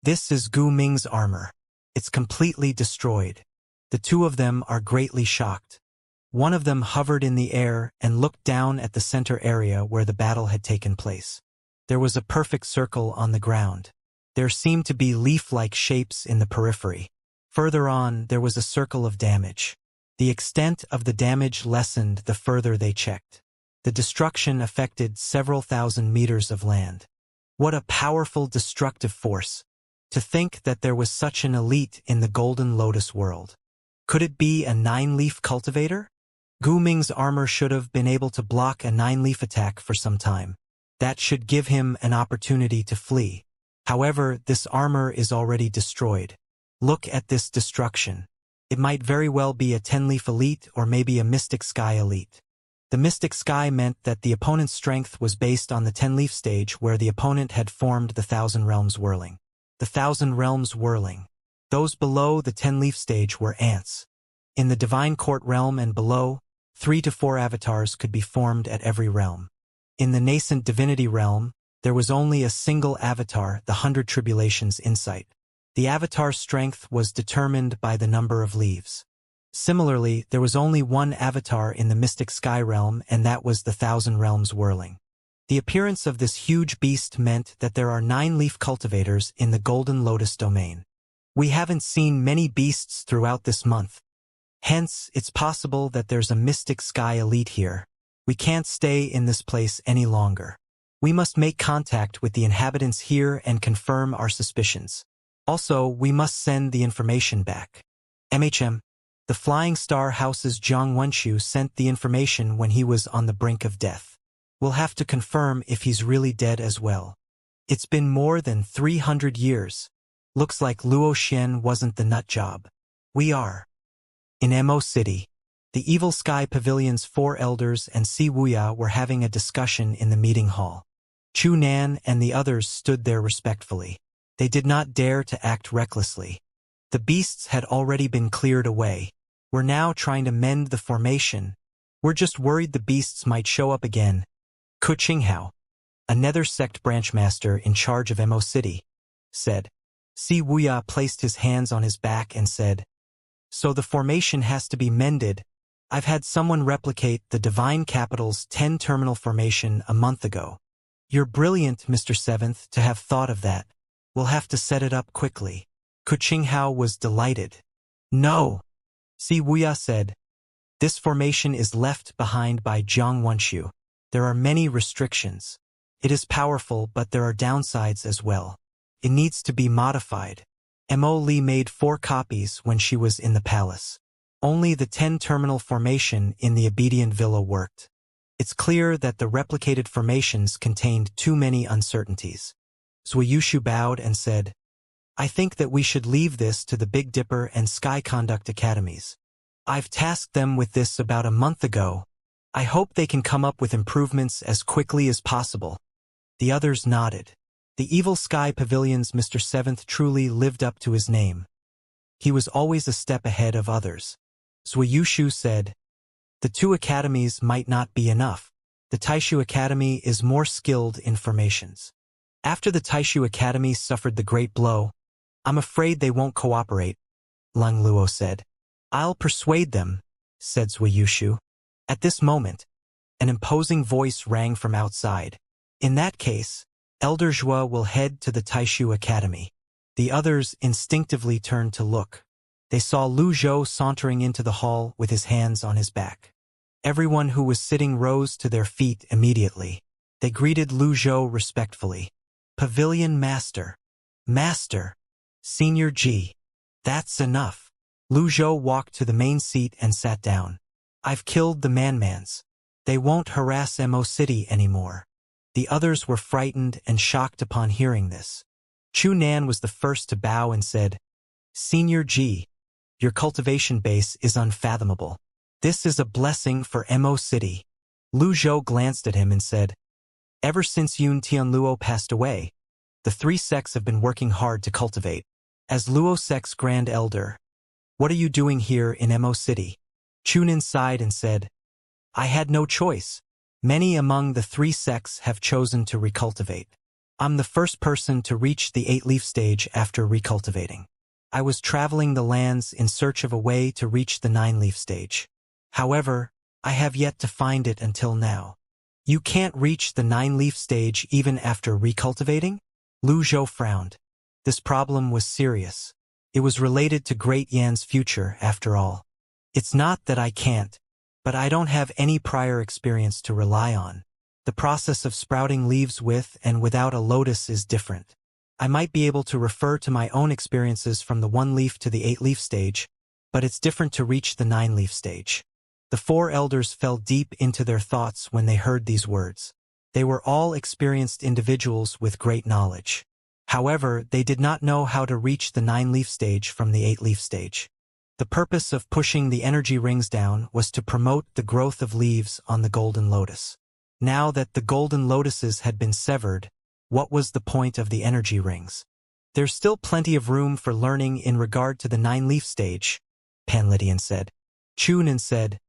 This is Gu Ming's armor. It's completely destroyed. The two of them are greatly shocked. One of them hovered in the air and looked down at the center area where the battle had taken place. There was a perfect circle on the ground. There seemed to be leaf-like shapes in the periphery. Further on, there was a circle of damage. The extent of the damage lessened the further they checked. The destruction affected several thousand meters of land. What a powerful destructive force! To think that there was such an elite in the Golden Lotus world. Could it be a 9-leaf cultivator? Gu Ming's armor should have been able to block a 9-leaf attack for some time. That should give him an opportunity to flee. However, this armor is already destroyed. Look at this destruction. It might very well be a 10-leaf elite or maybe a Mystic Sky elite. The Mystic Sky meant that the opponent's strength was based on the 10-leaf stage where the opponent had formed the 1,000 Realms Whirling. The 1,000 Realms Whirling. Those below the 10-leaf stage were ants. In the Divine Court realm and below, 3 to 4 avatars could be formed at every realm. In the nascent divinity realm, there was only a single avatar, the 100 Tribulations Insight. The avatar's strength was determined by the number of leaves. Similarly, there was only one avatar in the Mystic Sky realm, and that was the 1,000 Realms Whirling. The appearance of this huge beast meant that there are 9-leaf cultivators in the Golden Lotus domain. We haven't seen many beasts throughout this month. Hence, it's possible that there's a Mystic Sky elite here. We can't stay in this place any longer. We must make contact with the inhabitants here and confirm our suspicions. Also, we must send the information back. The Flying Star House's Jiang Wenshu sent the information when he was on the brink of death. We'll have to confirm if he's really dead as well. It's been more than 300 years. Looks like Luo Xian wasn't the nut job. We are. In Mo City, the Evil Sky Pavilion's 4 elders and Si Wuya were having a discussion in the meeting hall. Chu Nan and the others stood there respectfully. They did not dare to act recklessly. The beasts had already been cleared away. We're now trying to mend the formation. We're just worried the beasts might show up again. Ku Qinghao, a nether sect branchmaster in charge of Mo City, said. Si Wuya placed his hands on his back and said, "So the formation has to be mended. I've had someone replicate the Divine Capital's 10-terminal formation a month ago. You're brilliant, Mr. Seventh, to have thought of that. We'll have to set it up quickly." Ku Qinghao was delighted. "No," Si Wuya said. "This formation is left behind by Jiang Wenshu. There are many restrictions. It is powerful, but there are downsides as well. It needs to be modified. Mo Li made 4 copies when she was in the palace. Only the 10-terminal formation in the Obedient Villa worked. It's clear that the replicated formations contained too many uncertainties." Zhuiyushu bowed and said, "I think that we should leave this to the Big Dipper and Sky Conduct Academies. I've tasked them with this about a month ago. I hope they can come up with improvements as quickly as possible." The others nodded. The Evil Sky Pavilion's Mr. Seventh truly lived up to his name. He was always a step ahead of others. Zhuiyushu said, "The 2 academies might not be enough. The Taishu Academy is more skilled in formations. After the Taishu Academy suffered the great blow, I'm afraid they won't cooperate," Leng Luo said. "I'll persuade them," said Zhuiyushu. At this moment, an imposing voice rang from outside. "In that case, Elder Zhua will head to the Taishu Academy." The others instinctively turned to look. They saw Lu Zhou sauntering into the hall with his hands on his back. Everyone who was sitting rose to their feet immediately. They greeted Lu Zhou respectfully. "Pavilion Master. Master. Senior G. That's enough." Lu Zhou walked to the main seat and sat down. "I've killed the Man-Mans. They won't harass Mo City anymore." The others were frightened and shocked upon hearing this. Chu Nan was the first to bow and said, "Senior G, your cultivation base is unfathomable. This is a blessing for Mo City." Lu Zhou glanced at him and said, "Ever since Yun Tianluo passed away, the 3 sects have been working hard to cultivate. As Luo sect's Grand Elder, what are you doing here in Mo City?" Chunin sighed and said, "I had no choice. Many among the 3 sects have chosen to recultivate. I'm the first person to reach the 8-leaf stage after recultivating. I was traveling the lands in search of a way to reach the 9-leaf stage. However, I have yet to find it until now. You can't reach the 9-leaf stage even after recultivating? Lu Zhou frowned. This problem was serious. It was related to Great Yan's future, after all. It's not that I can't, but I don't have any prior experience to rely on. The process of sprouting leaves with and without a lotus is different. I might be able to refer to my own experiences from the 1-leaf to the 8-leaf stage, but it's different to reach the 9-leaf stage. The 4 elders fell deep into their thoughts when they heard these words. They were all experienced individuals with great knowledge. However, they did not know how to reach the 9-leaf stage from the 8-leaf stage. The purpose of pushing the energy rings down was to promote the growth of leaves on the golden lotus. Now that the golden lotuses had been severed, what was the point of the energy rings? There's still plenty of room for learning in regard to the 9-leaf stage, Panlydian said. Chunin said,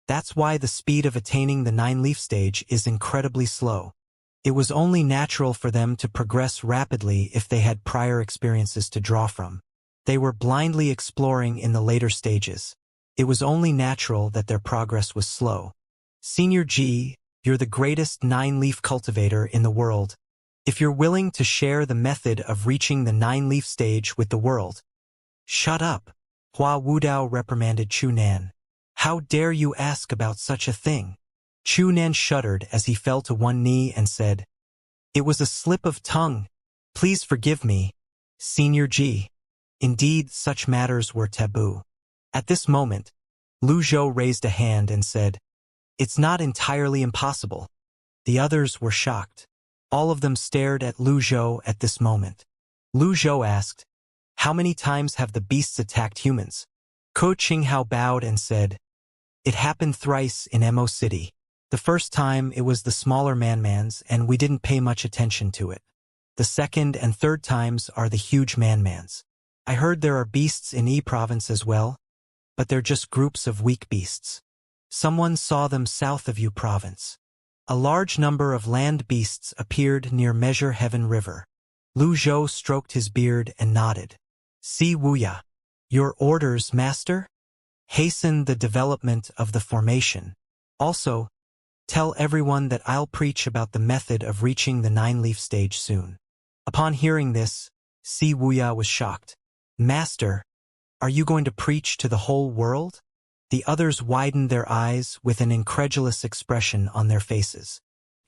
that's why the speed of attaining the 9-leaf stage is incredibly slow. It was only natural for them to progress rapidly if they had prior experiences to draw from. They were blindly exploring in the later stages. It was only natural that their progress was slow. Senior G, you're the greatest 9-leaf cultivator in the world. If you're willing to share the method of reaching the 9-leaf stage with the world. Shut up, Hua Wudao reprimanded Chu Nan. How dare you ask about such a thing? Chu Nan shuddered as he fell to one knee and said, it was a slip of tongue. Please forgive me, Senior G. Indeed, such matters were taboo. At this moment, Lu Zhou raised a hand and said, it's not entirely impossible. The others were shocked. All of them stared at Lu Zhou at this moment. Lu Zhou asked, how many times have the beasts attacked humans? Ko Qinghao bowed and said, it happened thrice in Mo City. The first time it was the smaller man-mans and we didn't pay much attention to it. The second and third times are the huge man-mans. I heard there are beasts in E province as well, but they're just groups of weak beasts. Someone saw them south of U province. A large number of land beasts appeared near Measure Heaven River. Lu Zhou stroked his beard and nodded. See Wuya. Your orders, master? Hasten the development of the formation. Also, tell everyone that I'll preach about the method of reaching the 9-leaf stage soon. Upon hearing this, Si Wuya was shocked. Master, are you going to preach to the whole world? The others widened their eyes with an incredulous expression on their faces.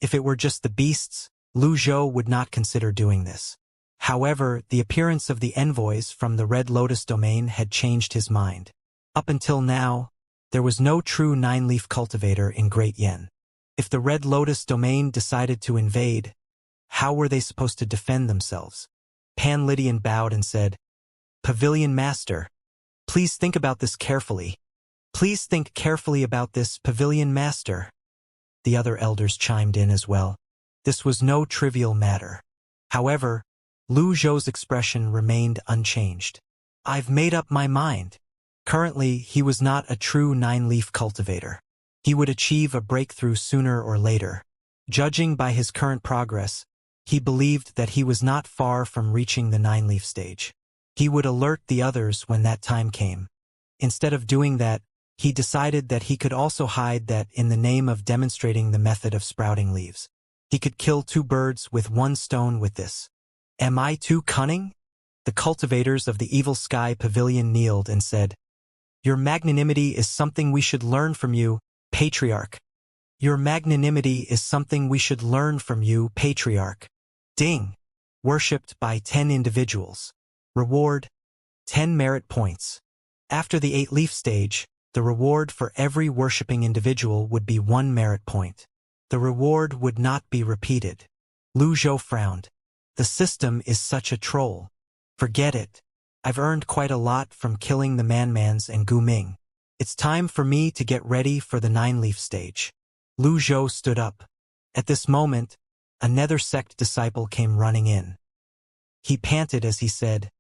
If it were just the beasts, Lu Zhou would not consider doing this. However, the appearance of the envoys from the Red Lotus domain had changed his mind. Up until now, there was no true 9-leaf cultivator in Great Yan. If the Red Lotus domain decided to invade, how were they supposed to defend themselves? Panlydian bowed and said, Pavilion Master, please think about this carefully. Please think carefully about this, Pavilion Master. The other elders chimed in as well. This was no trivial matter. However, Lu Zhou's expression remained unchanged. I've made up my mind. Currently, he was not a true 9-leaf cultivator. He would achieve a breakthrough sooner or later. Judging by his current progress, he believed that he was not far from reaching the 9-leaf stage. He would alert the others when that time came. Instead of doing that, he decided that he could also hide that in the name of demonstrating the method of sprouting leaves. He could kill 2 birds with 1 stone with this. Am I too cunning? The cultivators of the Evil Sky Pavilion kneeled and said, Your magnanimity is something we should learn from you, Patriarch. Your magnanimity is something we should learn from you, Patriarch. Ding! Worshipped by 10 individuals. Reward: 10 merit points. After the 8-leaf stage, the reward for every worshipping individual would be 1 merit point. The reward would not be repeated. Lu Zhou frowned. The system is such a troll. Forget it. I've earned quite a lot from killing the Man-Mans and Gu Ming. It's time for me to get ready for the 9-leaf stage. Lu Zhou stood up. At this moment, a Nether Sect disciple came running in. He panted as he said,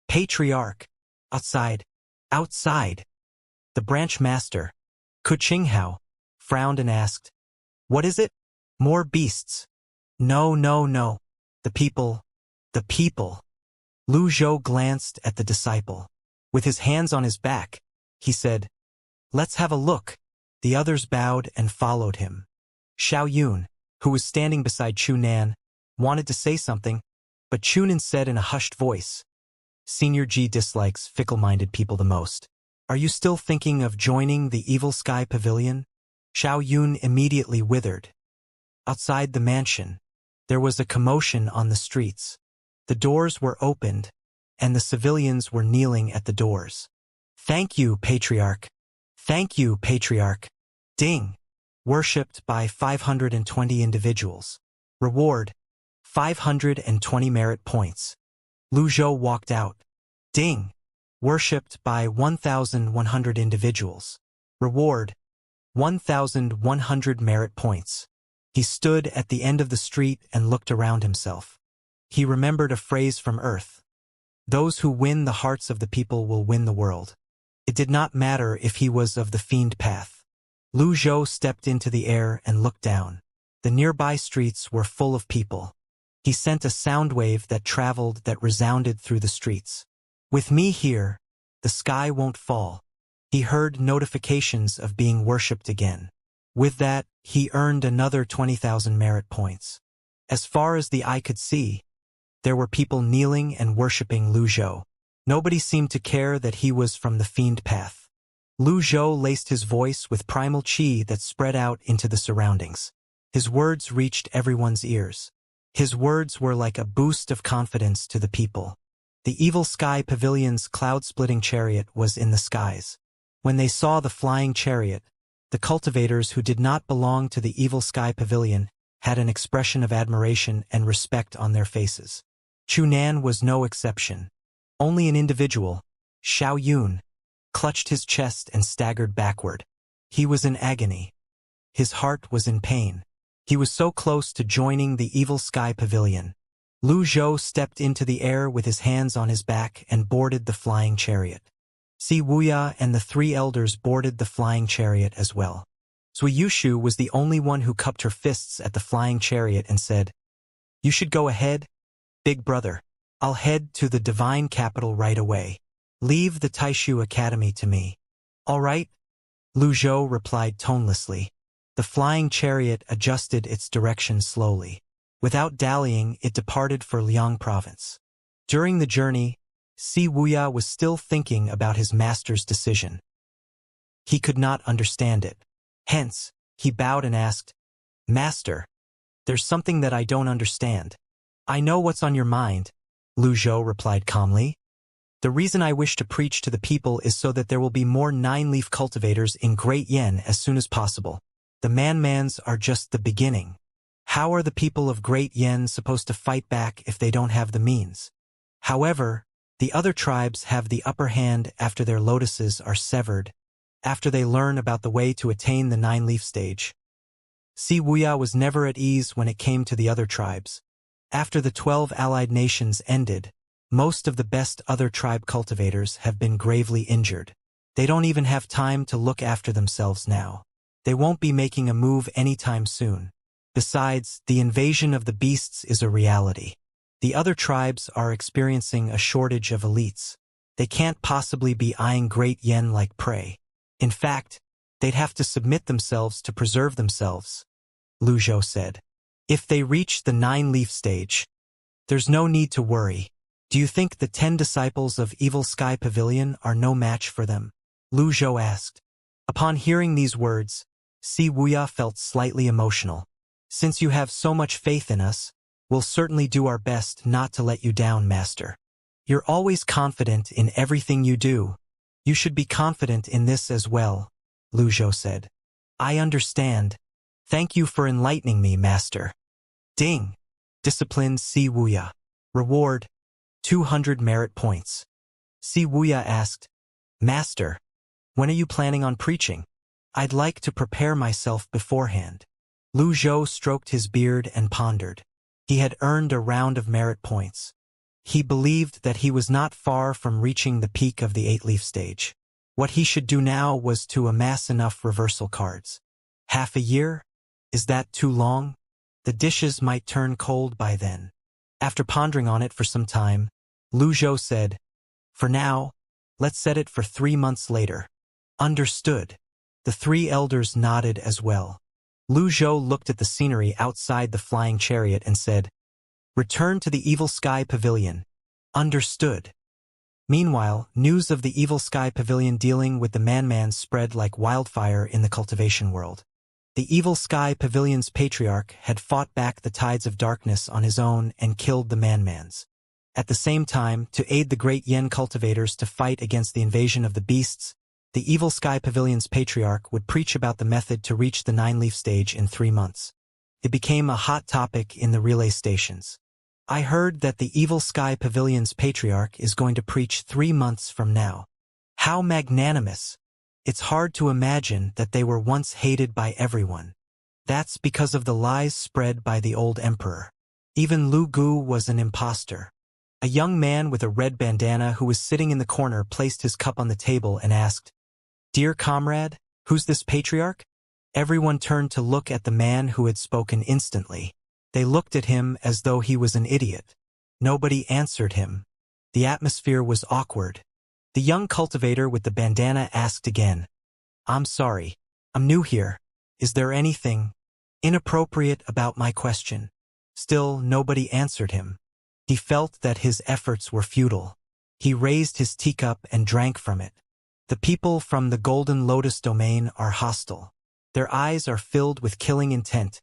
Patriarch, outside, outside. The branch master, Ku Qinghao, frowned and asked, What is it? More beasts. No, no, no. The people. The people. Lu Zhou glanced at the disciple. With his hands on his back, he said, "Let's have a look." The others bowed and followed him. Xiao Yun, who was standing beside Chu Nan, wanted to say something, but Chu Nan said in a hushed voice, "Senior G dislikes fickle-minded people the most. Are you still thinking of joining the Evil Sky Pavilion?" Xiao Yun immediately withered. Outside the mansion, there was a commotion on the streets. The doors were opened, and the civilians were kneeling at the doors. "Thank you, Patriarch. Thank you, Patriarch." Ding. Worshipped by 520 individuals. Reward, 520 merit points. Lu Zhou walked out. Ding. Worshipped by 1,100 individuals. Reward, 1,100 merit points. He stood at the end of the street and looked around himself. He remembered a phrase from Earth. Those who win the hearts of the people will win the world. It did not matter if he was of the fiend path. Lu Zhou stepped into the air and looked down. The nearby streets were full of people. He sent a sound wave that traveled that resounded through the streets. "With me here, the sky won't fall." He heard notifications of being worshipped again. With that, he earned another 20,000 merit points. As far as the eye could see, there were people kneeling and worshipping Lu Zhou. Nobody seemed to care that he was from the fiend path. Lu Zhou laced his voice with primal chi that spread out into the surroundings. His words reached everyone's ears. His words were like a boost of confidence to the people. The Evil Sky Pavilion's cloud-splitting chariot was in the skies. When they saw the flying chariot, the cultivators who did not belong to the Evil Sky Pavilion had an expression of admiration and respect on their faces. Chu Nan was no exception. Only an individual, Xiao Yun, clutched his chest and staggered backward. He was in agony. His heart was in pain. He was so close to joining the Evil Sky Pavilion. Lu Zhou stepped into the air with his hands on his back and boarded the flying chariot. Si Wuya and the three elders boarded the flying chariot as well. Zui Yushu was the only one who cupped her fists at the flying chariot and said, "You should go ahead, big brother. I'll head to the divine capital right away. Leave the Taishu Academy to me." "All right," Lu Zhou replied tonelessly. The flying chariot adjusted its direction slowly. Without dallying, it departed for Liang province. During the journey, Si Wuya was still thinking about his master's decision. He could not understand it. Hence, he bowed and asked, "Master, there's something that I don't understand." "I know what's on your mind," Lu Zhou replied calmly. "The reason I wish to preach to the people is so that there will be more nine-leaf cultivators in Great Yen as soon as possible. The man-mans are just the beginning. How are the people of Great Yen supposed to fight back if they don't have the means? However, the other tribes have the upper hand after their lotuses are severed, after they learn about the way to attain the nine-leaf stage." Si Wuya was never at ease when it came to the other tribes. After the 12 allied nations ended, most of the best other tribe cultivators have been gravely injured. They don't even have time to look after themselves now. They won't be making a move anytime soon. Besides, the invasion of the beasts is a reality. The other tribes are experiencing a shortage of elites. They can't possibly be eyeing Great Yen like prey. In fact, they'd have to submit themselves to preserve themselves, Lu Zhou said. If they reach the nine-leaf stage, there's no need to worry. Do you think the 10 disciples of Evil Sky Pavilion are no match for them? Lu Zhou asked. Upon hearing these words, Si Wuya felt slightly emotional. Since you have so much faith in us, we'll certainly do our best not to let you down, Master. You're always confident in everything you do. You should be confident in this as well, Lu Zhou said. I understand. Thank you for enlightening me, Master. Ding. Disciplined Si Wuya. Reward, 200 merit points. Si Wuya asked, Master, when are you planning on preaching? I'd like to prepare myself beforehand. Lu Zhou stroked his beard and pondered. He had earned a round of merit points. He believed that he was not far from reaching the peak of the 8-leaf stage. What he should do now was to amass enough reversal cards. Half a year? Is that too long? The dishes might turn cold by then. After pondering on it for some time, Lu Zhou said, "For now, let's set it for 3 months later." Understood. The 3 elders nodded as well. Lu Zhou looked at the scenery outside the flying chariot and said, "Return to the Evil Sky Pavilion." Understood. Meanwhile, news of the Evil Sky Pavilion dealing with the Man-Man spread like wildfire in the cultivation world. The Evil Sky Pavilion's Patriarch had fought back the tides of darkness on his own and killed the Man-Mans. At the same time, to aid the great Yen cultivators to fight against the invasion of the beasts, the Evil Sky Pavilion's Patriarch would preach about the method to reach the 9-leaf stage in 3 months. It became a hot topic in the relay stations. "I heard that the Evil Sky Pavilion's Patriarch is going to preach 3 months from now. How magnanimous! It's hard to imagine that they were once hated by everyone. That's because of the lies spread by the old emperor. Even Lu Gu was an imposter." A young man with a red bandana who was sitting in the corner placed his cup on the table and asked, "Dear comrade, who's this Patriarch?" Everyone turned to look at the man who had spoken instantly. They looked at him as though he was an idiot. Nobody answered him. The atmosphere was awkward. The young cultivator with the bandana asked again, "I'm sorry. I'm new here. Is there anything inappropriate about my question?" Still, nobody answered him. He felt that his efforts were futile. He raised his teacup and drank from it. "The people from the Golden Lotus domain are hostile. Their eyes are filled with killing intent,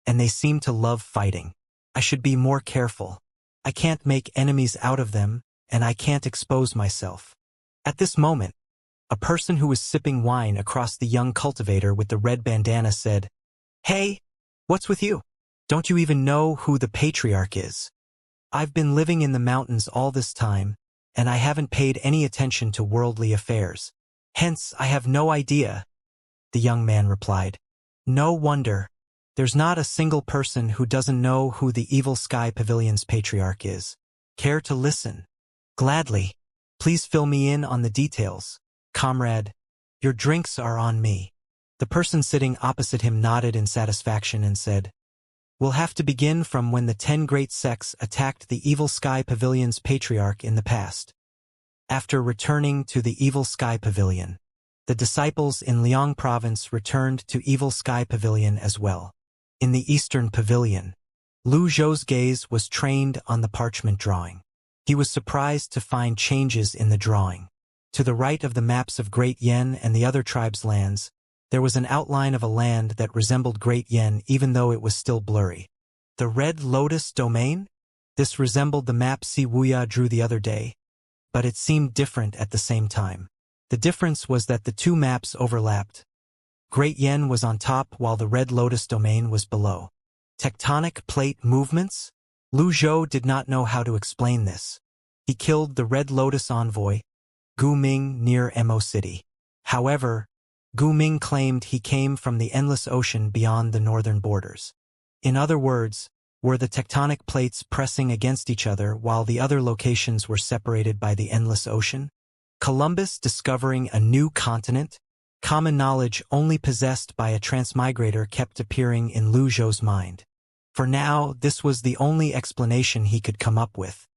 and they seem to love fighting. I should be more careful. I can't make enemies out of them, and I can't expose myself." At this moment, a person who was sipping wine across the young cultivator with the red bandana said, "Hey, what's with you? Don't you even know who the Patriarch is?" "I've been living in the mountains all this time, and I haven't paid any attention to worldly affairs. Hence, I have no idea," the young man replied. "No wonder. There's not a single person who doesn't know who the Evil Sky Pavilion's Patriarch is. Care to listen?" "Gladly. Please fill me in on the details, comrade. Your drinks are on me." The person sitting opposite him nodded in satisfaction and said, "We'll have to begin from when the 10 great sects attacked the Evil Sky Pavilion's Patriarch in the past. After returning to the Evil Sky Pavilion, the disciples in Liang Province returned to Evil Sky Pavilion as well. In the Eastern Pavilion, Lu Zhou's gaze was trained on the parchment drawing. He was surprised to find changes in the drawing. To the right of the maps of Great Yen and the other tribes' lands, there was an outline of a land that resembled Great Yen even though it was still blurry. The Red Lotus domain? This resembled the map Si Wuya drew the other day, but it seemed different at the same time. The difference was that the 2 maps overlapped. Great Yen was on top while the Red Lotus domain was below. Tectonic plate movements? Lu Zhou did not know how to explain this. He killed the Red Lotus envoy, Gu Ming, near Mo City. However, Gu Ming claimed he came from the endless ocean beyond the northern borders. In other words, were the tectonic plates pressing against each other while the other locations were separated by the endless ocean? Columbus discovering a new continent? Common knowledge only possessed by a transmigrator kept appearing in Lu Zhou's mind. For now, this was the only explanation he could come up with.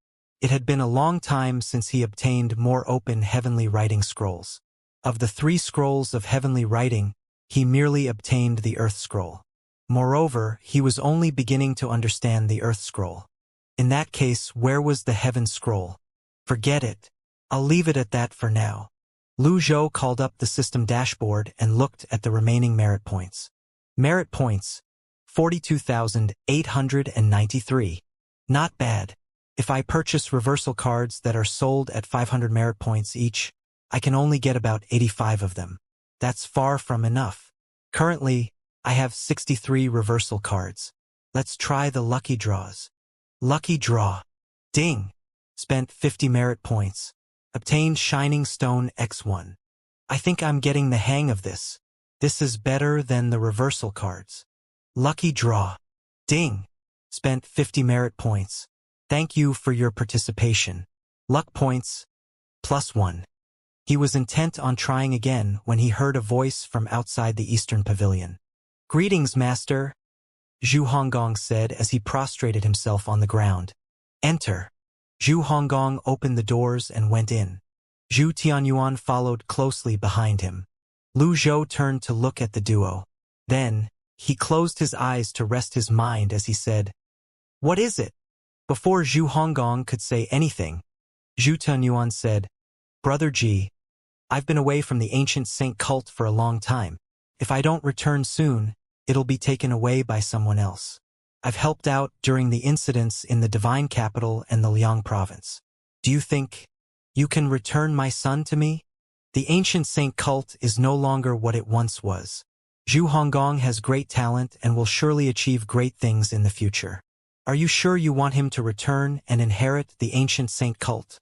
It had been a long time since he obtained more open heavenly writing scrolls. Of the 3 scrolls of heavenly writing, he merely obtained the Earth Scroll. Moreover, he was only beginning to understand the Earth Scroll. In that case, where was the Heaven Scroll? Forget it. I'll leave it at that for now. Lu Zhou called up the system dashboard and looked at the remaining merit points. Merit points, 42,893. Not bad. If I purchase reversal cards that are sold at 500 merit points each, I can only get about 85 of them. That's far from enough. Currently, I have 63 reversal cards. Let's try the lucky draws. Lucky draw. Ding. Spent 50 merit points. Obtained Shining Stone X1. I think I'm getting the hang of this. This is better than the reversal cards. Lucky draw. Ding. Spent 50 merit points. Thank you for your participation. Luck points. +1. He was intent on trying again when he heard a voice from outside the Eastern Pavilion. "Greetings, Master," Zhu Honggong said as he prostrated himself on the ground. Enter. Zhu Honggong opened the doors and went in. Zhu Tianyuan followed closely behind him. Lu Zhou turned to look at the duo. Then, he closed his eyes to rest his mind as he said, "What is it?" Before Zhu Honggong could say anything, Zhu Tianyuan said, "Brother Ji, I've been away from the ancient saint cult for a long time. If I don't return soon, it'll be taken away by someone else. I've helped out during the incidents in the Divine Capital and the Liang province. Do you think you can return my son to me? The ancient saint cult is no longer what it once was. Zhu Honggong has great talent and will surely achieve great things in the future. Are you sure you want him to return and inherit the ancient saint cult?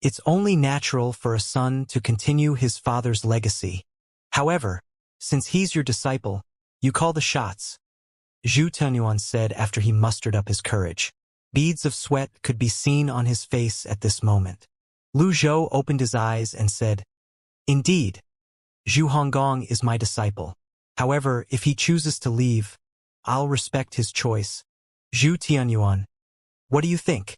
It's only natural for a son to continue his father's legacy. However, since he's your disciple, you call the shots," Zhu Tianyuan said after he mustered up his courage. Beads of sweat could be seen on his face at this moment. Lu Zhou opened his eyes and said, "Indeed, Zhu Honggong is my disciple. However, if he chooses to leave, I'll respect his choice." Zhu Tianyuan, "What do you think?"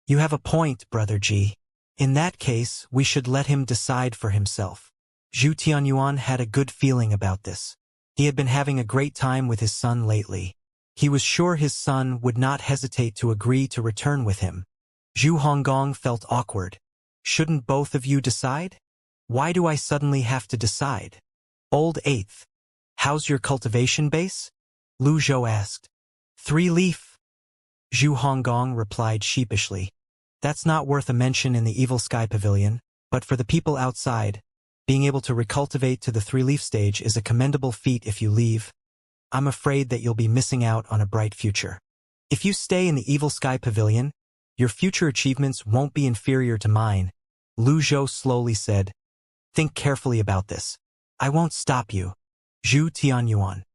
"You have a point, Brother Ji. In that case, we should let him decide for himself." Zhu Tianyuan had a good feeling about this. He had been having a great time with his son lately. He was sure his son would not hesitate to agree to return with him. Zhu Honggong felt awkward. "Shouldn't both of you decide? Why do I suddenly have to decide?" "Old Eighth, how's your cultivation base?" Lu Zhou asked. "3-leaf," Zhu Honggong replied sheepishly. "That's not worth a mention in the Evil Sky Pavilion, but for the people outside, being able to recultivate to the 3-leaf stage is a commendable feat. If you leave, I'm afraid that you'll be missing out on a bright future. If you stay in the Evil Sky Pavilion, your future achievements won't be inferior to mine," Lu Zhou slowly said. "Think carefully about this. I won't stop you." Zhu Tianyuan.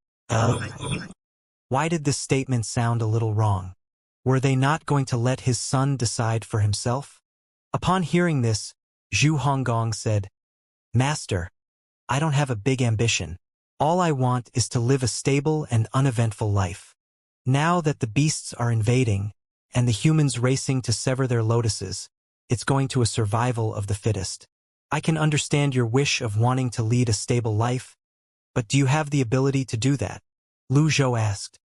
Why did this statement sound a little wrong? Were they not going to let his son decide for himself? Upon hearing this, Zhu Honggong said, "Master, I don't have a big ambition. All I want is to live a stable and uneventful life. Now that the beasts are invading, and the humans racing to sever their lotuses, it's going to a survival of the fittest. I can understand your wish of wanting to lead a stable life, but do you have the ability to do that?" Lu Zhou asked.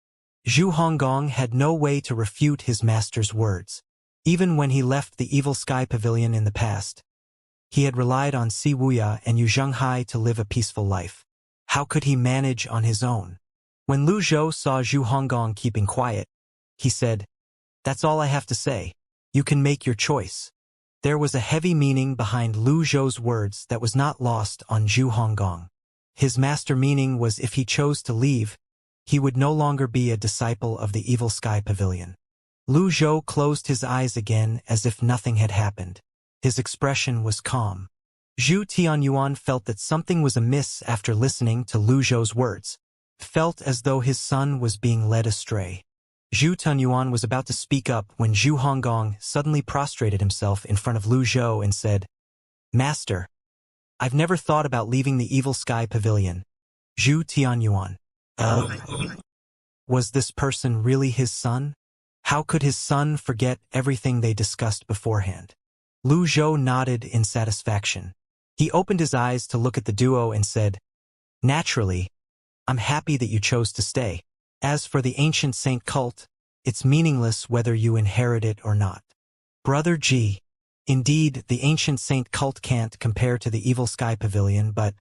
Zhu Honggong had no way to refute his master's words. Even when he left the Evil Sky Pavilion in the past, he had relied on Si Wuya and Yu Zhenghai to live a peaceful life. How could he manage on his own? When Lu Zhou saw Zhu Honggong keeping quiet, he said, "That's all I have to say. You can make your choice." There was a heavy meaning behind Lu Zhou's words that was not lost on Zhu Honggong. His master meaning was if he chose to leave, he would no longer be a disciple of the Evil Sky Pavilion. Lu Zhou closed his eyes again as if nothing had happened. His expression was calm. Zhu Tianyuan felt that something was amiss after listening to Lu Zhou's words, felt as though his son was being led astray. Zhu Tianyuan was about to speak up when Zhu Honggong suddenly prostrated himself in front of Lu Zhou and said, "Master, I've never thought about leaving the Evil Sky Pavilion." Zhu Tianyuan. Was this person really his son? How could his son forget everything they discussed beforehand? Lu Zhou nodded in satisfaction. He opened his eyes to look at the duo and said, "Naturally, I'm happy that you chose to stay. As for the ancient saint cult, it's meaningless whether you inherit it or not. Brother Ji, indeed, the ancient saint cult can't compare to the Evil Sky Pavilion, but,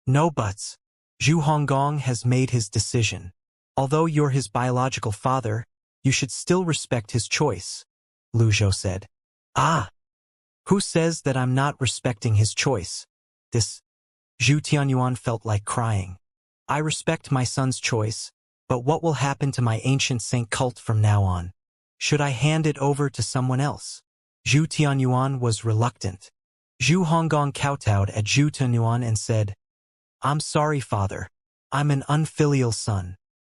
no buts. Zhu Honggong has made his decision. Although you're his biological father, you should still respect his choice," Lu Zhou said. "Ah! Who says that I'm not respecting his choice?" Zhu Tianyuan felt like crying. "I respect my son's choice, but what will happen to my ancient saint cult from now on? Should I hand it over to someone else?" Zhu Tianyuan was reluctant. Zhu Honggong kowtowed at Zhu Tianyuan and said, "I'm sorry, father. I'm an unfilial son.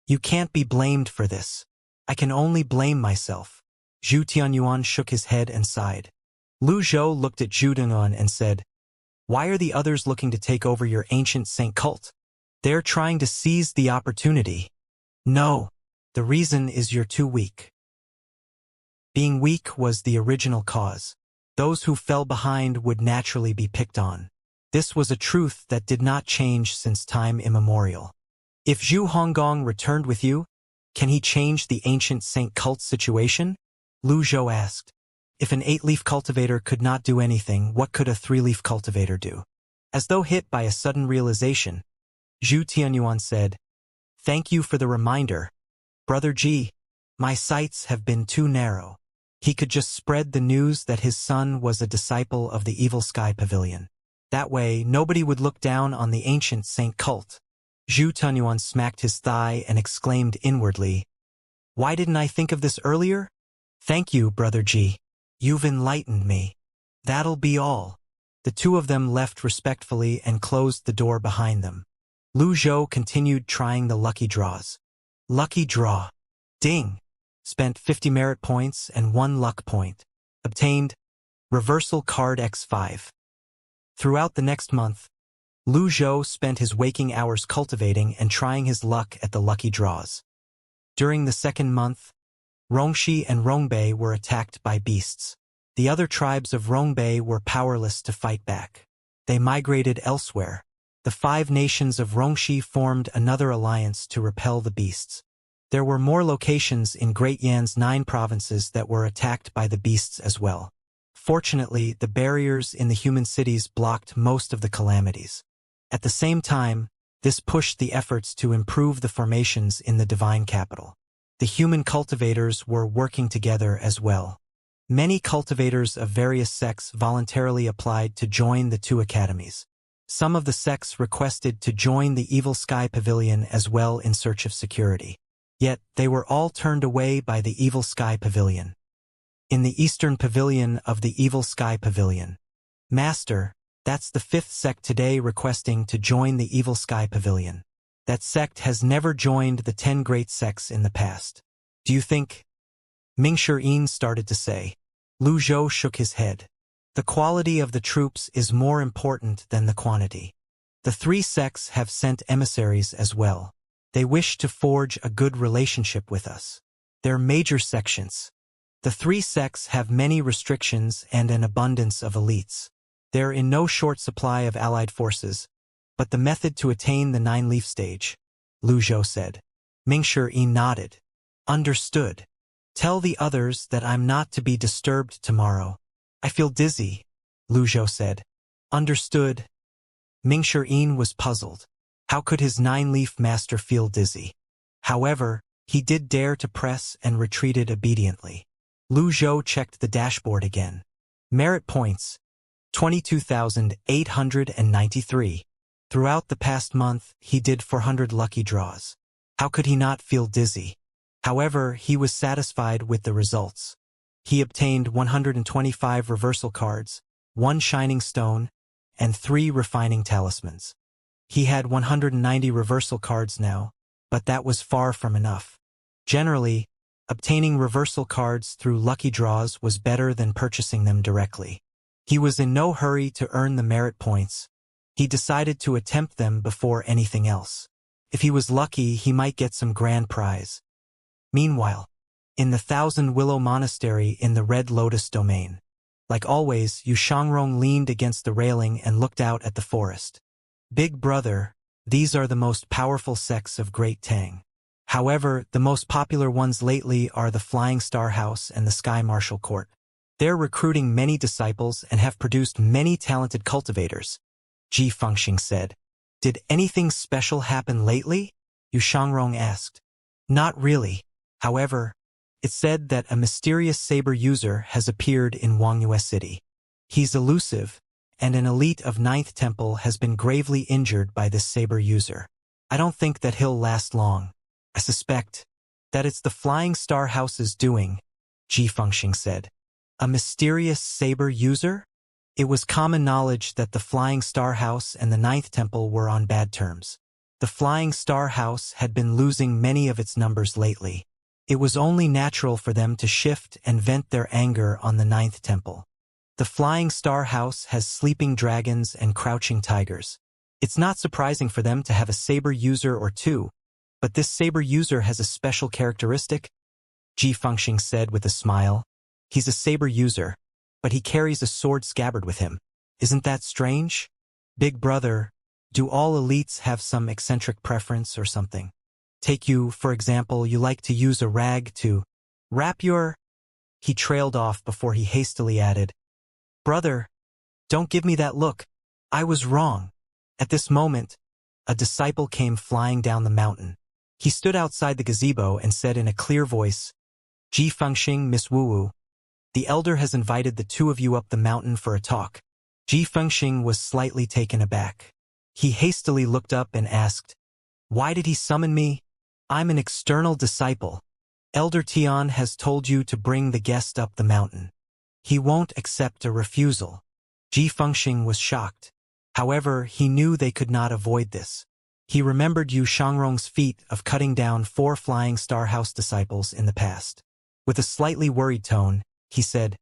You can't be blamed for this. I can only blame myself." Zhu Tianyuan shook his head and sighed. Lu Zhou looked at Zhu Tianyuan and said, "Why are the others looking to take over your ancient saint cult? They're trying to seize the opportunity." "No, the reason is you're too weak." Being weak was the original cause. Those who fell behind would naturally be picked on. This was a truth that did not change since time immemorial. If Zhu Honggong returned with you, can he change the ancient Saint cult situation? Lu Zhou asked. If an 8-leaf cultivator could not do anything, what could a 3-leaf cultivator do? As though hit by a sudden realization, Zhu Tianyuan said, "Thank you for the reminder. Brother Ji, my sights have been too narrow." He could just spread the news that his son was a disciple of the Evil Sky Pavilion. That way, nobody would look down on the ancient Saint cult. Zhu Tianyuan smacked his thigh and exclaimed inwardly, "Why didn't I think of this earlier? Thank you, Brother Ji. You've enlightened me. That'll be all." The two of them left respectfully and closed the door behind them. Lu Zhou continued trying the lucky draws. Lucky draw. Ding. Spent 50 merit points and 1 luck point. Obtained reversal card X5. Throughout the next month, Lu Zhou spent his waking hours cultivating and trying his luck at the lucky draws. During the second month, Rongxi and Rongbei were attacked by beasts. The other tribes of Rongbei were powerless to fight back. They migrated elsewhere. The 5 nations of Rongxi formed another alliance to repel the beasts. There were more locations in Great Yan's 9 provinces that were attacked by the beasts as well. Fortunately, the barriers in the human cities blocked most of the calamities. At the same time, this pushed the efforts to improve the formations in the divine capital. The human cultivators were working together as well. Many cultivators of various sects voluntarily applied to join the 2 academies. Some of the sects requested to join the Evil Sky Pavilion as well in search of security. Yet, they were all turned away by the Evil Sky Pavilion. In the Eastern Pavilion of the Evil Sky Pavilion. "Master, that's the 5th sect today requesting to join the Evil Sky Pavilion. That sect has never joined the 10 great sects in the past. Do you think?" Ming Shi'in started to say. Lu Zhou shook his head. "The quality of the troops is more important than the quantity. The 3 sects have sent emissaries as well. They wish to forge a good relationship with us. They're major sections. The 3 sects have many restrictions and an abundance of elites. They're in no short supply of allied forces, but the method to attain the 9-leaf stage," Lu Zhou said. Ming Shi'in nodded. "Understood. Tell the others that I'm not to be disturbed tomorrow. I feel dizzy," Lu Zhou said. "Understood." Ming Shi'in was puzzled. How could his 9-leaf master feel dizzy? However, he did dare to press and retreated obediently. Lu Zhou checked the dashboard again. Merit points, 22,893. Throughout the past month, he did 400 lucky draws. How could he not feel dizzy? However, he was satisfied with the results. He obtained 125 reversal cards, 1 shining stone, and 3 refining talismans. He had 190 reversal cards now, but that was far from enough. Generally, obtaining reversal cards through lucky draws was better than purchasing them directly. He was in no hurry to earn the merit points. He decided to attempt them before anything else. If he was lucky, he might get some grand prize. Meanwhile, in the Thousand Willow Monastery in the Red Lotus domain. Like always, Yu Shangrong leaned against the railing and looked out at the forest. "Big brother, these are the most powerful sects of Great Tang. However, the most popular ones lately are the Flying Star House and the Sky Martial Court. They're recruiting many disciples and have produced many talented cultivators," Ji Fengxing said. "Did anything special happen lately?" Yu Shangrong asked. "Not really. However, it's said that a mysterious saber user has appeared in Wangyue City. He's elusive, and an elite of 9th Temple has been gravely injured by this saber user. I don't think that he'll last long. I suspect that it's the Flying Star House's doing," Ji Fengxing said. "A mysterious saber user?" It was common knowledge that the Flying Star House and the 9th Temple were on bad terms. The Flying Star House had been losing many of its numbers lately. It was only natural for them to shift and vent their anger on the 9th Temple. The Flying Star House has sleeping dragons and crouching tigers. It's not surprising for them to have a saber user or 2, but this saber user has a special characteristic, Ji Fengxing said with a smile. He's a saber user, but he carries a sword scabbard with him. Isn't that strange? Big brother, do all elites have some eccentric preference or something? Take you, for example, you like to use a rag to wrap your... He trailed off before he hastily added, Brother, don't give me that look. I was wrong. At this moment, a disciple came flying down the mountain. He stood outside the gazebo and said in a clear voice, Ji Fengxing, Miss Wu, the elder has invited the two of you up the mountain for a talk. Ji Fengxing was slightly taken aback. He hastily looked up and asked, Why did he summon me? I'm an external disciple. Elder Tian has told you to bring the guest up the mountain. He won't accept a refusal. Ji Fengxing was shocked. However, he knew they could not avoid this. He remembered Yu Shangrong's feat of cutting down 4 Flying Star House disciples in the past. With a slightly worried tone, he said,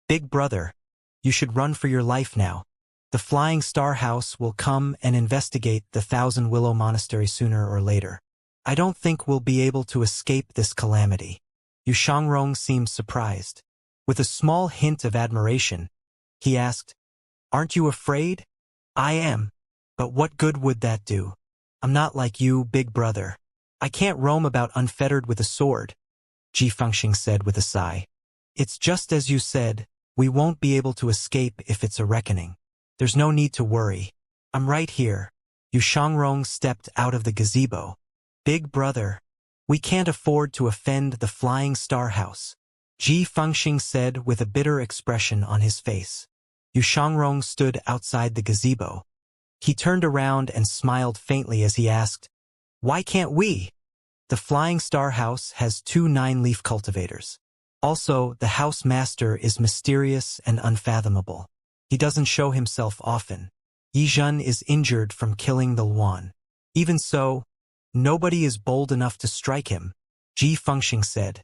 Big brother, you should run for your life now. The Flying Star House will come and investigate the Thousand Willow Monastery sooner or later. I don't think we'll be able to escape this calamity. Yu Shangrong seemed surprised. With a small hint of admiration, he asked, Aren't you afraid? I am. But what good would that do? I'm not like you, big brother. I can't roam about unfettered with a sword, Ji Fengxing said with a sigh. It's just as you said, we won't be able to escape if it's a reckoning. There's no need to worry. I'm right here. Yu Shangrong stepped out of the gazebo. Big brother, we can't afford to offend the Flying Star House, Ji Fengxing said with a bitter expression on his face. Yu Shangrong stood outside the gazebo. He turned around and smiled faintly as he asked, Why can't we? The Flying Star House has 2 9-leaf cultivators. Also, the house master is mysterious and unfathomable. He doesn't show himself often. Yi Zhen is injured from killing the Luan. Even so, nobody is bold enough to strike him, Ji Fengxing said.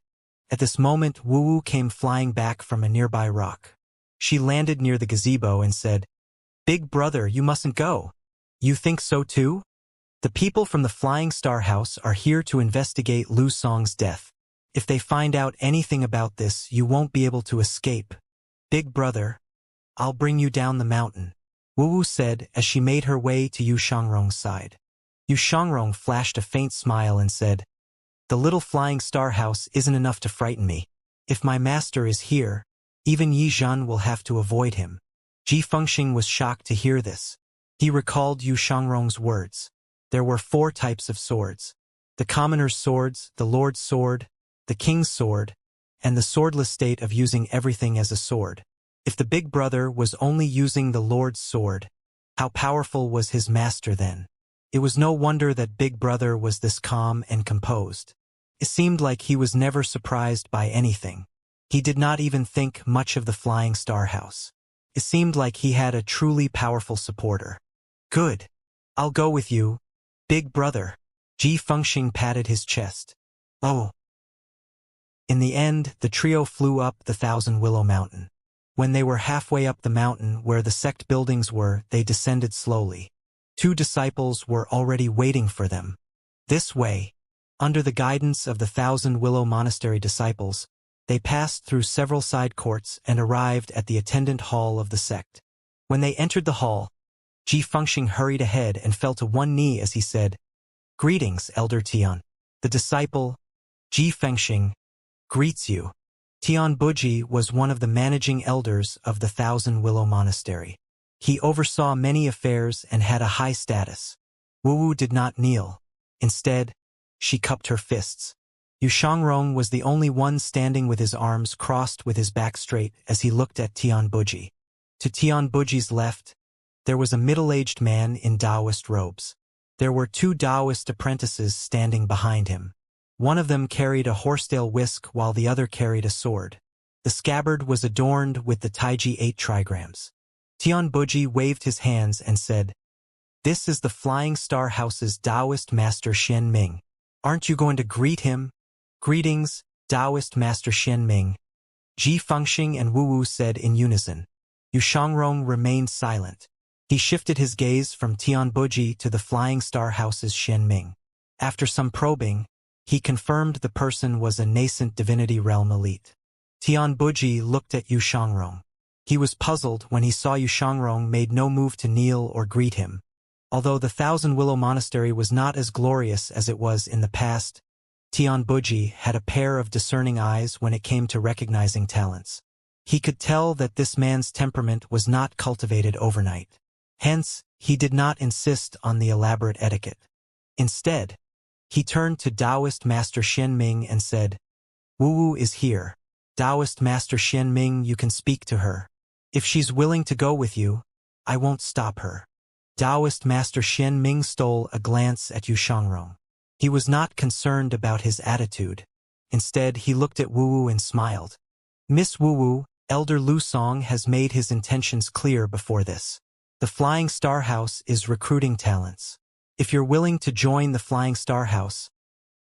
At this moment, Wu Wu came flying back from a nearby rock. She landed near the gazebo and said, Big brother, you mustn't go. You think so too? The people from the Flying Star House are here to investigate Lu Song's death. If they find out anything about this, you won't be able to escape. Big brother, I'll bring you down the mountain, Wu Wu said as she made her way to Yu Shangrong's side. Yu Shangrong flashed a faint smile and said, The little Flying Star House isn't enough to frighten me. If my master is here, even Yi Zhen will have to avoid him. Ji Fengxing was shocked to hear this. He recalled Yu Shangrong's words. There were 4 types of swords. The commoner's swords, the lord's sword, the king's sword, and the swordless state of using everything as a sword. If the big brother was only using the lord's sword, how powerful was his master then? It was no wonder that big brother was this calm and composed. It seemed like he was never surprised by anything. He did not even think much of the Flying Star House. It seemed like he had a truly powerful supporter. Good. I'll go with you, big brother. Ji Fengxing patted his chest. Oh. In the end, the trio flew up the Thousand Willow Mountain. When they were halfway up the mountain where the sect buildings were, they descended slowly. 2 disciples were already waiting for them. This way, under the guidance of the Thousand Willow Monastery disciples, they passed through several side courts and arrived at the attendant hall of the sect. When they entered the hall, Ji Fengxing hurried ahead and fell to one knee as he said, Greetings, Elder Tian. The disciple, Ji Fengxing, greets you. Tian Buji was one of the managing elders of the Thousand Willow Monastery. He oversaw many affairs and had a high status. Wu Wu did not kneel. Instead, she cupped her fists. Yu Shangrong was the only one standing with his arms crossed with his back straight as he looked at Tian Buji. To Tian Buji's left, there was a middle-aged man in Taoist robes. There were 2 Taoist apprentices standing behind him. One of them carried a horsetail whisk while the other carried a sword. The scabbard was adorned with the Taiji 8 trigrams. Tian Buji waved his hands and said, This is the Flying Star House's Taoist master Xian Ming. Aren't you going to greet him? Greetings, Taoist master Xian Ming. Ji Fengxing and Wu Wu said in unison. Yu Shangrong remained silent. He shifted his gaze from Tian Buji to the Flying Star House's Xian Ming. After some probing, he confirmed the person was a nascent divinity realm elite. Tianbuji looked at Yu Shangrong. He was puzzled when he saw Yu Shangrong made no move to kneel or greet him. Although the Thousand Willow Monastery was not as glorious as it was in the past, Tianbuji had a pair of discerning eyes when it came to recognizing talents. He could tell that this man's temperament was not cultivated overnight. Hence, he did not insist on the elaborate etiquette. Instead, he turned to Taoist Master Xianming and said, "Wu is here. Taoist Master Xianming, you can speak to her. If she's willing to go with you, I won't stop her." Taoist Master Xianming stole a glance at Yu Shangrong. He was not concerned about his attitude. Instead, he looked at Wu and smiled. "Miss Wu, Elder Lu Song has made his intentions clear before this. The Flying Star House is recruiting talents. If you're willing to join the Flying Star House,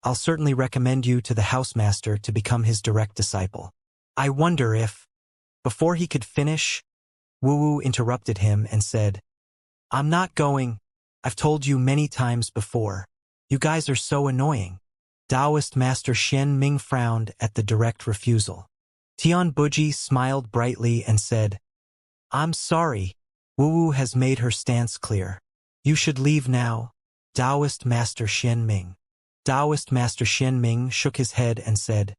I'll certainly recommend you to the housemaster to become his direct disciple. I wonder if..." Before he could finish, Wu interrupted him and said, "I'm not going. I've told you many times before. You guys are so annoying." Taoist Master Xianming frowned at the direct refusal. Tianbuji smiled brightly and said, "I'm sorry. Wu has made her stance clear. You should leave now." Taoist Master Xianming. Taoist Master Xianming shook his head and said,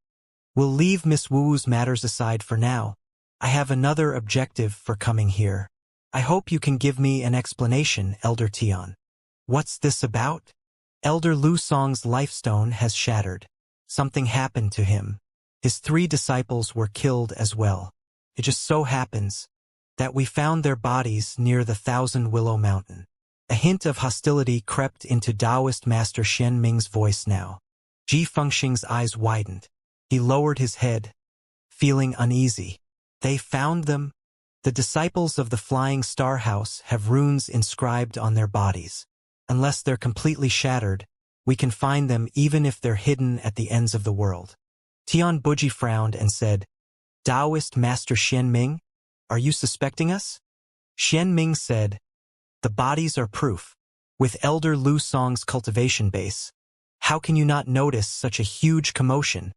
"We'll leave Miss Wu's matters aside for now. I have another objective for coming here. I hope you can give me an explanation, Elder Tian." "What's this about?" "Elder Lu Song's lifestone has shattered. Something happened to him. His 3 disciples were killed as well. It just so happens that we found their bodies near the Thousand Willow Mountain." A hint of hostility crept into Taoist Master Xianming's voice now. Ji Fengxing's eyes widened. He lowered his head, feeling uneasy. "They found them? The disciples of the Flying Star House have runes inscribed on their bodies. Unless they're completely shattered, we can find them even if they're hidden at the ends of the world." Tianbuji frowned and said, "Taoist Master Xianming, are you suspecting us?" Xianming said, "The bodies are proof. With Elder Lu Song's cultivation base, how can you not notice such a huge commotion?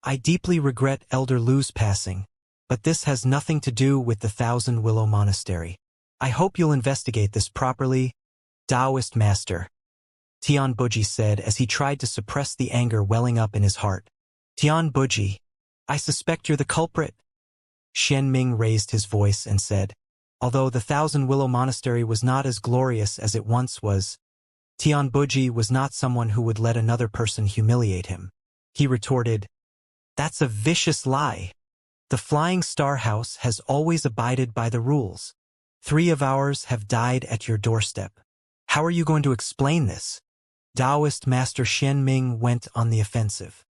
I deeply regret Elder Lu's passing, but this has nothing to do with the Thousand Willow Monastery. I hope you'll investigate this properly, Taoist Master," Tianbuji said as he tried to suppress the anger welling up in his heart. "Tianbuji, I suspect you're the culprit." Xianming raised his voice and said, although the Thousand Willow Monastery was not as glorious as it once was, Tianbuji was not someone who would let another person humiliate him. He retorted, "That's a vicious lie. The Flying Star House has always abided by the rules. 3 of ours have died at your doorstep. How are you going to explain this?" Taoist Master Xianming went on the offensive.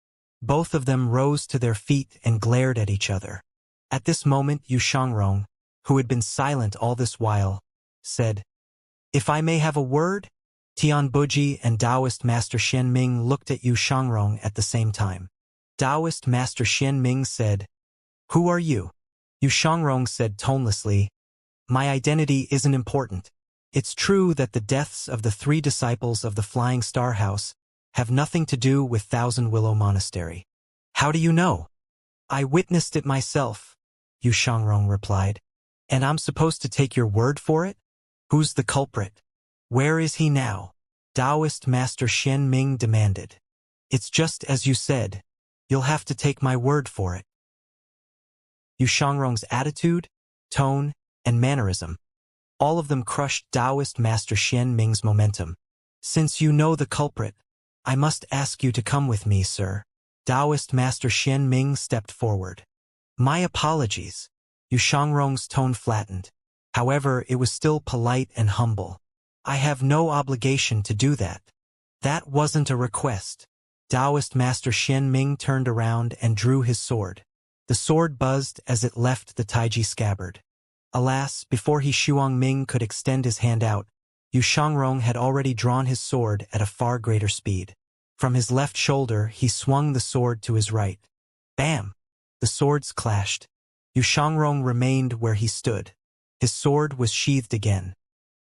Both of them rose to their feet and glared at each other. At this moment Yu Shangrong, who had been silent all this while, said, "If I may have a word?" Tianbuji and Taoist Master Xianming looked at Yu Shangrong at the same time. Taoist Master Xianming said, "Who are you?" Yu Shangrong said tonelessly, "My identity isn't important. It's true that the deaths of the 3 disciples of the Flying Star House have nothing to do with Thousand Willow Monastery." "How do you know?" "I witnessed it myself," Yu Shangrong replied. "And I'm supposed to take your word for it? Who's the culprit? Where is he now?" Taoist Master Xianming demanded. "It's just as you said. You'll have to take my word for it." Yu Shangrong's attitude, tone, and mannerism, all of them crushed Taoist Master Xianming's momentum. "Since you know the culprit, I must ask you to come with me, sir." Taoist Master Xianming stepped forward. "My apologies." Yu Shangrong's tone flattened. However, it was still polite and humble. "I have no obligation to do that. That wasn't a request." Taoist Master Xianming turned around and drew his sword. The sword buzzed as it left the Taiji scabbard. Alas, before He Shuangming could extend his hand out, Yu Shangrong had already drawn his sword at a far greater speed. From his left shoulder, he swung the sword to his right. Bam! The swords clashed. Yu Shangrong remained where he stood. His sword was sheathed again.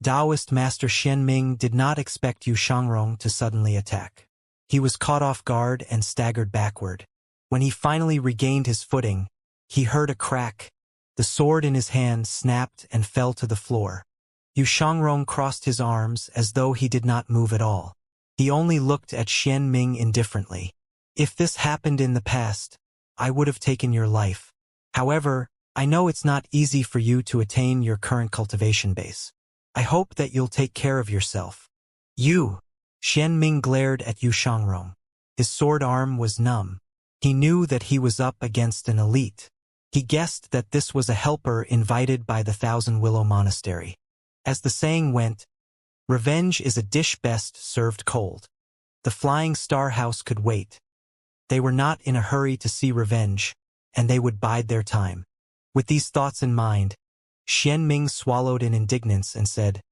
Taoist Master Xianming did not expect Yu Shangrong to suddenly attack. He was caught off guard and staggered backward. When he finally regained his footing, he heard a crack. The sword in his hand snapped and fell to the floor. Yu Shangrong crossed his arms as though he did not move at all. He only looked at Xian Ming indifferently. If this happened in the past, I would have taken your life. However, I know it's not easy for you to attain your current cultivation base. I hope that you'll take care of yourself. You! Xian Ming glared at Yu Shangrong. His sword arm was numb. He knew that he was up against an elite. He guessed that this was a helper invited by the Thousand Willow Monastery. As the saying went, revenge is a dish best served cold. The Flying Star House could wait. They were not in a hurry to see revenge, and they would bide their time. With these thoughts in mind, Xian Ming swallowed in indignance and said,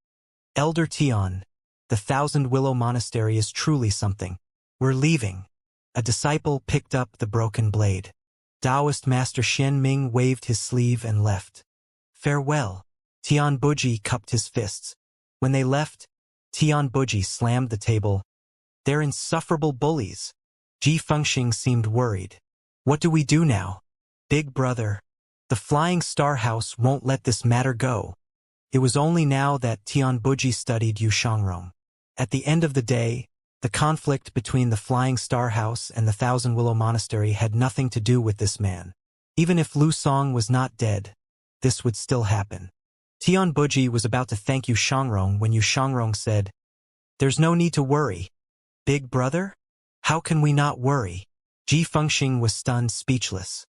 Elder Tian, the Thousand Willow Monastery is truly something. We're leaving. A disciple picked up the broken blade. Taoist Master Xian Ming waved his sleeve and left. Farewell. Tian Buji cupped his fists. When they left, Tian Buji slammed the table. They're insufferable bullies. Ji Fengxing seemed worried. What do we do now? Big brother. The Flying Star House won't let this matter go. It was only now that Tian Buji studied Yu Shangrong. At the end of the day, the conflict between the Flying Star House and the Thousand Willow Monastery had nothing to do with this man. Even if Lu Song was not dead, this would still happen. Tian Buji was about to thank Yu Shangrong when Yu Shangrong said, There's no need to worry. Big brother? How can we not worry? Ji Fengxing was stunned speechless.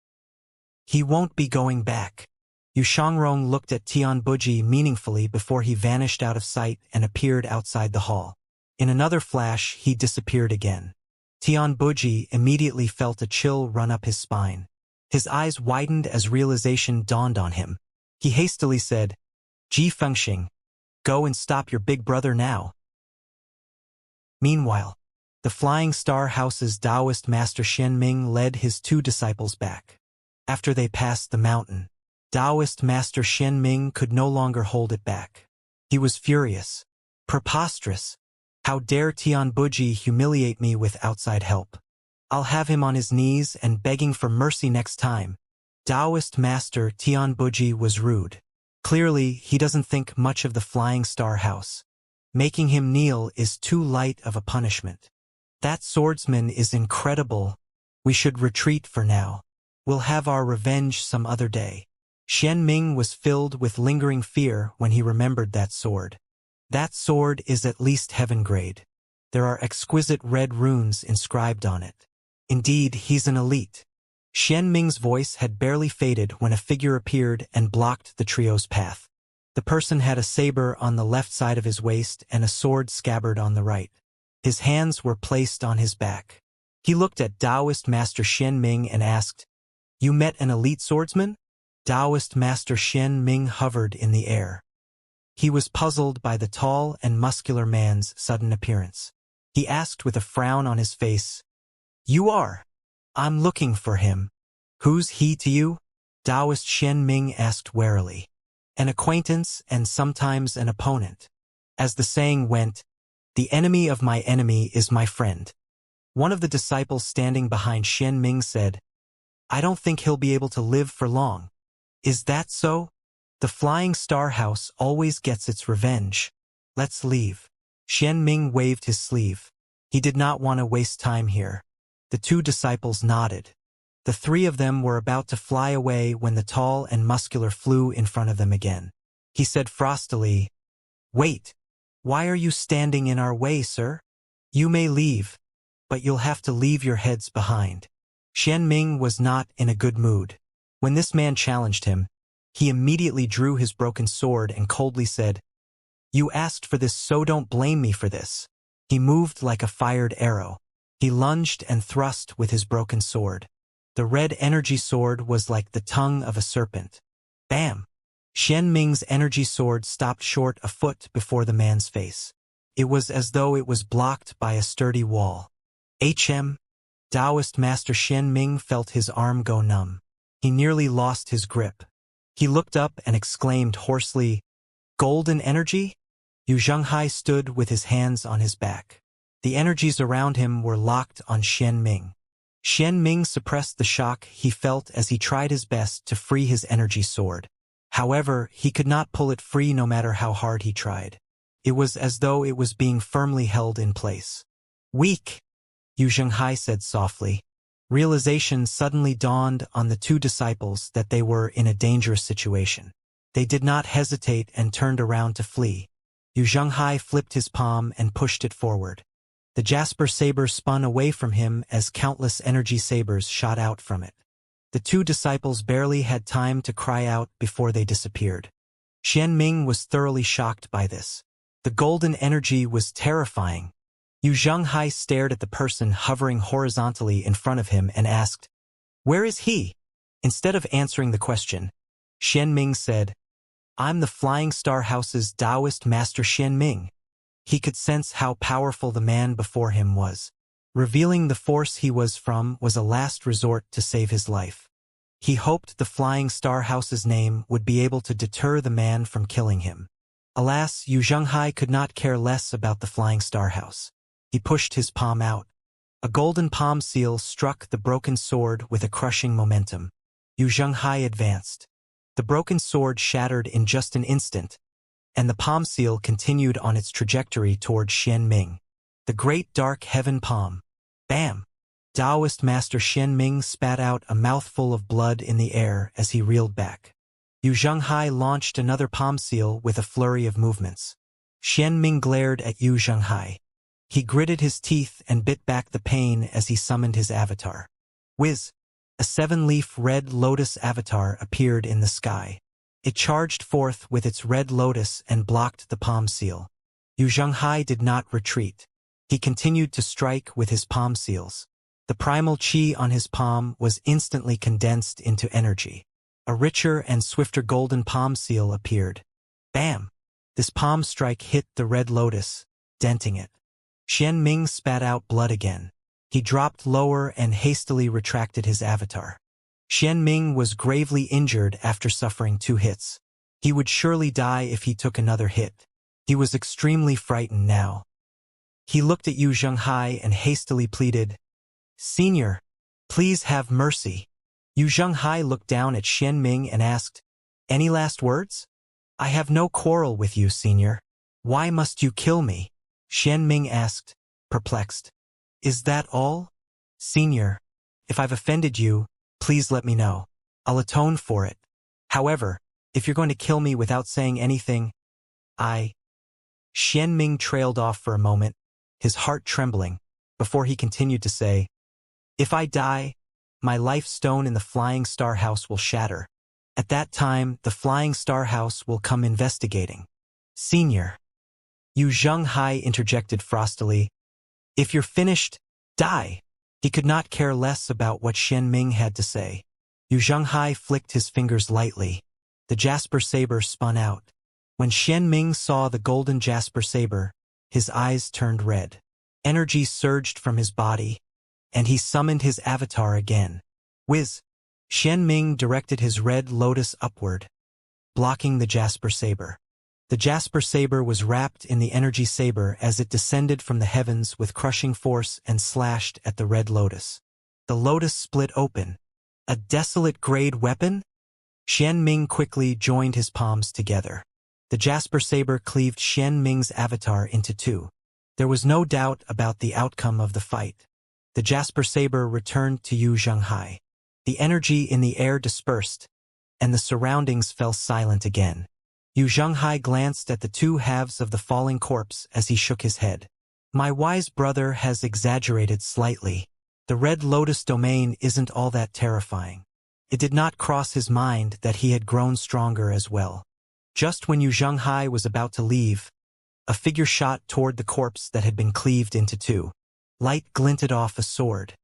He won't be going back. Yu Shangrong looked at Tian Buji meaningfully before he vanished out of sight and appeared outside the hall. In another flash, he disappeared again. Tian Buji immediately felt a chill run up his spine. His eyes widened as realization dawned on him. He hastily said, Ji Fengxing, go and stop your big brother now. Meanwhile, the Flying Star House's Taoist Master Xian Ming led his two disciples back. After they passed the mountain, Taoist Master Xian Ming could no longer hold it back. He was furious. Preposterous. How dare Tian Buji humiliate me with outside help? I'll have him on his knees and begging for mercy next time. Taoist Master Tian Buji was rude. Clearly, he doesn't think much of the Flying Star House. Making him kneel is too light of a punishment. That swordsman is incredible. We should retreat for now. We'll have our revenge some other day. Xian Ming was filled with lingering fear when he remembered that sword. That sword is at least heaven grade. There are exquisite red runes inscribed on it. Indeed, he's an elite. Xian Ming's voice had barely faded when a figure appeared and blocked the trio's path. The person had a saber on the left side of his waist and a sword scabbard on the right. His hands were placed on his back. He looked at Taoist Master Xian Ming and asked, You met an elite swordsman? Taoist Master Xian Ming hovered in the air. He was puzzled by the tall and muscular man's sudden appearance. He asked with a frown on his face, You are? I'm looking for him. Who's he to you? Taoist Xian Ming asked warily. An acquaintance and sometimes an opponent. As the saying went, the enemy of my enemy is my friend. One of the disciples standing behind Xian Ming said, I don't think he'll be able to live for long. Is that so? The Flying Star House always gets its revenge. Let's leave. Xian Ming waved his sleeve. He did not want to waste time here. The two disciples nodded. The three of them were about to fly away when the tall and muscular flew in front of them again. He said frostily, Wait! Why are you standing in our way, sir? You may leave, but you'll have to leave your heads behind. Xian Ming was not in a good mood. When this man challenged him, he immediately drew his broken sword and coldly said, You asked for this, so don't blame me for this. He moved like a fired arrow. He lunged and thrust with his broken sword. The red energy sword was like the tongue of a serpent. Bam! Xian Ming's energy sword stopped short a foot before the man's face. It was as though it was blocked by a sturdy wall. Taoist Master Xian Ming felt his arm go numb. He nearly lost his grip. He looked up and exclaimed hoarsely, Golden energy? Yu Zhenghai stood with his hands on his back. The energies around him were locked on Xian Ming. Xian Ming suppressed the shock he felt as he tried his best to free his energy sword. However, he could not pull it free no matter how hard he tried. It was as though it was being firmly held in place. Weak, Yu Zhenghai said softly. Realization suddenly dawned on the two disciples that they were in a dangerous situation. They did not hesitate and turned around to flee. Yu Zhenghai flipped his palm and pushed it forward. The jasper saber spun away from him as countless energy sabers shot out from it. The two disciples barely had time to cry out before they disappeared. Xian Ming was thoroughly shocked by this. The golden energy was terrifying. Yu Zhenghai stared at the person hovering horizontally in front of him and asked, "Where is he?" Instead of answering the question, Xian Ming said, "I'm the Flying Star House's Taoist master Xian Ming." He could sense how powerful the man before him was. Revealing the force he was from was a last resort to save his life. He hoped the Flying Star House's name would be able to deter the man from killing him. Alas, Yu Zhenghai could not care less about the Flying Star House. He pushed his palm out. A golden palm seal struck the broken sword with a crushing momentum. Yu Zhenghai advanced. The broken sword shattered in just an instant, and the palm seal continued on its trajectory toward Xian Ming. The great dark heaven palm. Bam! Taoist master Xian Ming spat out a mouthful of blood in the air as he reeled back. Yu Zhenghai launched another palm seal with a flurry of movements. Xian Ming glared at Yu Zhenghai. He gritted his teeth and bit back the pain as he summoned his avatar. Whiz! A 7-leaf red lotus avatar appeared in the sky. It charged forth with its red lotus and blocked the palm seal. Yu Zhenghai did not retreat. He continued to strike with his palm seals. The primal chi on his palm was instantly condensed into energy. A richer and swifter golden palm seal appeared. Bam! This palm strike hit the red lotus, denting it. Xian Ming spat out blood again. He dropped lower and hastily retracted his avatar. Xian Ming was gravely injured after suffering 2 hits. He would surely die if he took another hit. He was extremely frightened now. He looked at Yu Zhenghai and hastily pleaded, "Senior, please have mercy." Yu Zhenghai looked down at Xian Ming and asked, "Any last words?" "I have no quarrel with you, senior. Why must you kill me?" Xian Ming asked, perplexed. "Is that all?" "Senior, if I've offended you, please let me know. I'll atone for it. However, if you're going to kill me without saying anything, Xian Ming trailed off for a moment, his heart trembling, before he continued to say, "If I die, my life stone in the Flying Star House will shatter. At that time, the Flying Star House will come investigating." "Senior," Yu Zhenghai interjected frostily, "if you're finished, die." He could not care less about what Xian Ming had to say. Yu Zhenghai flicked his fingers lightly. The jasper saber spun out. When Xian Ming saw the golden jasper saber, his eyes turned red. Energy surged from his body, and he summoned his avatar again. Whiz! Xian Ming directed his red lotus upward, blocking the jasper saber. The jasper saber was wrapped in the energy saber as it descended from the heavens with crushing force and slashed at the red lotus. The lotus split open. A desolate grade weapon? Xian Ming quickly joined his palms together. The jasper saber cleaved Xian Ming's avatar into 2. There was no doubt about the outcome of the fight. The jasper saber returned to Yu Zhenghai. The energy in the air dispersed, and the surroundings fell silent again. Yu Zhenghai glanced at the 2 halves of the falling corpse as he shook his head. "My wise brother has exaggerated slightly. The red lotus domain isn't all that terrifying." It did not cross his mind that he had grown stronger as well. Just when Yu Zhenghai was about to leave, a figure shot toward the corpse that had been cleaved into 2. Light glinted off a sword.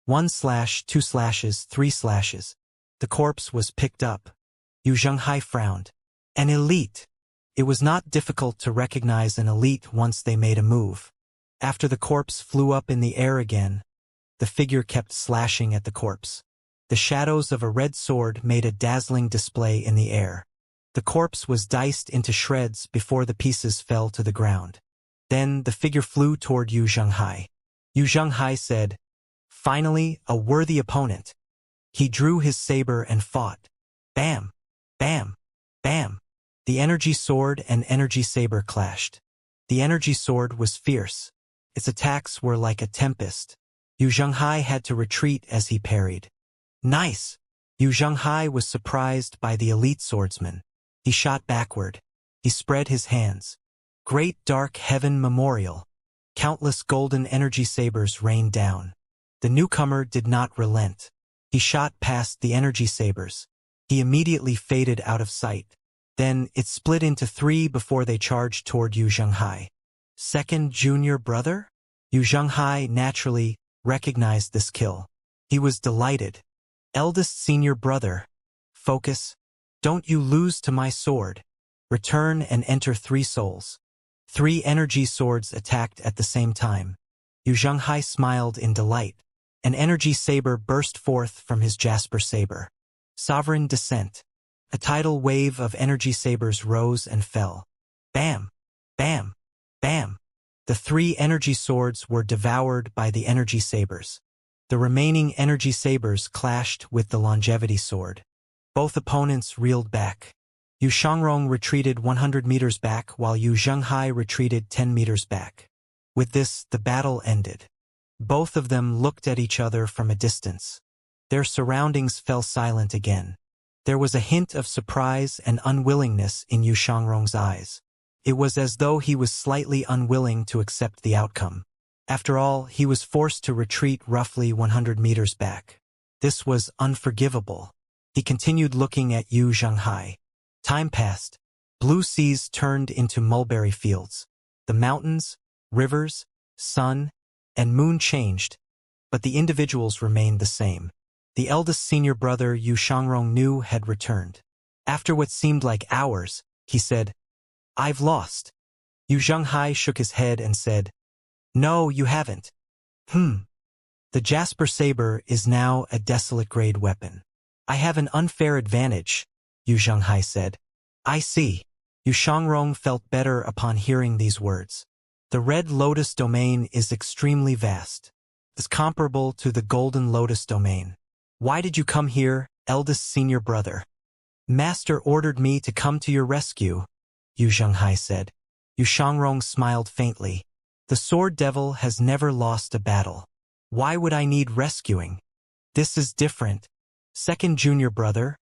1 slash, 2 slashes, 3 slashes. The corpse was picked up. Yu Zhenghai frowned. An elite. It was not difficult to recognize an elite once they made a move. After the corpse flew up in the air again, the figure kept slashing at the corpse. The shadows of a red sword made a dazzling display in the air. The corpse was diced into shreds before the pieces fell to the ground. Then the figure flew toward Yu Zhenghai. Yu Zhenghai said, Finally, a worthy opponent. He drew his saber and fought. Bam! Bam! Bam! The energy sword and energy saber clashed. The energy sword was fierce. Its attacks were like a tempest. Yu Zhenghai had to retreat as he parried. Nice! Yu Zhenghai was surprised by the elite swordsman. He shot backward. He spread his hands. Great dark heaven memorial. Countless golden energy sabers rained down. The newcomer did not relent. He shot past the energy sabers. He immediately faded out of sight. Then it split into three before they charged toward Yu Zhenghai. Second junior brother? Yu Zhenghai naturally recognized this kill. He was delighted. Eldest senior brother. Focus. Don't you lose to my sword. Return and enter 3 souls. 3 energy swords attacked at the same time. Yu Zhenghai smiled in delight. An energy saber burst forth from his jasper saber. Sovereign descent. A tidal wave of energy sabers rose and fell. Bam! Bam! Bam! The 3 energy swords were devoured by the energy sabers. The remaining energy sabers clashed with the longevity sword. Both opponents reeled back. Yu Xiangrong retreated 100 meters back while Yu Zhenghai retreated 10 meters back. With this, the battle ended. Both of them looked at each other from a distance. Their surroundings fell silent again. There was a hint of surprise and unwillingness in Yu Xiangrong's eyes. It was as though he was slightly unwilling to accept the outcome. After all, he was forced to retreat roughly 100 meters back. This was unforgivable. He continued looking at Yu Zhenghai. Time passed. Blue seas turned into mulberry fields. The mountains, rivers, sun, and moon changed, but the individuals remained the same. The eldest senior brother Yu Xiangrong knew had returned. After what seemed like hours, he said, "I've lost." Yu Zhenghai shook his head and said, "No, you haven't." The Jasper Saber is now a desolate grade weapon. "I have an unfair advantage," Yu Zhenghai said. "I see." Yu Xiangrong felt better upon hearing these words. The Red Lotus domain is extremely vast. It's comparable to the Golden Lotus domain. "Why did you come here, eldest senior brother?" "Master ordered me to come to your rescue," Yu Zhenghai said. Yu Xiangrong smiled faintly. "The Sword Devil has never lost a battle. Why would I need rescuing? This is different. Second junior brother,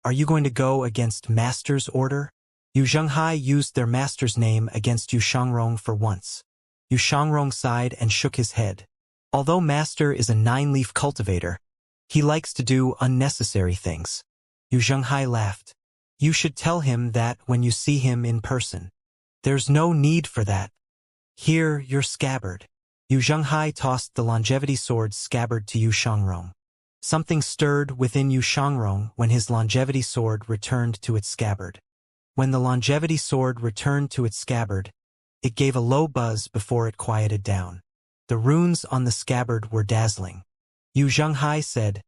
are you going to go against Master's order?" Yu Zhenghai used their master's name against Yu Xiangrong for once. Yu Xiangrong sighed and shook his head. Although Master is a 9-leaf cultivator, he likes to do unnecessary things. Yu Zhenghai laughed. "You should tell him that when you see him in person. There's no need for that. Here, your scabbard." Yu Zhenghai tossed the longevity sword's scabbard to Yu Xiangrong. Something stirred within Yu Xiangrong when his longevity sword returned to its scabbard. When the longevity sword returned to its scabbard, it gave a low buzz before it quieted down. The runes on the scabbard were dazzling. Yu Zhenghai said,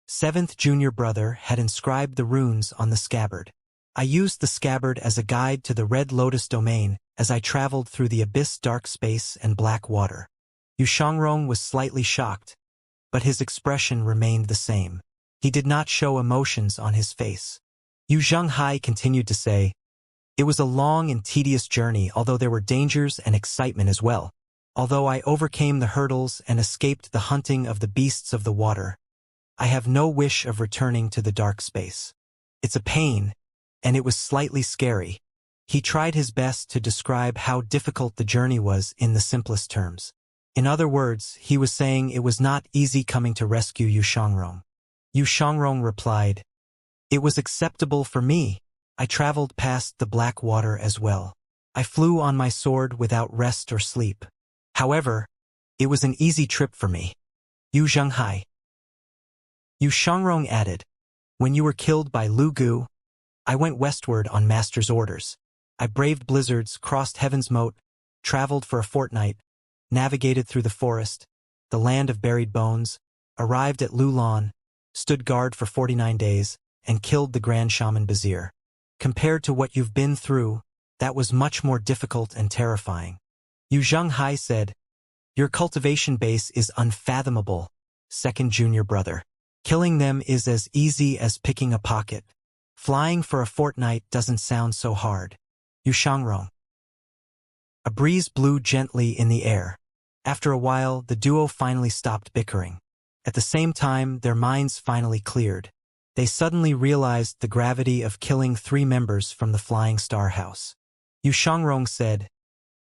"Seventh junior brother had inscribed the runes on the scabbard. I used the scabbard as a guide to the Red Lotus domain as I traveled through the abyss, dark space, and black water." Yu Xiangrong was slightly shocked, but his expression remained the same. He did not show emotions on his face. Yu Zhenghai continued to say, "It was a long and tedious journey, although there were dangers and excitement as well. Although I overcame the hurdles and escaped the hunting of the beasts of the water, I have no wish of returning to the dark space. It's a pain, and it was slightly scary." He tried his best to describe how difficult the journey was in the simplest terms. In other words, he was saying it was not easy coming to rescue Yu Xiangrong. Yu Xiangrong replied, "It was acceptable for me. I traveled past the black water as well. I flew on my sword without rest or sleep. However, it was an easy trip for me." Yu Zhenghai. Yu Xiangrong added, "When you were killed by Lu Gu, I went westward on Master's orders. I braved blizzards, crossed Heaven's Moat, traveled for a fortnight, navigated through the forest, the land of buried bones, arrived at Lulan, stood guard for 49 days, and killed the Grand Shaman Bazir. Compared to what you've been through, that was much more difficult and terrifying." Yu Zhenghai said, "Your cultivation base is unfathomable. second junior brother. Killing them is as easy as picking a pocket. Flying for a fortnight doesn't sound so hard. Xianxia. A breeze blew gently in the air. After a while, the duo finally stopped bickering. At the same time, their minds finally cleared. They suddenly realized the gravity of killing 3 members from the Flying Star House. Xianxia said,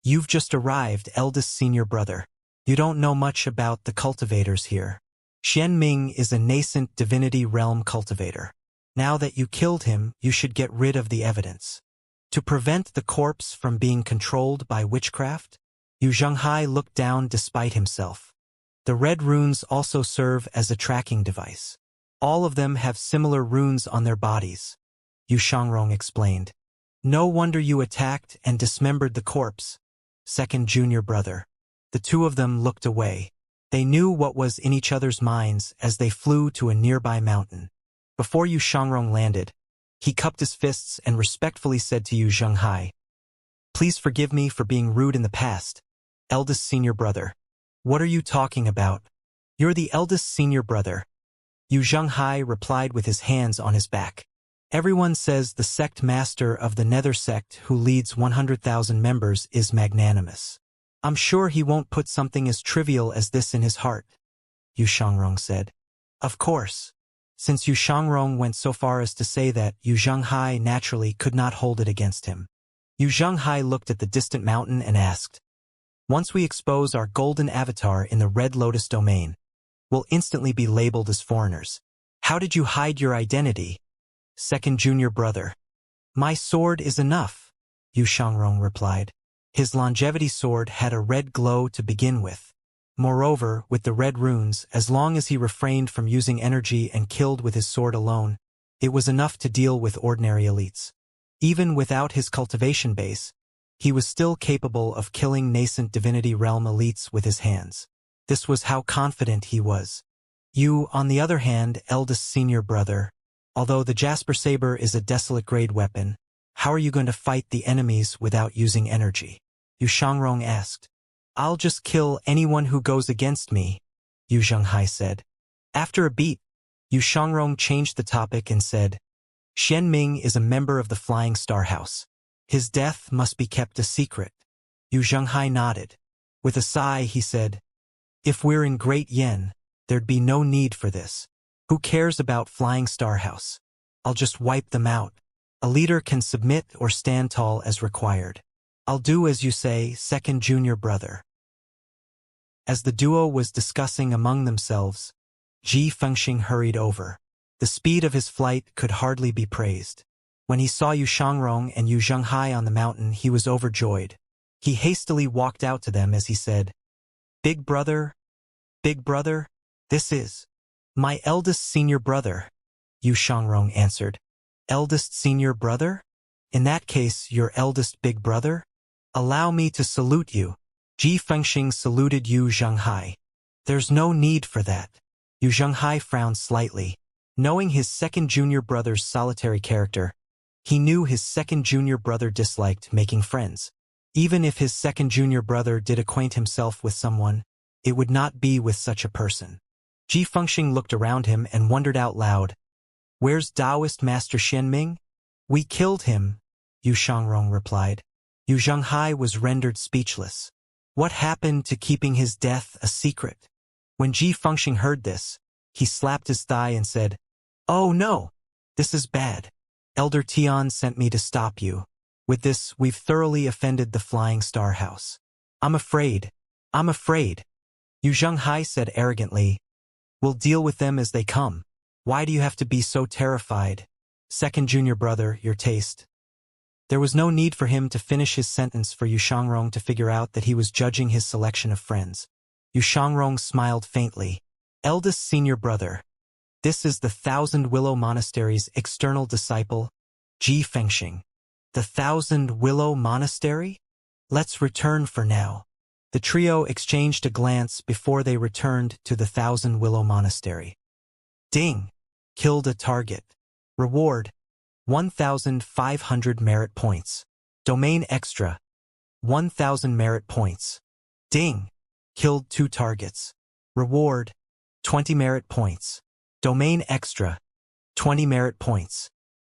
"You've just arrived, eldest senior brother. You don't know much about the cultivators here. Xianming is a nascent divinity realm cultivator. Now that you killed him, you should get rid of the evidence. To prevent the corpse from being controlled by witchcraft?" Xianxia looked down despite himself. The red runes also serve as a tracking device. All of them have similar runes on their bodies. Xianxia explained. "No wonder you attacked and dismembered the corpse, second junior brother." The two of them looked away. They knew what was in each other's minds as they flew to a nearby mountain. Before Xianxia landed, he cupped his fists and respectfully said to Xianxia, "Please forgive me for being rude in the past, eldest senior brother." "What are you talking about? You're the eldest senior brother." Xianxia replied with his hands on his back. "Everyone says the sect master of the Nether sect who leads 100,000 members is magnanimous. I'm sure he won't put something as trivial as this in his heart," Xianxia said. Of course. Since Xianxia went so far as to say that, Xianxia naturally could not hold it against him. Xianxia looked at the distant mountain and asked, "Once we expose our golden avatar in the Red Lotus domain, we'll instantly be labeled as foreigners. How did you hide your identity, second junior brother?" "My sword is enough," Xianxia replied. His longevity sword had a red glow to begin with. Moreover, with the red runes, as long as he refrained from using energy and killed with his sword alone, it was enough to deal with ordinary elites. Even without his cultivation base, he was still capable of killing nascent divinity realm elites with his hands. This was how confident he was. You, on the other hand, eldest senior brother, although the Jasper Saber is a desolate grade weapon, how are you going to fight the enemies without using energy? Xianxia asked. "I'll just kill anyone who goes against me," Xianxia said. After a beat, Xianxia changed the topic and said, "Xianming is a member of the Flying Star House. His death must be kept a secret." Xianxia nodded. With a sigh, he said, "If we're in Great Yen, there'd be no need for this. Who cares about Flying Star House? I'll just wipe them out. A leader can submit or stand tall as required. I'll do as you say, second junior brother." As the duo was discussing among themselves, Fengxing hurried over. The speed of his flight could hardly be praised. When he saw Xianxia and Xianxia on the mountain, he was overjoyed. He hastily walked out to them as he said, Big brother, this is my eldest senior brother." Xianxia answered, "Eldest senior brother? In that case, your eldest big brother? Allow me to salute you." Fengxing saluted Xianxia. "There's no need for that." Xianxia frowned slightly. Knowing his second junior brother's solitary character, he knew his second junior brother disliked making friends. Even if his second junior brother did acquaint himself with someone, it would not be with such a person. Fengxing looked around him and wondered out loud, "Where's Taoist Master Xianming?" "We killed him," Xianxia replied. Xianxia was rendered speechless. What happened to keeping his death a secret? When Fengxing heard this, he slapped his thigh and said, "Oh no, this is bad. Elder Tian sent me to stop you. With this, we've thoroughly offended the Flying Star House. I'm afraid. Xianxia said arrogantly, "We'll deal with them as they come. Why do you have to be so terrified? Second junior brother, your taste." There was no need for him to finish his sentence for Xianxia to figure out that he was judging his selection of friends. Xianxia smiled faintly. "Eldest senior brother, this is the Thousand Willow Monastery's external disciple, Fengxing." "The Thousand Willow Monastery? Let's return for now." The trio exchanged a glance before they returned to the Thousand Willow Monastery. Ding! Killed a target. Reward: 1,500 merit points. Domain extra: 1,000 merit points. Ding! Killed 2 targets. Reward: 20 merit points. Domain extra, 20 merit points.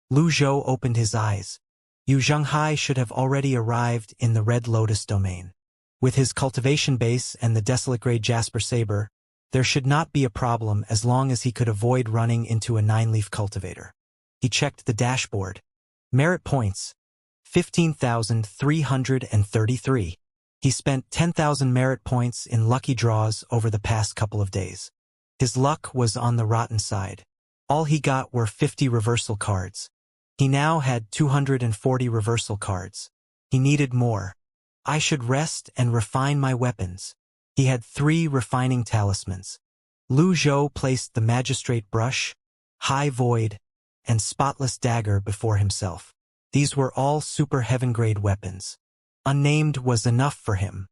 Lu Zhou opened his eyes. Yu Zhenghai should have already arrived in the Red Lotus domain. With his cultivation base and the Desolate Grade Jasper Saber, there should not be a problem as long as he could avoid running into a 9-leaf cultivator. He checked the dashboard. Merit points, 15,333. He spent 10,000 merit points in lucky draws over the past couple of days. His luck was on the rotten side. All he got were 50 reversal cards. He now had 240 reversal cards. He needed more. I should rest and refine my weapons. He had 3 refining talismans. Lu Zhou placed the magistrate brush, high void, and spotless dagger before himself. These were all super heaven-grade weapons. Unnamed was enough for him.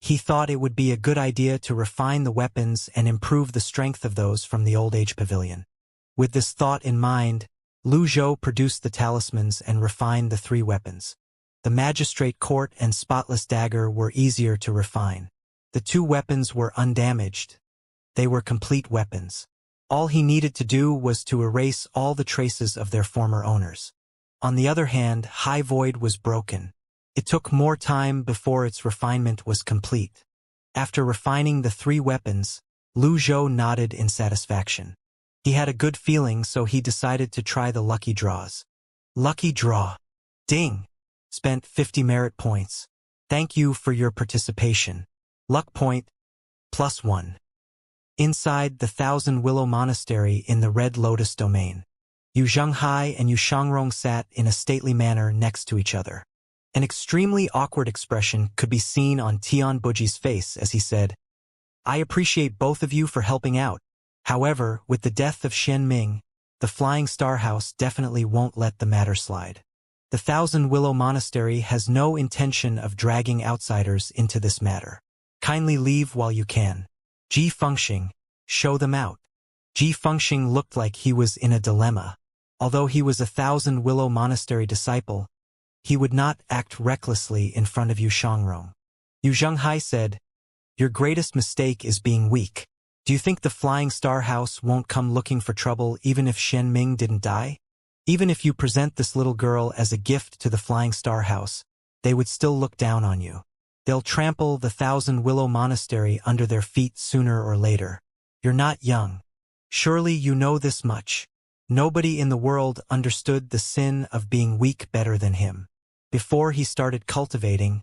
He thought it would be a good idea to refine the weapons and improve the strength of those from the Old Age Pavilion. With this thought in mind, Lu Zhou produced the talismans and refined the 3 weapons. The magistrate court and spotless dagger were easier to refine. The 2 weapons were undamaged. They were complete weapons. All he needed to do was to erase all the traces of their former owners. On the other hand, High Void was broken. It took more time before its refinement was complete. After refining the 3 weapons, Lu Zhou nodded in satisfaction. He had a good feeling, so he decided to try the lucky draws. Lucky draw. Ding! Spent 50 merit points. Thank you for your participation. Luck point, +1. Inside the Thousand Willow Monastery in the Red Lotus domain, Yu Zhenghai and Yu Xiangrong sat in a stately manner next to each other. An extremely awkward expression could be seen on Tian Buji's face as he said, I appreciate both of you for helping out. However, with the death of Shen Ming, the Flying Star House definitely won't let the matter slide. The Thousand Willow Monastery has no intention of dragging outsiders into this matter. Kindly leave while you can. Ji Fengxing, show them out. Ji Fengxing looked like he was in a dilemma. Although he was a Thousand Willow Monastery disciple, he would not act recklessly in front of Yu Xiangrong. Yu Zhenghai said, Your greatest mistake is being weak. Do you think the Flying Star House won't come looking for trouble even if Shen Ming didn't die? Even if you present this little girl as a gift to the Flying Star House, they would still look down on you. They'll trample the Thousand Willow Monastery under their feet sooner or later. You're not young. Surely you know this much. Nobody in the world understood the sin of being weak better than him. Before he started cultivating,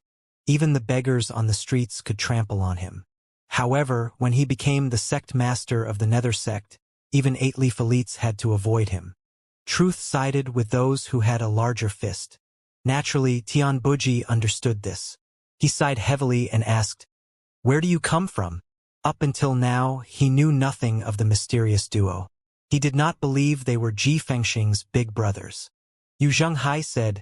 even the beggars on the streets could trample on him. However, when he became the sect master of the Nether sect, even 8-leaf elites had to avoid him. Truth sided with those who had a larger fist. Naturally, Tian Buji understood this. He sighed heavily and asked, Where do you come from? Up until now, he knew nothing of the mysterious duo. He did not believe they were Ji Fengxing's big brothers. Yu Zhenghai said,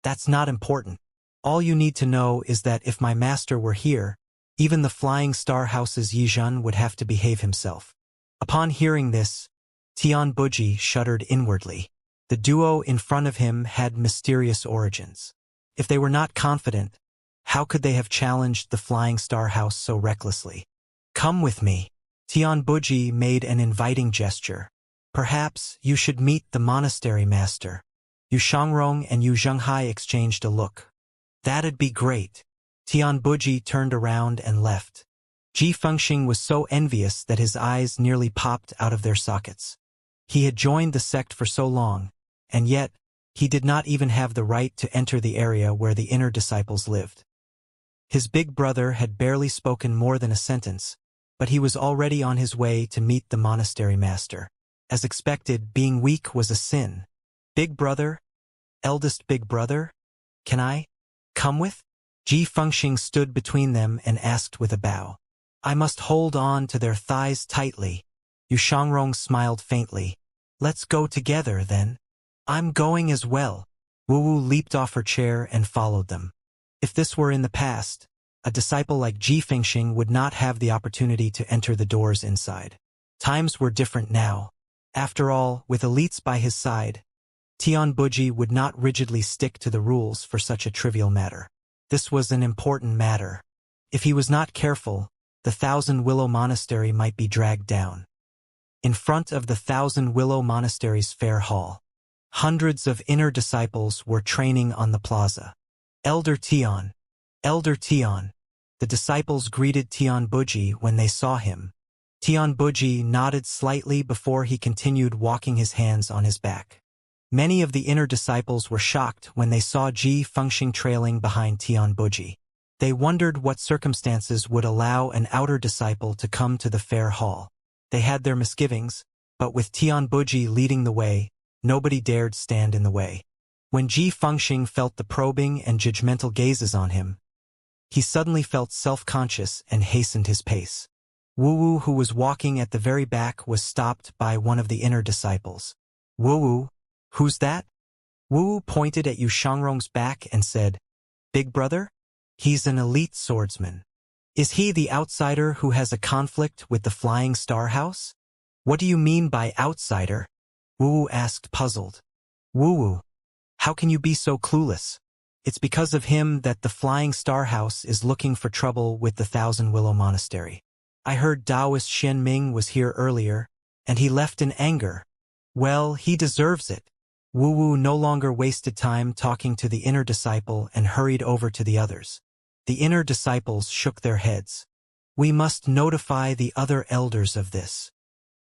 That's not important. All you need to know is that if my master were here, even the Flying Star House's Yizhen would have to behave himself. Upon hearing this, Tian Buji shuddered inwardly. The duo in front of him had mysterious origins. If they were not confident, how could they have challenged the Flying Star House so recklessly? Come with me. Tian Buji made an inviting gesture. Perhaps you should meet the monastery master. Yu Xiangrong and Yu Zhenghai exchanged a look. That'd be great. Tian Buji turned around and left. Ji Fengxing was so envious that his eyes nearly popped out of their sockets. He had joined the sect for so long, and yet, he did not even have the right to enter the area where the inner disciples lived. His big brother had barely spoken more than a sentence, but he was already on his way to meet the monastery master. As expected, being weak was a sin. Big brother? Eldest big brother? Can I come with? Ji Fengxing stood between them and asked with a bow. I must hold on to their thighs tightly. Yu Xiangrong smiled faintly. Let's go together, then. I'm going as well. Wu Wu leaped off her chair and followed them. If this were in the past, a disciple like Ji Fengxing would not have the opportunity to enter the doors inside. Times were different now. After all, with elites by his side, Tian Buji would not rigidly stick to the rules for such a trivial matter. This was an important matter. If he was not careful, the Thousand Willow Monastery might be dragged down. in front of the Thousand Willow Monastery's fair hall. Hundreds of inner disciples were training on the plaza. Elder Tian, Elder Tian. The disciples greeted Tian Buji when they saw him. Tian Buji nodded slightly before he continued walking, his hands on his back. Many of the inner disciples were shocked when they saw Ji Fengxing trailing behind Tian Buji. They wondered what circumstances would allow an outer disciple to come to the fair hall. They had their misgivings, but with Tian Buji leading the way, nobody dared stand in the way. When Ji Fengxing felt the probing and judgmental gazes on him, he suddenly felt self-conscious and hastened his pace. Wu, who was walking at the very back, was stopped by one of the inner disciples. Wu, who's that? Wu pointed at Yu Shangrong's back and said, Big brother? He's an elite swordsman. Is he the outsider who has a conflict with the Flying Star House? What do you mean by outsider? Wu asked, puzzled. Wu, how can you be so clueless? It's because of him that the Flying Star House is looking for trouble with the Thousand Willow Monastery. I heard Taoist Xian Ming was here earlier, and he left in anger. Well, he deserves it. Wu no longer wasted time talking to the inner disciple and hurried over to the others. The inner disciples shook their heads. We must notify the other elders of this.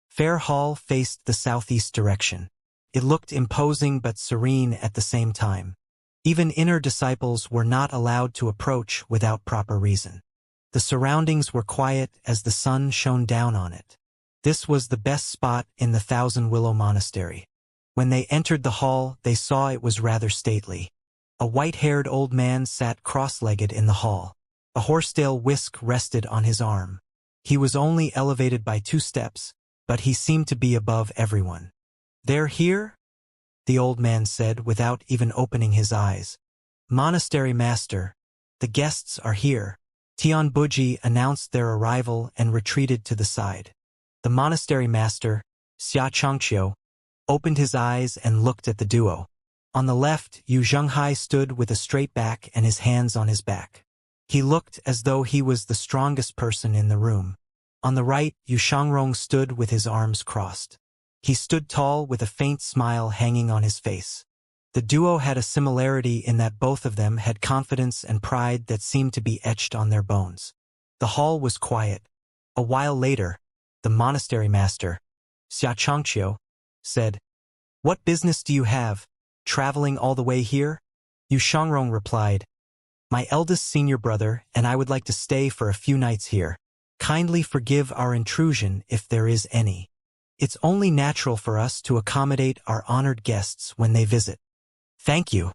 Fair Hall faced the southeast direction. It looked imposing but serene at the same time. Even inner disciples were not allowed to approach without proper reason. The surroundings were quiet as the sun shone down on it. This was the best spot in the Thousand Willow Monastery. When they entered the hall, they saw it was rather stately. A white-haired old man sat cross-legged in the hall. A horsetail whisk rested on his arm. He was only elevated by 2 steps, but he seemed to be above everyone. They're here? The old man said without even opening his eyes. Monastery master, the guests are here. Tian Buji announced their arrival and retreated to the side. The monastery master, Xianxia, opened his eyes and looked at the duo. On the left, Yu Zhenghai stood with a straight back and his hands on his back. He looked as though he was the strongest person in the room. On the right, Yu Shangrong stood with his arms crossed. He stood tall with a faint smile hanging on his face. The duo had a similarity in that both of them had confidence and pride that seemed to be etched on their bones. The hall was quiet. A while later, the monastery master, Xianxia, said, What business do you have, traveling all the way here? Yu Shangrong replied, My eldest senior brother and I would like to stay for a few nights here. Kindly forgive our intrusion if there is any. It's only natural for us to accommodate our honored guests when they visit. Thank you.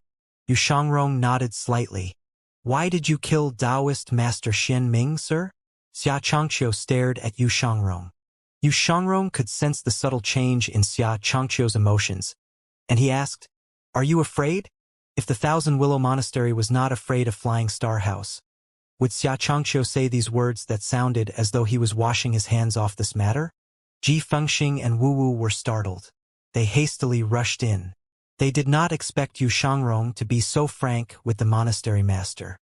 Yu Shangrong nodded slightly. Why did you kill Taoist Master Xian Ming, sir? Xianxia stared at Yu Shangrong. Yu Shangrong could sense the subtle change in Xianxia's emotions, and he asked, Are you afraid? If the Thousand Willow Monastery was not afraid of Flying Star House, would Xianxia say these words that sounded as though he was washing his hands off this matter? Ji Fengxing and Wu were startled. They hastily rushed in. They did not expect Yu Shangrong to be so frank with the monastery master.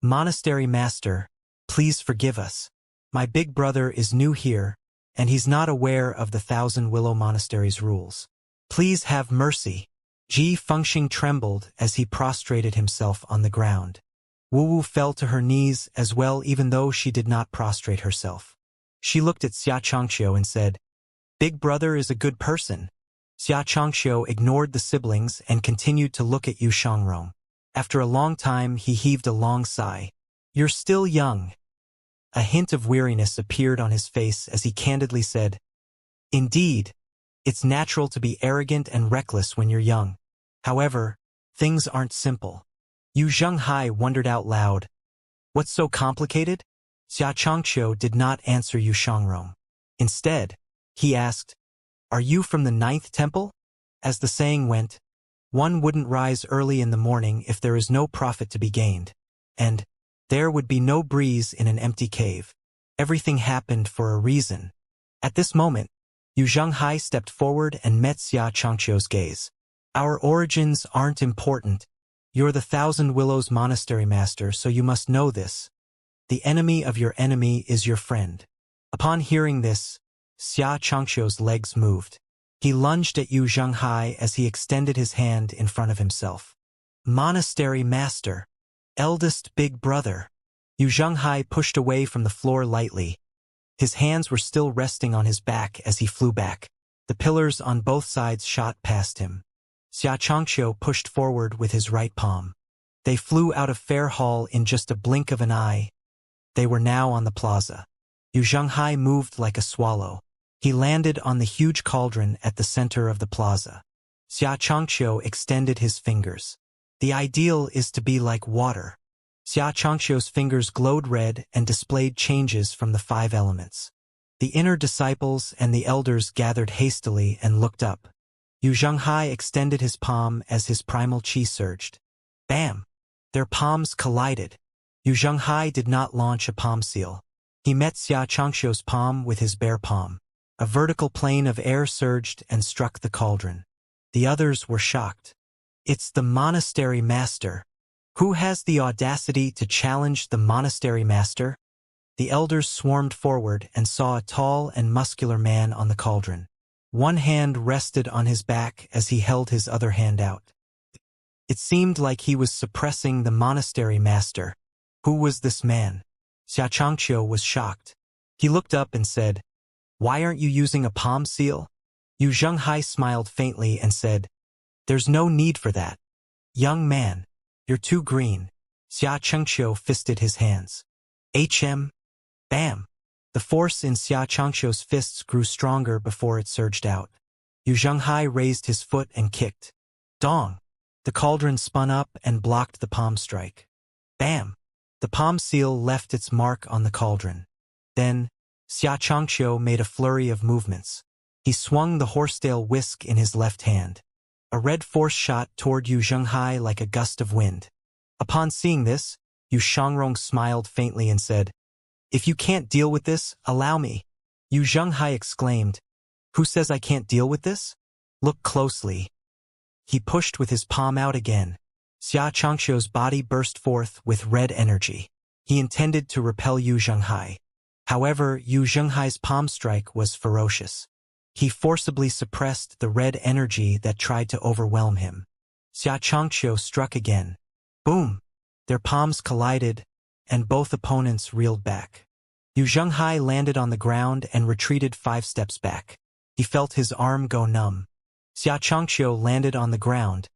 Monastery master, please forgive us. My big brother is new here, and he's not aware of the Thousand Willow Monastery's rules. Please have mercy. Ji Fengxing trembled as he prostrated himself on the ground. Wu fell to her knees as well, even though she did not prostrate herself. She looked at Xianxia and said, Big brother is a good person. Xianxia ignored the siblings and continued to look at Yu Shangrong. After a long time, he heaved a long sigh. You're still young. A hint of weariness appeared on his face as he candidly said, Indeed, it's natural to be arrogant and reckless when you're young. However, things aren't simple. Yu Zhenghai wondered out loud, What's so complicated? Xianxia did not answer Yu Shangrong. Instead, he asked, Are you from the 9th temple? As the saying went, one wouldn't rise early in the morning if there is no profit to be gained. And there would be no breeze in an empty cave. Everything happened for a reason. At this moment, Yu Zhenghai stepped forward and met Xianxia's gaze. Our origins aren't important. You're the Thousand Willows monastery master, so you must know this. The enemy of your enemy is your friend. Upon hearing this, Xianxia's legs moved. He lunged at Yu Zhenghai as he extended his hand in front of himself. Monastery Master. Eldest Big Brother. Yu Zhenghai pushed away from the floor lightly. His hands were still resting on his back as he flew back. The pillars on both sides shot past him. Xianxia pushed forward with his right palm. They flew out of Fair Hall in just a blink of an eye. They were now on the plaza. Yu Zhenghai moved like a swallow. He landed on the huge cauldron at the center of the plaza. Xianxia extended his fingers. The ideal is to be like water. Xianxia's fingers glowed red and displayed changes from the 5 elements. The inner disciples and the elders gathered hastily and looked up. Yu Zhenghai extended his palm as his primal chi surged. Bam! Their palms collided. Yu Zhenghai did not launch a palm seal. He met Xianxia's palm with his bare palm. A vertical plane of air surged and struck the cauldron. The others were shocked. It's the Monastery Master. Who has the audacity to challenge the Monastery Master? The elders swarmed forward and saw a tall and muscular man on the cauldron. One hand rested on his back as he held his other hand out. It seemed like he was suppressing the Monastery Master. Who was this man? Xianxia was shocked. He looked up and said, "Why aren't you using a palm seal?" Yu Zhenghai smiled faintly and said, "There's no need for that. Young man, you're too green." Xianxia fisted his hands. Bam! The force in Xianxia's fists grew stronger before it surged out. Yu Zhenghai raised his foot and kicked. Dong! The cauldron spun up and blocked the palm strike. Bam! The palm seal left its mark on the cauldron. Then, Xianxia made a flurry of movements. He swung the horsetail whisk in his left hand. A red force shot toward Yu Zhenghai like a gust of wind. Upon seeing this, Yu Shangrong smiled faintly and said, "If you can't deal with this, allow me." Yu Zhenghai exclaimed, "Who says I can't deal with this? Look closely." He pushed with his palm out again. Xianxia's body burst forth with red energy. He intended to repel Yu Zhenghai. However, Yu Zhenghai's palm strike was ferocious. He forcibly suppressed the red energy that tried to overwhelm him. Xianxia struck again. Boom! Their palms collided, and both opponents reeled back. Yu Zhenghai landed on the ground and retreated 5 steps back. He felt his arm go numb. Xianxia landed on the ground,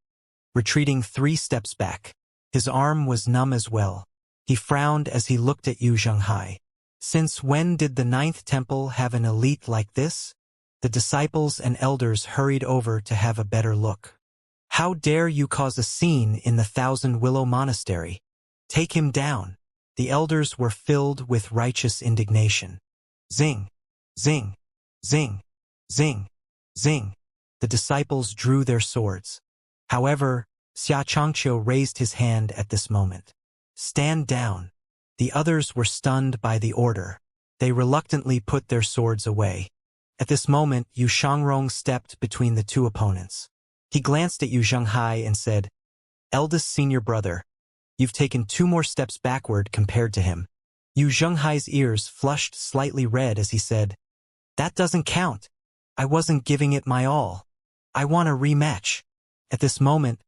retreating 3 steps back. His arm was numb as well. He frowned as he looked at Yu Zhenghai. Since when did the 9th temple have an elite like this? The disciples and elders hurried over to have a better look. How dare you cause a scene in the 1,000 Willow Monastery? Take him down. The elders were filled with righteous indignation. Zing! Zing! Zing! Zing! Zing! The disciples drew their swords. However, Xianxia raised his hand at this moment. Stand down. The others were stunned by the order. They reluctantly put their swords away. At this moment, Yu Shangrong stepped between the 2 opponents. He glanced at Yu Zhenghai and said, "Eldest senior brother, you've taken 2 more steps backward compared to him." Yu Zhenghai's ears flushed slightly red as he said, "That doesn't count. I wasn't giving it my all. I want a rematch." At this moment,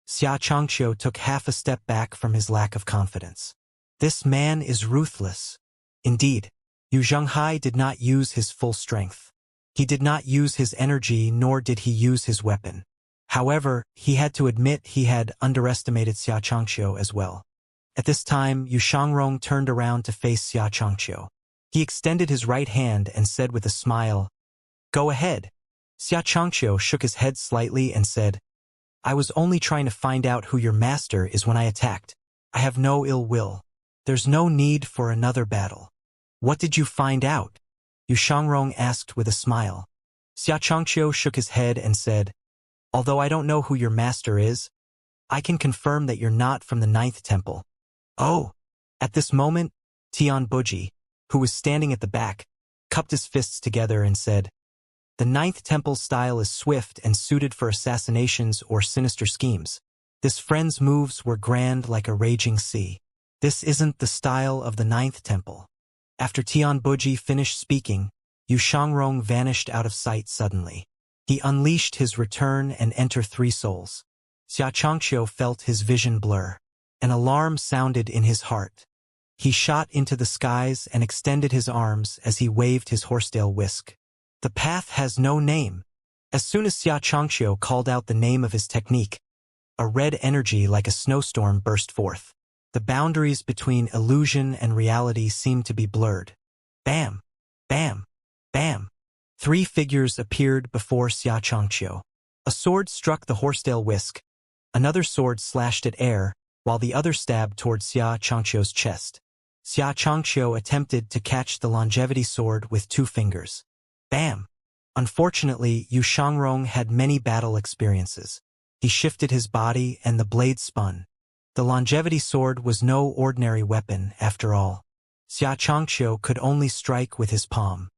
Xianxia took half a step back from his lack of confidence. This man is ruthless. Indeed, Yu Zhenghai did not use his full strength. He did not use his energy, nor did he use his weapon. However, he had to admit he had underestimated Xianxia as well. At this time, Yu Shangrong turned around to face Xianxia. He extended his right hand and said with a smile, "Go ahead." Xianxia shook his head slightly and said, "I was only trying to find out who your master is when I attacked. I have no ill will. There's no need for another battle." "What did you find out?" Yu Shangrong asked with a smile. Xianxia shook his head and said, "Although I don't know who your master is, I can confirm that you're not from the 9th temple." "Oh!" At this moment, Tian Buji, who was standing at the back, cupped his fists together and said, "The 9th temple's style is swift and suited for assassinations or sinister schemes. This friend's moves were grand like a raging sea. This isn't the style of the 9th temple." After Tian Buji finished speaking, Yu Shangrong vanished out of sight suddenly. He unleashed his return and enter three souls. Xianxia felt his vision blur. An alarm sounded in his heart. He shot into the skies and extended his arms as he waved his horsetail whisk. The path has no name. As soon as Xianxia called out the name of his technique, a red energy like a snowstorm burst forth. The boundaries between illusion and reality seemed to be blurred. Bam! Bam! Bam! Three figures appeared before Xianxia. A sword struck the horsetail whisk. Another sword slashed at air, while the other stabbed toward Xianxia's chest. Xianxia attempted to catch the longevity sword with 2 fingers. Bam! Unfortunately, Yu Shangrong had many battle experiences. He shifted his body and the blade spun. The longevity sword was no ordinary weapon, after all. Xianxia could only strike with his palm.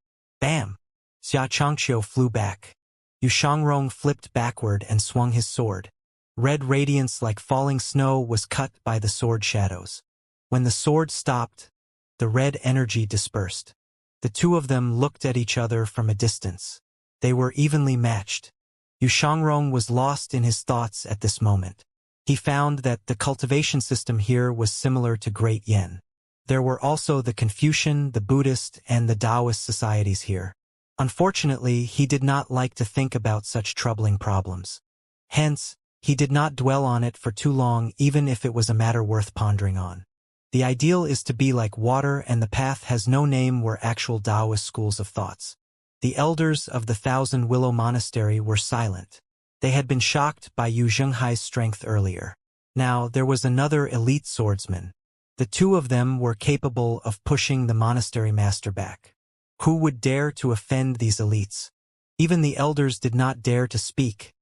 Bam! Xianxia flew back. Yu Shangrong flipped backward and swung his sword. Red radiance like falling snow was cut by the sword shadows. When the sword stopped, the red energy dispersed. The two of them looked at each other from a distance. They were evenly matched. Yu Shangrong was lost in his thoughts at this moment. He found that the cultivation system here was similar to Great Yen. There were also the Confucian, the Buddhist, and the Taoist societies here. Unfortunately, he did not like to think about such troubling problems. Hence, he did not dwell on it for too long, even if it was a matter worth pondering on. The ideal is to be like water, and the path has no name were actual Taoist schools of thoughts. The elders of the Thousand Willow Monastery were silent. They had been shocked by Yu Zhenghai's strength earlier. Now, there was another elite swordsman. The two of them were capable of pushing the monastery master back. Who would dare to offend these elites? Even the elders did not dare to speak.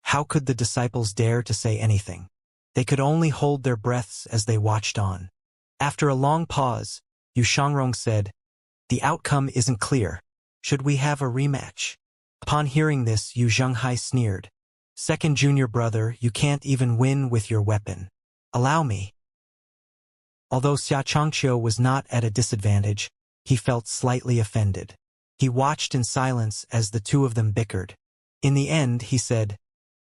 How could the disciples dare to say anything? They could only hold their breaths as they watched on. After a long pause, Yu Shangrong said, "The outcome isn't clear. Should we have a rematch?" Upon hearing this, Yu Zhenghai sneered. "Second junior brother, you can't even win with your weapon. Allow me." Although Xianxia was not at a disadvantage, he felt slightly offended. He watched in silence as the two of them bickered. In the end, he said,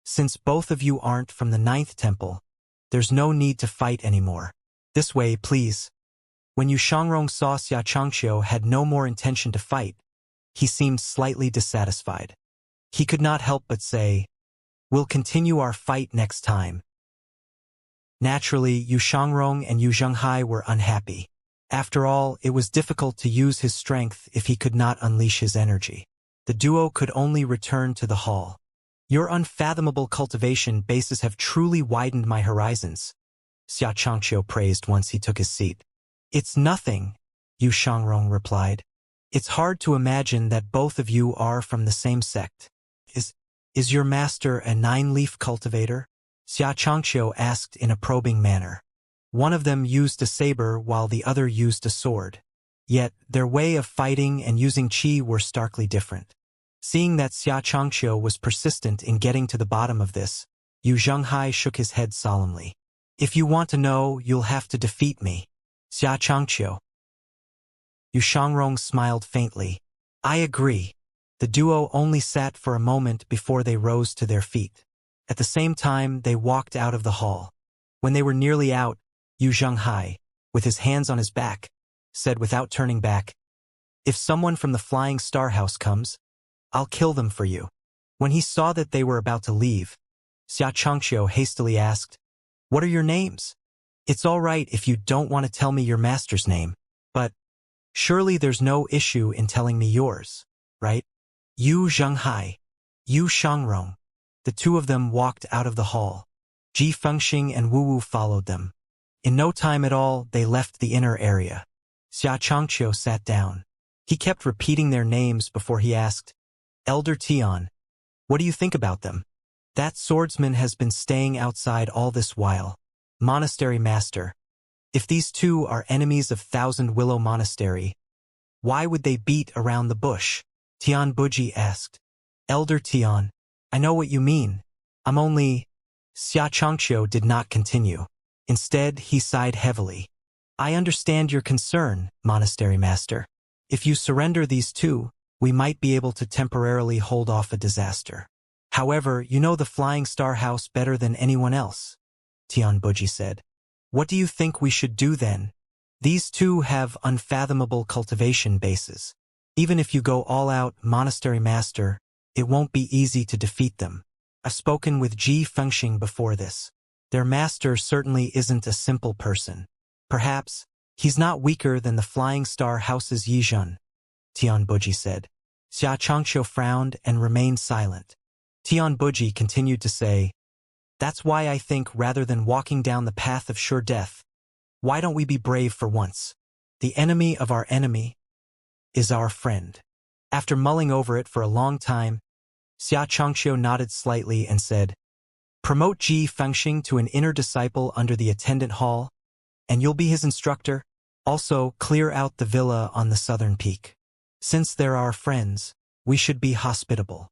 "Since both of you aren't from the 9th temple, there's no need to fight anymore. This way, please." When Yu Shangrong saw Xianxia had no more intention to fight, he seemed slightly dissatisfied. He could not help but say, "We'll continue our fight next time." Naturally, Yu Shangrong and Yu Zhenghai were unhappy. After all, it was difficult to use his strength if he could not unleash his energy. The duo could only return to the hall. "Your unfathomable cultivation bases have truly widened my horizons," Xianxia praised once he took his seat. "It's nothing," Yu Shangrong replied. "It's hard to imagine that both of you are from the same sect. Is your master a 9-leaf cultivator?" Xianxia asked in a probing manner. One of them used a saber while the other used a sword. Yet, their way of fighting and using qi were starkly different. Seeing that Xianxia was persistent in getting to the bottom of this, Yu Zhenghai shook his head solemnly. "If you want to know, you'll have to defeat me, Xianxia." Yu Shangrong smiled faintly. "I agree." The duo only sat for a moment before they rose to their feet. At the same time, they walked out of the hall. When they were nearly out, Yu Zhenghai, with his hands on his back, said without turning back, "If someone from the Flying Star House comes, I'll kill them for you." When he saw that they were about to leave, Xianxia hastily asked, "What are your names?" "It's all right if you don't want to tell me your master's name, but surely there's no issue in telling me yours, right?" "Yu Zhenghai, Yu Shangrong." The two of them walked out of the hall. Ji Fengxing and Wu Wu followed them. In no time at all, they left the inner area. Xianxia sat down. He kept repeating their names before he asked, "Elder Tian, what do you think about them?" "That swordsman has been staying outside all this while. Monastery master, if these two are enemies of Thousand Willow Monastery, why would they beat around the bush?" Tian Buji asked. "Elder Tian, I know what you mean. I'm only—" Xianxia did not continue. Instead, he sighed heavily. "I understand your concern, monastery master. If you surrender these two, we might be able to temporarily hold off a disaster. However, you know the Flying Star House better than anyone else, Tianbuji said. What do you think we should do then? These two have unfathomable cultivation bases. Even if you go all out monastery master, it won't be easy to defeat them. I've spoken with Ji Fengxing before this. Their master certainly isn't a simple person. Perhaps, he's not weaker than the Flying Star House's Yizhen, Tianbuji said. Xianxia frowned and remained silent. Tianbuji continued to say, that's why I think rather than walking down the path of sure death, why don't we be brave for once? The enemy of our enemy is our friend. After mulling over it for a long time, Xianxia nodded slightly and said, promote Ji Fengxing to an inner disciple under the attendant hall, and you'll be his instructor. Also, clear out the villa on the southern peak. Since they're our friends, we should be hospitable.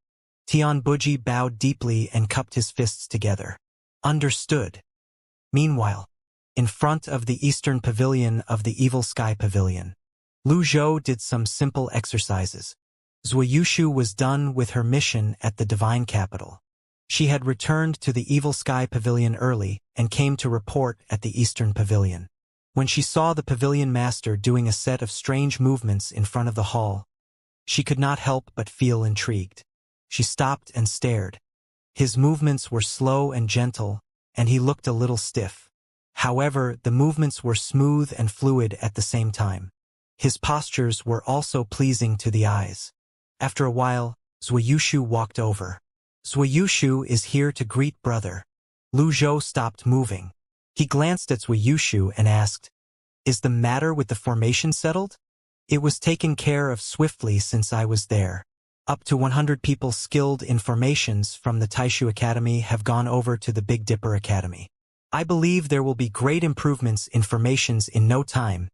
Tianbuji bowed deeply and cupped his fists together. Understood. Meanwhile, in front of the eastern pavilion of the Evil Sky Pavilion, Lu Zhou did some simple exercises. Zuiyushu was done with her mission at the Divine Capital. She had returned to the Evil Sky Pavilion early and came to report at the Eastern Pavilion. When she saw the pavilion master doing a set of strange movements in front of the hall, she could not help but feel intrigued. She stopped and stared. His movements were slow and gentle, and he looked a little stiff. However, the movements were smooth and fluid at the same time. His postures were also pleasing to the eyes. After a while, Zuiyushu walked over. Zuiyushu is here to greet brother. Lu Zhou stopped moving. He glanced at Zuiyushu and asked, is the matter with the formation settled? It was taken care of swiftly since I was there. Up to 100 people skilled in formations from the Taishu Academy have gone over to the Big Dipper Academy. I believe there will be great improvements in formations in no time,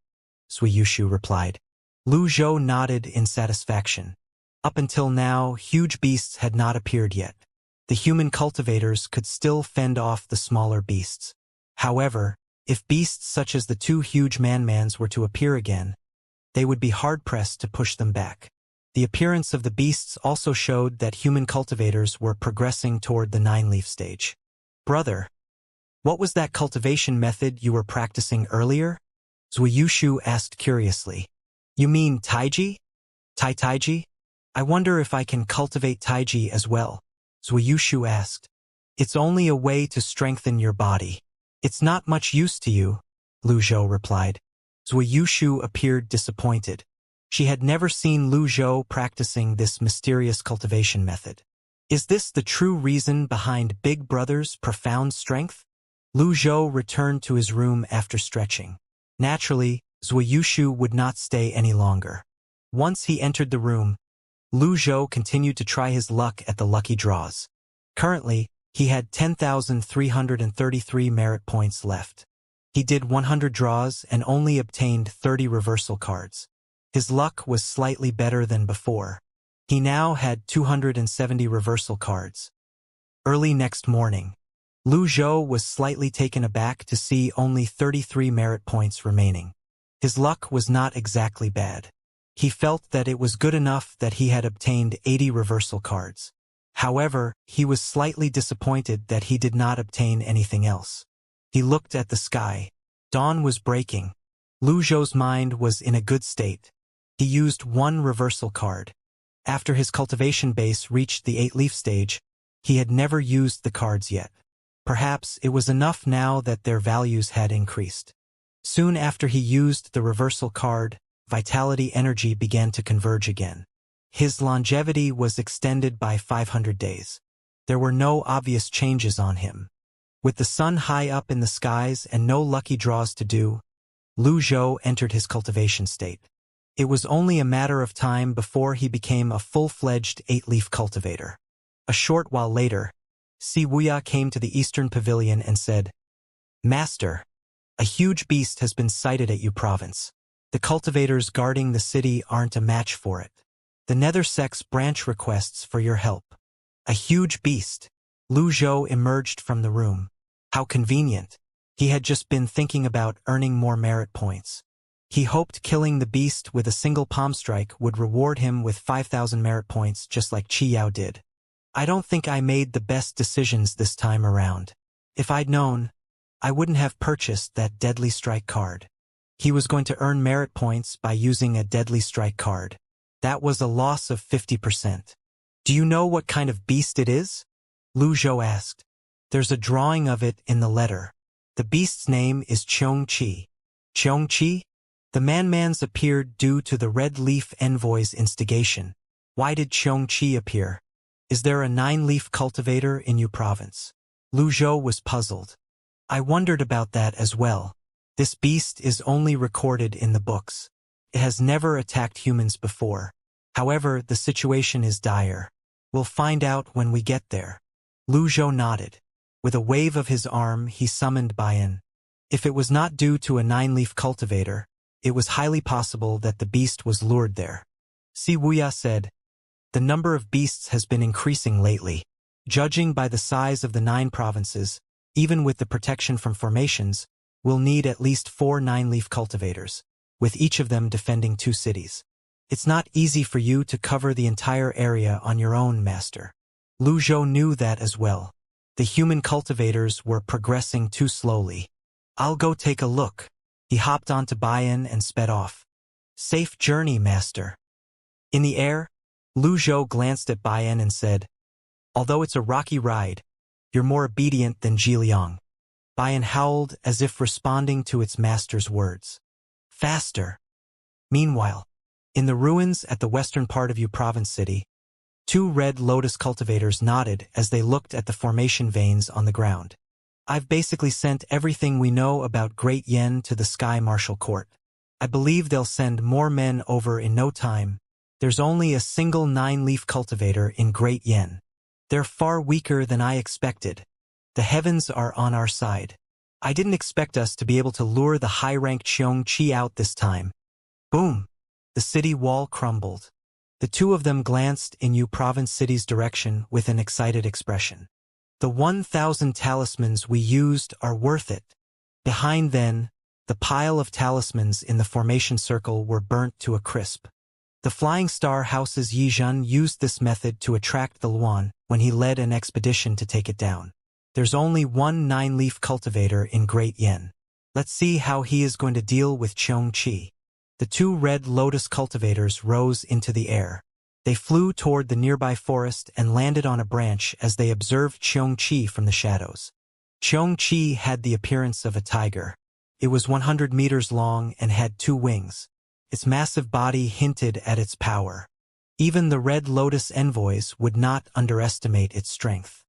Zuiyushu replied. Lu Zhou nodded in satisfaction. Up until now, huge beasts had not appeared yet. The human cultivators could still fend off the smaller beasts. However, if beasts such as the two huge man-mans were to appear again, they would be hard-pressed to push them back. The appearance of the beasts also showed that human cultivators were progressing toward the 9-leaf stage. Brother, what was that cultivation method you were practicing earlier? Zuiyushu asked curiously. You mean Taiji? Taiji? I wonder if I can cultivate Taiji as well, Zuiyushu asked. It's only a way to strengthen your body. It's not much use to you, Lu Zhou replied. Zuiyushu appeared disappointed. She had never seen Lu Zhou practicing this mysterious cultivation method. Is this the true reason behind Big Brother's profound strength? Lu Zhou returned to his room after stretching. Naturally, Zuiyushu would not stay any longer. Once he entered the room, Lu Zhou continued to try his luck at the lucky draws. Currently, he had 10,333 merit points left. He did 100 draws and only obtained 30 reversal cards. His luck was slightly better than before. He now had 270 reversal cards. Early next morning, Lu Zhou was slightly taken aback to see only 33 merit points remaining. His luck was not exactly bad. He felt that it was good enough that he had obtained 80 reversal cards. However, he was slightly disappointed that he did not obtain anything else. He looked at the sky. Dawn was breaking. Lu Zhou's mind was in a good state. He used one reversal card. After his cultivation base reached the 8-leaf stage, he had never used the cards yet. Perhaps it was enough now that their values had increased. Soon after he used the reversal card, vitality energy began to converge again. His longevity was extended by 500 days. There were no obvious changes on him. With the sun high up in the skies and no lucky draws to do, Lu Zhou entered his cultivation state. It was only a matter of time before he became a full-fledged 8-leaf cultivator. A short while later, Wuxia came to the eastern pavilion and said, Master, a huge beast has been sighted at Yu province. The cultivators guarding the city aren't a match for it. The Nether Sex branch requests for your help. A huge beast. Lu Zhou emerged from the room. How convenient. He had just been thinking about earning more merit points. He hoped killing the beast with a single palm strike would reward him with 5,000 merit points just like Qi Yao did. I don't think I made the best decisions this time around. If I'd known, I wouldn't have purchased that deadly strike card. He was going to earn merit points by using a deadly strike card. That was a loss of 50%. Do you know what kind of beast it is? Lu Zhou asked. There's a drawing of it in the letter. The beast's name is Xianxia. Xianxia? The man-mans appeared due to the Red Leaf Envoy's instigation. Why did Xianxia appear? Is there a 9-leaf cultivator in Yu province? Lu Zhou was puzzled. I wondered about that as well. This beast is only recorded in the books. It has never attacked humans before. However, the situation is dire. We'll find out when we get there. Lu Zhou nodded. With a wave of his arm, he summoned Baiyan. If it was not due to a 9-leaf cultivator, it was highly possible that the beast was lured there. Si Wuxia said, the number of beasts has been increasing lately. Judging by the size of the 9 provinces, even with the protection from formations, we'll need at least 4 9-leaf cultivators, with each of them defending 2 cities. It's not easy for you to cover the entire area on your own, Master. Lu Zhou knew that as well. The human cultivators were progressing too slowly. I'll go take a look. He hopped onto Baiyan and sped off. Safe journey, Master. In the air, Lu Zhou glanced at Baiyan and said, although it's a rocky ride, you're more obedient than Zhiliang. Baiyan howled as if responding to its master's words. Faster. Meanwhile, in the ruins at the western part of Yu Province City, 2 red lotus cultivators nodded as they looked at the formation veins on the ground. I've basically sent everything we know about Great Yen to the Sky Marshal Court. I believe they'll send more men over in no time. There's only a single 9-leaf cultivator in Great Yen. They're far weaker than I expected. The heavens are on our side. I didn't expect us to be able to lure the high-ranked Xianxia out this time. Boom! The city wall crumbled. The 2 of them glanced in Yu Province City's direction with an excited expression. The 1,000 talismans we used are worth it. Behind then, the pile of talismans in the formation circle were burnt to a crisp. The Flying Star House's Yi Zhen used this method to attract the Luan when he led an expedition to take it down. There's only 1 9-leaf cultivator in Great Yen. Let's see how he is going to deal with Xianxia. The 2 red lotus cultivators rose into the air. They flew toward the nearby forest and landed on a branch as they observed Xianxia from the shadows. Xianxia had the appearance of a tiger. It was 100 meters long and had 2 wings. Its massive body hinted at its power. Even the red lotus envoys would not underestimate its strength.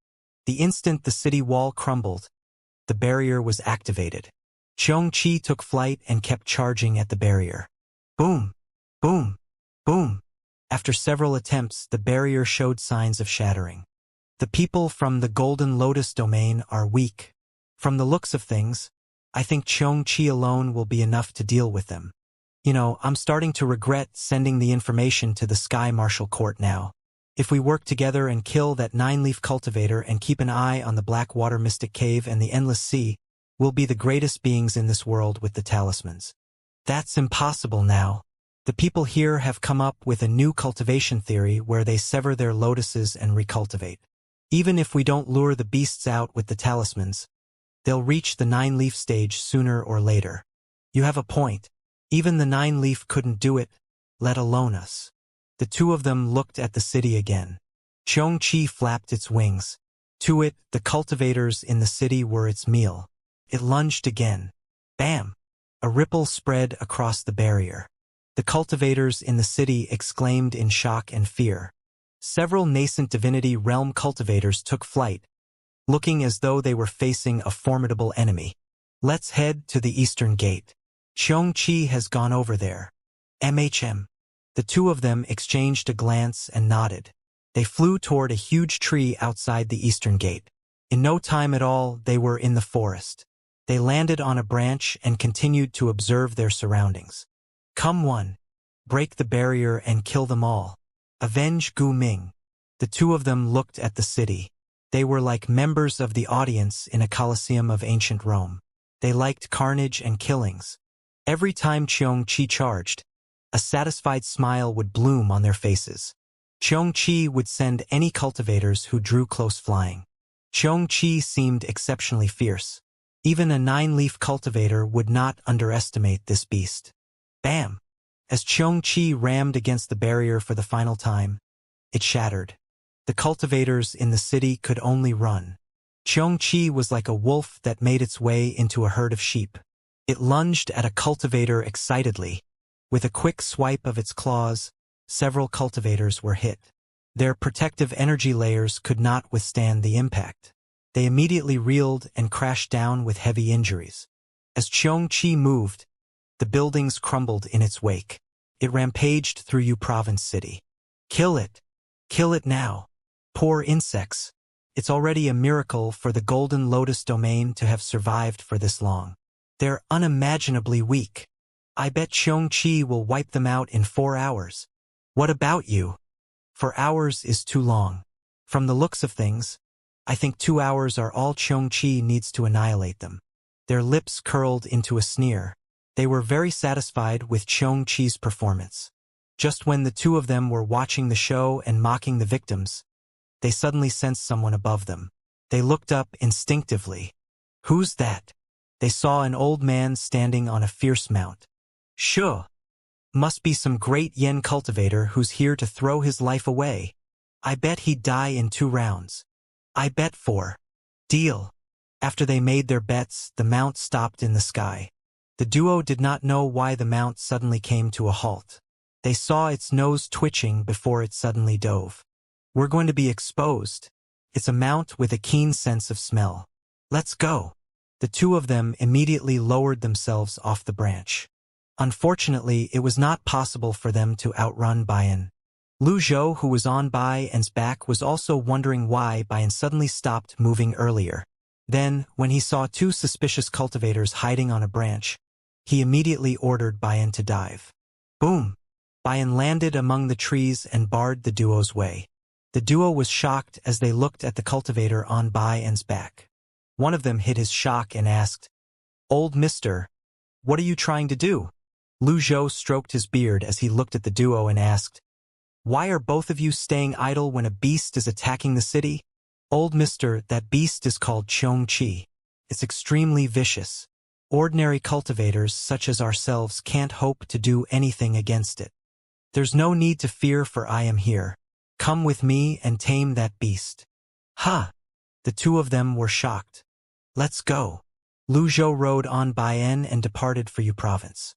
The instant the city wall crumbled, the barrier was activated. Xianxia took flight and kept charging at the barrier. Boom! Boom! Boom! After several attempts, the barrier showed signs of shattering. The people from the Golden Lotus domain are weak. From the looks of things, I think Xianxia alone will be enough to deal with them. You know, I'm starting to regret sending the information to the Sky Marshal Court now. If we work together and kill that 9-leaf cultivator and keep an eye on the Blackwater Mystic Cave and the Endless Sea, we'll be the greatest beings in this world with the talismans. That's impossible now. The people here have come up with a new cultivation theory where they sever their lotuses and recultivate. Even if we don't lure the beasts out with the talismans, they'll reach the 9-leaf stage sooner or later. You have a point. Even the 9-leaf couldn't do it, let alone us. The 2 of them looked at the city again. Xianxia flapped its wings. To it, the cultivators in the city were its meal. It lunged again. Bam! A ripple spread across the barrier. The cultivators in the city exclaimed in shock and fear. Several nascent divinity realm cultivators took flight, looking as though they were facing a formidable enemy. Let's head to the eastern gate. Xianxia has gone over there. MHM. The 2 of them exchanged a glance and nodded. They flew toward a huge tree outside the eastern gate. In no time at all, they were in the forest. They landed on a branch and continued to observe their surroundings. Come one. Break the barrier and kill them all. Avenge Gu Ming. The 2 of them looked at the city. They were like members of the audience in a Colosseum of ancient Rome. They liked carnage and killings. Every time Xianxia charged, a satisfied smile would bloom on their faces. Xianxia would send any cultivators who drew close flying. Xianxia seemed exceptionally fierce. Even a 9-leaf cultivator would not underestimate this beast. Bam! As Xianxia rammed against the barrier for the final time, it shattered. The cultivators in the city could only run. Xianxia was like a wolf that made its way into a herd of sheep. It lunged at a cultivator excitedly. With a quick swipe of its claws, several cultivators were hit. Their protective energy layers could not withstand the impact. They immediately reeled and crashed down with heavy injuries. As Xianxia moved, the buildings crumbled in its wake. It rampaged through Yu Province City. Kill it! Kill it now! Poor insects! It's already a miracle for the Golden Lotus domain to have survived for this long. They're unimaginably weak. I bet Xianxia will wipe them out in 4 hours. What about you? 4 hours is too long. From the looks of things, I think 2 hours are all Xianxia needs to annihilate them. Their lips curled into a sneer. They were very satisfied with Xianxia's performance. Just when the two of them were watching the show and mocking the victims, they suddenly sensed someone above them. They looked up instinctively. Who's that? They saw an old man standing on a fierce mount. Sure. Must be some great yen cultivator who's here to throw his life away. I bet he'd die in 2 rounds. I bet 4. Deal. After they made their bets, the mount stopped in the sky. The duo did not know why the mount suddenly came to a halt. They saw its nose twitching before it suddenly dove. We're going to be exposed. It's a mount with a keen sense of smell. Let's go. The two of them immediately lowered themselves off the branch. Unfortunately, it was not possible for them to outrun Baiyan. Lu Zhou, who was on Baiyan's back, was also wondering why Baiyan suddenly stopped moving earlier. Then, when he saw 2 suspicious cultivators hiding on a branch, he immediately ordered Baiyan to dive. Boom! Baiyan landed among the trees and barred the duo's way. The duo was shocked as they looked at the cultivator on Baiyan's back. One of them hid his shock and asked, "Old mister, what are you trying to do?" Lu Zhou stroked his beard as he looked at the duo and asked, "Why are both of you staying idle when a beast is attacking the city?" "Old mister, that beast is called Xianxia. It's extremely vicious. Ordinary cultivators such as ourselves can't hope to do anything against it. There's no need to fear, for I am here. Come with me and tame that beast." "Huh!" The two of them were shocked. "Let's go." Lu Zhou rode on Baiyan and departed for Yu Province.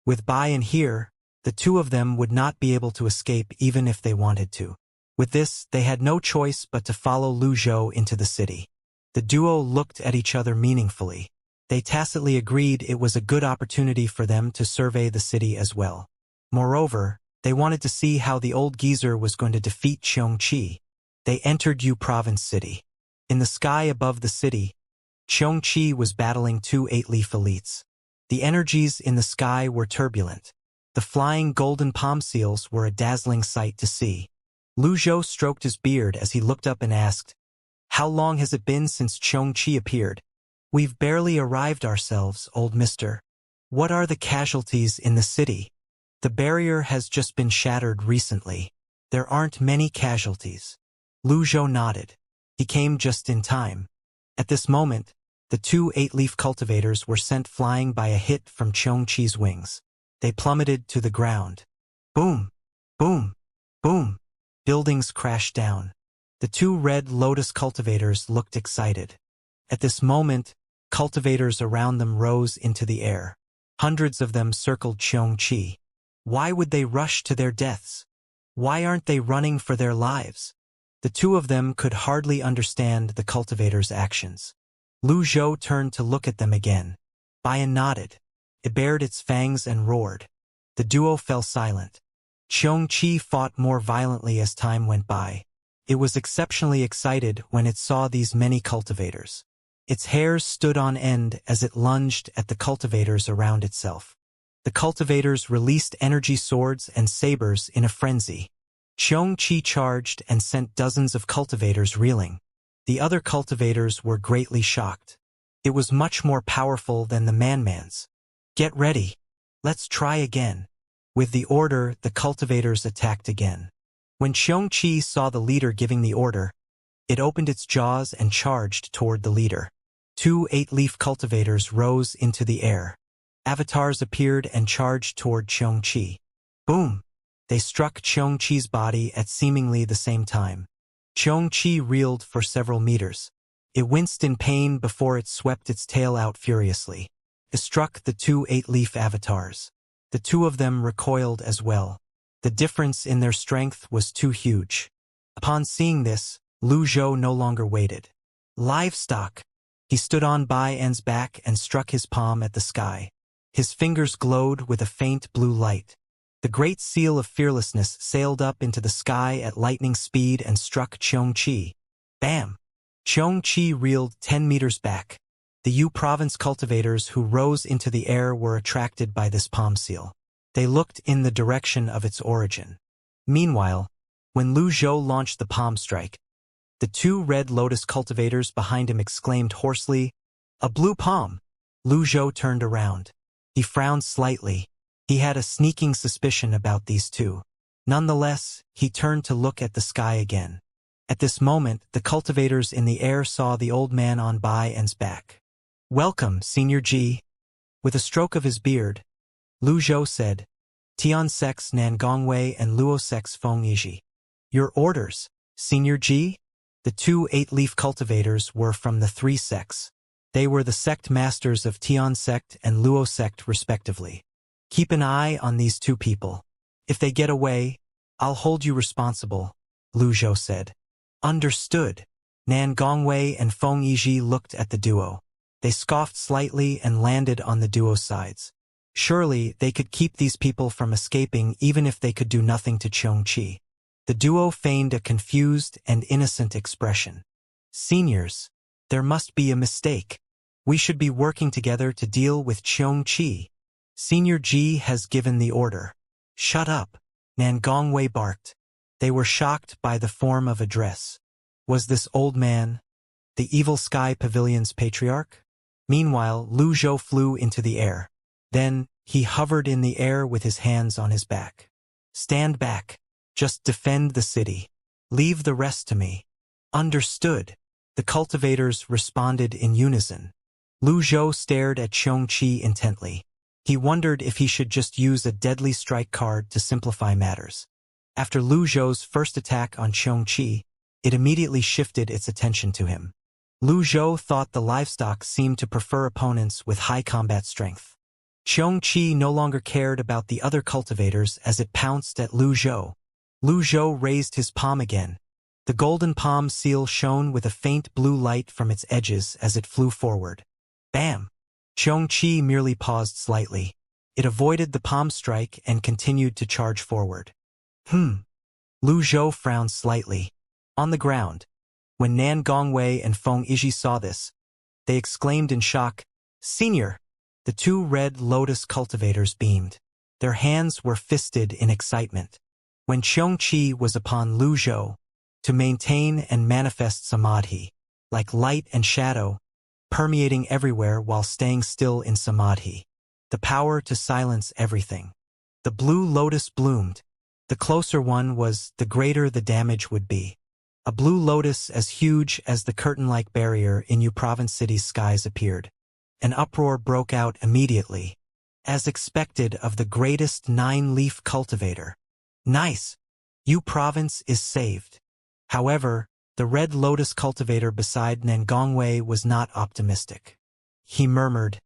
With Baiyan here, the two of them would not be able to escape even if they wanted to. With this, they had no choice but to follow Lu Zhou into the city. The duo looked at each other meaningfully. They tacitly agreed it was a good opportunity for them to survey the city as well. Moreover, they wanted to see how the old geezer was going to defeat Xianxia. They entered Yu Province City. In the sky above the city, Xianxia was battling 2 8-leaf elites. The energies in the sky were turbulent. The flying golden palm seals were a dazzling sight to see. Lu Zhou stroked his beard as he looked up and asked, "How long has it been since Xianxia appeared?" "We've barely arrived ourselves, old mister. What are the casualties in the city?" "The barrier has just been shattered recently. There aren't many casualties." Lu Zhou nodded. He came just in time. At this moment, the 2 8-leaf cultivators were sent flying by a hit from Xianxia's wings. They plummeted to the ground. Boom! Boom! Boom! Buildings crashed down. The 2 red lotus cultivators looked excited. At this moment, cultivators around them rose into the air. Hundreds of them circled Xianxia. Why would they rush to their deaths? Why aren't they running for their lives? The two of them could hardly understand the cultivators' actions. Lu Zhou turned to look at them again. Baiyan nodded. It bared its fangs and roared. The duo fell silent. Xianxia fought more violently as time went by. It was exceptionally excited when it saw these many cultivators. Its hairs stood on end as it lunged at the cultivators around itself. The cultivators released energy swords and sabers in a frenzy. Xianxia charged and sent dozens of cultivators reeling. The other cultivators were greatly shocked. It was much more powerful than the man-man's. "Get ready." Let's try again. With the order, the cultivators attacked again. When Xianxia saw the leader giving the order, it opened its jaws and charged toward the leader. 2 8-leaf cultivators rose into the air. Avatars appeared and charged toward Xianxia. Boom! They struck Xianxia's body at seemingly the same time. Xianxia reeled for several meters. It winced in pain before it swept its tail out furiously. It struck the 2 8-leaf avatars. The 2 of them recoiled as well. The difference in their strength was too huge. Upon seeing this, Lu Zhou no longer waited. Livestock! He stood on Bai An's back and struck his palm at the sky. His fingers glowed with a faint blue light. The great seal of fearlessness sailed up into the sky at lightning speed and struck Xianxia. Bam! Xianxia reeled 10 meters back. The Yu province cultivators who rose into the air were attracted by this palm seal. They looked in the direction of its origin. Meanwhile, when Lu Zhou launched the palm strike, the 2 red lotus cultivators behind him exclaimed hoarsely, "A blue palm!" Lu Zhou turned around. He frowned slightly. He had a sneaking suspicion about these 2. Nonetheless, he turned to look at the sky again. At this moment, the cultivators in the air saw the old man on Bai An's back. "Welcome, Senior Ji." With a stroke of his beard, Lu Zhou said, "Tian Sex Nangongwei and Luo Sex Feng Yiji." "Your orders, Senior Ji?" The 2 8-leaf cultivators were from the 3 sects. They were the sect masters of Tian sect and Luo sect respectively. "Keep an eye on these 2 people. If they get away, I'll hold you responsible," Lu Zhou said. "Understood." Nangongwei and Feng Yiji looked at the duo. They scoffed slightly and landed on the duo's sides. Surely they could keep these people from escaping even if they could do nothing to Xianxia. The duo feigned a confused and innocent expression. "Seniors, there must be a mistake. We should be working together to deal with Xianxia. Senior Ji has given the order." "Shut up," Nangongwei barked. They were shocked by the form of address. Was this old man the Evil Sky Pavilion's Patriarch? Meanwhile, Lu Zhou flew into the air. Then, he hovered in the air with his hands on his back. "Stand back. Just defend the city. Leave the rest to me." "Understood." The cultivators responded in unison. Lu Zhou stared at Xianxia intently. He wondered if he should just use a deadly strike card to simplify matters. After Lu Zhou's first attack on Xianxia, it immediately shifted its attention to him. Lu Zhou thought the livestock seemed to prefer opponents with high combat strength. Xianxia no longer cared about the other cultivators as it pounced at Lu Zhou. Lu Zhou raised his palm again. The golden palm seal shone with a faint blue light from its edges as it flew forward. Bam! Xianxia merely paused slightly. It avoided the palm strike and continued to charge forward. Lu Zhou frowned slightly. On the ground, when Nangongwei and Feng Yiji saw this, they exclaimed in shock, "Senior!" The 2 red lotus cultivators beamed. Their hands were fisted in excitement. When Xianxia was upon Lu Zhou, to maintain and manifest samadhi, like light and shadow, permeating everywhere while staying still in samadhi. The power to silence everything. The blue lotus bloomed. The closer one was, the greater the damage would be. A blue lotus as huge as the curtain-like barrier in Yu Province City's skies appeared. An uproar broke out immediately, as expected of the greatest 9-leaf cultivator. Nice! Yu Province is saved. However, the red lotus cultivator beside Nangongwei was not optimistic. He murmured,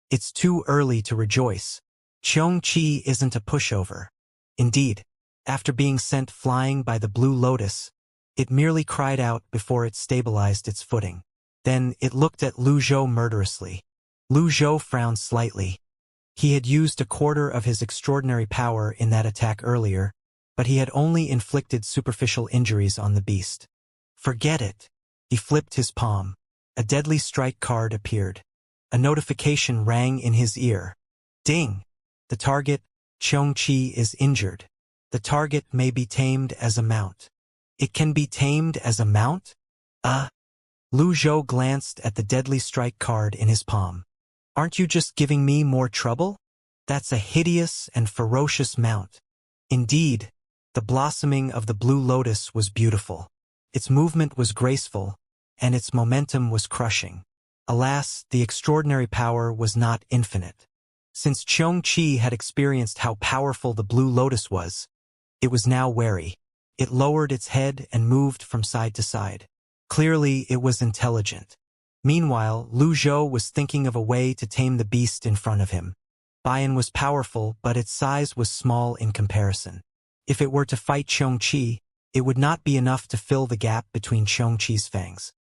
"It's too early to rejoice. Xianxia isn't a pushover." Indeed, after being sent flying by the blue lotus, it merely cried out before it stabilized its footing. Then it looked at Lu Zhou murderously. Lu Zhou frowned slightly. He had used a quarter of his extraordinary power in that attack earlier, but he had only inflicted superficial injuries on the beast. Forget it. He flipped his palm. A deadly strike card appeared. A notification rang in his ear. Ding! The target, Xianxia, is injured. The target may be tamed as a mount. It can be tamed as a mount? Lu Zhou glanced at the deadly strike card in his palm. Aren't you just giving me more trouble? That's a hideous and ferocious mount. Indeed, the blossoming of the blue lotus was beautiful. Its movement was graceful, and its momentum was crushing. Alas, the extraordinary power was not infinite. Since Xianxia had experienced how powerful the blue lotus was, it was now wary. It lowered its head and moved from side to side. Clearly, it was intelligent. Meanwhile, Lu Zhou was thinking of a way to tame the beast in front of him. Bian was powerful, but its size was small in comparison. If it were to fight Xianxia, it would not be enough to fill the gap between Xianxia's fangs.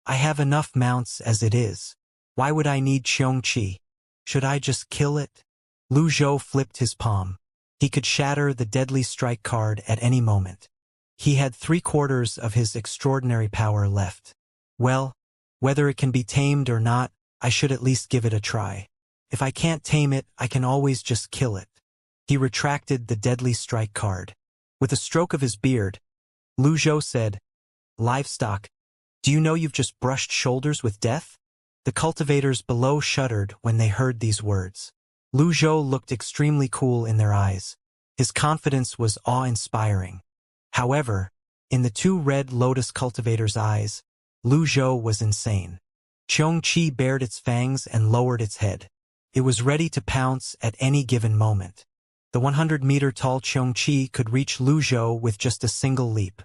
I have enough mounts as it is. Why would I need Xianxia? Should I just kill it? Lu Zhou flipped his palm. He could shatter the deadly strike card at any moment. He had 3/4 of his extraordinary power left. Well, whether it can be tamed or not, I should at least give it a try. If I can't tame it, I can always just kill it. He retracted the deadly strike card. With a stroke of his beard, Lu Zhou said, "Livestock, do you know you've just brushed shoulders with death?" The cultivators below shuddered when they heard these words. Lu Zhou looked extremely cool in their eyes. His confidence was awe-inspiring. However, in the two red lotus cultivators' eyes, Lu Zhou was insane. Xianxia bared its fangs and lowered its head. It was ready to pounce at any given moment. The 100-meter-tall Xianxia could reach Lu Zhou with just a single leap.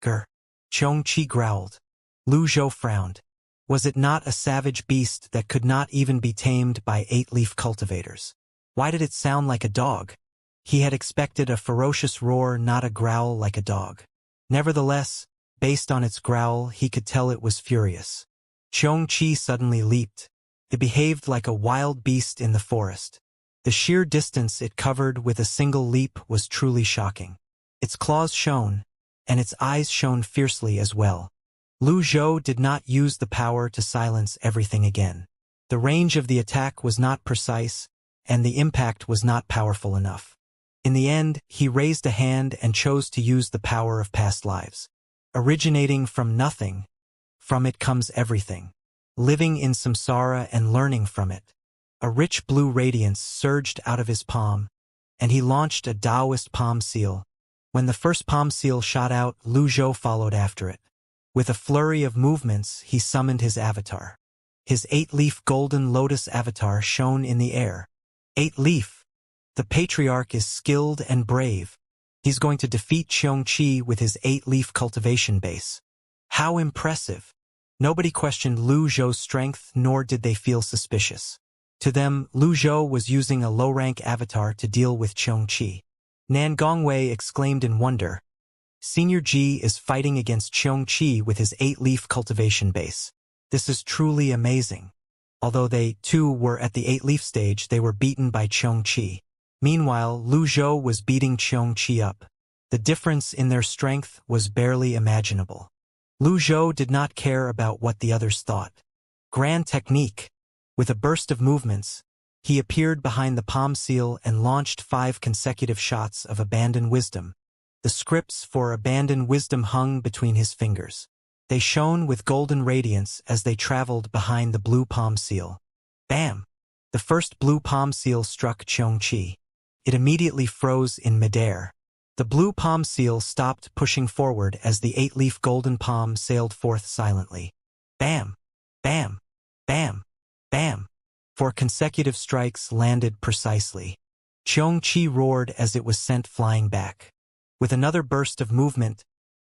Grr! Xianxia growled. Lu Zhou frowned. Was it not a savage beast that could not even be tamed by 8-leaf cultivators? Why did it sound like a dog? He had expected a ferocious roar, not a growl like a dog. Nevertheless, based on its growl, he could tell it was furious. Xianxia suddenly leaped. It behaved like a wild beast in the forest. The sheer distance it covered with a single leap was truly shocking. Its claws shone, and its eyes shone fiercely as well. Lu Zhou did not use the power to silence everything again. The range of the attack was not precise, and the impact was not powerful enough. In the end, he raised a hand and chose to use the power of past lives. Originating from nothing, from it comes everything. Living in samsara and learning from it. A rich blue radiance surged out of his palm, and he launched a Taoist palm seal. When the first palm seal shot out, Lu Zhou followed after it. With a flurry of movements, he summoned his avatar. His 8-leaf golden lotus avatar shone in the air. 8-leaf. The Patriarch is skilled and brave. He's going to defeat Xianxia with his 8-leaf cultivation base. How impressive! Nobody questioned Lu Zhou's strength, nor did they feel suspicious. To them, Lu Zhou was using a low-rank avatar to deal with Xianxia. Nan Gongwei exclaimed in wonder. Senior Ji is fighting against Xianxia with his 8-leaf cultivation base. This is truly amazing. Although they, too, were at the 8-leaf stage, they were beaten by Xianxia. Meanwhile, Lu Zhou was beating Xianxia up. The difference in their strength was barely imaginable. Lu Zhou did not care about what the others thought. Grand technique. With a burst of movements, he appeared behind the palm seal and launched 5 consecutive shots of Abandoned Wisdom. The scripts for Abandoned Wisdom hung between his fingers. They shone with golden radiance as they traveled behind the blue palm seal. Bam! The first blue palm seal struck Xianxia. It immediately froze in midair. The blue palm seal stopped pushing forward as the 8-leaf golden palm sailed forth silently. Bam! Bam! Bam! Bam! 4 consecutive strikes landed precisely. Xianxia roared as it was sent flying back. With another burst of movement,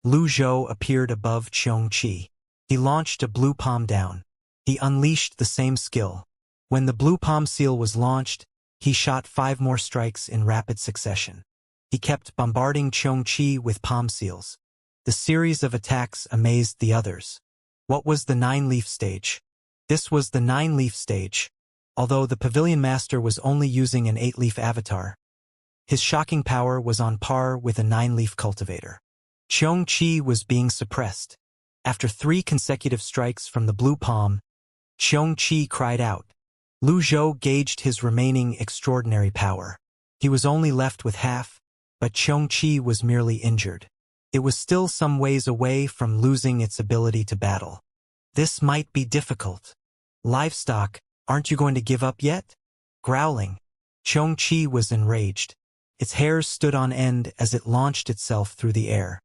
Lu Zhou appeared above Xianxia. He launched a blue palm down. He unleashed the same skill. When the blue palm seal was launched, he shot 5 more strikes in rapid succession. He kept bombarding Xianxia with palm seals. The series of attacks amazed the others. What was the 9-leaf stage? This was the 9-leaf stage. Although the Pavilion Master was only using an 8-leaf avatar, his shocking power was on par with a 9-leaf cultivator. Xianxia was being suppressed. After 3 consecutive strikes from the blue palm, Xianxia cried out. Lu Zhou gauged his remaining extraordinary power. He was only left with half, but Xianxia was merely injured. It was still some ways away from losing its ability to battle. This might be difficult. Livestock, aren't you going to give up yet? Growling, Xianxia was enraged. Its hairs stood on end as it launched itself through the air.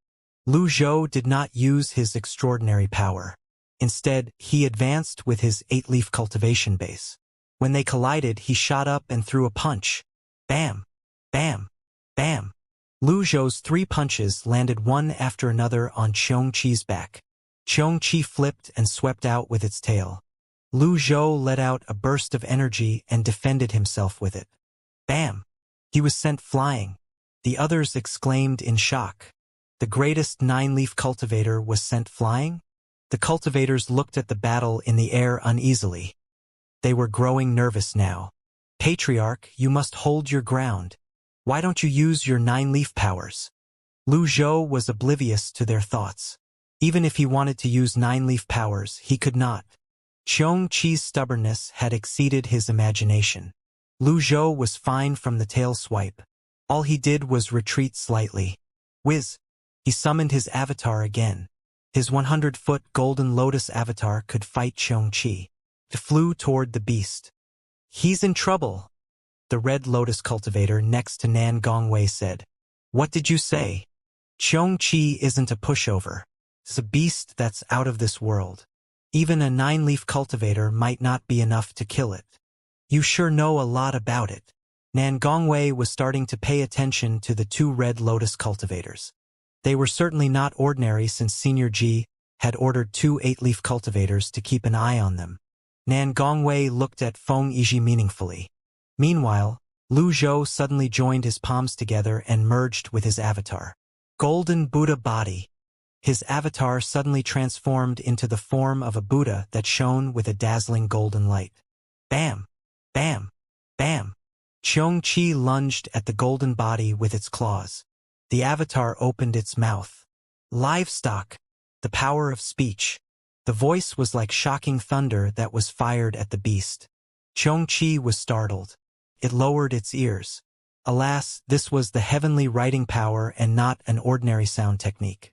Lu Zhou did not use his extraordinary power. Instead, he advanced with his 8-leaf cultivation base. When they collided, he shot up and threw a punch. Bam! Bam! Bam! Lu Zhou's 3 punches landed one after another on Xianxia's back. Xianxia flipped and swept out with its tail. Lu Zhou let out a burst of energy and defended himself with it. Bam! He was sent flying. The others exclaimed in shock. The greatest 9-leaf cultivator was sent flying? The cultivators looked at the battle in the air uneasily. They were growing nervous now. Patriarch, you must hold your ground. Why don't you use your 9-leaf powers? Lu Zhou was oblivious to their thoughts. Even if he wanted to use 9-leaf powers, he could not. Xianxia's stubbornness had exceeded his imagination. Lu Zhou was fine from the tail swipe. All he did was retreat slightly. Whiz! He summoned his avatar again. His 100-foot golden lotus avatar could fight Xianxia. He flew toward the beast. He's in trouble, the red lotus cultivator next to Nan Gongwei said. What did you say? Xianxia isn't a pushover. It's a beast that's out of this world. Even a 9-leaf cultivator might not be enough to kill it. You sure know a lot about it. Nan Gongwei was starting to pay attention to the 2 red lotus cultivators. They were certainly not ordinary since Senior Ji had ordered 2 8-leaf cultivators to keep an eye on them. Nan Gongwei looked at Feng Yizhi meaningfully. Meanwhile, Lu Zhou suddenly joined his palms together and merged with his avatar. Golden Buddha body. His avatar suddenly transformed into the form of a Buddha that shone with a dazzling golden light. Bam! Bam! Bam! Xianxia lunged at the golden body with its claws. The avatar opened its mouth. Livestock! The power of speech. The voice was like shocking thunder that was fired at the beast. Xianxia was startled. It lowered its ears. Alas, this was the heavenly writing power and not an ordinary sound technique.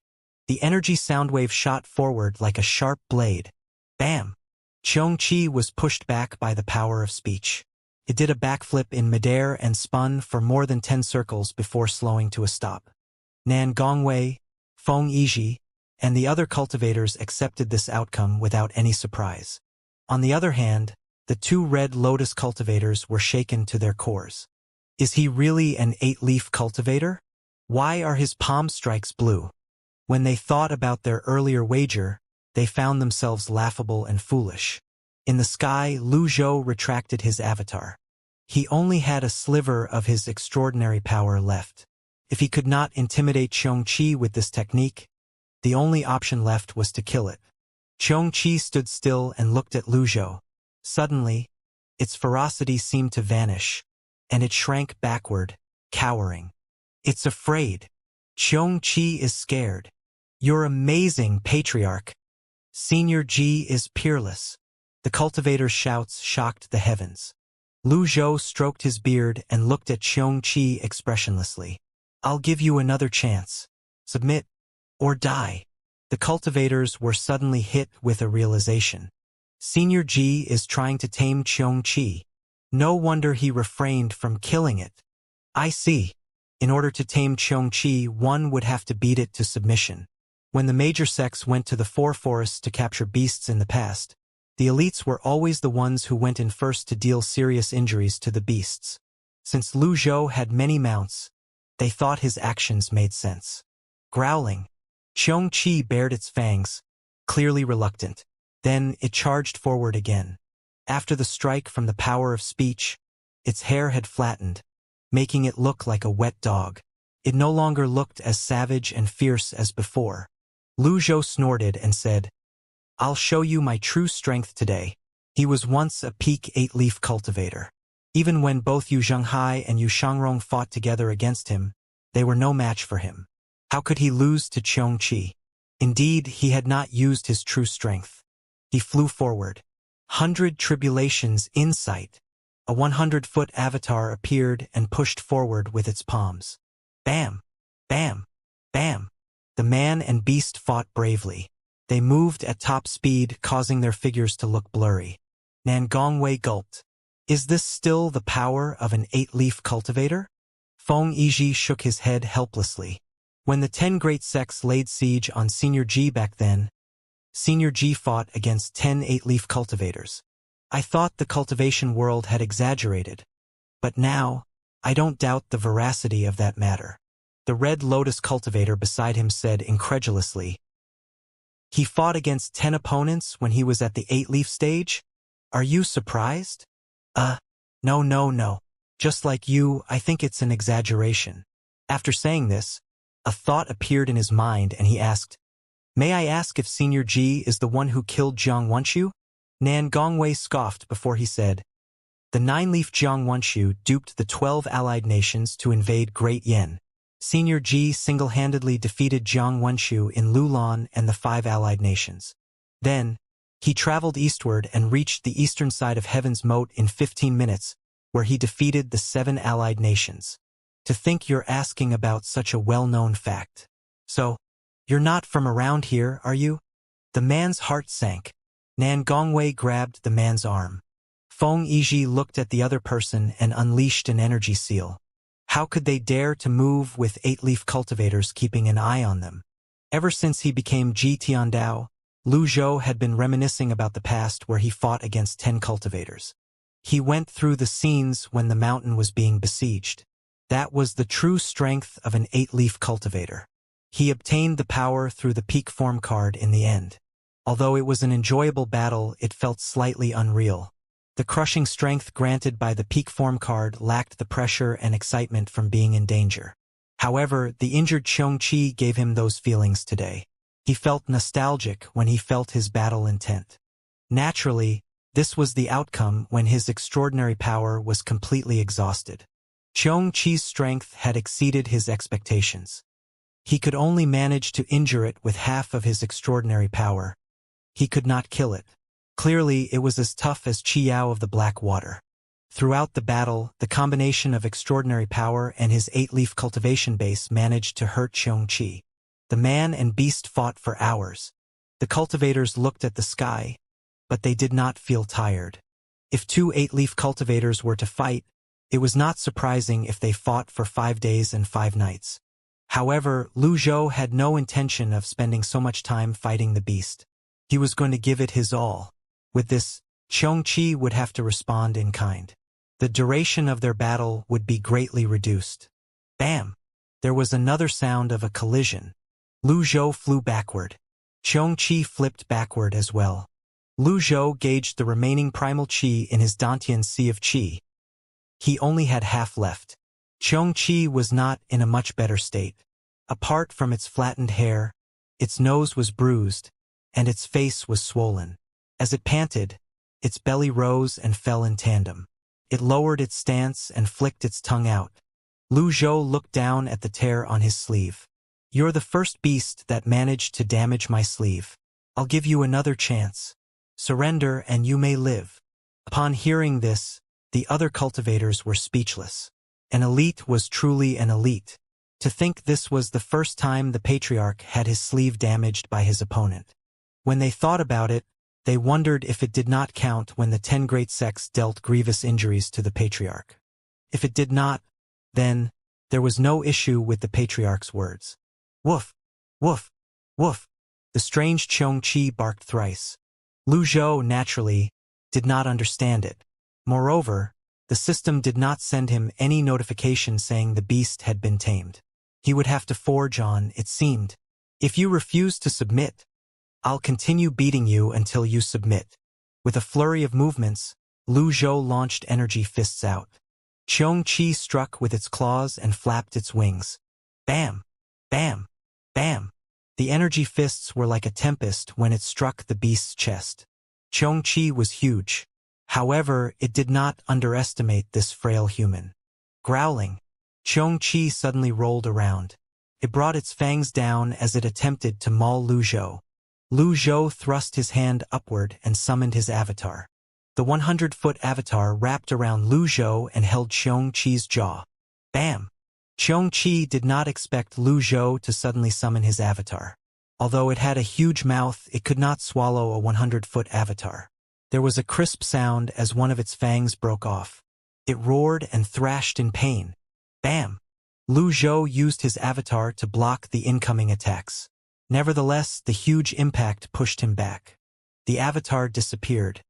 The energy sound wave shot forward like a sharp blade. Bam! Xianxia was pushed back by the power of speech. It did a backflip in midair and spun for more than 10 circles before slowing to a stop. Nan Gongwei, Feng Yizhi, and the other cultivators accepted this outcome without any surprise. On the other hand, the 2 red lotus cultivators were shaken to their cores. Is he really an 8-leaf cultivator? Why are his palm strikes blue? When they thought about their earlier wager, they found themselves laughable and foolish. In the sky, Lu Zhou retracted his avatar. He only had a sliver of his extraordinary power left. If he could not intimidate Xianxia with this technique, the only option left was to kill it. Xianxia stood still and looked at Lu Zhou. Suddenly, its ferocity seemed to vanish, and it shrank backward, cowering. It's afraid. Xianxia is scared. You're amazing, Patriarch. Senior Ji is peerless. The cultivator's shouts shocked the heavens. Lu Zhou stroked his beard and looked at Xianxia expressionlessly. I'll give you another chance. Submit or die. The cultivators were suddenly hit with a realization. Senior Ji is trying to tame Xianxia. No wonder he refrained from killing it. I see. In order to tame Xianxia, one would have to beat it to submission. When the major sects went to the 4 forests to capture beasts in the past, the elites were always the ones who went in first to deal serious injuries to the beasts. Since Lu Zhou had many mounts, they thought his actions made sense. Growling, Xianxia bared its fangs, clearly reluctant. Then it charged forward again. After the strike from the power of speech, its hair had flattened, making it look like a wet dog. It no longer looked as savage and fierce as before. Lu Zhou snorted and said, I'll show you my true strength today. He was once a peak 8-leaf cultivator. Even when both Yu Zhenghai and Yu Shangrong fought together against him, they were no match for him. How could he lose to Xianxia? Indeed, he had not used his true strength. He flew forward. 100 tribulations insight. A 100-foot avatar appeared and pushed forward with its palms. Bam! Bam! Bam! The man and beast fought bravely. They moved at top speed, causing their figures to look blurry. Nan Gongwei gulped. Is this still the power of an 8-leaf cultivator? Feng Yizhi shook his head helplessly. When the 10 great sects laid siege on Senior G back then, Senior G fought against 10 8-leaf cultivators. I thought the cultivation world had exaggerated. But now, I don't doubt the veracity of that matter. The Red Lotus cultivator beside him said incredulously. He fought against 10 opponents when he was at the 8-leaf stage? Are you surprised? No. Just like you, I think it's an exaggeration. After saying this, a thought appeared in his mind and he asked, May I ask if Senior G is the one who killed Jiang Wenxu? Nan Gongwei scoffed before he said, The 9-leaf Jiang Wenxu duped the 12 allied nations to invade Great Yen. Senior G single-handedly defeated Jiang Wenxu in Lulan and the 5 allied nations. Then, he traveled eastward and reached the eastern side of Heaven's Moat in 15 minutes, where he defeated the 7 allied nations. To think you're asking about such a well-known fact. So, you're not from around here, are you? The man's heart sank. Nan Gongwei grabbed the man's arm. Feng Yizhi looked at the other person and unleashed an energy seal. How could they dare to move with 8-leaf cultivators keeping an eye on them? Ever since he became Ji Tiandao, Lu Zhou had been reminiscing about the past where he fought against 10 cultivators. He went through the scenes when the mountain was being besieged. That was the true strength of an 8-leaf cultivator. He obtained the power through the peak form card in the end. Although it was an enjoyable battle, it felt slightly unreal. The crushing strength granted by the peak form card lacked the pressure and excitement from being in danger. However, the injured Xianxia gave him those feelings today. He felt nostalgic when he felt his battle intent. Naturally, this was the outcome when his extraordinary power was completely exhausted. Xianxia's strength had exceeded his expectations. He could only manage to injure it with half of his extraordinary power. He could not kill it. Clearly, it was as tough as Qiao of the Black Water. Throughout the battle, the combination of extraordinary power and his 8-leaf cultivation base managed to hurt Xianxia. The man and beast fought for hours. The cultivators looked at the sky, but they did not feel tired. If 2 8-leaf cultivators were to fight, it was not surprising if they fought for 5 days and 5 nights. However, Lu Zhou had no intention of spending so much time fighting the beast. He was going to give it his all. With this, Xianxia would have to respond in kind. The duration of their battle would be greatly reduced. Bam! There was another sound of a collision. Lu Zhou flew backward. Xianxia flipped backward as well. Lu Zhou gauged the remaining primal qi in his Dantian Sea of Qi. He only had half left. Xianxia was not in a much better state. Apart from its flattened hair, its nose was bruised, and its face was swollen. As it panted, its belly rose and fell in tandem. It lowered its stance and flicked its tongue out. Lu Zhou looked down at the tear on his sleeve. You're the first beast that managed to damage my sleeve. I'll give you another chance. Surrender and you may live. Upon hearing this, the other cultivators were speechless. An elite was truly an elite. To think this was the first time the Patriarch had his sleeve damaged by his opponent. When they thought about it, they wondered if it did not count when the 10 great sects dealt grievous injuries to the Patriarch. If it did not, then, there was no issue with the Patriarch's words. Woof! Woof! Woof! The strange Xianxia barked thrice. Lu Zhou, naturally, did not understand it. Moreover, the system did not send him any notification saying the beast had been tamed. He would have to forge on, it seemed. If you refuse to submit, I'll continue beating you until you submit. With a flurry of movements, Lu Zhou launched energy fists out. Xianxia struck with its claws and flapped its wings. Bam! Bam! Bam! The energy fists were like a tempest when it struck the beast's chest. Xianxia was huge. However, it did not underestimate this frail human. Growling, Xianxia suddenly rolled around. It brought its fangs down as it attempted to maul Lu Zhou. Lu Zhou thrust his hand upward and summoned his avatar. The 100-foot avatar wrapped around Lu Zhou and held Xianxia's jaw. Bam! Xianxia did not expect Lu Zhou to suddenly summon his avatar. Although it had a huge mouth, it could not swallow a 100-foot avatar. There was a crisp sound as one of its fangs broke off. It roared and thrashed in pain. Bam! Lu Zhou used his avatar to block the incoming attacks. Nevertheless, the huge impact pushed him back. The avatar disappeared.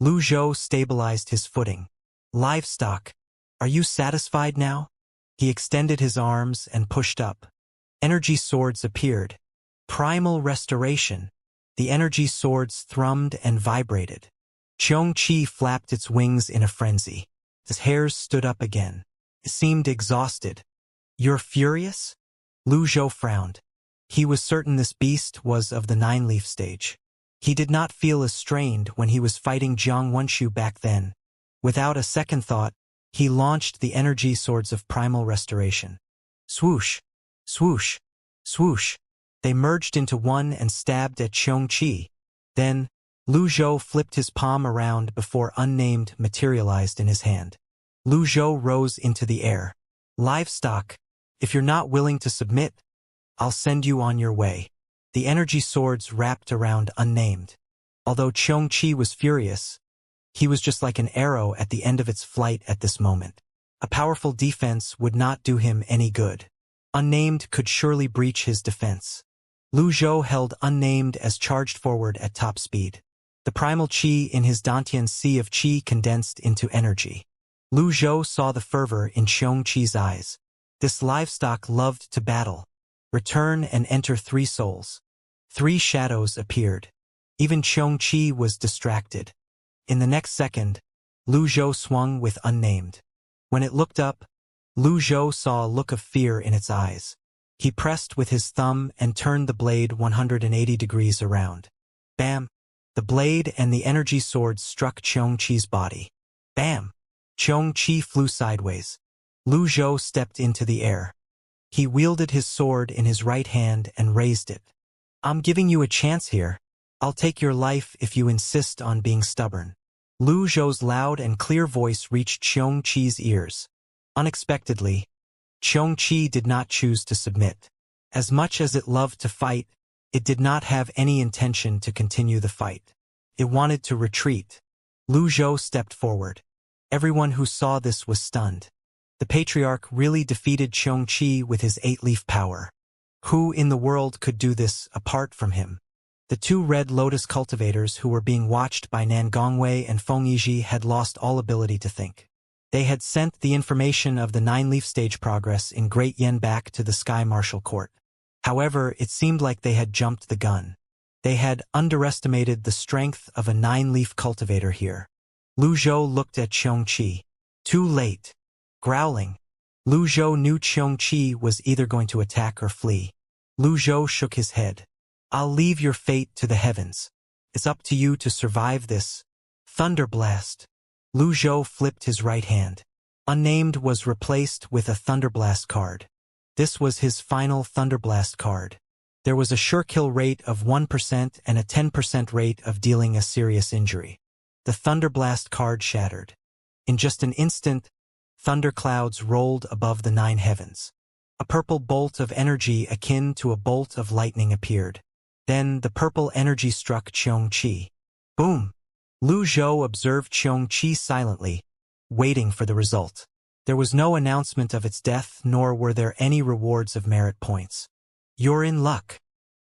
Lu Zhou stabilized his footing. Livestock, are you satisfied now? He extended his arms and pushed up. Energy swords appeared. Primal restoration. The energy swords thrummed and vibrated. Xianxia flapped its wings in a frenzy. His hairs stood up again. It seemed exhausted. You're furious? Lu Zhou frowned. He was certain this beast was of the 9-leaf stage. He did not feel as strained when he was fighting Jiang Wenshu back then. Without a second thought, he launched the energy swords of primal restoration. Swoosh! Swoosh! Swoosh! They merged into one and stabbed at Xianxia. Then, Lu Zhou flipped his palm around before Unnamed materialized in his hand. Lu Zhou rose into the air. Livestock, if you're not willing to submit, I'll send you on your way. The energy swords wrapped around Unnamed. Although Xianxia was furious, he was just like an arrow at the end of its flight at this moment. A powerful defense would not do him any good. Unnamed could surely breach his defense. Lu Zhou held Unnamed as charged forward at top speed. The primal qi in his Dantian sea of qi condensed into energy. Lu Zhou saw the fervor in Xianxia's eyes. This livestock loved to battle. Return and enter 3 souls. 3 shadows appeared. Even Xianxia was distracted. In the next second, Lu Zhou swung with Unnamed. When it looked up, Lu Zhou saw a look of fear in its eyes. He pressed with his thumb and turned the blade 180 degrees around. Bam! The blade and the energy sword struck Xianxia's body. Bam! Xianxia flew sideways. Lu Zhou stepped into the air. He wielded his sword in his right hand and raised it. I'm giving you a chance here. I'll take your life if you insist on being stubborn. Lu Zhou's loud and clear voice reached Xianxia's ears. Unexpectedly, Xianxia did not choose to submit. As much as it loved to fight, it did not have any intention to continue the fight. It wanted to retreat. Lu Zhou stepped forward. Everyone who saw this was stunned. The Patriarch really defeated Xianxia with his 8-leaf power. Who in the world could do this apart from him? The 2 Red Lotus cultivators who were being watched by Nangongwei and Feng Yizhi had lost all ability to think. They had sent the information of the 9-leaf stage progress in Great Yen back to the Sky Martial Court. However, it seemed like they had jumped the gun. They had underestimated the strength of a 9-leaf cultivator here. Lu Zhou looked at Xianxia. Too late. Growling, Lu Zhou knew Xianxia was either going to attack or flee. Lu Zhou shook his head. I'll leave your fate to the heavens. It's up to you to survive this. Thunderblast. Lu Zhou flipped his right hand. Unnamed was replaced with a Thunderblast card. This was his final Thunderblast card. There was a sure kill rate of 1% and a 10% rate of dealing a serious injury. The Thunderblast card shattered. In just an instant, thunderclouds rolled above the 9 heavens. A purple bolt of energy akin to a bolt of lightning appeared. Then the purple energy struck Xianxia. Boom! Lu Zhou observed Xianxia silently, waiting for the result. There was no announcement of its death, nor were there any rewards of merit points. You're in luck.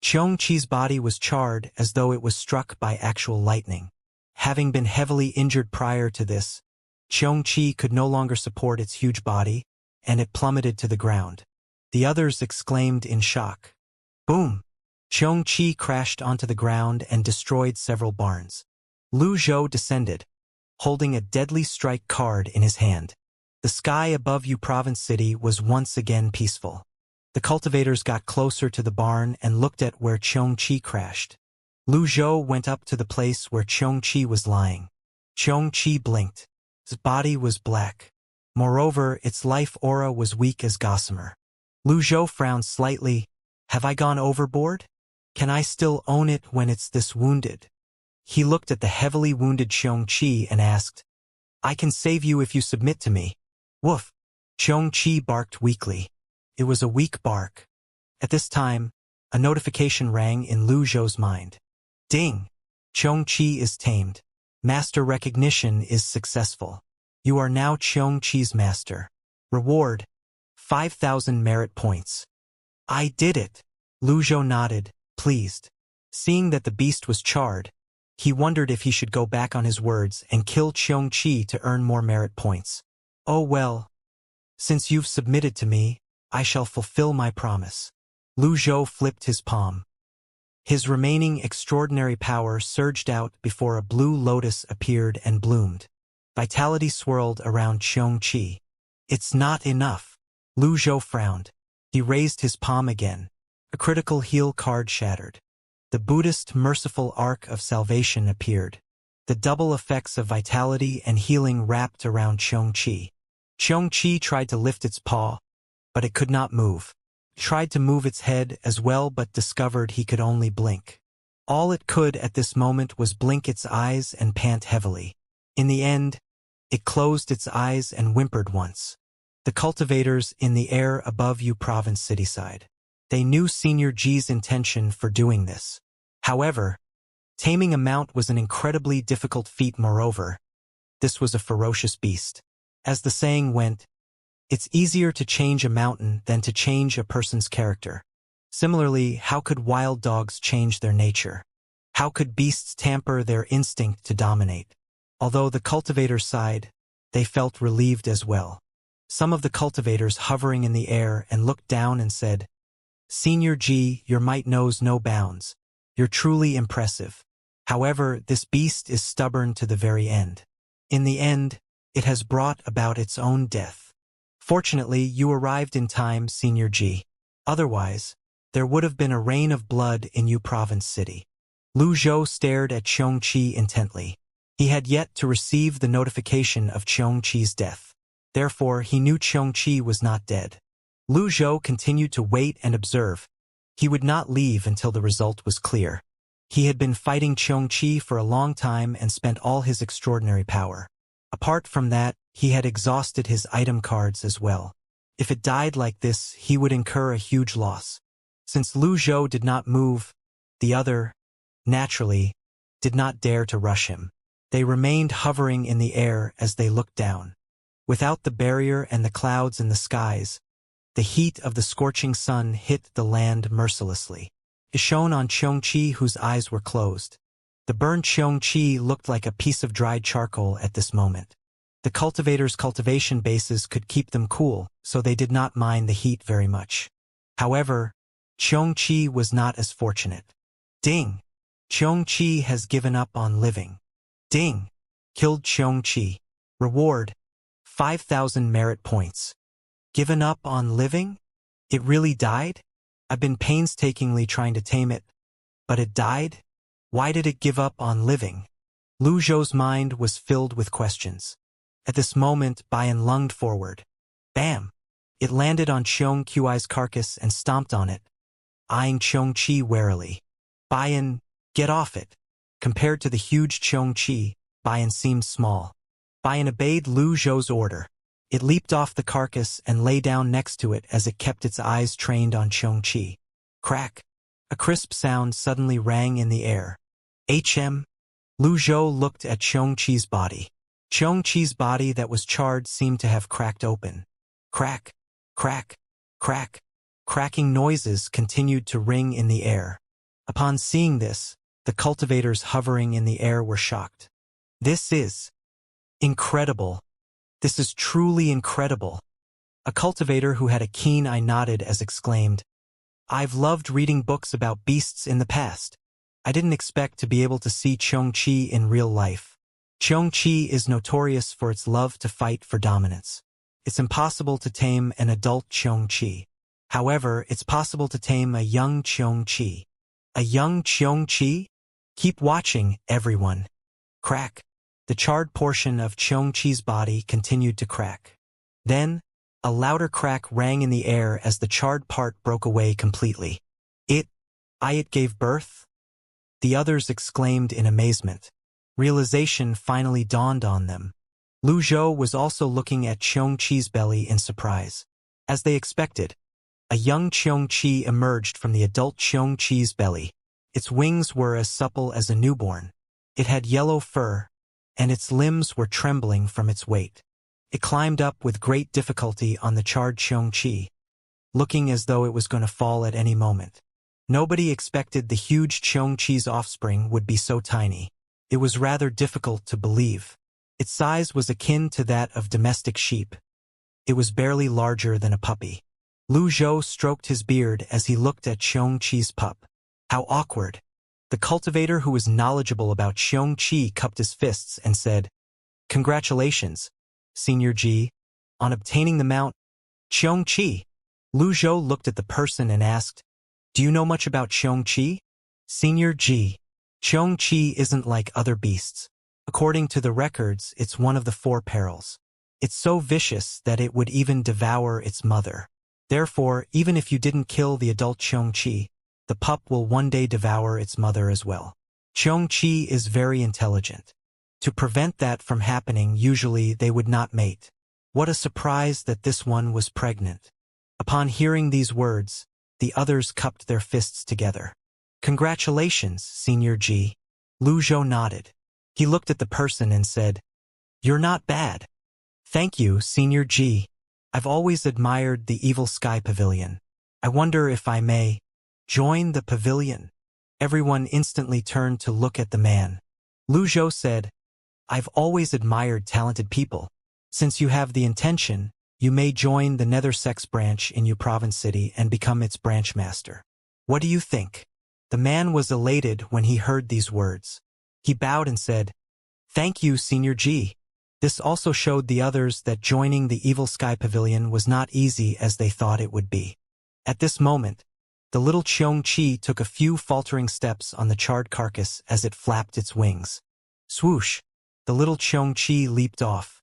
Xianxia's body was charred as though it was struck by actual lightning. Having been heavily injured prior to this, Xianxia could no longer support its huge body, and it plummeted to the ground. The others exclaimed in shock. Boom! Xianxia crashed onto the ground and destroyed several barns. Lu Zhou descended, holding a deadly strike card in his hand. The sky above Yu Province City was once again peaceful. The cultivators got closer to the barn and looked at where Xianxia crashed. Lu Zhou went up to the place where Xianxia was lying. Xianxia blinked. His body was black. Moreover, its life aura was weak as gossamer. Lu Zhou frowned slightly. Have I gone overboard? Can I still own it when it's this wounded? He looked at the heavily wounded Xianxia and asked, I can save you if you submit to me. Woof! Xianxia barked weakly. It was a weak bark. At this time, a notification rang in Lu Zhou's mind. Ding! Xianxia is tamed. Master recognition is successful. You are now Xianxia's master. Reward: 5,000 merit points. I did it. Lu Zhou nodded, pleased. Seeing that the beast was charred, he wondered if he should go back on his words and kill Xianxia to earn more merit points. Oh well. Since you've submitted to me, I shall fulfill my promise. Lu Zhou flipped his palm. His remaining extraordinary power surged out before a blue lotus appeared and bloomed. Vitality swirled around Xianxia. It's not enough. Lu Zhou frowned. He raised his palm again. A critical heal card shattered. The Buddhist merciful arc of salvation appeared. The double effects of vitality and healing wrapped around Xianxia. Xianxia tried to lift its paw, but it could not move. It tried to move its head as well but discovered he could only blink. All it could at this moment was blink its eyes and pant heavily. In the end, it closed its eyes and whimpered once. The cultivators in the air above you province cityside. They knew Senior G's intention for doing this. However, taming a mount was an incredibly difficult feat. Moreover, this was a ferocious beast. As the saying went, it's easier to change a mountain than to change a person's character. Similarly, how could wild dogs change their nature? How could beasts tamper their instinct to dominate? Although the cultivators sighed, they felt relieved as well. Some of the cultivators hovering in the air and looked down and said, Senior G, your might knows no bounds. You're truly impressive. However, this beast is stubborn to the very end. In the end, it has brought about its own death. Fortunately, you arrived in time, Senior G. Otherwise, there would have been a rain of blood in Yu Province City. Lu Zhou stared at Xianxia intently. He had yet to receive the notification of Xianxia's death. Therefore, he knew Xianxia was not dead. Lu Zhou continued to wait and observe. He would not leave until the result was clear. He had been fighting Xianxia for a long time and spent all his extraordinary power. Apart from that, he had exhausted his item cards as well. If it died like this, he would incur a huge loss. Since Lu Zhou did not move, the other, naturally, did not dare to rush him. They remained hovering in the air as they looked down. Without the barrier and the clouds in the skies, the heat of the scorching sun hit the land mercilessly. It shone on Xianxia, whose eyes were closed. The burned Xianxia looked like a piece of dried charcoal at this moment. The cultivators' cultivation bases could keep them cool, so they did not mind the heat very much. However, Xianxia was not as fortunate. Ding! Xianxia has given up on living. Ding! Killed Xianxia. Reward: 5,000 merit points. Given up on living? It really died? I've been painstakingly trying to tame it, but it died? Why did it give up on living? Lu Zhou's mind was filled with questions. At this moment, Bian lunged forward. Bam! It landed on Xianxia's carcass and stomped on it, eyeing Xianxia warily. Bian, get off it. Compared to the huge Xianxia, Bian seemed small. Bian obeyed Lu Zhou's order. It leaped off the carcass and lay down next to it as it kept its eyes trained on Xianxia. Crack! A crisp sound suddenly rang in the air. HM? Lu Zhou looked at Xianxia's body. Xianxia's body that was charred seemed to have cracked open. Crack! Crack! Crack! Cracking noises continued to ring in the air. Upon seeing this, the cultivators hovering in the air were shocked. This is incredible. This is truly incredible. A cultivator who had a keen eye nodded as exclaimed, I've loved reading books about beasts in the past. I didn't expect to be able to see Xianxia in real life. Xianxia is notorious for its love to fight for dominance. It's impossible to tame an adult Xianxia. However, it's possible to tame a young Xianxia. A young Xianxia? Keep watching, everyone. Crack. The charred portion of Xianxia's body continued to crack. Then, a louder crack rang in the air as the charred part broke away completely. It gave birth? The others exclaimed in amazement. Realization finally dawned on them. Lu Zhou was also looking at Xianxia's belly in surprise. As they expected, a young Xianxia emerged from the adult Xianxia's belly. Its wings were as supple as a newborn. It had yellow fur, and its limbs were trembling from its weight. It climbed up with great difficulty on the charred Xianxia, looking as though it was going to fall at any moment. Nobody expected the huge Xianxia's offspring would be so tiny. It was rather difficult to believe. Its size was akin to that of domestic sheep. It was barely larger than a puppy. Lu Zhou stroked his beard as he looked at Xianxia's pup. How awkward. The cultivator who was knowledgeable about Xianxia cupped his fists and said, "Congratulations, Senior Ji, on obtaining the Mount Xianxia." Lu Zhou looked at the person and asked, "Do you know much about Xianxia?" "Senior Ji, Xianxia isn't like other beasts. According to the records, it's one of the 4 perils. It's so vicious that it would even devour its mother. Therefore, even if you didn't kill the adult Xianxia, the pup will one day devour its mother as well. Xianxia is very intelligent. To prevent that from happening, usually they would not mate. What a surprise that this one was pregnant." Upon hearing these words, the others cupped their fists together. "Congratulations, Senior Ji." Lu Zhou nodded. He looked at the person and said, "You're not bad." "Thank you, Senior Ji. I've always admired the Evil Sky Pavilion. I wonder if I may join the pavilion." Everyone instantly turned to look at the man. Lu Zhou said, "I've always admired talented people. Since you have the intention, you may join the Nether Sex branch in Yu Province City and become its branch master. What do you think?" The man was elated when he heard these words. He bowed and said, "Thank you, Senior Ji." This also showed the others that joining the Evil Sky Pavilion was not easy as they thought it would be. At this moment, the little Xianxia took a few faltering steps on the charred carcass as it flapped its wings. Swoosh! The little Xianxia leaped off.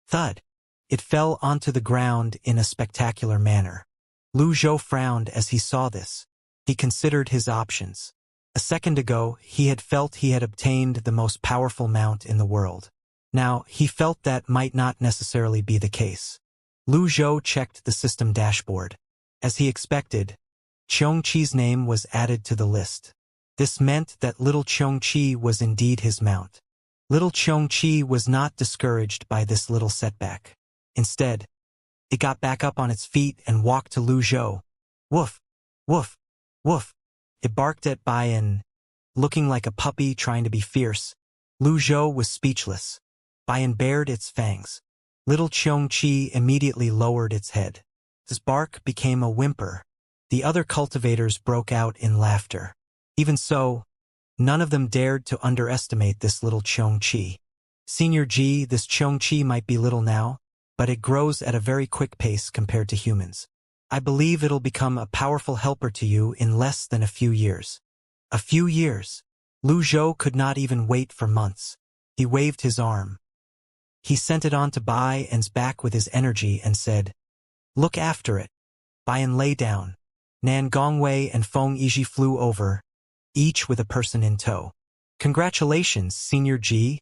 Thud! It fell onto the ground in a spectacular manner. Lu Zhou frowned as he saw this. He considered his options. A second ago, he had felt he had obtained the most powerful mount in the world. Now, he felt that might not necessarily be the case. Lu Zhou checked the system dashboard. As he expected, Xianxia's name was added to the list. This meant that little Xianxia was indeed his mount. Little Xianxia was not discouraged by this little setback. Instead, it got back up on its feet and walked to Lu Zhou. Woof! Woof! Woof! It barked at Bayan. Looking like a puppy trying to be fierce, Lu Zhou was speechless. Bayan bared its fangs. Little Xianxia immediately lowered its head. His bark became a whimper. The other cultivators broke out in laughter. Even so, none of them dared to underestimate this little Xianxia. "Senior Ji, this Xianxia might be little now, but it grows at a very quick pace compared to humans. I believe it'll become a powerful helper to you in less than a few years." A few years? Lu Zhou could not even wait for months. He waved his arm. He sent it on to Bayan's back with his energy and said, "Look after it." Bayan lay down. Nan Gongwei and Feng Yizhi flew over, each with a person in tow. "Congratulations, Senior Ji,"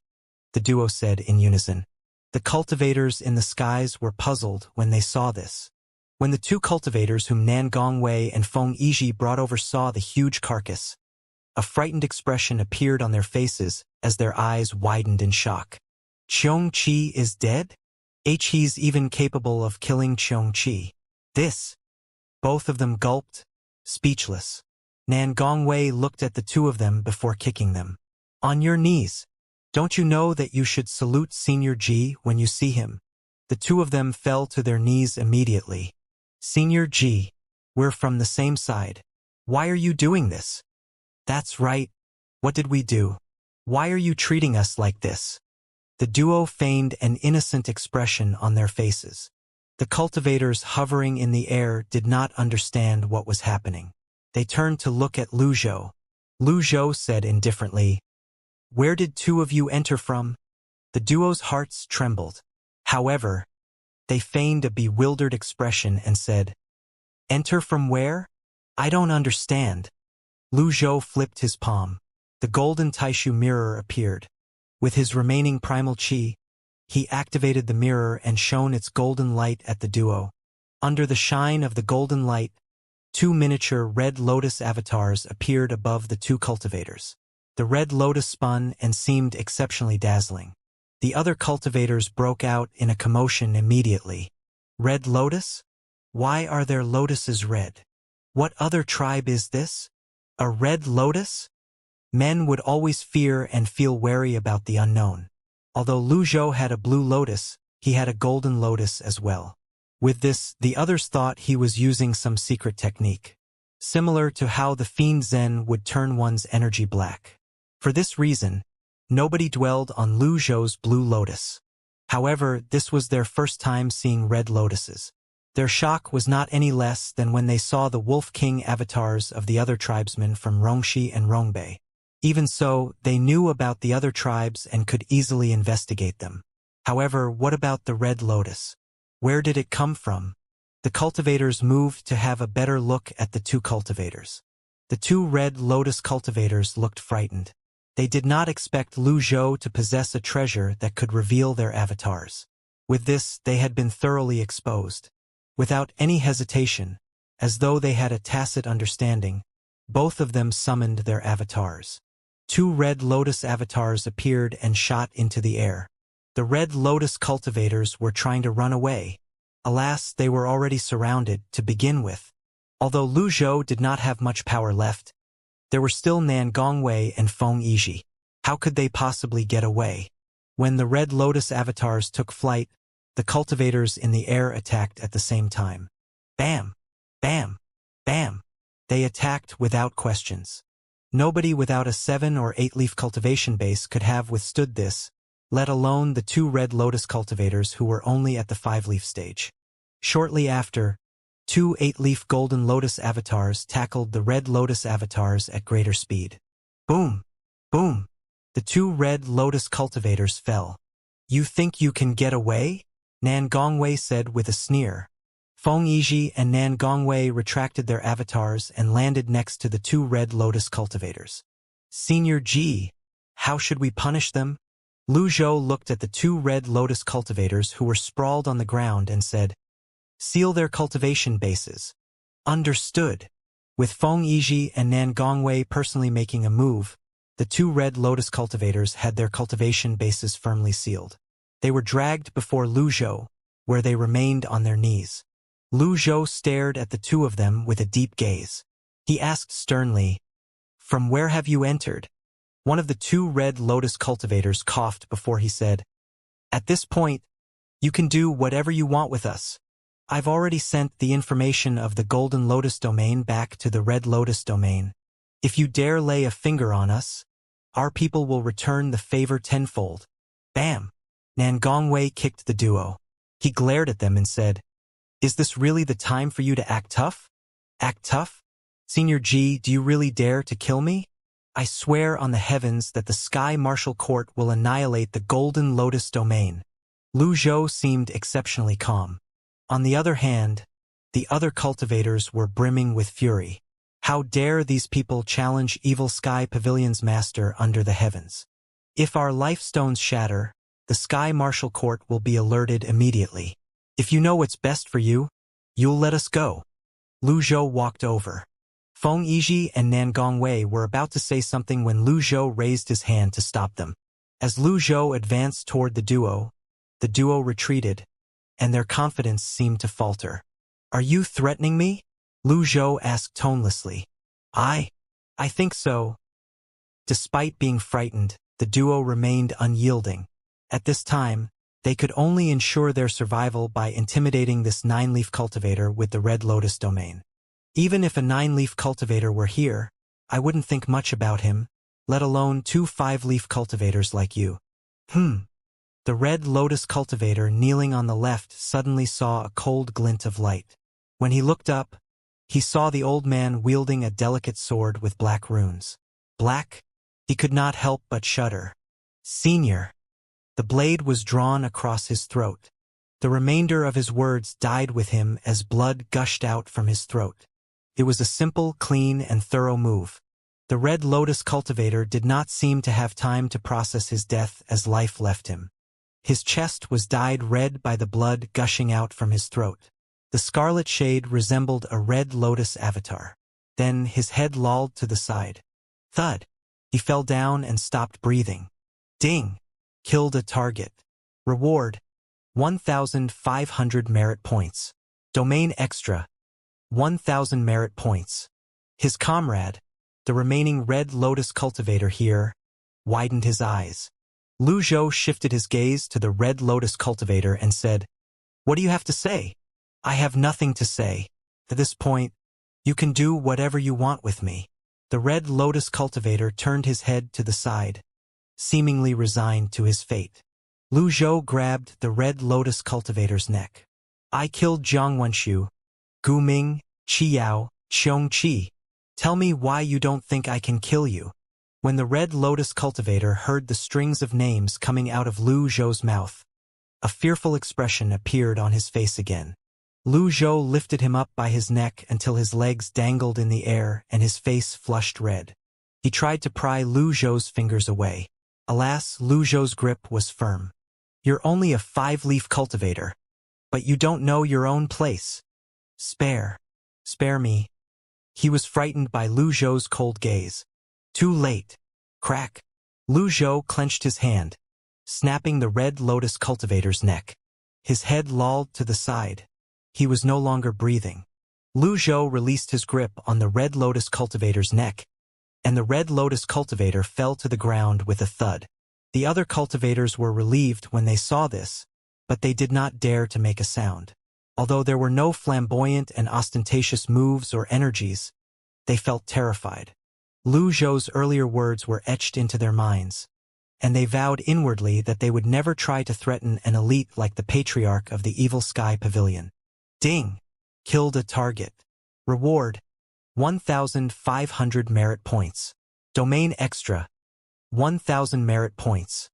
the duo said in unison. The cultivators in the skies were puzzled when they saw this. When the 2 cultivators whom Nan Gongwei and Feng Yizhi brought over saw the huge carcass, a frightened expression appeared on their faces as their eyes widened in shock. "Xianxia is dead? He's even capable of killing Xianxia. This?" Both of them gulped, speechless. Nan Gongwei looked at the 2 of them before kicking them. "On your knees. Don't you know that you should salute Senior Ji when you see him?" The 2 of them fell to their knees immediately. "Senior Ji, we're from the same side. Why are you doing this?" "That's right. What did we do? Why are you treating us like this?" The duo feigned an innocent expression on their faces. The cultivators hovering in the air did not understand what was happening. They turned to look at Lu Zhou. Lu Zhou said indifferently, "Where did 2 of you enter from?" The duo's hearts trembled. However, they feigned a bewildered expression and said, "Enter from where? I don't understand." Lu Zhou flipped his palm. The golden Taishu mirror appeared. With his remaining primal chi, he activated the mirror and shone its golden light at the duo. Under the shine of the golden light, 2 miniature red lotus avatars appeared above the 2 cultivators. The red lotus spun and seemed exceptionally dazzling. The other cultivators broke out in a commotion immediately. Red lotus? Why are their lotuses red? What other tribe is this? A red lotus? Men would always fear and feel wary about the unknown. Although Lu Zhou had a blue lotus, he had a golden lotus as well. With this, the others thought he was using some secret technique, similar to how the fiend Zen would turn one's energy black. For this reason, nobody dwelled on Lu Zhou's blue lotus. However, this was their first time seeing red lotuses. Their shock was not any less than when they saw the Wolf King avatars of the other tribesmen from Rongxi and Rongbei. Even so, they knew about the other tribes and could easily investigate them. However, what about the red lotus? Where did it come from? The cultivators moved to have a better look at the two cultivators. The two red lotus cultivators looked frightened. They did not expect Lu Zhou to possess a treasure that could reveal their avatars. With this, they had been thoroughly exposed. Without any hesitation, as though they had a tacit understanding, both of them summoned their avatars. Two red lotus avatars appeared and shot into the air. The red lotus cultivators were trying to run away. Alas, they were already surrounded to begin with. Although Lu Zhou did not have much power left, there were still Nan Gongwei and Feng Yizhi. How could they possibly get away? When the red lotus avatars took flight, the cultivators in the air attacked at the same time. Bam! Bam! Bam! They attacked without questions. Nobody without a 7 or 8 leaf cultivation base could have withstood this, let alone the two red lotus cultivators who were only at the 5-leaf stage. Shortly after, two 8-leaf golden lotus avatars tackled the red lotus avatars at greater speed. Boom! Boom! The two red lotus cultivators fell. You think you can get away? Nan Gongwei said with a sneer. Feng Yizhi and Nan Gongwei retracted their avatars and landed next to the two red lotus cultivators. Senior G, how should we punish them? Lu Zhou looked at the two red lotus cultivators who were sprawled on the ground and said, seal their cultivation bases. Understood. With Feng Yizhi and Nan Gongwei personally making a move, the two red lotus cultivators had their cultivation bases firmly sealed. They were dragged before Lu Zhou, where they remained on their knees. Lu Zhou stared at the two of them with a deep gaze. He asked sternly, from where have you entered? One of the two red lotus cultivators coughed before he said, at this point, you can do whatever you want with us. I've already sent the information of the golden lotus domain back to the red lotus domain. If you dare lay a finger on us, our people will return the favor tenfold. Bam! Nan Gongwei kicked the duo. He glared at them and said, is this really the time for you to act tough? Act tough? Senior G, do you really dare to kill me? I swear on the heavens that the Sky Martial Court will annihilate the golden lotus domain. Lu Zhou seemed exceptionally calm. On the other hand, the other cultivators were brimming with fury. How dare these people challenge Evil Sky Pavilion's master under the heavens? If our life stones shatter, the Sky Martial Court will be alerted immediately. If you know what's best for you, you'll let us go. Lu Zhou walked over. Feng Yizhi and Nan Gongwei were about to say something when Lu Zhou raised his hand to stop them. As Lu Zhou advanced toward the duo retreated, and their confidence seemed to falter. Are you threatening me? Lu Zhou asked tonelessly. I think so. Despite being frightened, the duo remained unyielding. At this time, they could only ensure their survival by intimidating this 9-leaf cultivator with the red lotus domain. Even if a 9-leaf cultivator were here, I wouldn't think much about him, let alone two 5-leaf cultivators like you. The red lotus cultivator kneeling on the left suddenly saw a cold glint of light. When he looked up, he saw the old man wielding a delicate sword with black runes. Black? He could not help but shudder. Senior. The blade was drawn across his throat. The remainder of his words died with him as blood gushed out from his throat. It was a simple, clean, and thorough move. The red lotus cultivator did not seem to have time to process his death as life left him. His chest was dyed red by the blood gushing out from his throat. The scarlet shade resembled a red lotus avatar. Then his head lolled to the side. Thud! He fell down and stopped breathing. Ding! Killed a target. Reward, 1,500 merit points. Domain extra, 1,000 merit points. His comrade, the remaining Red Lotus cultivator here, widened his eyes. Lu Zhou shifted his gaze to the Red Lotus cultivator and said, "What do you have to say?" "I have nothing to say. At this point, you can do whatever you want with me." The Red Lotus cultivator turned his head to the side, seemingly resigned to his fate. Lu Zhou grabbed the Red Lotus cultivator's neck. "I killed Jiang Wenshu, Gu Ming, Qi Yao, Xiong Qi. Tell me why you don't think I can kill you." When the Red Lotus cultivator heard the strings of names coming out of Lu Zhou's mouth, a fearful expression appeared on his face again. Lu Zhou lifted him up by his neck until his legs dangled in the air and his face flushed red. He tried to pry Lu Zhou's fingers away. Alas, Lu Zhou's grip was firm. "You're only a 5-leaf cultivator, but you don't know your own place. Spare me." He was frightened by Lu Zhou's cold gaze. Too late. Crack. Lu Zhou clenched his hand, snapping the Red Lotus cultivator's neck. His head lolled to the side. He was no longer breathing. Lu Zhou released his grip on the Red Lotus cultivator's neck, and the Red Lotus cultivator fell to the ground with a thud. The other cultivators were relieved when they saw this, but they did not dare to make a sound. Although there were no flamboyant and ostentatious moves or energies, they felt terrified. Lu Zhou's earlier words were etched into their minds, and they vowed inwardly that they would never try to threaten an elite like the Patriarch of the Evil Sky Pavilion. Ding! Killed a target. Reward, 1,500 merit points. Domain extra, 1,000 merit points.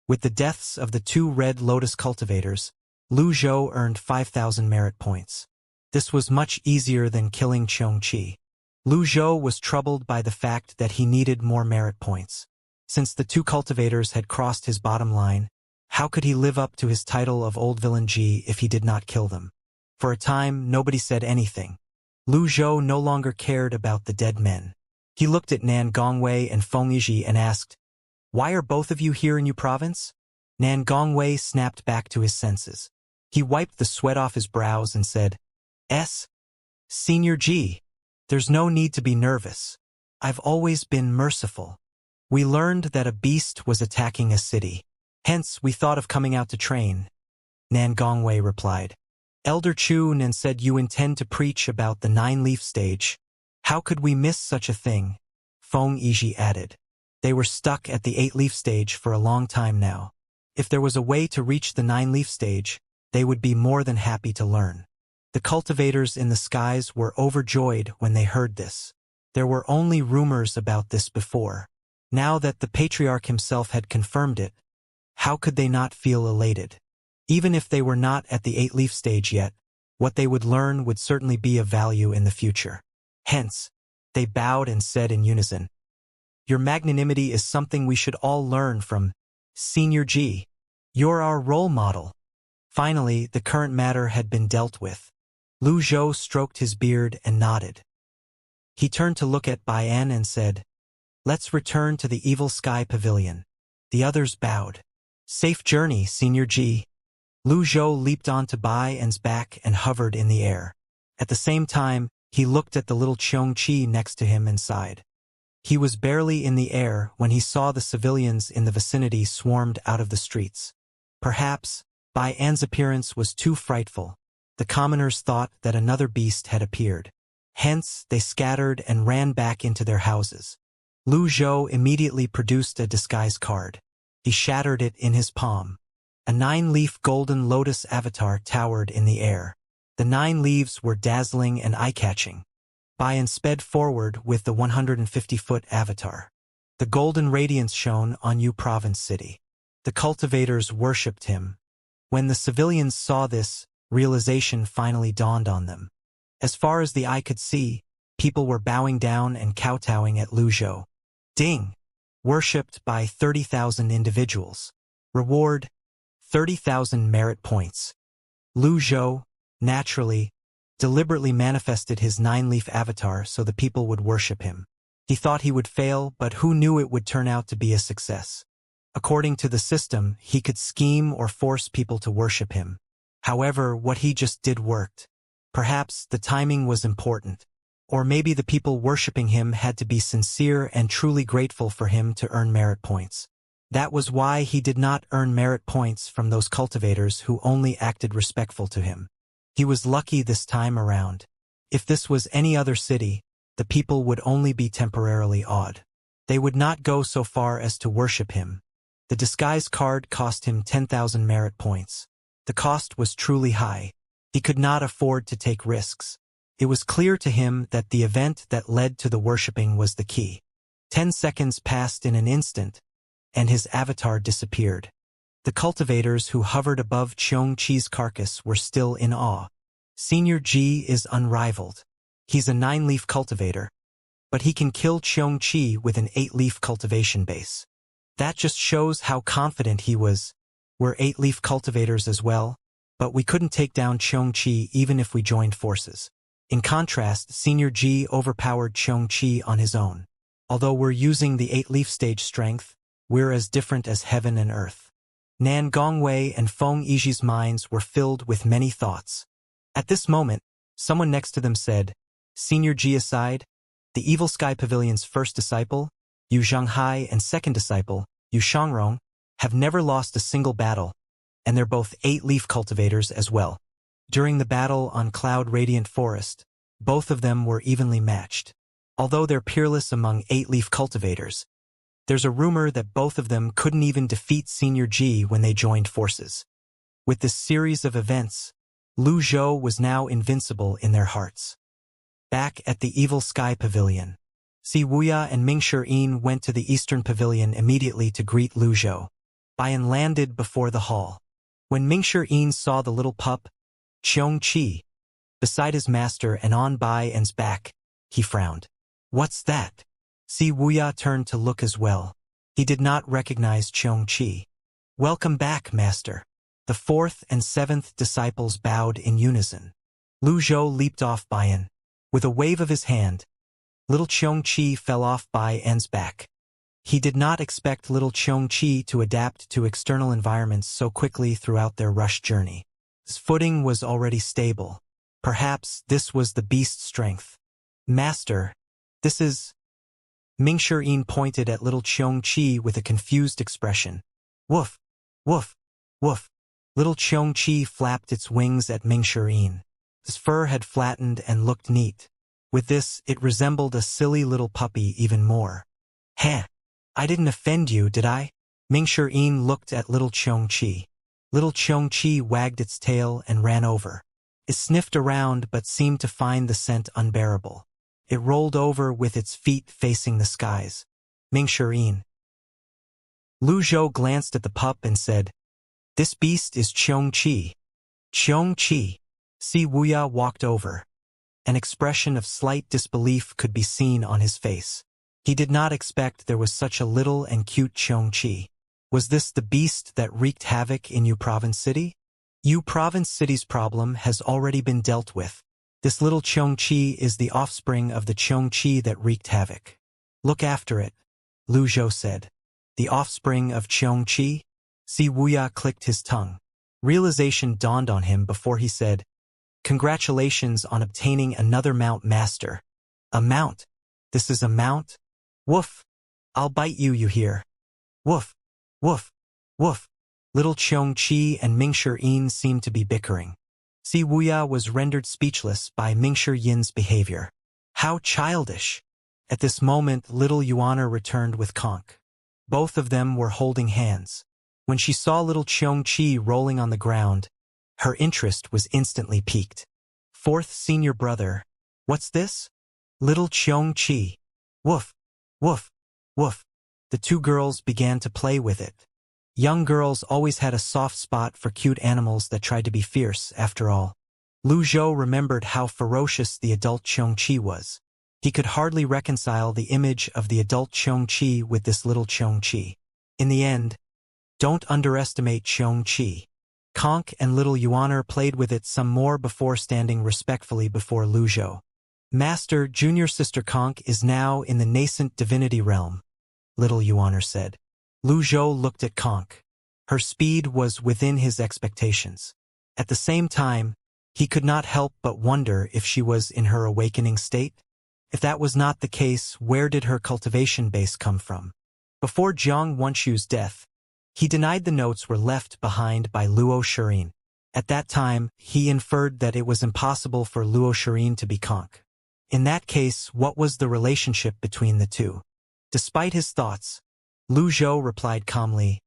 With the deaths of the 2 Red Lotus cultivators, Lu Zhou earned 5,000 merit points. This was much easier than killing Xiong Qi. Lu Zhou was troubled by the fact that he needed more merit points. Since the 2 cultivators had crossed his bottom line, how could he live up to his title of Old Villain G if he did not kill them? For a time, nobody said anything. Lu Zhou no longer cared about the dead men. He looked at Nan Gongwei and Feng Yizhi and asked, "Why are both of you here in Yu Province?" Nan Gongwei snapped back to his senses. He wiped the sweat off his brows and said, Senior G, there's no need to be nervous. I've always been merciful. We learned that a beast was attacking a city. Hence, we thought of coming out to train. Nan Gongwei replied. Elder Chu Nan said you intend to preach about the 9-leaf stage. How could we miss such a thing? Feng Yizhi added. They were stuck at the 8-leaf stage for a long time now. If there was a way to reach the 9-leaf stage, they would be more than happy to learn. The cultivators in the skies were overjoyed when they heard this. There were only rumors about this before. Now that the Patriarch himself had confirmed it, how could they not feel elated? Even if they were not at the 8-leaf stage yet, what they would learn would certainly be of value in the future. Hence, they bowed and said in unison, Your magnanimity is something we should all learn from, Senior G. You're our role model. Finally, the current matter had been dealt with. Lu Zhou stroked his beard and nodded. He turned to look at Bai An and said, Let's return to the Evil Sky Pavilion. The others bowed. Safe journey, Senior G. Lu Zhou leaped onto Bai An's back and hovered in the air. At the same time, he looked at the little Xiong Qi next to him and sighed. He was barely in the air when he saw the civilians in the vicinity swarmed out of the streets. Perhaps, Bai An's appearance was too frightful. The commoners thought that another beast had appeared. Hence, they scattered and ran back into their houses. Lu Zhou immediately produced a disguise card. He shattered it in his palm. A 9-leaf golden lotus avatar towered in the air. The 9 leaves were dazzling and eye-catching. Bai An sped forward with the 150-foot avatar. The golden radiance shone on Yu Province City. The cultivators worshipped him. When the civilians saw this, realization finally dawned on them. As far as the eye could see, people were bowing down and kowtowing at Lu Zhou. Ding! Worshipped by 30,000 individuals. Reward, 30,000 merit points. Lu Zhou, naturally, deliberately manifested his 9-leaf avatar so the people would worship him. He thought he would fail, but who knew it would turn out to be a success. According to the system, he could scheme or force people to worship him. However, what he just did worked. Perhaps the timing was important. Or maybe the people worshipping him had to be sincere and truly grateful for him to earn merit points. That was why he did not earn merit points from those cultivators who only acted respectful to him. He was lucky this time around. If this was any other city, the people would only be temporarily awed. They would not go so far as to worship him. The disguise card cost him 10,000 merit points. The cost was truly high. He could not afford to take risks. It was clear to him that the event that led to the worshipping was the key. 10 seconds passed in an instant, and his avatar disappeared. The cultivators who hovered above Xianxia's carcass were still in awe. Senior G is unrivaled. He's a 9-leaf cultivator, but he can kill Xianxia with an 8-leaf cultivation base. That just shows how confident he was. We're 8-leaf cultivators as well, but we couldn't take down Xianxia even if we joined forces. In contrast, Senior G overpowered Xianxia on his own. Although we're using the 8-leaf stage strength, we're as different as heaven and earth. Nan Gongwei and Feng Yiji's minds were filled with many thoughts. At this moment, someone next to them said, Senior G aside, the Evil Sky Pavilion's first disciple, Yu Zhanghai, and second disciple, Yu Shangrong, have never lost a single battle, and they're both 8-leaf cultivators as well. During the battle on Cloud Radiant Forest, both of them were evenly matched. Although they're peerless among 8-leaf cultivators, there's a rumor that both of them couldn't even defeat Senior G when they joined forces. With this series of events, Lu Zhou was now invincible in their hearts. Back at the Evil Sky Pavilion, Si Wuya and Mingshi went to the Eastern Pavilion immediately to greet Lu Zhou. Bian landed before the hall. When Mingshi saw the little pup, Xianxia, beside his master and on Bian's back, he frowned. What's that? Si Wuya turned to look as well. He did not recognize Xianxia. Welcome back, master. The 4th and 7th disciples bowed in unison. Lu Zhou leaped off Bian. With a wave of his hand, little Xianxia fell off Bian's back. He did not expect little Xianxia to adapt to external environments so quickly throughout their rush journey. His footing was already stable. Perhaps this was the beast's strength. Master, this is... Mingshi pointed at little Xianxia with a confused expression. Woof, woof, woof. Little Xianxia flapped its wings at Mingshi. His fur had flattened and looked neat. With this, it resembled a silly little puppy even more. Heh, I didn't offend you, did I? Mingshi looked at little Xianxia. Little Xianxia wagged its tail and ran over. It sniffed around but seemed to find the scent unbearable. It rolled over with its feet facing the skies. Mingshi. Lu Zhou glanced at the pup and said, This beast is Xianxia. Xianxia. Si Wuya walked over. An expression of slight disbelief could be seen on his face. He did not expect there was such a little and cute Xianxia. Was this the beast that wreaked havoc in Yu Province City? Yu Province City's problem has already been dealt with. This little Xianxia is the offspring of the Xianxia that wreaked havoc. Look after it, Lu Zhou said. The offspring of Xianxia? Si Wuya clicked his tongue. Realization dawned on him before he said, Congratulations on obtaining another mount, master. A mount? This is a mount? Woof! I'll bite you, you hear? Woof! Woof! Woof! Little Xianxia and Mingshi seemed to be bickering. Si Wuya was rendered speechless by Mingshi behavior. How childish! At this moment, little Yuana returned with Conk. Both of them were holding hands. When she saw little Xianxia rolling on the ground, her interest was instantly piqued. 4th senior brother, what's this? Little Xianxia. Woof! Woof! Woof! The two girls began to play with it. Young girls always had a soft spot for cute animals that tried to be fierce, after all. Lu Zhou remembered how ferocious the adult Xianxia was. He could hardly reconcile the image of the adult Xianxia with this little Xianxia. In the end, don't underestimate Xianxia. Conk and little Yuaner played with it some more before standing respectfully before Lu Zhou. Master, junior sister Conk is now in the nascent divinity realm, little Yuaner said. Lu Zhou looked at Conk. Her speed was within his expectations. At the same time, he could not help but wonder if she was in her awakening state. If that was not the case, where did her cultivation base come from? Before Jiang Wenxu's death, he denied the notes were left behind by Luo Shirin. At that time, he inferred that it was impossible for Luo Shirin to be Conk. In that case, what was the relationship between the two? Despite his thoughts, Lu Zhou replied calmly,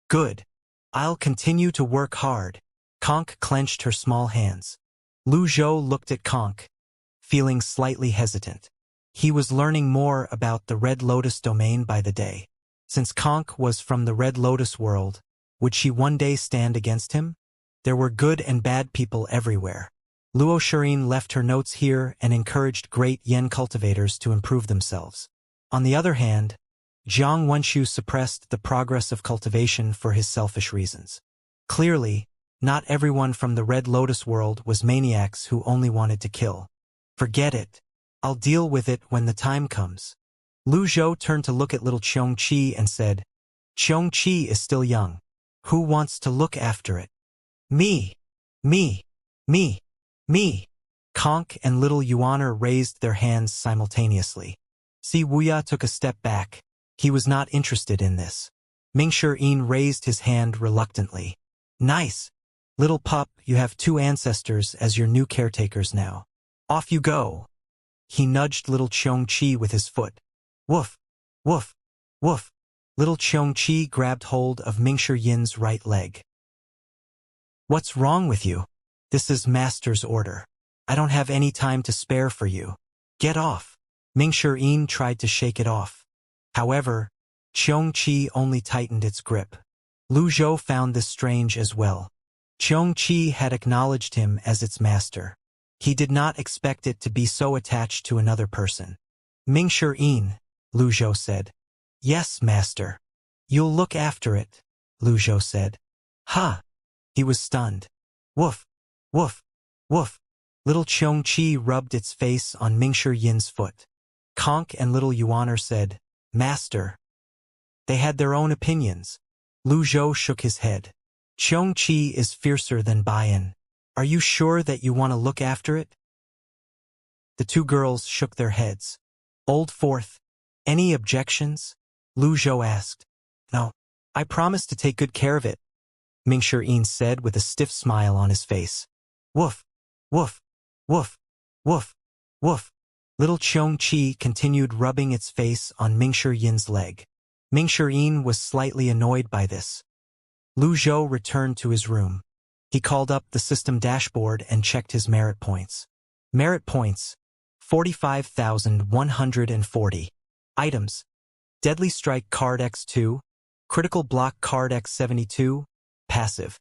"Good. I'll continue to work hard." Conk clenched her small hands. Lu Zhou looked at Conk, feeling slightly hesitant. He was learning more about the Red Lotus domain by the day. Since Conk was from the Red Lotus world, would she one day stand against him? There were good and bad people everywhere. Luo Shirin left her notes here and encouraged great Yen cultivators to improve themselves. On the other hand, Jiang Wenxu suppressed the progress of cultivation for his selfish reasons. Clearly, not everyone from the Red Lotus world was maniacs who only wanted to kill. Forget it. I'll deal with it when the time comes. Lu Zhou turned to look at little Xianxia and said, "Xianxia is still young. Who wants to look after it?" "Me. Me. Me. Me." Conk and little Yuaner raised their hands simultaneously. Si Wuya took a step back. He was not interested in this. Mingshi raised his hand reluctantly. "Nice. Little pup, you have two ancestors as your new caretakers now. Off you go." He nudged little Xianxia with his foot. Woof, woof, woof. Little Xianxia grabbed hold of Mingshi right leg. "What's wrong with you? This is Master's order. I don't have any time to spare for you. Get off." Mingshi tried to shake it off. However, Xianxia only tightened its grip. Lu Zhou found this strange as well. Xianxia had acknowledged him as its master. He did not expect it to be so attached to another person. "Mingshi," Lu Zhou said. "Yes, master. You'll look after it," Lu Zhou said. "Ha!" He was stunned. Woof, woof, woof. Little Xianxia rubbed its face on Mingshi foot. Conk and little Yuaner said, "Master." They had their own opinions. Lu Zhou shook his head. "Xianxia is fiercer than Bayan. Are you sure that you want to look after it?" The two girls shook their heads. "Old Fourth, any objections?" Lu Zhou asked. "No. I promise to take good care of it," Mingshi said with a stiff smile on his face. Woof, woof, woof, woof, woof. Little Xianxia continued rubbing its face on Mingshi leg. Mingshi was slightly annoyed by this. Lu Zhou returned to his room. He called up the system dashboard and checked his merit points. Merit points, 45,140. Items, Deadly Strike card X2, Critical Block card X72, Passive,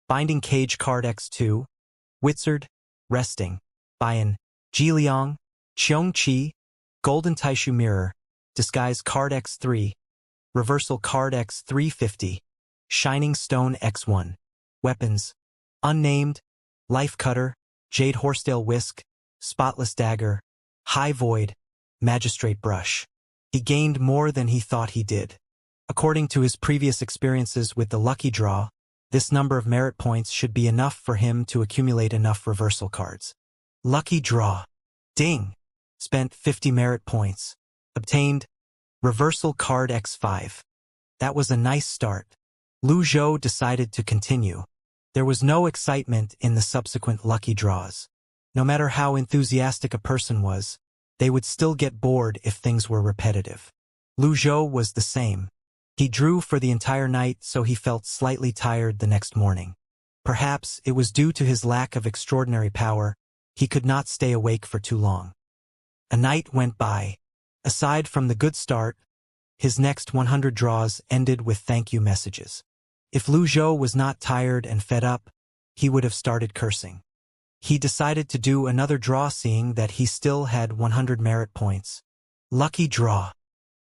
Binding Cage card X2, Wizard, Resting, Bayan, Jiliang, Xianxia, Golden Taishu Mirror, Disguise card X3, Reversal card X350, Shining Stone X1, Weapons, Unnamed, Life Cutter, Jade Horsetail Whisk, Spotless Dagger, High Void, Magistrate Brush. He gained more than he thought he did. According to his previous experiences with the Lucky Draw, this number of merit points should be enough for him to accumulate enough reversal cards. Lucky Draw. Ding! Spent 50 merit points. Obtained Reversal card X5. That was a nice start. Lu Zhou decided to continue. There was no excitement in the subsequent lucky draws. No matter how enthusiastic a person was, they would still get bored if things were repetitive. Lu Zhou was the same. He drew for the entire night, so he felt slightly tired the next morning. Perhaps it was due to his lack of extraordinary power. He could not stay awake for too long. A night went by. Aside from the good start, his next 100 draws ended with thank you messages. If Lu Zhou was not tired and fed up, he would have started cursing. He decided to do another draw, seeing that he still had 100 merit points. Lucky draw.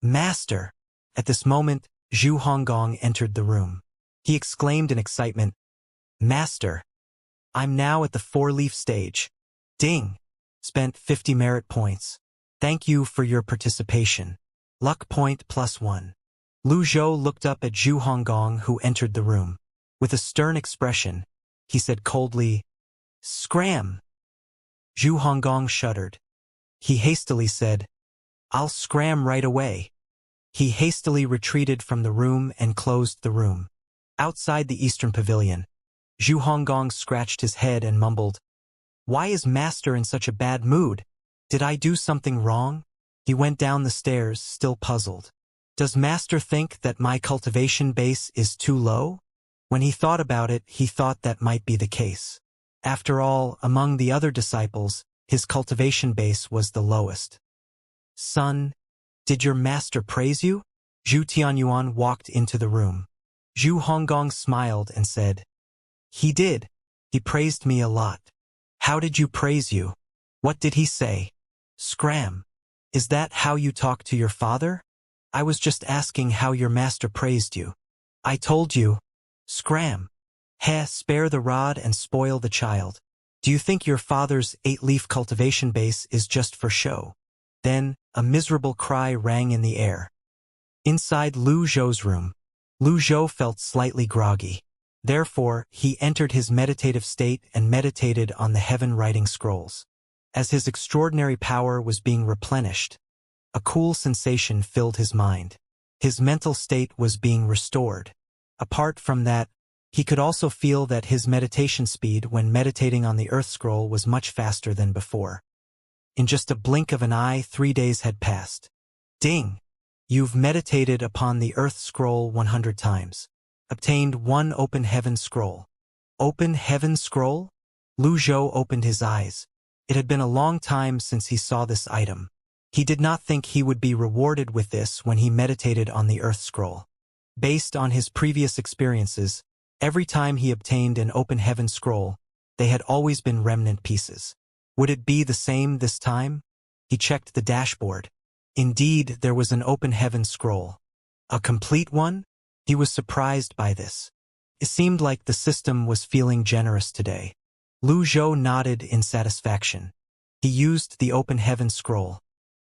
Master! At this moment, Zhu Honggong entered the room. He exclaimed in excitement, "Master! I'm now at the 4-leaf stage. Ding! Spent 50 merit points. Thank you for your participation. Luck point +1. Lu Zhou looked up at Zhu Honggong, who entered the room. With a stern expression, he said coldly, "Scram!" Zhu Honggong shuddered. He hastily said, "I'll scram right away." He hastily retreated from the room and closed the room. Outside the eastern pavilion, Zhu Honggong scratched his head and mumbled, "Why is Master in such a bad mood? Did I do something wrong?" He went down the stairs, still puzzled. Does Master think that my cultivation base is too low? When he thought about it, he thought that might be the case. After all, among the other disciples, his cultivation base was the lowest. "Son, did your master praise you?" Zhu Tianyuan walked into the room. Zhu Honggong smiled and said, "He did. He praised me a lot." "How did you praise you? What did he say?" "Scram. Is that how you talk to your father?" "I was just asking how your master praised you." "I told you. Scram. Heh, spare the rod and spoil the child. Do you think your father's 8-leaf cultivation base is just for show?" Then, a miserable cry rang in the air. Inside Lu Zhou's room, Lu Zhou felt slightly groggy. Therefore, he entered his meditative state and meditated on the heaven-writing scrolls. As his extraordinary power was being replenished, a cool sensation filled his mind. His mental state was being restored. Apart from that, he could also feel that his meditation speed when meditating on the Earth Scroll was much faster than before. In just a blink of an eye, 3 days had passed. Ding! You've meditated upon the Earth Scroll 100 times. Obtained 1 Open Heaven Scroll. Open Heaven Scroll? Lu Zhou opened his eyes. It had been a long time since he saw this item. He did not think he would be rewarded with this when he meditated on the Earth Scroll. Based on his previous experiences, every time he obtained an Open Heaven Scroll, they had always been remnant pieces. Would it be the same this time? He checked the dashboard. Indeed, there was an Open Heaven Scroll. A complete one? He was surprised by this. It seemed like the system was feeling generous today. Lu Zhou nodded in satisfaction. He used the Open Heaven Scroll.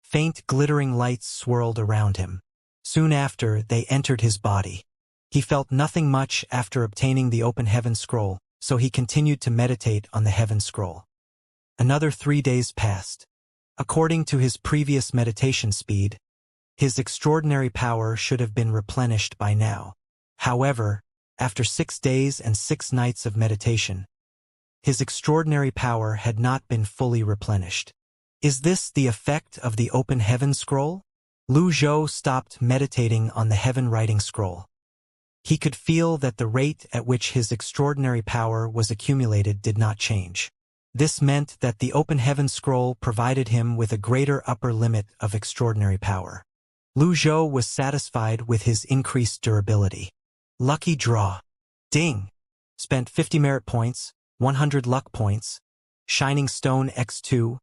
Faint glittering lights swirled around him. Soon after, they entered his body. He felt nothing much after obtaining the Open Heaven Scroll, so he continued to meditate on the Heaven Scroll. Another 3 days passed. According to his previous meditation speed, his extraordinary power should have been replenished by now. However, after 6 days and 6 nights of meditation, his extraordinary power had not been fully replenished. Is this the effect of the Open Heaven Scroll? Lu Zhou stopped meditating on the heaven-writing scroll. He could feel that the rate at which his extraordinary power was accumulated did not change. This meant that the Open Heaven Scroll provided him with a greater upper limit of extraordinary power. Lu Zhou was satisfied with his increased durability. Lucky draw. Ding! Spent 50 merit points, 100 luck points, Shining Stone x2,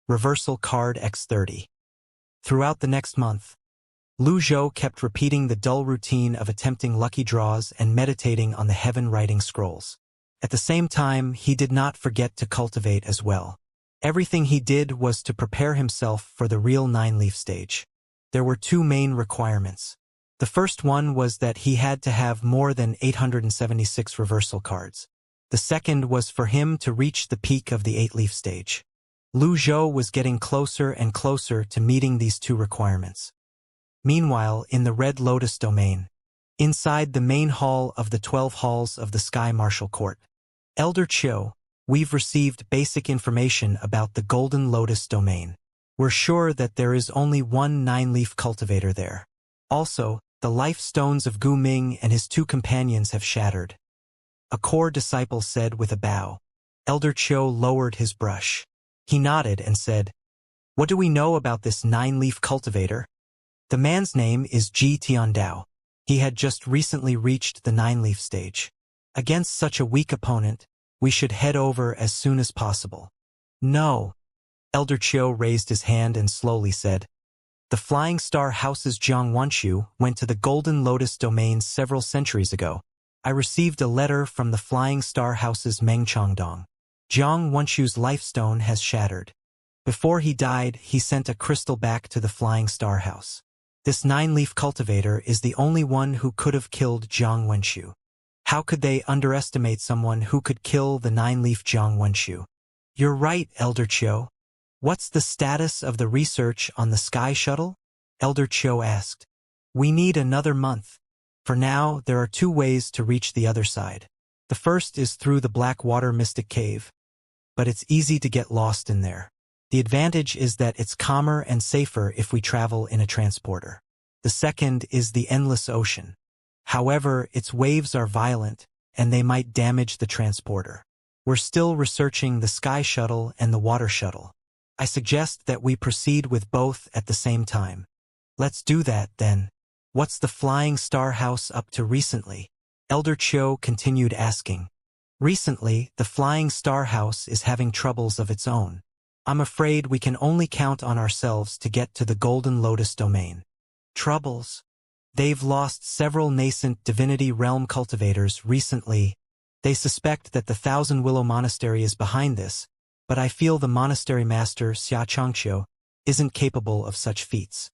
Reversal Card x30. Throughout the next month, Lu Zhou kept repeating the dull routine of attempting lucky draws and meditating on the heaven-writing scrolls. At the same time, he did not forget to cultivate as well. Everything he did was to prepare himself for the real 9-leaf stage. There were 2 main requirements. The first one was that he had to have more than 876 reversal cards. The second was for him to reach the peak of the 8-leaf stage. Lu Zhou was getting closer and closer to meeting these 2 requirements. Meanwhile, in the Red Lotus domain, inside the main hall of the 12 halls of the Sky Martial Court, Elder Chiu, we've received basic information about the Golden Lotus domain. We're sure that there is only 1 9-leaf cultivator there. Also, the life stones of Gu Ming and his 2 companions have shattered. A core disciple said with a bow. Elder Chiu lowered his brush. He nodded and said, "What do we know about this 9-leaf cultivator?" The man's name is Ji Tiandao. He had just recently reached the 9-leaf stage. Against such a weak opponent, we should head over as soon as possible. No. Elder Chiu raised his hand and slowly said, "The Flying Star House's Jiang Wanqiu went to the Golden Lotus domain several centuries ago. I received a letter from the Flying Star House's Meng Changdong. Jiang Wanqiu's lifestone has shattered. Before he died, he sent a crystal back to the Flying Star House. This 9-leaf cultivator is the only one who could have killed Jiang Wenshu. How could they underestimate someone who could kill the 9-leaf Jiang Wenshu? You're right, Elder Chiu. What's the status of the research on the Sky Shuttle? Elder Chiu asked. We need another month. For now, there are 2 ways to reach the other side. The first is through the Blackwater Mystic Cave. But it's easy to get lost in there. The advantage is that it's calmer and safer if we travel in a transporter. The second is the endless ocean. However, its waves are violent, and they might damage the transporter. We're still researching the Sky Shuttle and the Water Shuttle. I suggest that we proceed with both at the same time. Let's do that, then. What's the Flying Star House up to recently? Elder Chiu continued asking. Recently, the Flying Star House is having troubles of its own. I'm afraid we can only count on ourselves to get to the Golden Lotus domain. Troubles? They've lost several nascent Divinity Realm cultivators recently. They suspect that the Thousand Willow Monastery is behind this, but I feel the monastery master Xianxia isn't capable of such feats.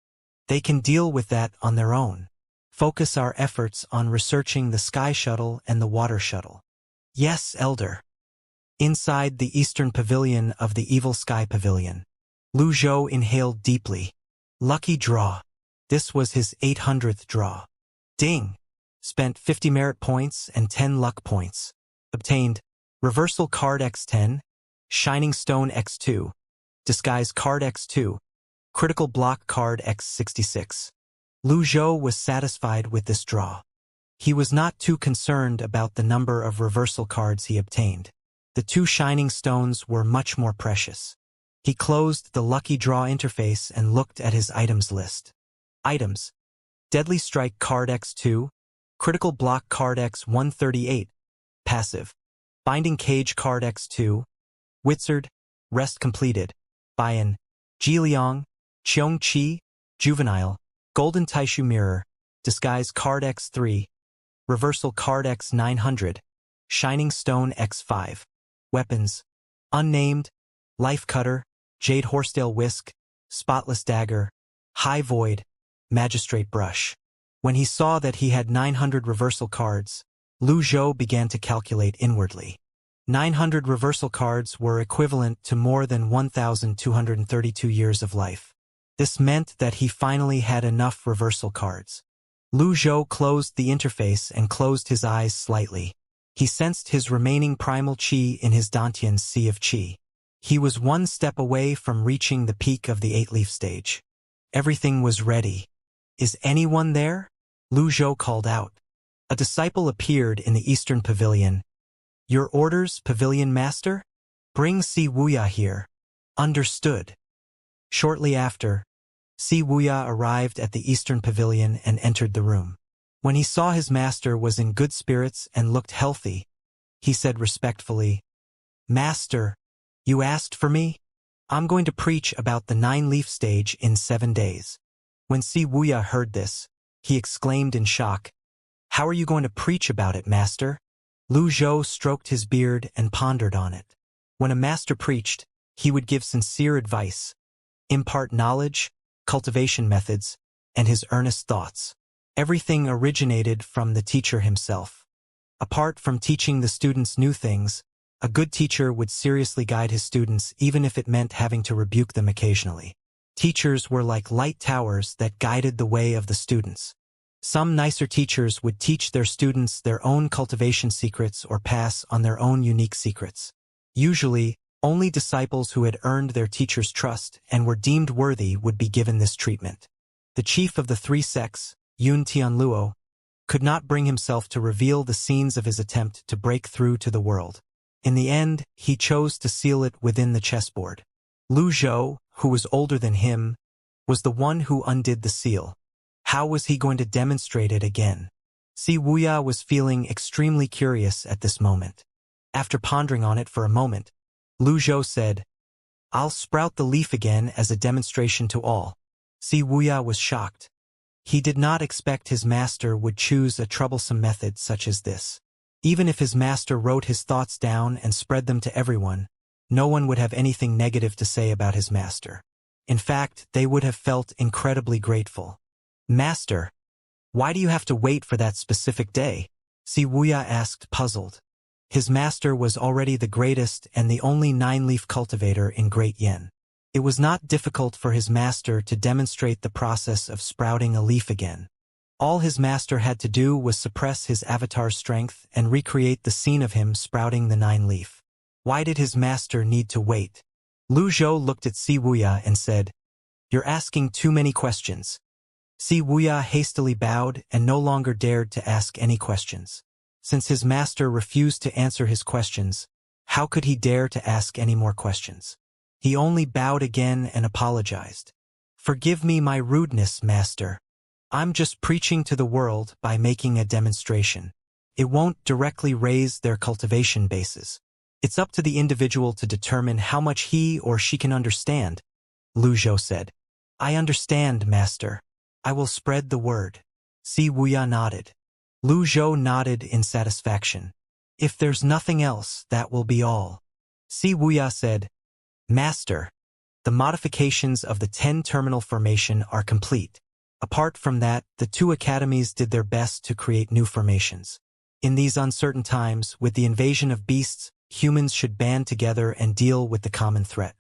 They can deal with that on their own. Focus our efforts on researching the Sky Shuttle and the Water Shuttle. Yes, Elder. Inside the eastern pavilion of the Evil Sky Pavilion, Lu Zhou inhaled deeply. Lucky draw. This was his 800th draw. Ding! Spent 50 merit points and 10 luck points. Obtained Reversal Card X10, Shining Stone X2, Disguise Card X2, Critical Block Card X66. Lu Zhou was satisfied with this draw. He was not too concerned about the number of reversal cards he obtained. The 2 shining stones were much more precious. He closed the Lucky Draw interface and looked at his items list. Items: Deadly Strike Card X2, Critical Block Card X138, Passive, Binding Cage Card X2, Wizard, Rest Completed, Bayan, Jiliang, Qiongqi, Juvenile, Golden Taishu Mirror, Disguise Card X3, Reversal Card X900, Shining Stone X5. Weapons: Unnamed, Life Cutter, Jade Horsetail Whisk, Spotless Dagger, High Void, Magistrate Brush. When he saw that he had 900 reversal cards, Lu Zhou began to calculate inwardly. 900 reversal cards were equivalent to more than 1,232 years of life. This meant that he finally had enough reversal cards. Lu Zhou closed the interface and closed his eyes slightly. He sensed his remaining primal qi in his Dantian's Sea of Qi. He was 1 step away from reaching the peak of the 8-leaf stage. Everything was ready. Is anyone there? Lu Zhou called out. A disciple appeared in the eastern pavilion. Your orders, Pavilion Master? Bring Si Wuya here. Understood. Shortly after, Si Wuya arrived at the eastern pavilion and entered the room. When he saw his master was in good spirits and looked healthy, he said respectfully, Master, you asked for me? I'm going to preach about the 9-leaf stage in 7 days. When Si Wuya heard this, he exclaimed in shock, How are you going to preach about it, Master? Lu Zhou stroked his beard and pondered on it. When a master preached, he would give sincere advice, impart knowledge, cultivation methods, and his earnest thoughts. Everything originated from the teacher himself. Apart from teaching the students new things, a good teacher would seriously guide his students even if it meant having to rebuke them occasionally. Teachers were like light towers that guided the way of the students. Some nicer teachers would teach their students their own cultivation secrets or pass on their own unique secrets. Usually, only disciples who had earned their teacher's trust and were deemed worthy would be given this treatment. The chief of the 3 sects, Yun Tianluo, could not bring himself to reveal the scenes of his attempt to break through to the world. In the end, he chose to seal it within the chessboard. Lu Zhou, who was older than him, was the one who undid the seal. How was he going to demonstrate it again? Si Wuya was feeling extremely curious at this moment. After pondering on it for a moment, Lu Zhou said, I'll sprout the leaf again as a demonstration to all. Si Wuya was shocked. He did not expect his master would choose a troublesome method such as this. Even if his master wrote his thoughts down and spread them to everyone, no one would have anything negative to say about his master. In fact, they would have felt incredibly grateful. Master, why do you have to wait for that specific day? Wuxia asked, puzzled. His master was already the greatest and the only nine-leaf cultivator in Great Yen. It was not difficult for his master to demonstrate the process of sprouting a leaf again. All his master had to do was suppress his avatar's strength and recreate the scene of him sprouting the nine-leaf. Why did his master need to wait? Lu Zhou looked at Wuxia and said, "You're asking too many questions." Wuxia hastily bowed and no longer dared to ask any questions. Since his master refused to answer his questions, how could he dare to ask any more questions? He only bowed again and apologized. "Forgive me my rudeness, master. I'm just preaching to the world by making a demonstration. It won't directly raise their cultivation bases. It's up to the individual to determine how much he or she can understand," Lu Zhou said. "I understand, master. I will spread the word." Wuxia nodded. Lu Zhou nodded in satisfaction. "If there's nothing else, that will be all." Wuxia said, "Master, the modifications of the 10 terminal formation are complete. Apart from that, the 2 academies did their best to create new formations. In these uncertain times, with the invasion of beasts, humans should band together and deal with the common threat.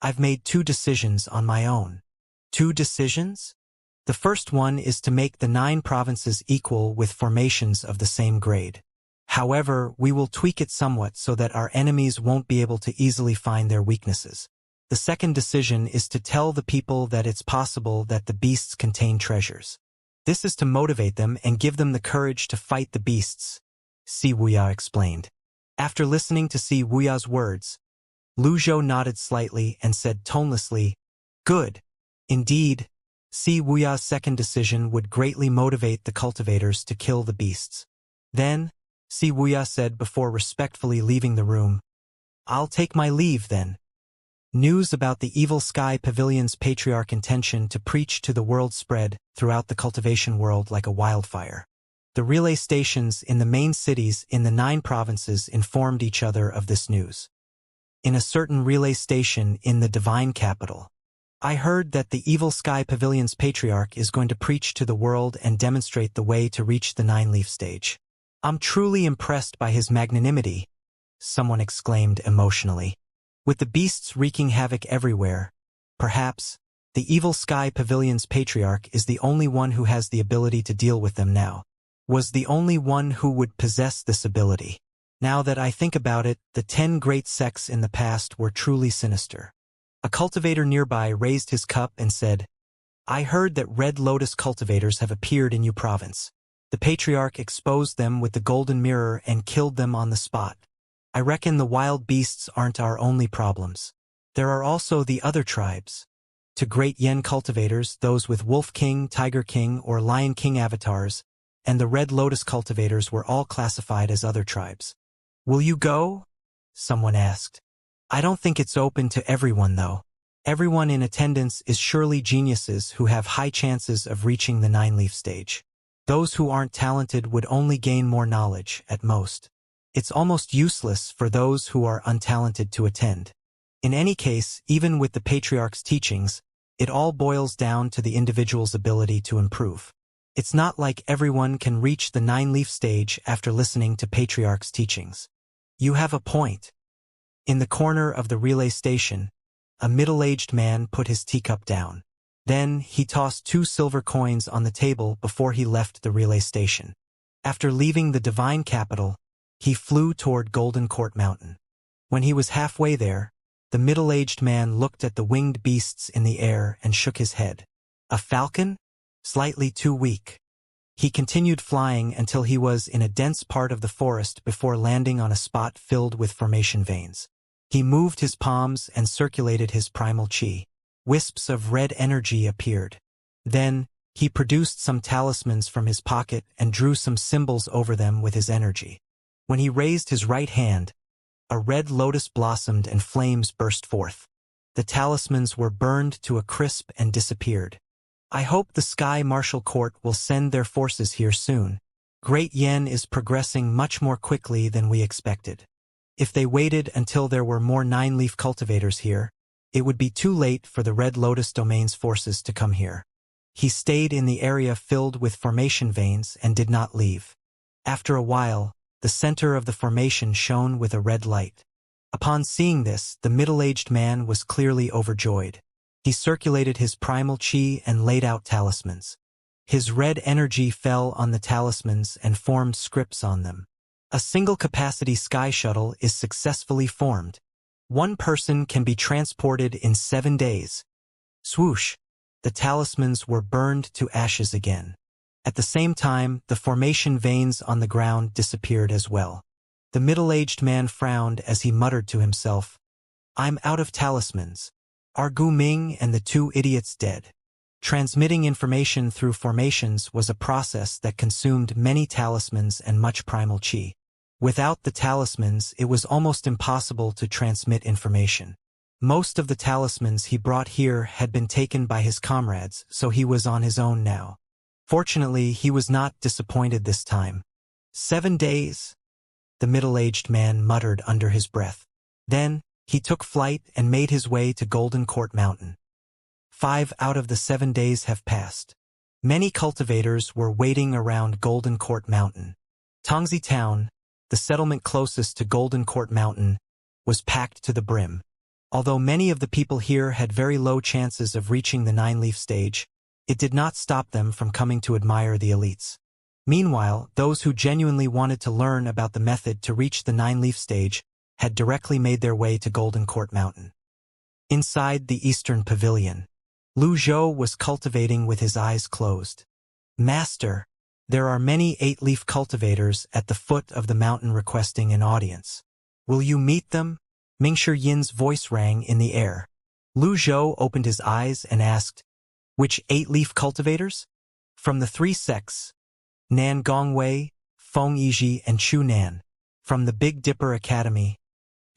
I've made 2 decisions on my own." 2 decisions? The first one is to make the 9 provinces equal with formations of the same grade. However, we will tweak it somewhat so that our enemies won't be able to easily find their weaknesses. The second decision is to tell the people that it's possible that the beasts contain treasures. This is to motivate them and give them the courage to fight the beasts, Wuxia explained. After listening to Wuxia's words, Lu Zhou nodded slightly and said tonelessly, "Good. Indeed, Wuxia's second decision would greatly motivate the cultivators to kill the beasts." Then, Wuxia said before respectfully leaving the room, "I'll take my leave then." News about the Evil Sky Pavilion's Patriarch intention to preach to the world spread throughout the cultivation world like a wildfire. The relay stations in the main cities in the 9 provinces informed each other of this news. In a certain relay station in the divine capital, "I heard that the Evil Sky Pavilion's Patriarch is going to preach to the world and demonstrate the way to reach the 9-leaf stage. I'm truly impressed by his magnanimity," someone exclaimed emotionally. "With the beasts wreaking havoc everywhere, perhaps, the Evil Sky Pavilion's Patriarch is the only one who has the ability to deal with them now. Was the only one who would possess this ability. Now that I think about it, the 10 great sects in the past were truly sinister." A cultivator nearby raised his cup and said, "I heard that Red Lotus cultivators have appeared in your province. The Patriarch exposed them with the golden mirror and killed them on the spot. I reckon the wild beasts aren't our only problems. There are also the other tribes. To Great Yen cultivators, those with Wolf King, Tiger King, or Lion King avatars, and the Red Lotus cultivators were all classified as other tribes." "Will you go?" someone asked. "I don't think it's open to everyone, though. Everyone in attendance is surely geniuses who have high chances of reaching the 9-leaf stage. Those who aren't talented would only gain more knowledge, at most. It's almost useless for those who are untalented to attend. In any case, even with the Patriarch's teachings, it all boils down to the individual's ability to improve. It's not like everyone can reach the 9-leaf stage after listening to Patriarch's teachings." "You have a point." In the corner of the relay station, a middle-aged man put his teacup down. Then he tossed 2 silver coins on the table before he left the relay station. After leaving the divine capital, he flew toward Golden Court Mountain. When he was halfway there, the middle-aged man looked at the winged beasts in the air and shook his head. "A falcon? Slightly too weak." He continued flying until he was in a dense part of the forest before landing on a spot filled with formation veins. He moved his palms and circulated his primal chi. Wisps of red energy appeared. Then, he produced some talismans from his pocket and drew some symbols over them with his energy. When he raised his right hand, a red lotus blossomed and flames burst forth. The talismans were burned to a crisp and disappeared. "I hope the Sky Martial Court will send their forces here soon. Great Yen is progressing much more quickly than we expected. If they waited until there were more 9-leaf cultivators here, it would be too late for the Red Lotus Domain's forces to come here. He stayed in the area filled with formation veins and did not leave. After a while, the center of the formation shone with a red light. Upon seeing this, the middle-aged man was clearly overjoyed. He circulated his primal chi and laid out talismans. His red energy fell on the talismans and formed scripts on them. A single-capacity sky shuttle is successfully formed. One person can be transported in 7 days. Swoosh! The talismans were burned to ashes again. At the same time, the formation veins on the ground disappeared as well. The middle-aged man frowned as he muttered to himself, "I'm out of talismans. Are Gu Ming and the 2 idiots dead?" Transmitting information through formations was a process that consumed many talismans and much primal chi. Without the talismans, it was almost impossible to transmit information. Most of the talismans he brought here had been taken by his comrades, so he was on his own now. Fortunately, he was not disappointed this time. 7 days? The middle-aged man muttered under his breath. Then, he took flight and made his way to Golden Court Mountain. 5 out of the 7 days have passed. Many cultivators were waiting around Golden Court Mountain. Tongzi Town, the settlement closest to Golden Court Mountain, was packed to the brim. Although many of the people here had very low chances of reaching the 9-leaf stage, it did not stop them from coming to admire the elites. Meanwhile, those who genuinely wanted to learn about the method to reach the 9-leaf stage had directly made their way to Golden Court Mountain. Inside the Eastern Pavilion, Lu Zhou was cultivating with his eyes closed. "Master, there are many 8-leaf cultivators at the foot of the mountain requesting an audience. Will you meet them?" Mingshi Yin's voice rang in the air. Lu Zhou opened his eyes and asked, "Which 8-leaf cultivators?" "From the 3 sects, Nan Gongwei, Feng Yizhi, and Chu Nan. From the Big Dipper Academy,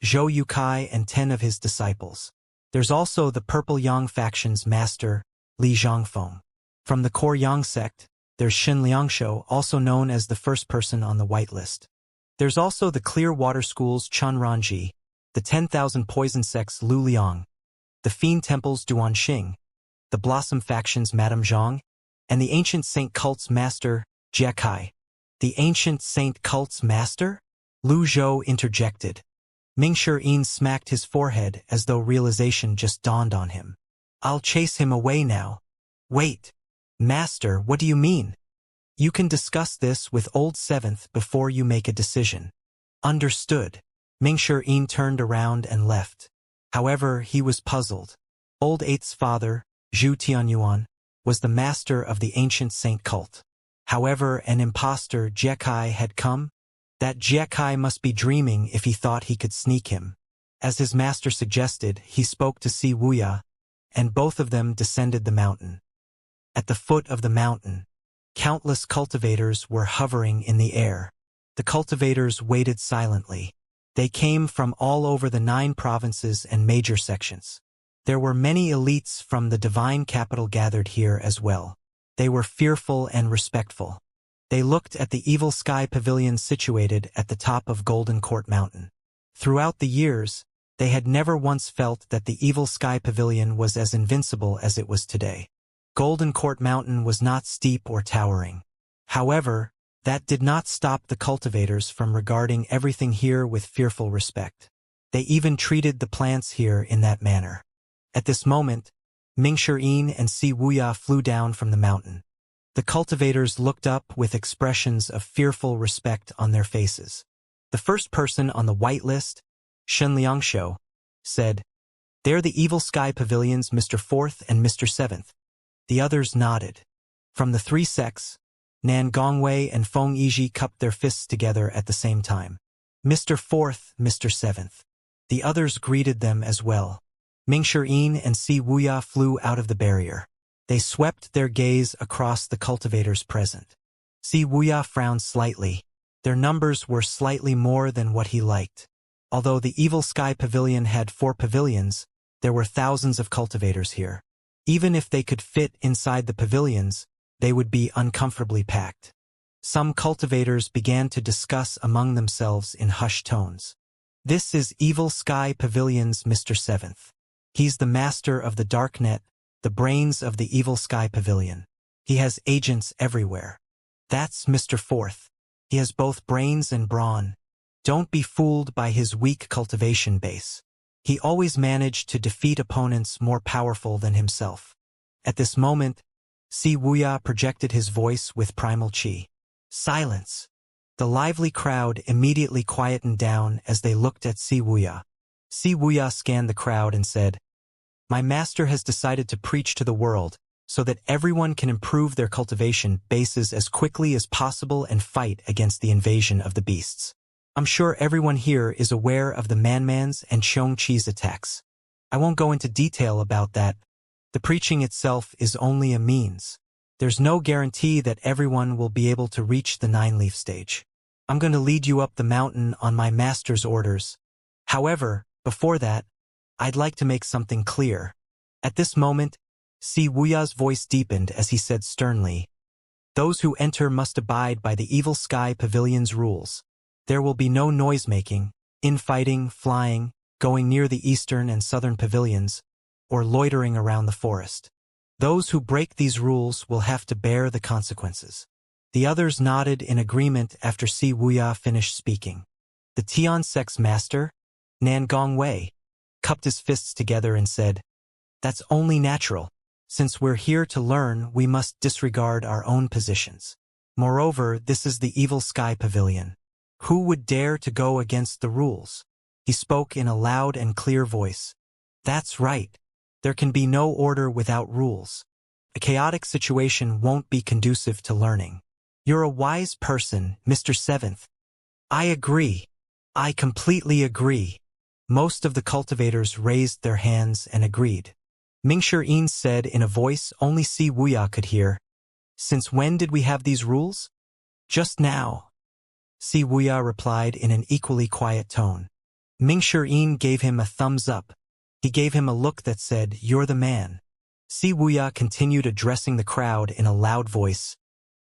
Zhou Yukai and 10 of his disciples. There's also the Purple Yang faction's master, Li Zhangfeng. From the Core Yang sect, there's Xianxia, also known as the first person on the white list. There's also the Clear Water School's Chun Ranji, the 10,000 Poison sect's Lu Liang, the Fiend Temple's Duan Xing, the Blossom faction's Madame Zhang, and the Ancient Saint Cult's master, Jie Kai." "The Ancient Saint Cult's master?" Lu Zhou interjected. Mingshi Yin smacked his forehead as though realization just dawned on him. "I'll chase him away now." "Wait. Master, what do you mean?" "You can discuss this with Old Seventh before you make a decision." "Understood." Mingshi Yin turned around and left. However, he was puzzled. Old Eighth's father, Zhu Tianyuan, was the master of the Ancient Saint Cult. However, an impostor Jie Kai had come? That Jie Kai must be dreaming if he thought he could sneak him. As his master suggested, he spoke to see Wuxia, and both of them descended the mountain. At the foot of the mountain, countless cultivators were hovering in the air. The cultivators waited silently. They came from all over the 9 provinces and major sections. There were many elites from the divine capital gathered here as well. They were fearful and respectful. They looked at the Evil Sky Pavilion situated at the top of Golden Court Mountain. Throughout the years, they had never once felt that the Evil Sky Pavilion was as invincible as it was today. Golden Court Mountain was not steep or towering. However, that did not stop the cultivators from regarding everything here with fearful respect. They even treated the plants here in that manner. At this moment, Mingshi Yin and Si Wuxia flew down from the mountain. The cultivators looked up with expressions of fearful respect on their faces. The first person on the white list, Xianxia, said, "They're the Evil Sky Pavilion's Mr. 4th and Mr. 7th. The others nodded. From the 3 sects, Nan Gongwei and Feng Yizhi cupped their fists together at the same time. "Mr. 4th, Mr. 7th. The others greeted them as well. Mingshi Yin and Si Wuxia flew out of the barrier. They swept their gaze across the cultivators present. Si Wuxia frowned slightly. Their numbers were slightly more than what he liked. Although the Evil Sky Pavilion had 4 pavilions, there were thousands of cultivators here. Even if they could fit inside the pavilions, they would be uncomfortably packed. Some cultivators began to discuss among themselves in hushed tones. "This is Evil Sky Pavilion's Mr. 7th. He's the master of the Dark Net, the brains of the Evil Sky Pavilion. He has agents everywhere. That's Mr. Fourth. He has both brains and brawn. Don't be fooled by his weak cultivation base. He always managed to defeat opponents more powerful than himself. At this moment, Wuxia projected his voice with primal chi. Silence. The lively crowd immediately quietened down as they looked at Wuxia. Wuxia scanned the crowd and said, "My master has decided to preach to the world so that everyone can improve their cultivation bases as quickly as possible and fight against the invasion of the beasts. I'm sure everyone here is aware of the Manman's and Xianxia's attacks. I won't go into detail about that. The preaching itself is only a means. There's no guarantee that everyone will be able to reach the 9-leaf stage. I'm going to lead you up the mountain on my master's orders. However, before that, I'd like to make something clear." At this moment, Wuxia's voice deepened as he said sternly, "Those who enter must abide by the Evil Sky Pavilion's rules. There will be no noise-making, infighting, flying, going near the eastern and southern pavilions, or loitering around the forest. Those who break these rules will have to bear the consequences." The others nodded in agreement after Wuxia finished speaking. The Tian Sect's master, Nan Gongwei, cupped his fists together and said, "That's only natural. Since we're here to learn, we must disregard our own positions. Moreover, this is the Evil Sky Pavilion. Who would dare to go against the rules?" He spoke in a loud and clear voice. "That's right. There can be no order without rules. A chaotic situation won't be conducive to learning. You're a wise person, Mr. Seventh." "I agree. I completely agree." Most of the cultivators raised their hands and agreed. Mingshi said in a voice only Wuxia could hear, "Since when did we have these rules?" "Just now." Wuxia replied in an equally quiet tone. Mingshi gave him a thumbs up. He gave him a look that said, "You're the man." Wuxia continued addressing the crowd in a loud voice.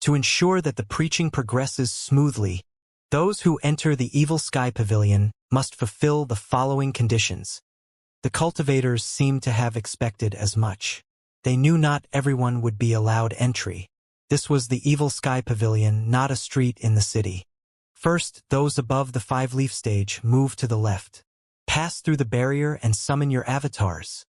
"To ensure that the preaching progresses smoothly, those who enter the Evil Sky Pavilion must fulfill the following conditions." The cultivators seemed to have expected as much. They knew not everyone would be allowed entry. This was the Evil Sky Pavilion, not a street in the city. First, those above the 5-leaf stage move to the left. "Pass through the barrier and summon your avatars,"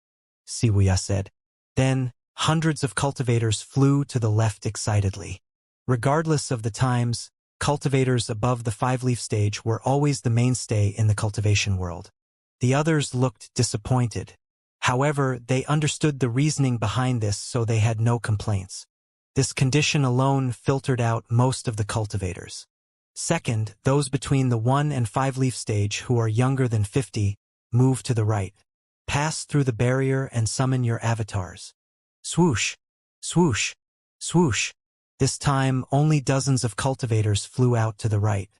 Wuxia said. Then, hundreds of cultivators flew to the left excitedly. Regardless of the times, cultivators above the 5-leaf stage were always the mainstay in the cultivation world. The others looked disappointed. However, they understood the reasoning behind this, so they had no complaints. This condition alone filtered out most of the cultivators. Second, those between the 1 and 5-leaf stage who are younger than 50 move to the right. Pass through the barrier and summon your avatars. Swoosh, swoosh, swoosh. This time, only dozens of cultivators flew out to the right.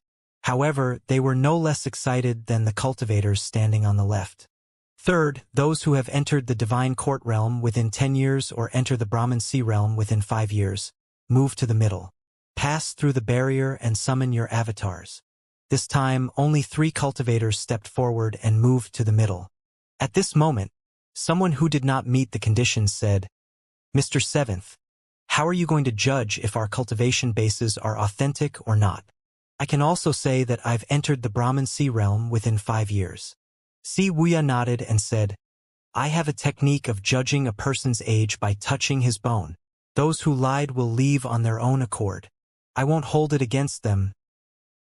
However, they were no less excited than the cultivators standing on the left. Third, those who have entered the Divine Court realm within 10 years or enter the Brahman Sea realm within 5 years, move to the middle. Pass through the barrier and summon your avatars. This time, only 3 cultivators stepped forward and moved to the middle. At this moment, someone who did not meet the conditions said, "Mr. Seventh, how are you going to judge if our cultivation bases are authentic or not? I can also say that I've entered the Brahman Sea realm within 5 years." Wuxia nodded and said, "I have a technique of judging a person's age by touching his bone. Those who lied will leave on their own accord. I won't hold it against them."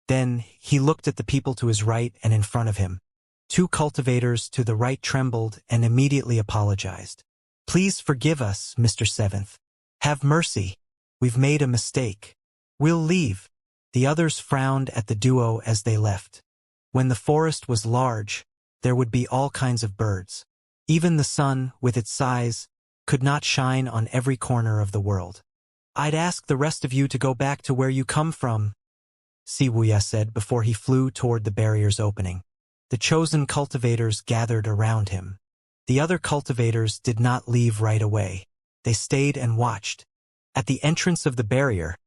Then he looked at the people to his right and in front of him. 2 cultivators to the right trembled and immediately apologized. "Please forgive us, Mr. Seventh. Have mercy. We've made a mistake. We'll leave." The others frowned at the duo as they left. When the forest was large, there would be all kinds of birds. Even the sun, with its size, could not shine on every corner of the world. "I'd ask the rest of you to go back to where you come from," Wuxia said before he flew toward the barrier's opening. The chosen cultivators gathered around him. The other cultivators did not leave right away. They stayed and watched. At the entrance of the barrier,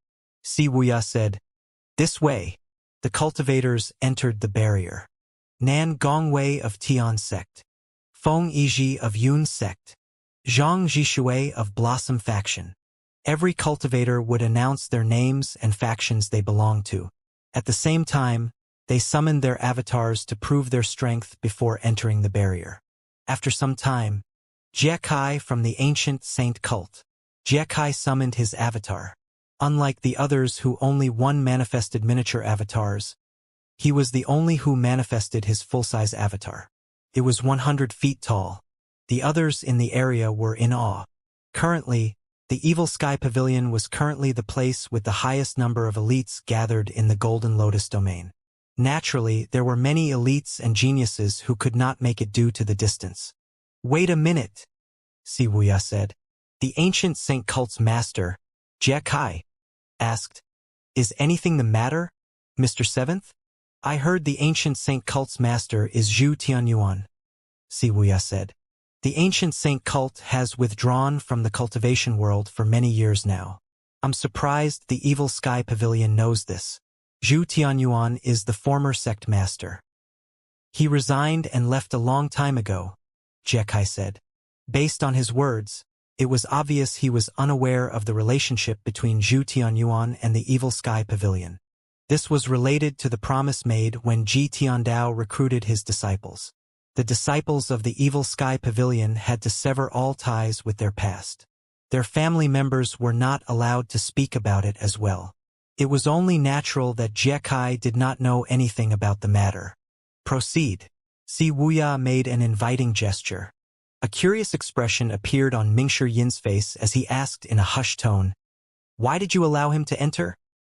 Wuxia said, "This way." The cultivators entered the barrier. Nan Gongwei of Tian Sect, Feng Yizhi of Yun Sect, Zhang Zhishui of Blossom Faction. Every cultivator would announce their names and factions they belonged to. At the same time, they summoned their avatars to prove their strength before entering the barrier. After some time, Jie Kai from the ancient saint cult. Jie Kai summoned his avatar. Unlike the others who only one manifested miniature avatars, he was the only who manifested his full-size avatar. It was 100 feet tall. The others in the area were in awe. Currently, the Evil Sky Pavilion was currently the place with the highest number of elites gathered in the Golden Lotus domain. Naturally, there were many elites and geniuses who could not make it due to the distance. Wait a minute, Wuxia said. The ancient Saint Cult's master, Jie Kai, asked, "Is anything the matter, Mr. Seventh?" "I heard the ancient Saint Cult's master is Zhu Tianyuan," Wuxia said. "The ancient Saint Cult has withdrawn from the cultivation world for many years now. I'm surprised the Evil Sky Pavilion knows this. Zhu Tianyuan is the former sect master. He resigned and left a long time ago," Jie Kai said. Based on his words, it was obvious he was unaware of the relationship between Zhu Tianyuan and the Evil Sky Pavilion. This was related to the promise made when Ji Tiandao recruited his disciples. The disciples of the Evil Sky Pavilion had to sever all ties with their past. Their family members were not allowed to speak about it as well. It was only natural that Jie Kai did not know anything about the matter. "Proceed." Wuxia made an inviting gesture. A curious expression appeared on Mingshi Yin's face as he asked in a hushed tone, "Why did you allow him to enter?"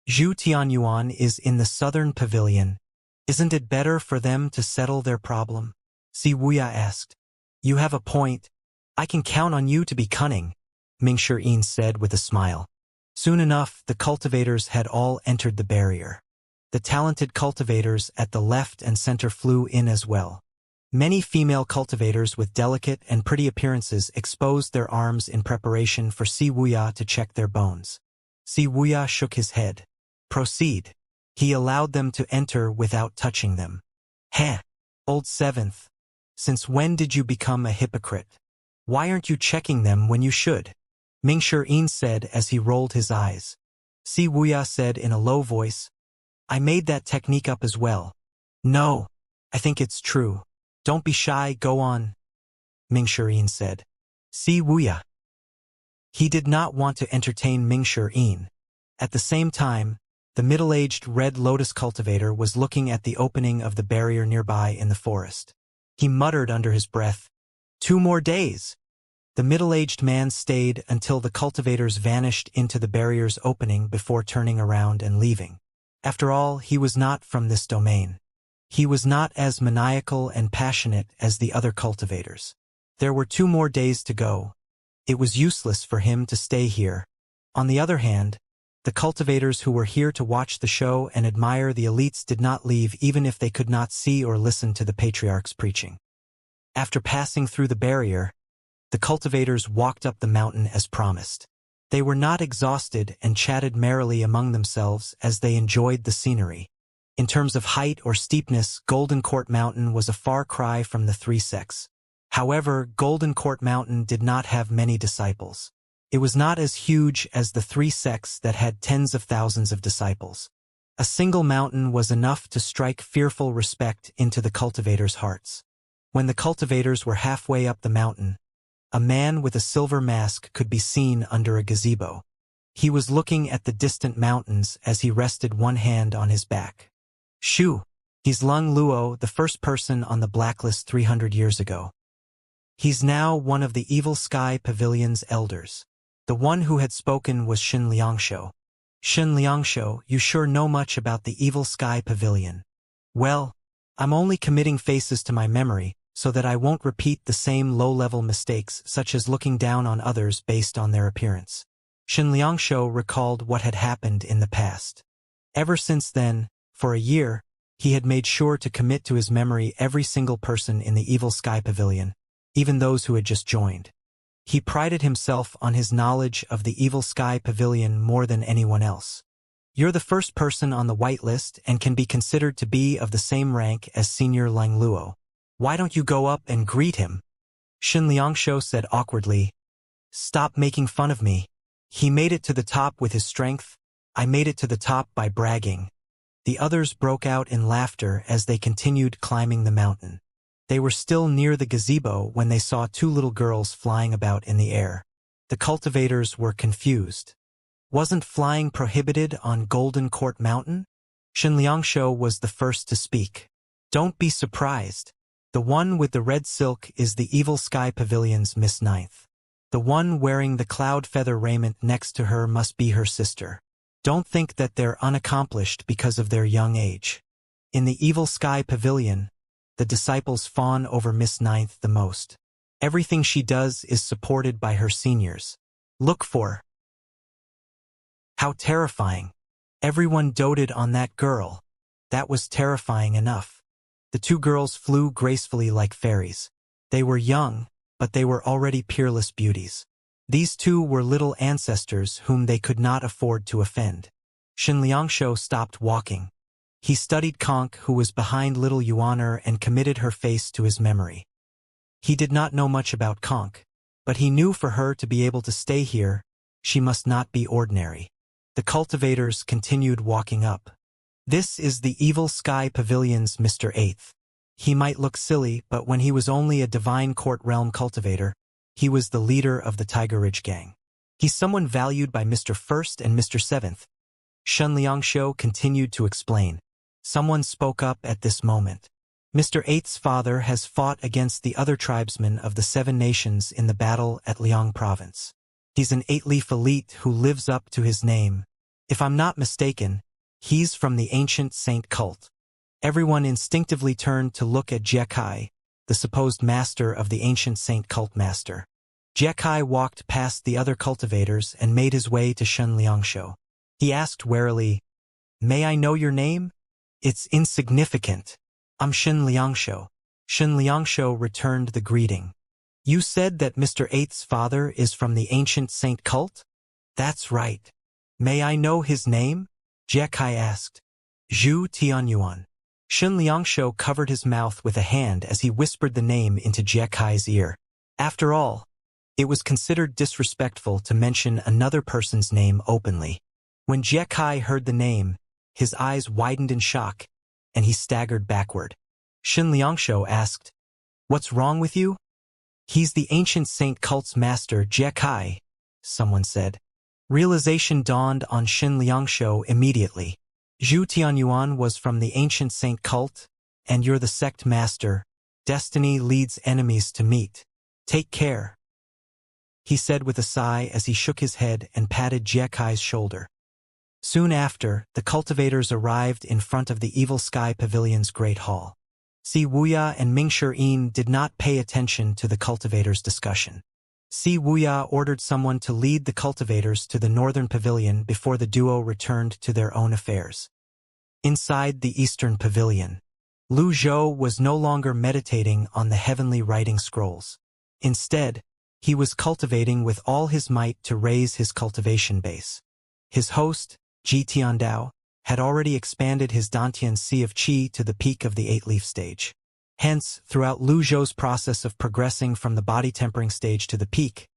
"Zhu Tianyuan is in the southern pavilion. Isn't it better for them to settle their problem?" Wuxia asked. "You have a point. I can count on you to be cunning," Mingshi Yin said with a smile. Soon enough, the cultivators had all entered the barrier. The talented cultivators at the left and center flew in as well. Many female cultivators with delicate and pretty appearances exposed their arms in preparation for Wuxia to check their bones. Wuxia shook his head. "Proceed." He allowed them to enter without touching them. "Heh, old Seventh. Since when did you become a hypocrite? Why aren't you checking them when you should?" Mingshi Yin said as he rolled his eyes. Wuxia said in a low voice, "I made that technique up as well." "No, I think it's true. Don't be shy, go on," Mingshi Yin said. Wuxia. He did not want to entertain Mingshi Yin. At the same time, the middle-aged Red Lotus cultivator was looking at the opening of the barrier nearby in the forest. He muttered under his breath, "2 more days." The middle-aged man stayed until the cultivators vanished into the barrier's opening before turning around and leaving. After all, he was not from this domain. He was not as maniacal and passionate as the other cultivators. There were 2 more days to go. It was useless for him to stay here. On the other hand, the cultivators who were here to watch the show and admire the elites did not leave even if they could not see or listen to the Patriarch's preaching. After passing through the barrier, the cultivators walked up the mountain as promised. They were not exhausted and chatted merrily among themselves as they enjoyed the scenery. In terms of height or steepness, Golden Court Mountain was a far cry from the 3 sects. However, Golden Court Mountain did not have many disciples. It was not as huge as the 3 sects that had tens of thousands of disciples. A single mountain was enough to strike fearful respect into the cultivators' hearts. When the cultivators were halfway up the mountain, a man with a silver mask could be seen under a gazebo. He was looking at the distant mountains as he rested one hand on his back. "Shu, he's Lung Luo, the first person on the blacklist 300 years ago. He's now one of the Evil Sky Pavilion's elders." The one who had spoken was Xianxia. "Xianxia, you sure know much about the Evil Sky Pavilion." "Well, I'm only committing faces to my memory, so that I won't repeat the same low-level mistakes such as looking down on others based on their appearance." Xianxia recalled what had happened in the past. Ever since then, for a year, he had made sure to commit to his memory every single person in the Evil Sky Pavilion, even those who had just joined. He prided himself on his knowledge of the Evil Sky Pavilion more than anyone else. "You're the first person on the whitelist and can be considered to be of the same rank as Senior Lang Luo. Why don't you go up and greet him?" Xianxia said awkwardly. Stop making fun of me. He made it to the top with his strength. I made it to the top by bragging. The others broke out in laughter as they continued climbing the mountain. They were still near the gazebo when they saw two little girls flying about in the air. The cultivators were confused. Wasn't flying prohibited on Golden Court Mountain? Xianxia was the first to speak. Don't be surprised. The one with the red silk is the Evil Sky Pavilion's Miss Ninth. The one wearing the cloud feather raiment next to her must be her sister. Don't think that they're unaccomplished because of their young age. In the Evil Sky Pavilion, the disciples fawn over Miss Ninth the most. Everything she does is supported by her seniors. Look for. How terrifying. Everyone doted on that girl. That was terrifying enough. The two girls flew gracefully like fairies. They were young, but they were already peerless beauties. These two were little ancestors whom they could not afford to offend. Xianxia stopped walking. He studied Conk, who was behind little Yuaner, and committed her face to his memory. He did not know much about Conk, but he knew for her to be able to stay here, she must not be ordinary. The cultivators continued walking up. This is the Evil Sky Pavilion's Mr. Eighth. He might look silly, but when he was only a Divine Court Realm cultivator, he was the leader of the Tiger Ridge gang. He's someone valued by Mr. First and Mr. Seventh. Xianxia continued to explain. Someone spoke up at this moment. Mr. Eighth's father has fought against the other tribesmen of the 7 nations in the battle at Liang Province. He's an 8-leaf elite who lives up to his name. If I'm not mistaken, he's from the ancient saint cult. Everyone instinctively turned to look at Jiekai, the supposed master of the ancient saint cult master. Jiekai walked past the other cultivators and made his way to Xianxia. He asked warily, "May I know your name?" "It's insignificant. I'm Xianxia." Xianxia returned the greeting. "You said that Mr. Eighth's father is from the ancient saint cult?" "That's right." "May I know his name?" Jiekai asked. "Zhu Tianyuan." Xianxia covered his mouth with a hand as he whispered the name into Jiekai's ear. After all, it was considered disrespectful to mention another person's name openly. When Jiekai heard the name, his eyes widened in shock, and he staggered backward. Xianxia asked, "What's wrong with you?" "He's the ancient saint cult's master, Jiekai," someone said. Realization dawned on Xianxia immediately. Zhu Tianyuan was from the ancient saint cult, and you're the sect master. Destiny leads enemies to meet. Take care, he said with a sigh as he shook his head and patted Jiekai's shoulder. Soon after, the cultivators arrived in front of the Evil Sky Pavilion's Great Hall. Si Wuya and Mingshi did not pay attention to the cultivators' discussion. Si Wuya ordered someone to lead the cultivators to the northern pavilion before the duo returned to their own affairs. Inside the eastern pavilion, Lu Zhou was no longer meditating on the heavenly writing scrolls. Instead, he was cultivating with all his might to raise his cultivation base. His host, Ji Tiandao, had already expanded his Dantian Sea of Qi to the peak of the 8-leaf stage. Hence, throughout Lu Zhou's process of progressing from the body tempering stage to the peak,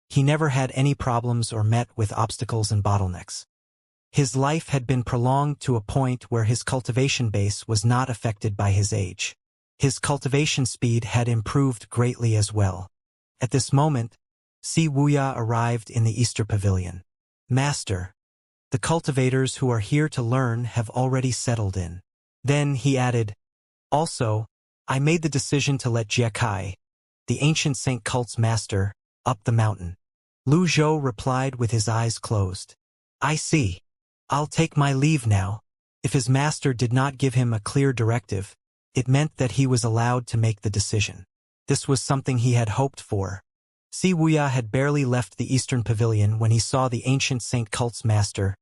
he never had any problems or met with obstacles and bottlenecks. His life had been prolonged to a point where his cultivation base was not affected by his age. His cultivation speed had improved greatly as well. At this moment, Si Wuya arrived in the Easter Pavilion. "Master, the cultivators who are here to learn have already settled in." Then he added, "Also, I made the decision to let Jiekai, the ancient saint cult's master, up the mountain." Lu Zhou replied with his eyes closed. "I see. I'll take my leave now." If his master did not give him a clear directive, it meant that he was allowed to make the decision. This was something he had hoped for. Si Wuya had barely left the eastern pavilion when he saw the ancient saint cult's master,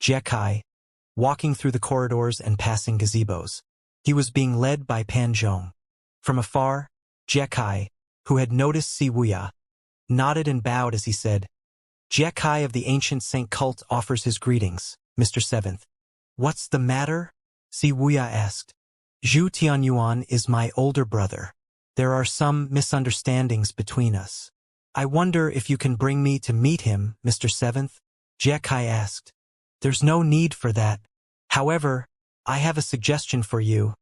Jiekai, walking through the corridors and passing gazebos. He was being led by Pan Zhong. From afar, Jiekai, who had noticed Si Wuya, nodded and bowed as he said, "Jiekai of the ancient saint cult offers his greetings, Mr. Seventh." "What's the matter?" Si Wuya asked. "Zhu Tianyuan is my older brother. There are some misunderstandings between us. I wonder if you can bring me to meet him, Mr. Seventh? Jiekai asked. There's no need for that. However, I have a suggestion for you,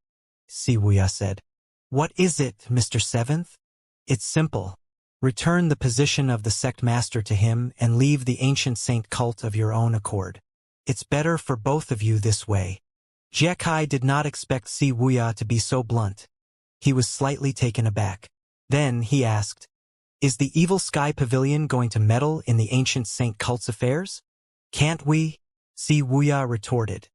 Wuxia said. What is it, Mr. Seventh? It's simple. Return the position of the sect master to him and leave the ancient saint cult of your own accord. It's better for both of you this way. Jiekai did not expect Wuxia to be so blunt. He was slightly taken aback. Then he asked, Is the Evil Sky Pavilion going to meddle in the ancient saint cult's affairs? Can't we? Wuxia retorted.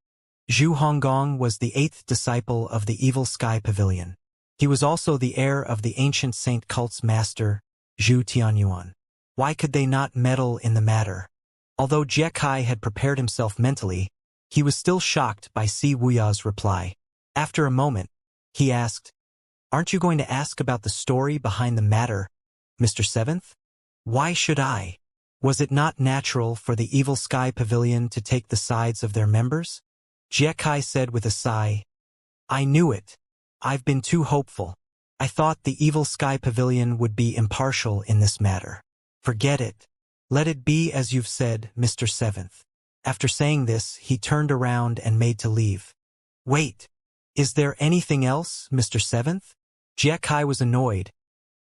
Zhu Honggong was the 8th disciple of the Evil Sky Pavilion. He was also the heir of the ancient saint cult's master, Zhu Tianyuan. Why could they not meddle in the matter? Although Jiekai had prepared himself mentally, he was still shocked by Wuxia's reply. After a moment, he asked, Aren't you going to ask about the story behind the matter, Mr. Seventh? Why should I? Was it not natural for the Evil Sky Pavilion to take the sides of their members? Jiekai said with a sigh, I knew it. I've been too hopeful. I thought the Evil Sky Pavilion would be impartial in this matter. Forget it. Let it be as you've said, Mr. Seventh. After saying this, he turned around and made to leave. Wait. Is there anything else, Mr. Seventh? Jiekai was annoyed,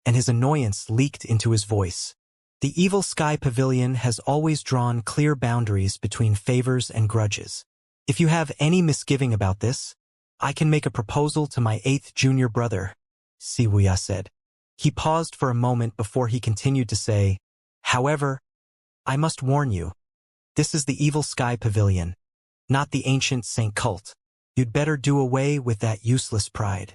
and his annoyance leaked into his voice. The Evil Sky Pavilion has always drawn clear boundaries between favors and grudges. If you have any misgiving about this, I can make a proposal to my 8th junior brother, Wuxia said. He paused for a moment before he continued to say, However, I must warn you. This is the Evil Sky Pavilion, not the ancient saint cult. You'd better do away with that useless pride.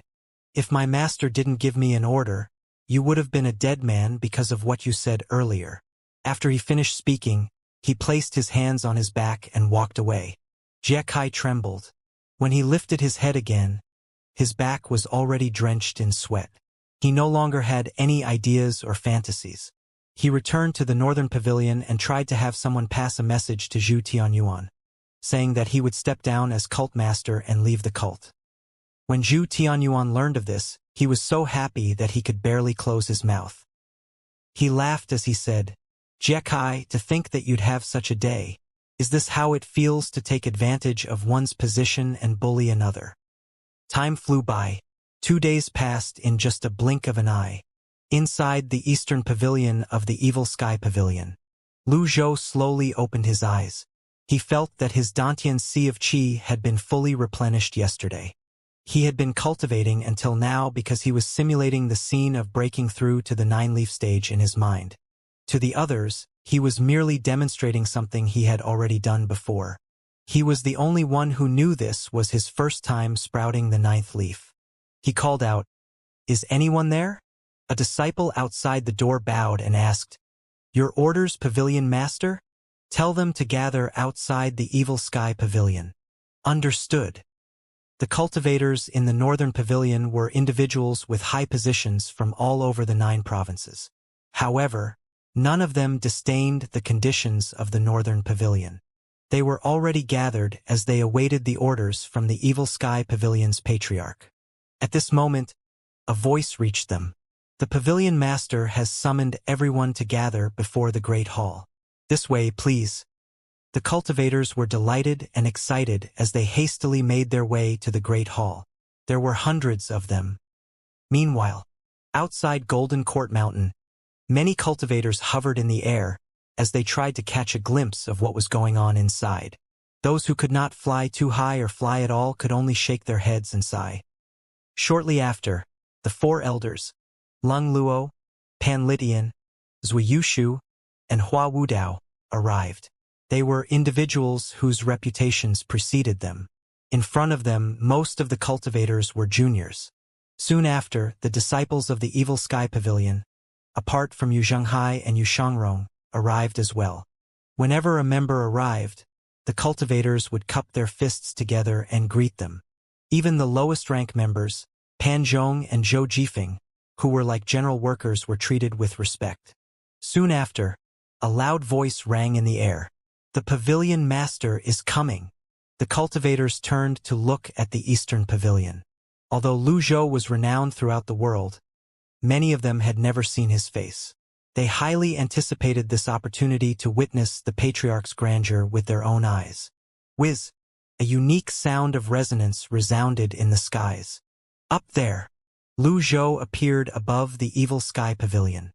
If my master didn't give me an order, you would have been a dead man because of what you said earlier. After he finished speaking, he placed his hands on his back and walked away. Jiekai trembled. When he lifted his head again, his back was already drenched in sweat. He no longer had any ideas or fantasies. He returned to the northern pavilion and tried to have someone pass a message to Zhu Tianyuan, saying that he would step down as cult master and leave the cult. When Zhu Tianyuan learned of this, he was so happy that he could barely close his mouth. He laughed as he said, Jiekai, to think that you'd have such a day. Is this how it feels to take advantage of one's position and bully another? Time flew by. 2 days passed in just a blink of an eye. Inside the eastern pavilion of the Evil Sky Pavilion, Lu Zhou slowly opened his eyes. He felt that his Dantian Sea of Qi had been fully replenished yesterday. He had been cultivating until now because he was simulating the scene of breaking through to the 9-leaf stage in his mind. To the others, he was merely demonstrating something he had already done before. He was the only one who knew this was his first time sprouting the 9th leaf. He called out, Is anyone there? A disciple outside the door bowed and asked, Your orders, Pavilion Master? Tell them to gather outside the Evil Sky Pavilion. Understood. The cultivators in the northern pavilion were individuals with high positions from all over the 9 provinces. However, none of them disdained the conditions of the northern pavilion. They were already gathered as they awaited the orders from the Evil Sky Pavilion's Patriarch. At this moment, a voice reached them. The pavilion master has summoned everyone to gather before the Great Hall. This way, please. The cultivators were delighted and excited as they hastily made their way to the Great Hall. There were hundreds of them. Meanwhile, outside Golden Court Mountain, many cultivators hovered in the air as they tried to catch a glimpse of what was going on inside. Those who could not fly too high or fly at all could only shake their heads and sigh. Shortly after, the 4 elders, Lung Luo, Pan Litian, Zui Yushu, and Hua Wudao, arrived. They were individuals whose reputations preceded them. In front of them, most of the cultivators were juniors. Soon after, the disciples of the Evil Sky Pavilion, apart from Yu Zhenghai and Yu Shangrong, arrived as well. Whenever a member arrived, the cultivators would cup their fists together and greet them. Even the lowest rank members, Pan Zhong and Zhou Jifeng, who were like general workers, were treated with respect. Soon after, a loud voice rang in the air. The pavilion master is coming. The cultivators turned to look at the eastern pavilion. Although Lu Zhou was renowned throughout the world, Many of them had never seen his face. They highly anticipated this opportunity to witness the Patriarch's grandeur with their own eyes. Whiz! A unique sound of resonance resounded in the skies. Up there! Lu Zhou appeared above the evil sky pavilion.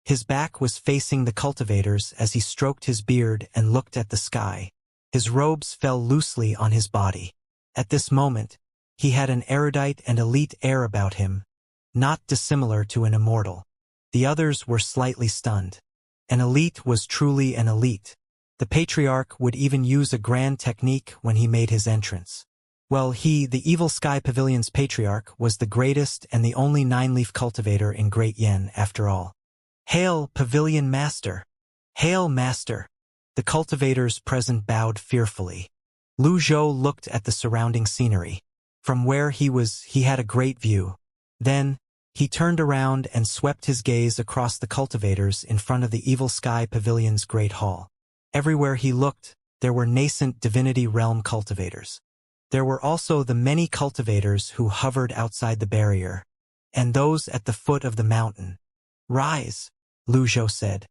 His back was facing the cultivators as he stroked his beard and looked at the sky. His robes fell loosely on his body. At this moment, he had an erudite and elite air about him, not dissimilar to an immortal. The others were slightly stunned. An elite was truly an elite. The Patriarch would even use a grand technique when he made his entrance. Well, he, the Evil Sky Pavilion's Patriarch, was the greatest and the only nine-leaf cultivator in Great Yen after all. Hail, Pavilion Master! Hail, Master! The cultivators present bowed fearfully. Lu Zhou looked at the surrounding scenery. From where he was, he had a great view. Then, he turned around and swept his gaze across the cultivators in front of the Evil Sky Pavilion's great hall. Everywhere he looked, there were nascent divinity realm cultivators. There were also the many cultivators who hovered outside the barrier, and those at the foot of the mountain. Rise, Lu Zhou said.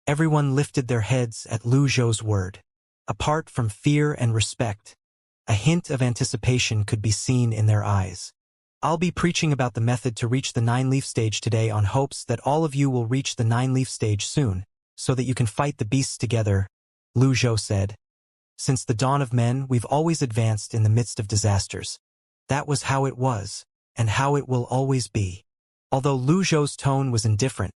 Everyone lifted their heads at Lu Zhou's word. Apart from fear and respect, a hint of anticipation could be seen in their eyes. I'll be preaching about the method to reach the nine-leaf stage today on hopes that all of you will reach the nine-leaf stage soon, so that you can fight the beasts together, Lu Zhou said. Since the dawn of men, we've always advanced in the midst of disasters. That was how it was, and how it will always be. Although Lu Zhou's tone was indifferent,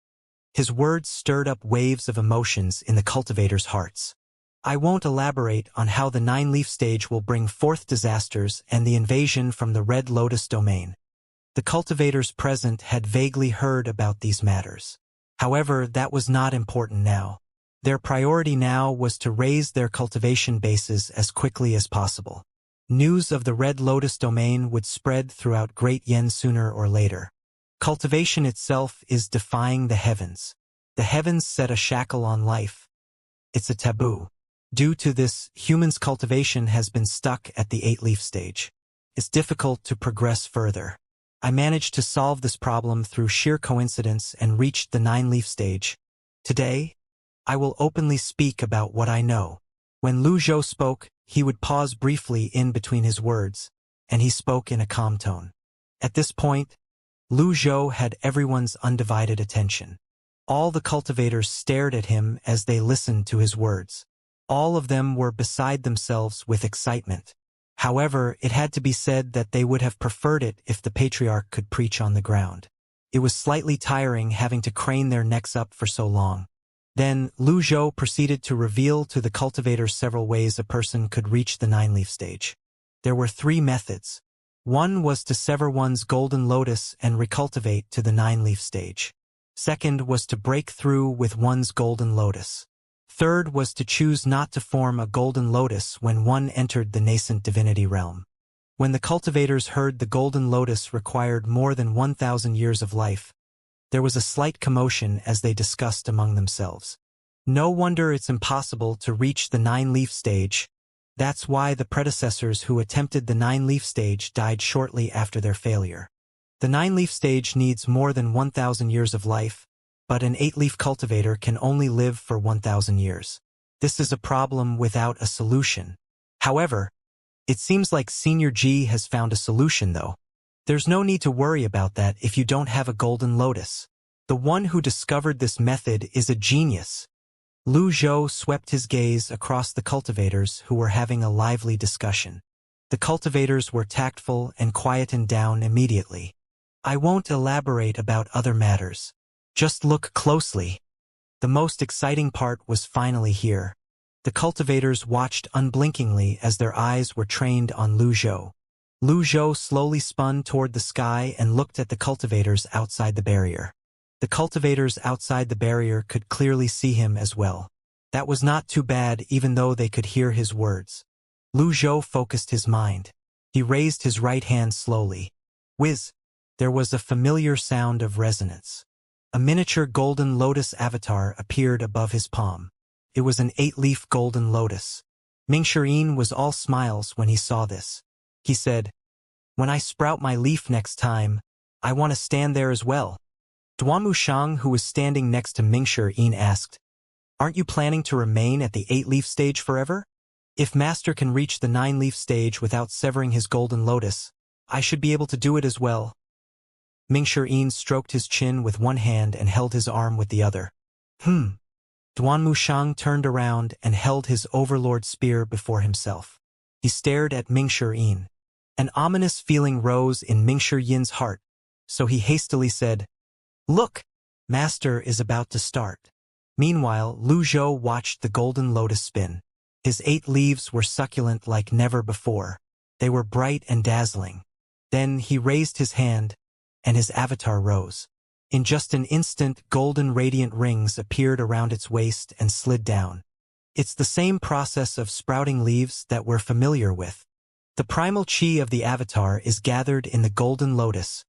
his words stirred up waves of emotions in the cultivators' hearts. I won't elaborate on how the nine-leaf stage will bring forth disasters and the invasion from the Red Lotus domain. The cultivators present had vaguely heard about these matters. However, that was not important now. Their priority now was to raise their cultivation bases as quickly as possible. News of the Red Lotus domain would spread throughout Great Yen sooner or later. Cultivation itself is defying the heavens. The heavens set a shackle on life. It's a taboo. Due to this, humans' cultivation has been stuck at the 8-leaf stage. It's difficult to progress further. I managed to solve this problem through sheer coincidence and reached the 9-leaf stage. Today, I will openly speak about what I know. When Lu Zhou spoke, he would pause briefly in between his words, and he spoke in a calm tone. At this point, Lu Zhou had everyone's undivided attention. All the cultivators stared at him as they listened to his words. All of them were beside themselves with excitement. However, it had to be said that they would have preferred it if the Patriarch could preach on the ground. It was slightly tiring having to crane their necks up for so long. Then, Lu Zhou proceeded to reveal to the cultivators several ways a person could reach the 9-leaf stage. There were 3 methods. One was to sever one's golden lotus and recultivate to the 9-leaf stage. Second was to break through with one's golden lotus. Third was to choose not to form a golden lotus when one entered the nascent divinity realm. When the cultivators heard the golden lotus required more than 1,000 years of life, there was a slight commotion as they discussed among themselves. No wonder it's impossible to reach the 9-leaf stage. That's why the predecessors who attempted the 9-leaf stage died shortly after their failure. The 9-leaf stage needs more than 1,000 years of life, but an 8-leaf cultivator can only live for 1,000 years. This is a problem without a solution. However, it seems like Senior G has found a solution though. There's no need to worry about that if you don't have a golden lotus. The one who discovered this method is a genius. Lu Zhou swept his gaze across the cultivators who were having a lively discussion. The cultivators were tactful and quietened down immediately. I won't elaborate about other matters. Just look closely. The most exciting part was finally here. The cultivators watched unblinkingly as their eyes were trained on Lu Zhou. Lu Zhou slowly spun toward the sky and looked at the cultivators outside the barrier. The cultivators outside the barrier could clearly see him as well. That was not too bad even though they could hear his words. Lu Zhou focused his mind. He raised his right hand slowly. Whiz! There was a familiar sound of resonance. A miniature golden lotus avatar appeared above his palm. It was an 8-leaf golden lotus. Mingxian was all smiles when he saw this. He said, "When I sprout my leaf next time, I want to stand there as well." Duanmu Shang, who was standing next to Mingshi, asked, "Aren't you planning to remain at the 8-leaf stage forever? If Master can reach the 9-leaf stage without severing his golden lotus, I should be able to do it as well." Mingshi stroked his chin with one hand and held his arm with the other. Duanmu Shang turned around and held his overlord spear before himself. He stared at Mingshi. An ominous feeling rose in Mingshi heart, so he hastily said, "Look, Master is about to start." Meanwhile, Lu Zhou watched the golden lotus spin. His 8 leaves were succulent like never before. They were bright and dazzling. Then he raised his hand, and his avatar rose. In just an instant, golden radiant rings appeared around its waist and slid down. It's the same process of sprouting leaves that we're familiar with. The primal chi of the avatar is gathered in the golden lotus,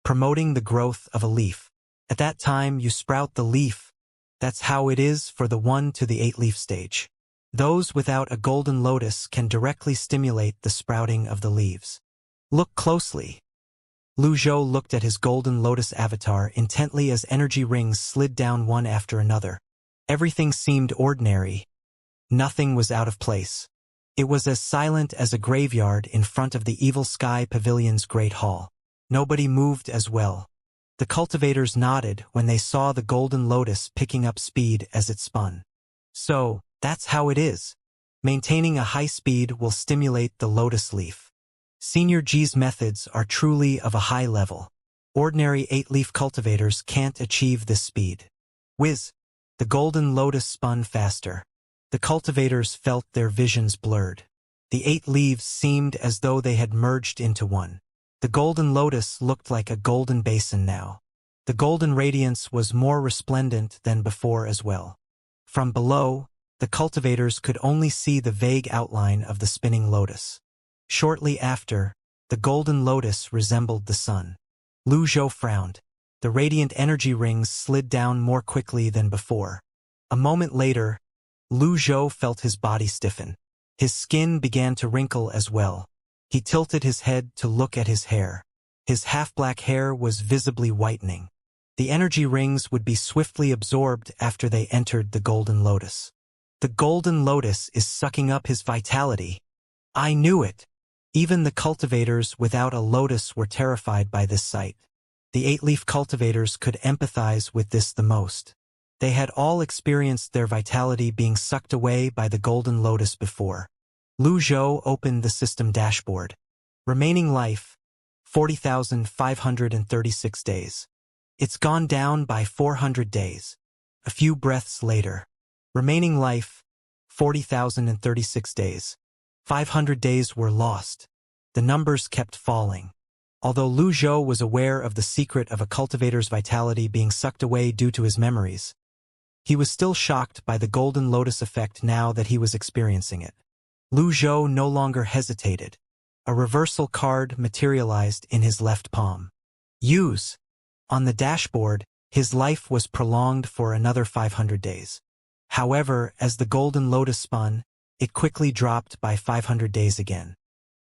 promoting the growth of a leaf. At that time, you sprout the leaf. That's how it is for the 1 to the 8-leaf stage. Those without a golden lotus can directly stimulate the sprouting of the leaves. Look closely. Lu Zhou looked at his golden lotus avatar intently as energy rings slid down one after another. Everything seemed ordinary. Nothing was out of place. It was as silent as a graveyard in front of the Evil Sky Pavilion's great hall. Nobody moved as well. The cultivators nodded when they saw the golden lotus picking up speed as it spun. So, that's how it is. Maintaining a high speed will stimulate the lotus leaf. Senior G's methods are truly of a high level. Ordinary 8-leaf cultivators can't achieve this speed. Whiz! The golden lotus spun faster. The cultivators felt their visions blurred. The 8 leaves seemed as though they had merged into one. The golden lotus looked like a golden basin now. The golden radiance was more resplendent than before as well. From below, the cultivators could only see the vague outline of the spinning lotus. Shortly after, the golden lotus resembled the sun. Lu Zhou frowned. The radiant energy rings slid down more quickly than before. A moment later, Lu Zhou felt his body stiffen. His skin began to wrinkle as well. He tilted his head to look at his hair. His half-black hair was visibly whitening. The energy rings would be swiftly absorbed after they entered the golden lotus. The golden lotus is sucking up his vitality. I knew it. Even the cultivators without a lotus were terrified by this sight. The 8-leaf cultivators could empathize with this the most. They had all experienced their vitality being sucked away by the golden lotus before. Lu Zhou opened the system dashboard. Remaining life, 40,536 days. It's gone down by 400 days. A few breaths later. Remaining life, 40,036 days. 500 days were lost. The numbers kept falling. Although Lu Zhou was aware of the secret of a cultivator's vitality being sucked away due to his memories, he was still shocked by the golden lotus effect now that he was experiencing it. Lu Zhou no longer hesitated. A reversal card materialized in his left palm. Use. On the dashboard, his life was prolonged for another 500 days. However, as the golden lotus spun, it quickly dropped by 500 days again.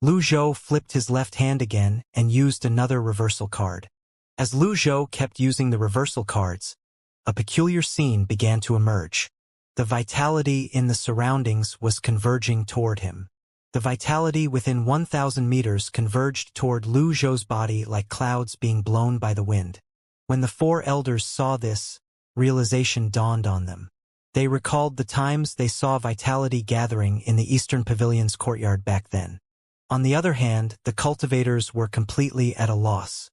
Lu Zhou flipped his left hand again and used another reversal card. As Lu Zhou kept using the reversal cards, a peculiar scene began to emerge. The vitality in the surroundings was converging toward him. The vitality within 1,000 meters converged toward Lu Zhou's body like clouds being blown by the wind. When the 4 elders saw this, realization dawned on them. They recalled the times they saw vitality gathering in the Eastern Pavilion's courtyard back then. On the other hand, the cultivators were completely at a loss.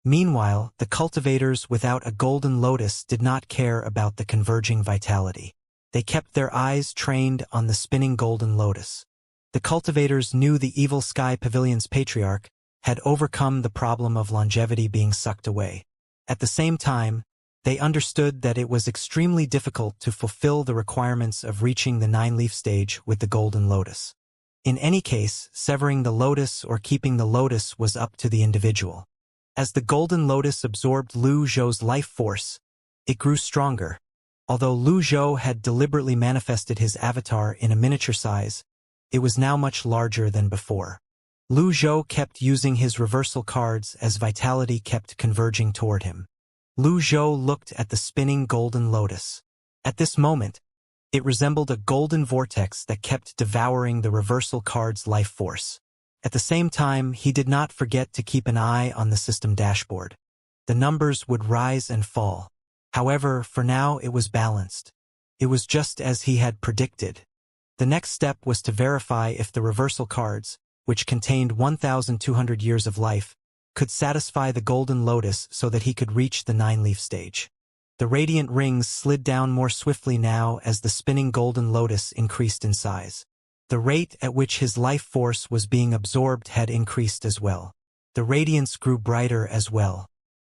Meanwhile, the cultivators without a golden lotus did not care about the converging vitality. They kept their eyes trained on the spinning golden lotus. The cultivators knew the Evil Sky Pavilion's Patriarch had overcome the problem of longevity being sucked away. At the same time, they understood that it was extremely difficult to fulfill the requirements of reaching the 9-leaf stage with the golden lotus. In any case, severing the lotus or keeping the lotus was up to the individual. As the golden lotus absorbed Lu Zhou's life force, it grew stronger. Although Lu Zhou had deliberately manifested his avatar in a miniature size, it was now much larger than before. Lu Zhou kept using his reversal cards as vitality kept converging toward him. Lu Zhou looked at the spinning golden lotus. At this moment, it resembled a golden vortex that kept devouring the reversal card's life force. At the same time, he did not forget to keep an eye on the system dashboard. The numbers would rise and fall. However, for now it was balanced. It was just as he had predicted. The next step was to verify if the reversal cards, which contained 1,200 years of life, could satisfy the golden lotus so that he could reach the 9-leaf stage. The radiant rings slid down more swiftly now as the spinning golden lotus increased in size. The rate at which his life force was being absorbed had increased as well. The radiance grew brighter as well.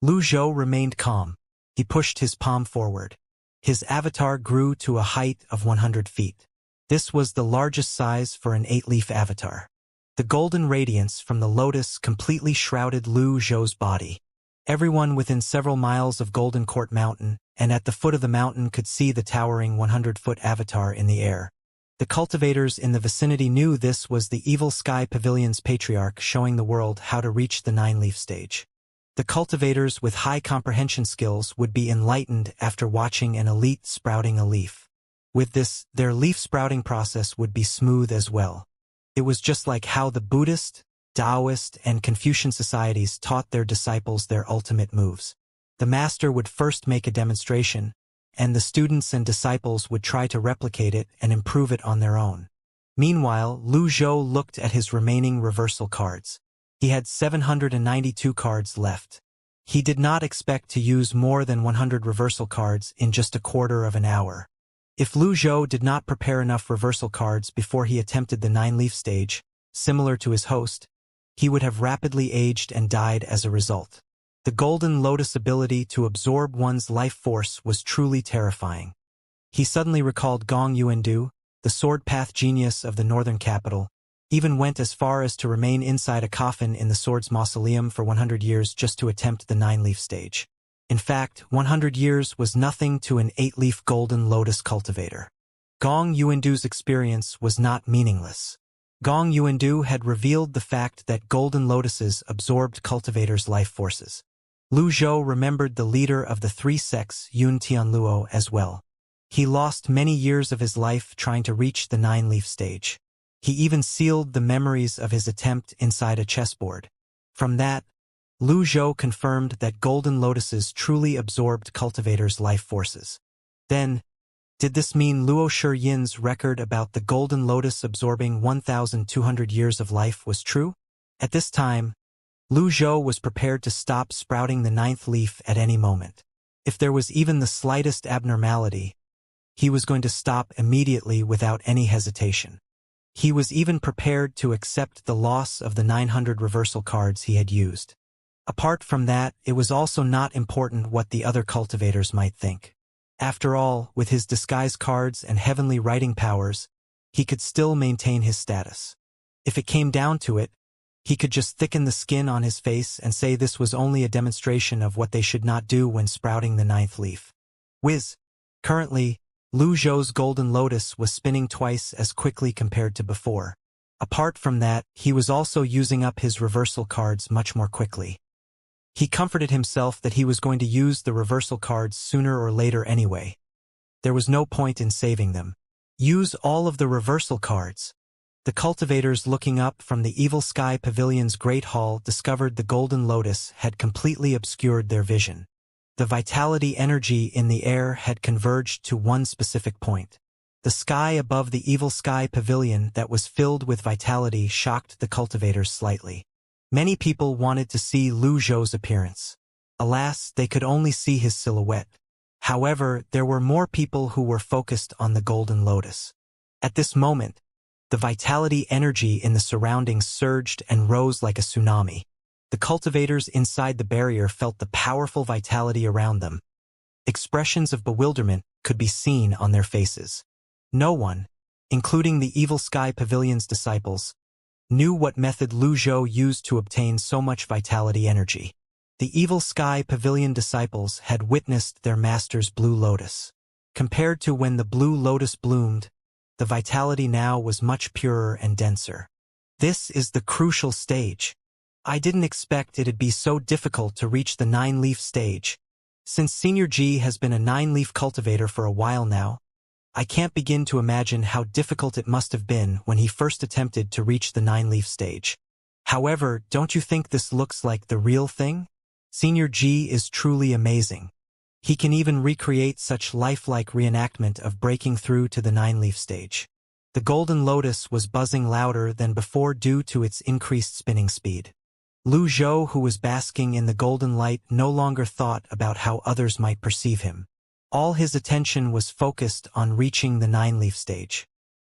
Lu Zhou remained calm. He pushed his palm forward. His avatar grew to a height of 100 feet. This was the largest size for an 8-leaf avatar. The golden radiance from the lotus completely shrouded Lu Zhou's body. Everyone within several miles of Golden Court Mountain and at the foot of the mountain could see the towering 100-foot avatar in the air. The cultivators in the vicinity knew this was the Evil Sky Pavilion's Patriarch showing the world how to reach the 9-leaf stage. The cultivators with high comprehension skills would be enlightened after watching an elite sprouting a leaf. With this, their leaf sprouting process would be smooth as well. It was just like how the Buddhist, Taoist, and Confucian societies taught their disciples their ultimate moves. The master would first make a demonstration, and the students and disciples would try to replicate it and improve it on their own. Meanwhile, Lu Zhou looked at his remaining reversal cards. He had 792 cards left. He did not expect to use more than 100 reversal cards in just a quarter of an hour. If Lu Zhou did not prepare enough reversal cards before he attempted the 9-leaf stage, similar to his host, he would have rapidly aged and died as a result. The golden lotus ability to absorb one's life force was truly terrifying. He suddenly recalled Gong Yuandu, the sword path genius of the northern capital, even went as far as to remain inside a coffin in the sword's mausoleum for 100 years just to attempt the 9-leaf stage. In fact, 100 years was nothing to an 8-leaf golden lotus cultivator. Gong Yuandu's experience was not meaningless. Gong Yuandu had revealed the fact that golden lotuses absorbed cultivators' life forces. Lu Zhou remembered the leader of the 3 sects, Yun Tianluo, as well. He lost many years of his life trying to reach the 9-leaf stage. He even sealed the memories of his attempt inside a chessboard. From that, Lu Zhou confirmed that golden lotuses truly absorbed cultivators' life forces. Then, did this mean Luo Shiyin's record about the golden lotus absorbing 1,200 years of life was true? At this time, Lu Zhou was prepared to stop sprouting the 9th leaf at any moment. If there was even the slightest abnormality, he was going to stop immediately without any hesitation. He was even prepared to accept the loss of the 900 reversal cards he had used. Apart from that, it was also not important what the other cultivators might think. After all, with his disguise cards and heavenly writing powers, he could still maintain his status. If it came down to it, he could just thicken the skin on his face and say this was only a demonstration of what they should not do when sprouting the 9th leaf. Currently, Lu Zhou's golden lotus was spinning twice as quickly compared to before. Apart from that, he was also using up his reversal cards much more quickly. He comforted himself that he was going to use the reversal cards sooner or later anyway. There was no point in saving them. Use all of the reversal cards. The cultivators looking up from the Evil Sky Pavilion's Great Hall discovered the golden lotus had completely obscured their vision. The vitality energy in the air had converged to one specific point. The sky above the Evil Sky Pavilion that was filled with vitality shocked the cultivators slightly. Many people wanted to see Lu Zhou's appearance. Alas, they could only see his silhouette. However, there were more people who were focused on the golden lotus. At this moment, the vitality energy in the surroundings surged and rose like a tsunami. The cultivators inside the barrier felt the powerful vitality around them. Expressions of bewilderment could be seen on their faces. No one, including the Evil Sky Pavilion's disciples, knew what method Lu Zhou used to obtain so much vitality energy. The Evil Sky Pavilion disciples had witnessed their master's blue lotus. Compared to when the blue lotus bloomed, the vitality now was much purer and denser. This is the crucial stage. I didn't expect it'd be so difficult to reach the 9-leaf stage, Since Senior G has been a 9-leaf cultivator for a while now, I can't begin to imagine how difficult it must have been when he first attempted to reach the 9-leaf stage. However, don't you think this looks like the real thing? Senior G is truly amazing. He can even recreate such lifelike reenactment of breaking through to the 9-leaf stage. The golden lotus was buzzing louder than before due to its increased spinning speed. Lu Zhou, who was basking in the golden light, no longer thought about how others might perceive him. All his attention was focused on reaching the 9-leaf stage.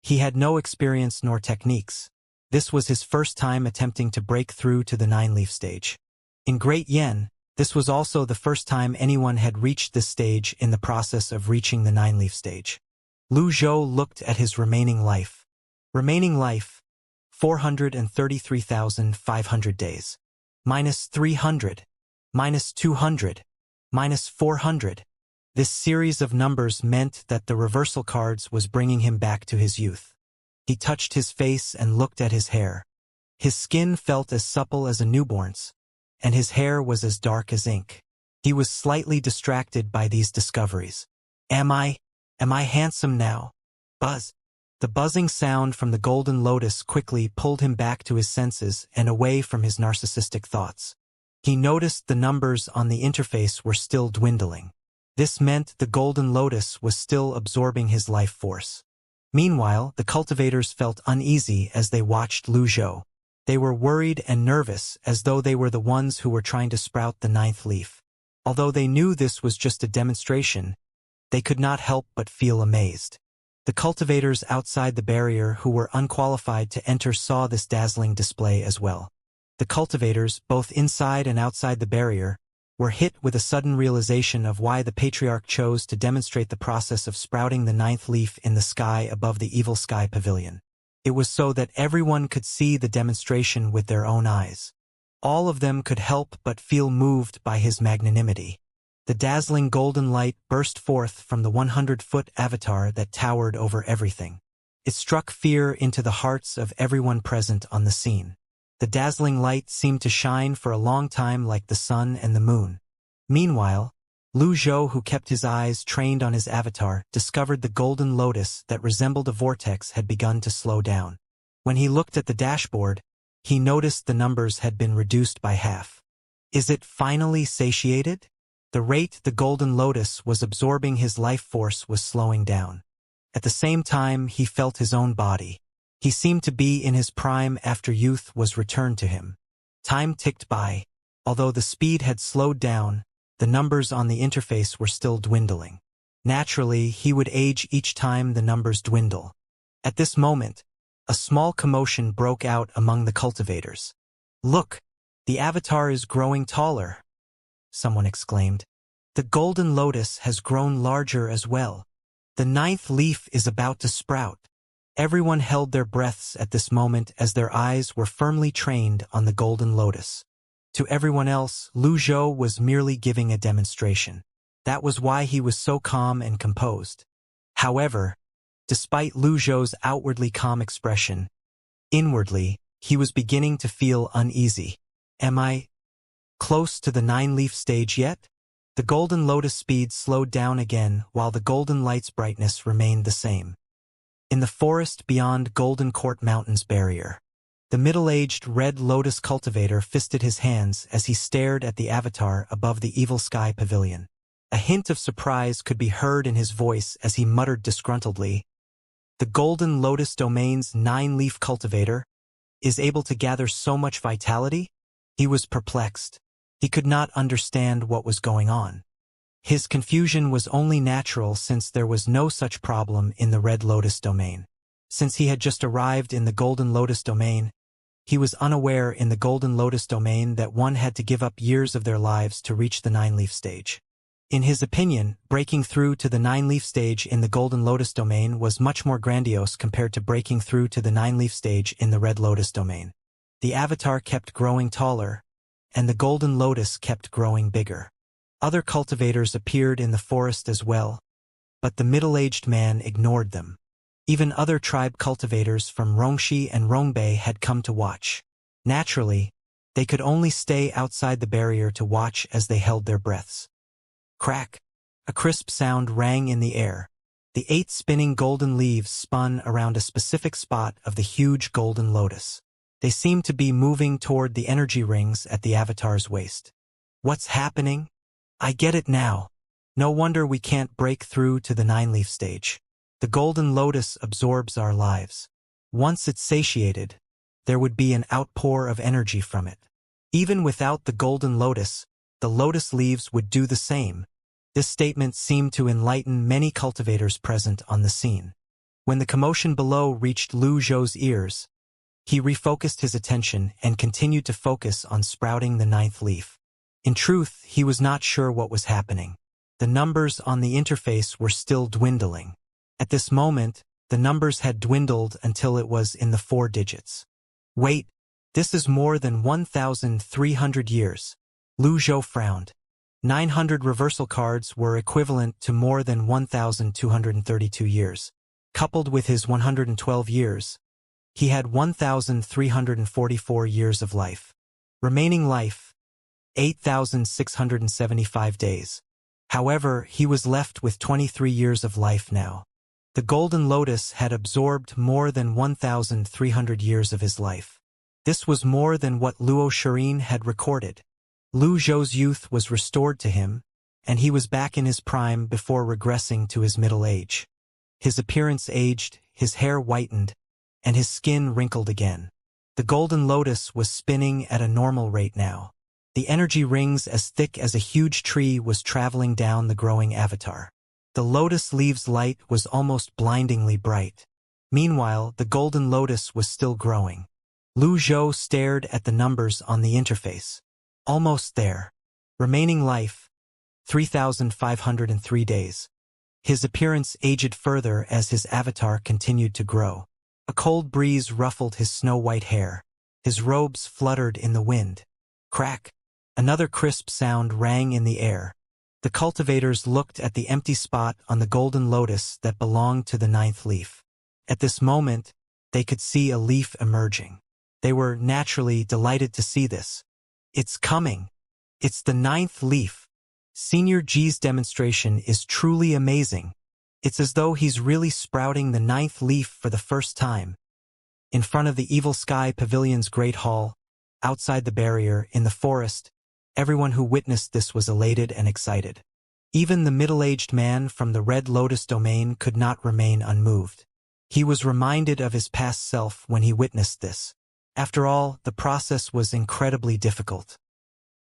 He had no experience nor techniques. This was his first time attempting to break through to the 9-leaf stage. In Great Yen, this was also the first time anyone had reached this stage in the process of reaching the 9-leaf stage. Lu Zhou looked at his remaining life. Remaining life, 433,500 days. -300. -200. -400. This series of numbers meant that the reversal cards was bringing him back to his youth. He touched his face and looked at his hair. His skin felt as supple as a newborn's, and his hair was as dark as ink. He was slightly distracted by these discoveries. Am I handsome now? Buzz. The buzzing sound from the golden lotus quickly pulled him back to his senses and away from his narcissistic thoughts. He noticed the numbers on the interface were still dwindling. This meant the golden lotus was still absorbing his life force. Meanwhile, the cultivators felt uneasy as they watched Lu Zhou. They were worried and nervous, as though they were the ones who were trying to sprout the 9th leaf. Although they knew this was just a demonstration, they could not help but feel amazed. The cultivators outside the barrier who were unqualified to enter saw this dazzling display as well. The cultivators, both inside and outside the barrier, were hit with a sudden realization of why the Patriarch chose to demonstrate the process of sprouting the 9th leaf in the sky above the Evil Sky Pavilion. It was so that everyone could see the demonstration with their own eyes. All of them could help but feel moved by his magnanimity. The dazzling golden light burst forth from the 100-foot avatar that towered over everything. It struck fear into the hearts of everyone present on the scene. The dazzling light seemed to shine for a long time like the sun and the moon. Meanwhile, Lu Zhou, who kept his eyes trained on his avatar, discovered the golden lotus that resembled a vortex had begun to slow down. When he looked at the dashboard, he noticed the numbers had been reduced by half. Is it finally satiated? The rate the golden lotus was absorbing his life force was slowing down. At the same time, he felt his own body. He seemed to be in his prime after youth was returned to him. Time ticked by. Although the speed had slowed down, the numbers on the interface were still dwindling. Naturally, he would age each time the numbers dwindle. At this moment, a small commotion broke out among the cultivators. Look, the avatar is growing taller, someone exclaimed. The golden lotus has grown larger as well. The 9th leaf is about to sprout. Everyone held their breaths at this moment as their eyes were firmly trained on the golden lotus. To everyone else, Lu Zhou was merely giving a demonstration. That was why he was so calm and composed. However, despite Lu Zhou's outwardly calm expression, inwardly, he was beginning to feel uneasy. Am I close to the 9-leaf stage yet? The golden lotus speed slowed down again while the golden light's brightness remained the same. In the forest beyond Golden Court Mountain's barrier, the middle-aged red lotus cultivator fisted his hands as he stared at the avatar above the Evil Sky Pavilion. A hint of surprise could be heard in his voice as he muttered disgruntledly, "The Golden Lotus Domain's 9-leaf cultivator is able to gather so much vitality?" He was perplexed. He could not understand what was going on. His confusion was only natural since there was no such problem in the Red Lotus Domain. Since he had just arrived in the Golden Lotus Domain, he was unaware in the Golden Lotus Domain that one had to give up years of their lives to reach the 9-leaf stage. In his opinion, breaking through to the 9-leaf stage in the Golden Lotus Domain was much more grandiose compared to breaking through to the 9-leaf stage in the Red Lotus Domain. The avatar kept growing taller, and the Golden Lotus kept growing bigger. Other cultivators appeared in the forest as well, but the middle-aged man ignored them. Even other tribe cultivators from Rongxi and Rongbei had come to watch. Naturally, they could only stay outside the barrier to watch as they held their breaths. Crack! A crisp sound rang in the air. The 8 spinning golden leaves spun around a specific spot of the huge golden lotus. They seemed to be moving toward the energy rings at the avatar's waist. What's happening? I get it now. No wonder we can't break through to the 9-leaf stage. The golden lotus absorbs our lives. Once it's satiated, there would be an outpour of energy from it. Even without the golden lotus, the lotus leaves would do the same. This statement seemed to enlighten many cultivators present on the scene. When the commotion below reached Lu Zhou's ears, he refocused his attention and continued to focus on sprouting the 9th leaf. In truth, he was not sure what was happening. The numbers on the interface were still dwindling. At this moment, the numbers had dwindled until it was in the 4 digits. Wait, this is more than 1,300 years. Lu Zhou frowned. 900 reversal cards were equivalent to more than 1,232 years. Coupled with his 112 years, he had 1,344 years of life. Remaining life, 8,675 days. However, he was left with 23 years of life now. The golden lotus had absorbed more than 1,300 years of his life. This was more than what Luo Shirin had recorded. Lu Zhou's youth was restored to him, and he was back in his prime before regressing to his middle age. His appearance aged, his hair whitened, and his skin wrinkled again. The golden lotus was spinning at a normal rate now. The energy rings as thick as a huge tree was traveling down the growing avatar. The lotus leaves' light was almost blindingly bright. Meanwhile, the golden lotus was still growing. Lu Zhou stared at the numbers on the interface. Almost there. Remaining life, 3,503 days. His appearance aged further as his avatar continued to grow. A cold breeze ruffled his snow-white hair. His robes fluttered in the wind. Crack! Another crisp sound rang in the air. The cultivators looked at the empty spot on the golden lotus that belonged to the 9th leaf. At this moment, they could see a leaf emerging. They were naturally delighted to see this. It's coming. It's the 9th leaf. Senior G's demonstration is truly amazing. It's as though he's really sprouting the 9th leaf for the first time. In front of the Evil Sky Pavilion's Great Hall, outside the barrier, in the forest, everyone who witnessed this was elated and excited. Even the middle-aged man from the Red Lotus domain could not remain unmoved. He was reminded of his past self when he witnessed this. After all, the process was incredibly difficult.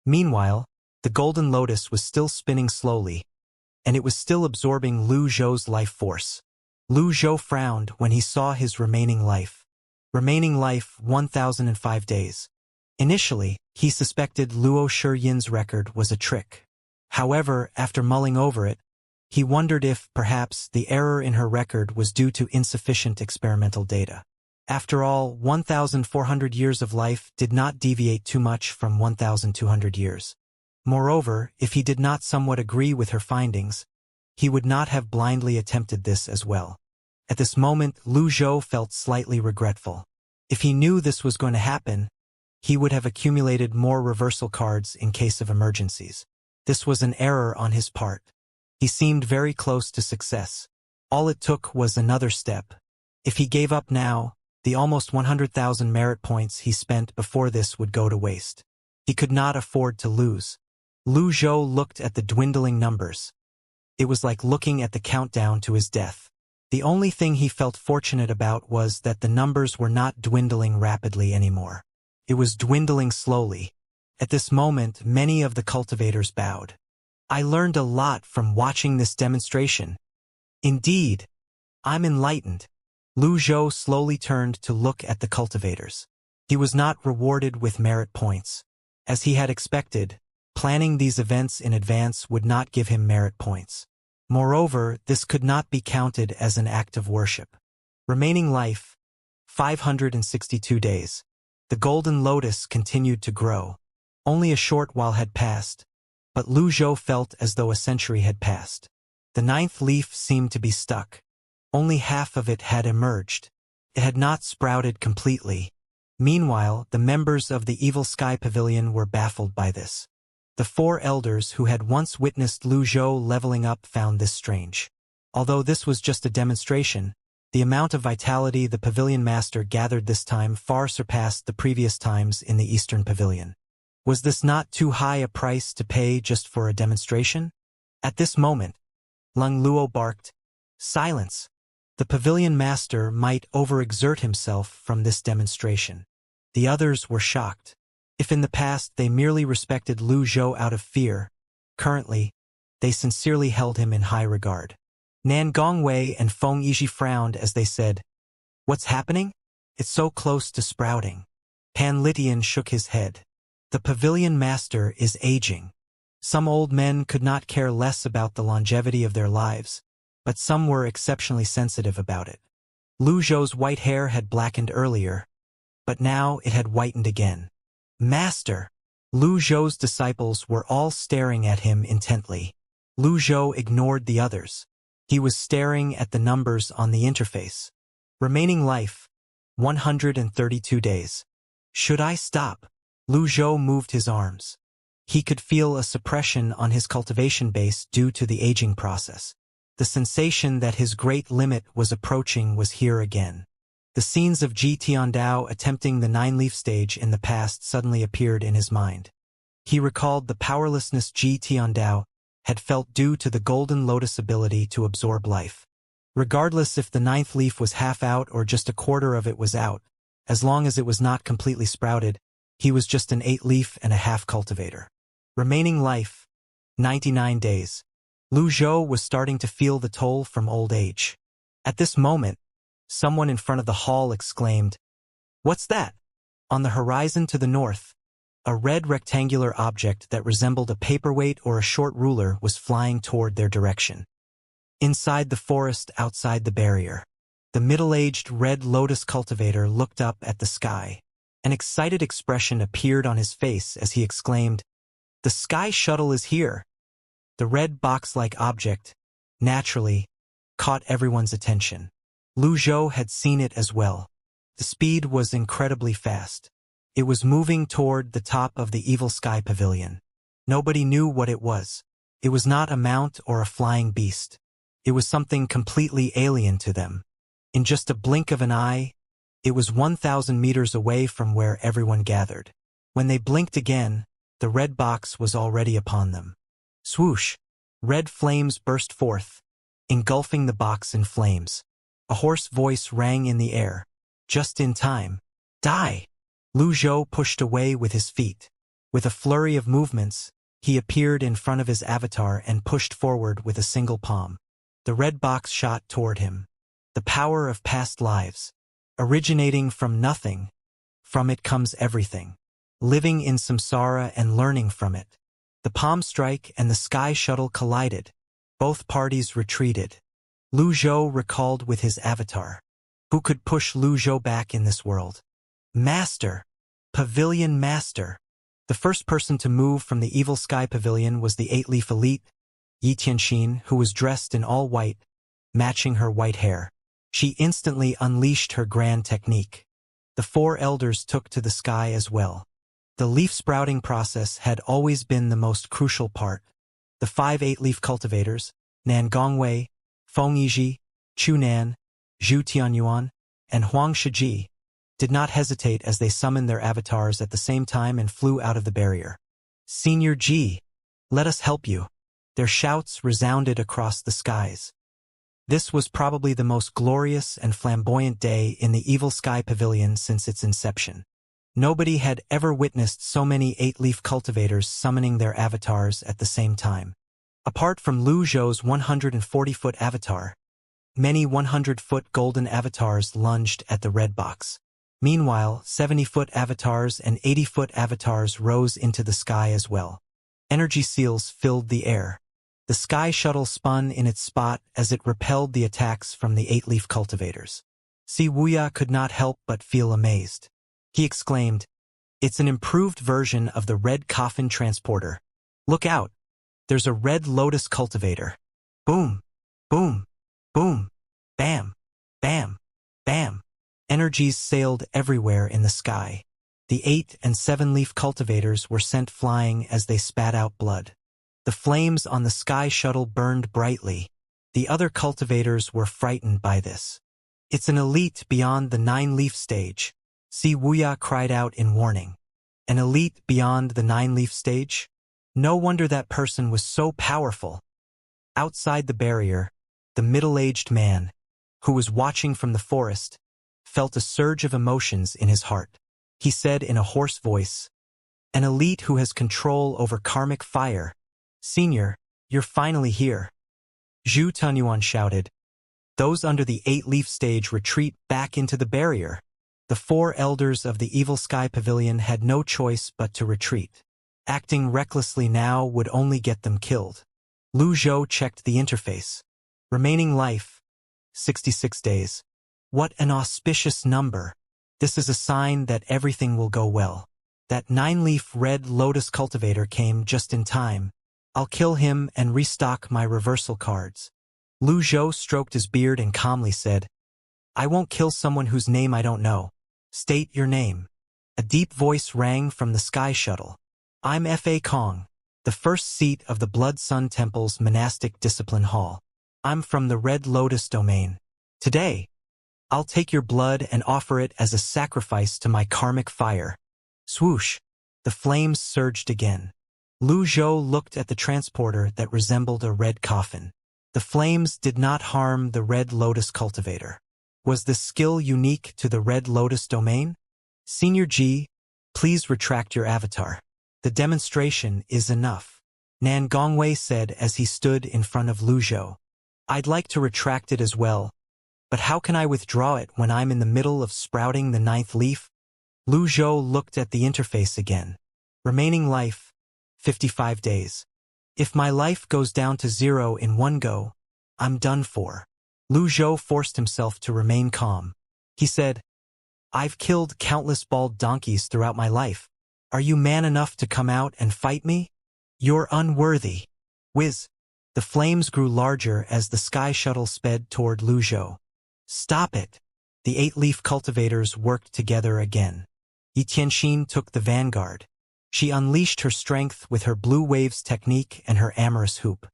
Meanwhile, the golden lotus was still spinning slowly, and it was still absorbing Lu Zhou's life force. Lu Zhou frowned when he saw his remaining life. Remaining life, 1,005 days. Initially, he suspected Luo Shiyin's record was a trick. However, after mulling over it, he wondered if, perhaps, the error in her record was due to insufficient experimental data. After all, 1,400 years of life did not deviate too much from 1,200 years. Moreover, if he did not somewhat agree with her findings, he would not have blindly attempted this as well. At this moment, Lu Zhou felt slightly regretful. If he knew this was going to happen, he would have accumulated more reversal cards in case of emergencies. This was an error on his part. He seemed very close to success. All it took was another step. If he gave up now, the almost 100,000 merit points he spent before this would go to waste. He could not afford to lose. Lu Zhou looked at the dwindling numbers. It was like looking at the countdown to his death. The only thing he felt fortunate about was that the numbers were not dwindling rapidly anymore. It was dwindling slowly. At this moment, many of the cultivators bowed. I learned a lot from watching this demonstration. Indeed, I'm enlightened. Lu Zhou slowly turned to look at the cultivators. He was not rewarded with merit points. As he had expected, planning these events in advance would not give him merit points. Moreover, this could not be counted as an act of worship. Remaining life, 562 days. The golden lotus continued to grow. Only a short while had passed, but Lu Zhou felt as though a century had passed. The 9th leaf seemed to be stuck. Only half of it had emerged. It had not sprouted completely. Meanwhile, the members of the Evil Sky Pavilion were baffled by this. The four elders who had once witnessed Lu Zhou leveling up found this strange. Although this was just a demonstration, the amount of vitality the pavilion master gathered this time far surpassed the previous times in the Eastern Pavilion. Was this not too high a price to pay just for a demonstration? At this moment, Lung Luo barked, "Silence!" The pavilion master might overexert himself from this demonstration. The others were shocked. If in the past they merely respected Lu Zhou out of fear, currently, they sincerely held him in high regard. Nan Gongwei and Feng Yizhi frowned as they said, "What's happening? It's so close to sprouting." Pan Litian shook his head. The pavilion master is aging. Some old men could not care less about the longevity of their lives, but some were exceptionally sensitive about it. Lu Zhou's white hair had blackened earlier, but now it had whitened again. "Master!" Lu Zhou's disciples were all staring at him intently. Lu Zhou ignored the others. He was staring at the numbers on the interface. Remaining life, 132 days. Should I stop? Lu Zhou moved his arms. He could feel a suppression on his cultivation base due to the aging process. The sensation that his great limit was approaching was here again. The scenes of Ji Tiandao attempting the 9-leaf stage in the past suddenly appeared in his mind. He recalled the powerlessness Ji Tiandao had felt due to the Golden Lotus ability to absorb life. Regardless if the 9th leaf was half out or just a quarter of it was out, as long as it was not completely sprouted, he was just an 8-leaf and a half cultivator. Remaining life, 99 days. Lu Zhou was starting to feel the toll from old age. At this moment, someone in front of the hall exclaimed, "What's that?" On the horizon to the north, a red rectangular object that resembled a paperweight or a short ruler was flying toward their direction. Inside the forest outside the barrier, the middle-aged red lotus cultivator looked up at the sky. An excited expression appeared on his face as he exclaimed, "The sky shuttle is here!" The red box-like object, naturally, caught everyone's attention. Lu Zhou had seen it as well. The speed was incredibly fast. It was moving toward the top of the Evil Sky Pavilion. Nobody knew what it was. It was not a mount or a flying beast. It was something completely alien to them. In just a blink of an eye, it was 1,000 meters away from where everyone gathered. When they blinked again, the red box was already upon them. Swoosh! Red flames burst forth, engulfing the box in flames. A hoarse voice rang in the air. Just in time. Die! Lu Zhou pushed away with his feet. With a flurry of movements, he appeared in front of his avatar and pushed forward with a single palm. The red box shot toward him. The power of past lives. Originating from nothing, from it comes everything. Living in samsara and learning from it. The palm strike and the sky shuttle collided. Both parties retreated. Lu Zhou recalled with his avatar. Who could push Lu Zhou back in this world? Master! Pavilion Master! The first person to move from the Evil Sky Pavilion was the 8-leaf elite, Yi Tianxin, who was dressed in all white, matching her white hair. She instantly unleashed her grand technique. The 4 elders took to the sky as well. The leaf sprouting process had always been the most crucial part. The 5 8-leaf cultivators, Nan Gongwei, Feng Yizhi, Chu Nan, Zhu Tianyuan, and Huang Shiji, did not hesitate as they summoned their avatars at the same time and flew out of the barrier. "Senior Ji, let us help you." Their shouts resounded across the skies. This was probably the most glorious and flamboyant day in the Evil Sky Pavilion since its inception. Nobody had ever witnessed so many 8-leaf cultivators summoning their avatars at the same time. Apart from Lu Zhou's 140-foot avatar, many 100-foot golden avatars lunged at the red box. Meanwhile, 70-foot avatars and 80-foot avatars rose into the sky as well. Energy seals filled the air. The sky shuttle spun in its spot as it repelled the attacks from the 8-leaf cultivators. Si Wuya could not help but feel amazed. He exclaimed, "It's an improved version of the red coffin transporter. Look out! There's a red lotus cultivator." Boom! Boom! Boom! Bam! Bam! Bam! Energies sailed everywhere in the sky. The 8 and 7-leaf cultivators were sent flying as they spat out blood. The flames on the sky shuttle burned brightly. The other cultivators were frightened by this. It's an elite beyond the 9-leaf stage. See, Wuxia cried out in warning. An elite beyond the 9-leaf stage? No wonder that person was so powerful. Outside the barrier, the middle-aged man, who was watching from the forest, felt a surge of emotions in his heart. He said in a hoarse voice, "An elite who has control over karmic fire. Senior, you're finally here." Zhu Tunyuan shouted. Those under the 8-leaf stage retreat back into the barrier. The 4 elders of the Evil Sky Pavilion had no choice but to retreat. Acting recklessly now would only get them killed. Lu Zhou checked the interface. Remaining life, 66 days. What an auspicious number. This is a sign that everything will go well. That 9-leaf red lotus cultivator came just in time. I'll kill him and restock my reversal cards. Lu Zhou stroked his beard and calmly said, I won't kill someone whose name I don't know. State your name. A deep voice rang from the sky shuttle. I'm Fa Kong, the first seat of the Blood Sun Temple's monastic discipline hall. I'm from the Red Lotus domain. Today, I'll take your blood and offer it as a sacrifice to my karmic fire. Swoosh! The flames surged again. Lu Zhou looked at the transporter that resembled a red coffin. The flames did not harm the Red Lotus cultivator. Was this skill unique to the Red Lotus domain? Senior G, please retract your avatar. The demonstration is enough. Nan Gongwei said as he stood in front of Lu Zhou. I'd like to retract it as well, but how can I withdraw it when I'm in the middle of sprouting the 9th leaf? Lu Zhou looked at the interface again. Remaining life, 55 days. If my life goes down to 0 in one go, I'm done for. Lu Zhou forced himself to remain calm. He said, I've killed countless bald donkeys throughout my life. Are you man enough to come out and fight me? You're unworthy. Whiz. The flames grew larger as the sky shuttle sped toward Lu Zhou. Stop it. The 8-leaf cultivators worked together again. Yi Tianxin took the vanguard. She unleashed her strength with her blue waves technique and her amorous hoop.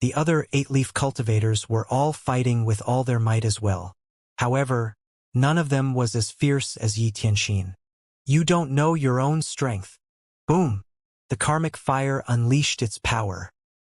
The other 8-leaf cultivators were all fighting with all their might as well. However, none of them was as fierce as Yi Tianxin. You don't know your own strength. Boom! The karmic fire unleashed its power.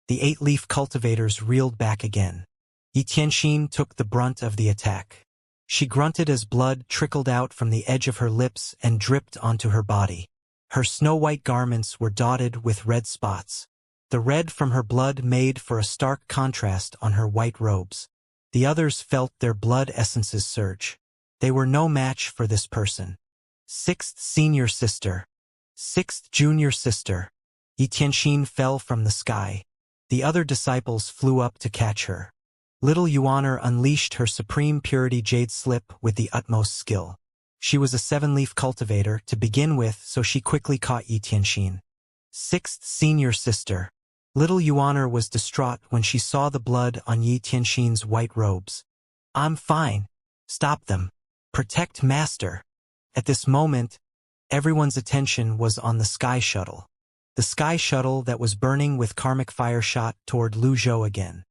The 8-leaf cultivators reeled back again. Yi Tianxin took the brunt of the attack. She grunted as blood trickled out from the edge of her lips and dripped onto her body. Her snow-white garments were dotted with red spots. The red from her blood made for a stark contrast on her white robes. The others felt their blood essences surge. They were no match for this person. 6th senior sister. 6th junior sister. Yi Tianxin fell from the sky. The other disciples flew up to catch her. Little Yuaner unleashed her supreme purity jade slip with the utmost skill. She was a 7-leaf cultivator to begin with, so she quickly caught Yi Tianxin. 6th senior sister. Little Yuaner was distraught when she saw the blood on Yi Tianxin's white robes. I'm fine. Stop them. Protect Master. At this moment, everyone's attention was on the sky shuttle. The sky shuttle that was burning with karmic fire shot toward Lu Zhou again.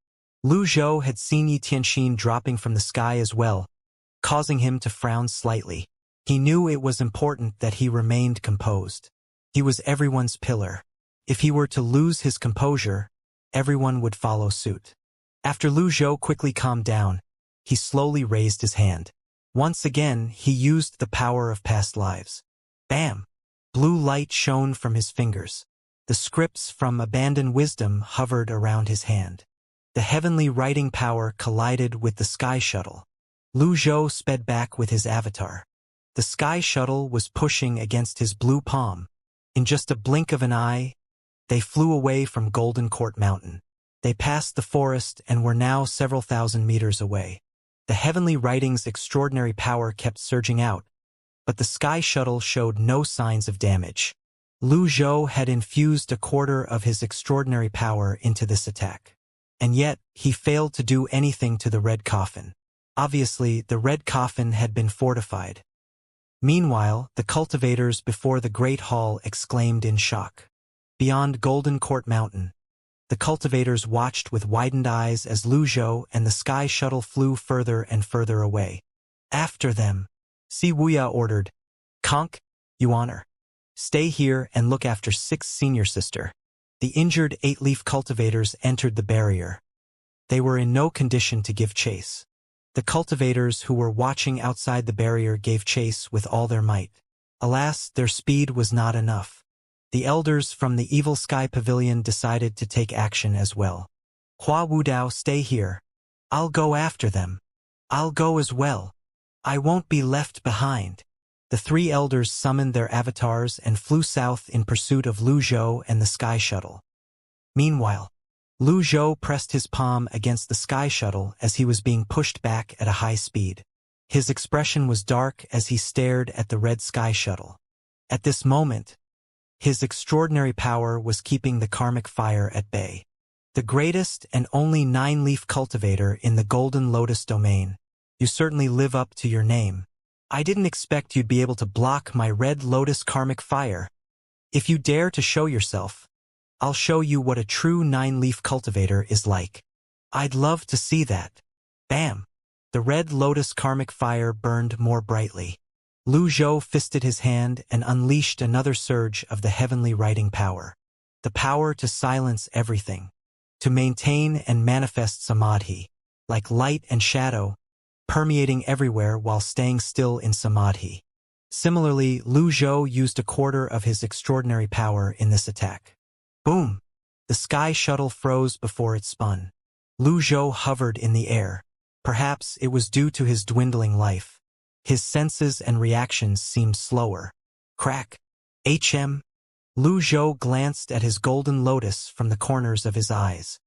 Lu Zhou had seen Yi Tianxin dropping from the sky as well, causing him to frown slightly. He knew it was important that he remained composed. He was everyone's pillar. If he were to lose his composure, everyone would follow suit. After Lu Zhou quickly calmed down, he slowly raised his hand. Once again, he used the power of past lives. Bam! Blue light shone from his fingers. The scripts from Abandoned Wisdom hovered around his hand. The heavenly writing power collided with the sky shuttle. Lu Zhou sped back with his avatar. The sky shuttle was pushing against his blue palm. In just a blink of an eye, they flew away from Golden Court Mountain. They passed the forest and were now several thousand meters away. The heavenly writing's extraordinary power kept surging out, but the sky shuttle showed no signs of damage. Lu Zhou had infused a quarter of his extraordinary power into this attack. And yet, he failed to do anything to the red coffin. Obviously, the red coffin had been fortified. Meanwhile, the cultivators before the Great Hall exclaimed in shock. Beyond Golden Court Mountain, the cultivators watched with widened eyes as Luzhou and the sky shuttle flew further and further away. After them, Si Wuya ordered. Conk, you honor. Stay here and look after 6 senior sister. The injured 8-leaf cultivators entered the barrier. They were in no condition to give chase. The cultivators who were watching outside the barrier gave chase with all their might. Alas, their speed was not enough. The elders from the Evil Sky Pavilion decided to take action as well. Hua Wudao, stay here. I'll go after them. I'll go as well. I won't be left behind. The 3 elders summoned their avatars and flew south in pursuit of Luzhou and the sky shuttle. Meanwhile, Luzhou pressed his palm against the sky shuttle as he was being pushed back at a high speed. His expression was dark as he stared at the red sky shuttle. At this moment, his extraordinary power was keeping the karmic fire at bay. The greatest and only 9-leaf cultivator in the Golden Lotus domain, you certainly live up to your name. I didn't expect you'd be able to block my red lotus karmic fire. If you dare to show yourself, I'll show you what a true 9-leaf cultivator is like. I'd love to see that. Bam! The red lotus karmic fire burned more brightly. Lu Zhou fisted his hand and unleashed another surge of the heavenly writing power. The power to silence everything. To maintain and manifest samadhi, like light and shadow, permeating everywhere while staying still in samadhi. Similarly, Lu Zhou used a quarter of his extraordinary power in this attack. Boom! The sky shuttle froze before it spun. Lu Zhou hovered in the air. Perhaps it was due to his dwindling life. His senses and reactions seemed slower. Crack! Lu Zhou glanced at his golden lotus from the corners of his eyes.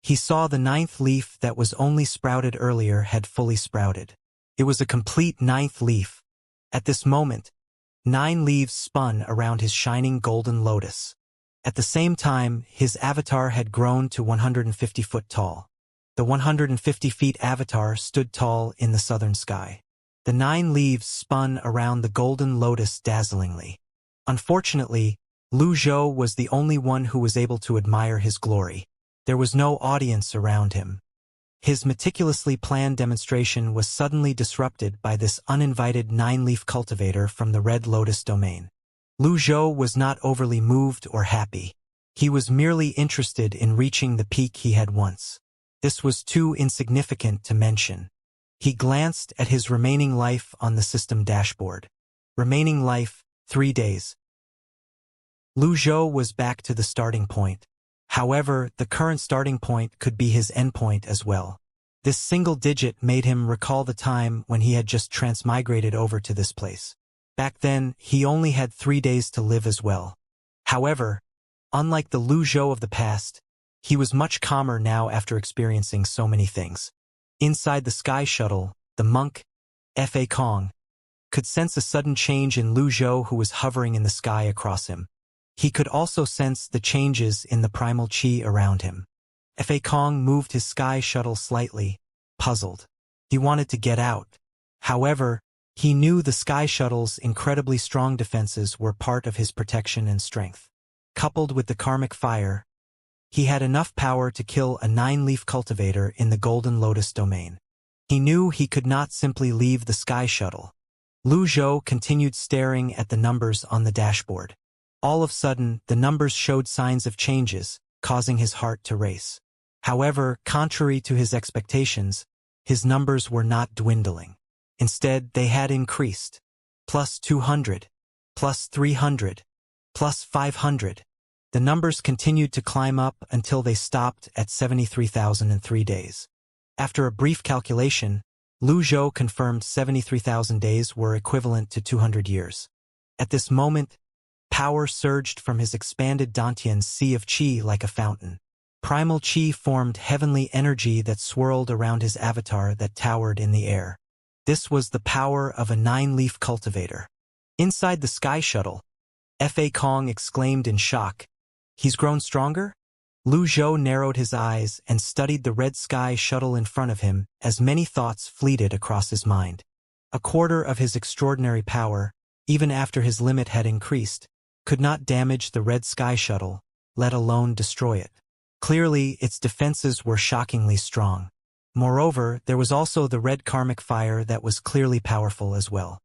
He saw the 9th leaf that was only sprouted earlier had fully sprouted. It was a complete 9th leaf. At this moment, 9 leaves spun around his shining golden lotus. At the same time, his avatar had grown to 150 foot tall. The 150 feet avatar stood tall in the southern sky. The 9 leaves spun around the golden lotus dazzlingly. Unfortunately, Lu Zhou was the only one who was able to admire his glory. There was no audience around him. His meticulously planned demonstration was suddenly disrupted by this uninvited 9-leaf cultivator from the Red Lotus domain. Lu Zhou was not overly moved or happy. He was merely interested in reaching the peak he had once. This was too insignificant to mention. He glanced at his remaining life on the system dashboard. Remaining life, 3 days. Lu Zhou was back to the starting point. However, the current starting point could be his endpoint as well. This single digit made him recall the time when he had just transmigrated over to this place. Back then, he only had 3 days to live as well. However, unlike the Lu Zhou of the past, he was much calmer now after experiencing so many things. Inside the sky shuttle, the monk, Fa Kong, could sense a sudden change in Lu Zhou who was hovering in the sky across him. He could also sense the changes in the primal chi around him. Fa Kong moved his sky shuttle slightly, puzzled. He wanted to get out. However, he knew the sky shuttle's incredibly strong defenses were part of his protection and strength. Coupled with the karmic fire, he had enough power to kill a 9-leaf cultivator in the Golden Lotus domain. He knew he could not simply leave the sky shuttle. Lu Zhou continued staring at the numbers on the dashboard. All of a sudden, the numbers showed signs of changes, causing his heart to race. However, contrary to his expectations, his numbers were not dwindling. Instead, they had increased. Plus 200, plus 300, plus 500. The numbers continued to climb up until they stopped at 73,003 days. After a brief calculation, Lu Zhou confirmed 73,000 days were equivalent to 200 years. At this moment, power surged from his expanded Dantian's sea of qi like a fountain. Primal qi formed heavenly energy that swirled around his avatar that towered in the air. This was the power of a 9-leaf cultivator. Inside the sky shuttle, Fa Kong exclaimed in shock, "He's grown stronger?" Lu Zhou narrowed his eyes and studied the red sky shuttle in front of him as many thoughts fleeted across his mind. A quarter of his extraordinary power, even after his limit had increased, could not damage the red sky shuttle, let alone destroy it. Clearly, its defenses were shockingly strong. Moreover, there was also the red karmic fire that was clearly powerful as well.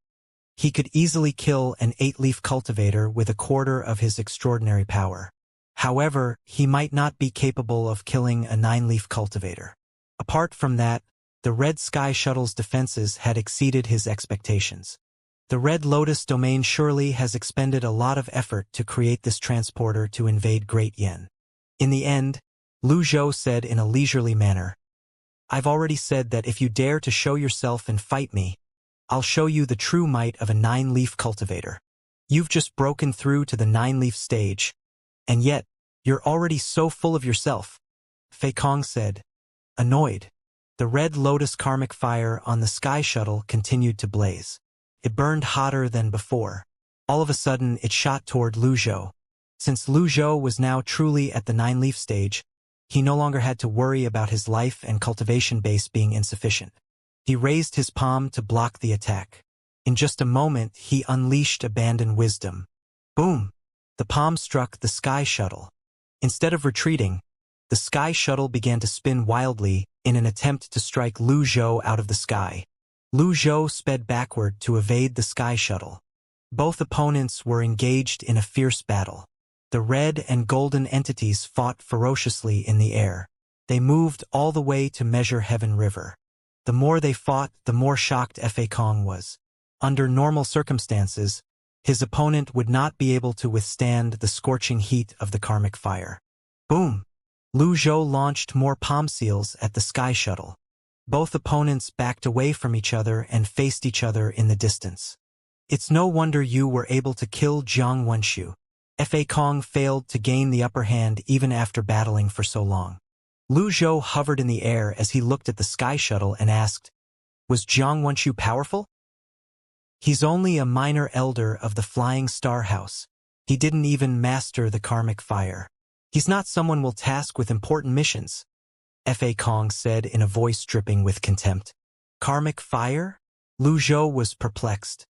He could easily kill an 8-leaf cultivator with a quarter of his extraordinary power. However, he might not be capable of killing a 9-leaf cultivator. Apart from that, the red sky shuttle's defenses had exceeded his expectations. The Red Lotus domain surely has expended a lot of effort to create this transporter to invade Great Yen. In the end, Lu Zhou said in a leisurely manner, "I've already said that if you dare to show yourself and fight me, I'll show you the true might of a 9-leaf cultivator. You've just broken through to the 9-leaf stage, and yet, you're already so full of yourself," Fei Kong said, annoyed. The Red Lotus karmic fire on the sky shuttle continued to blaze. It burned hotter than before. All of a sudden, it shot toward Lu Zhou. Since Lu Zhou was now truly at the 9-leaf stage, he no longer had to worry about his life and cultivation base being insufficient. He raised his palm to block the attack. In just a moment, he unleashed abandoned wisdom. Boom! The palm struck the sky shuttle. Instead of retreating, the sky shuttle began to spin wildly in an attempt to strike Lu Zhou out of the sky. Lu Zhou sped backward to evade the sky shuttle. Both opponents were engaged in a fierce battle. The red and golden entities fought ferociously in the air. They moved all the way to Measure Heaven River. The more they fought, the more shocked Fei Kong was. Under normal circumstances, his opponent would not be able to withstand the scorching heat of the karmic fire. Boom! Lu Zhou launched more palm seals at the sky shuttle. Both opponents backed away from each other and faced each other in the distance. It's no wonder you were able to kill Jiang Wenshu. Fei Kong failed to gain the upper hand even after battling for so long. Lu Zhou hovered in the air as he looked at the sky shuttle and asked, "Was Jiang Wenshu powerful?" "He's only a minor elder of the Flying Star House. He didn't even master the karmic fire. He's not someone we'll task with important missions," Fei Kong said in a voice dripping with contempt. Karmic fire? Lu Zhou was perplexed.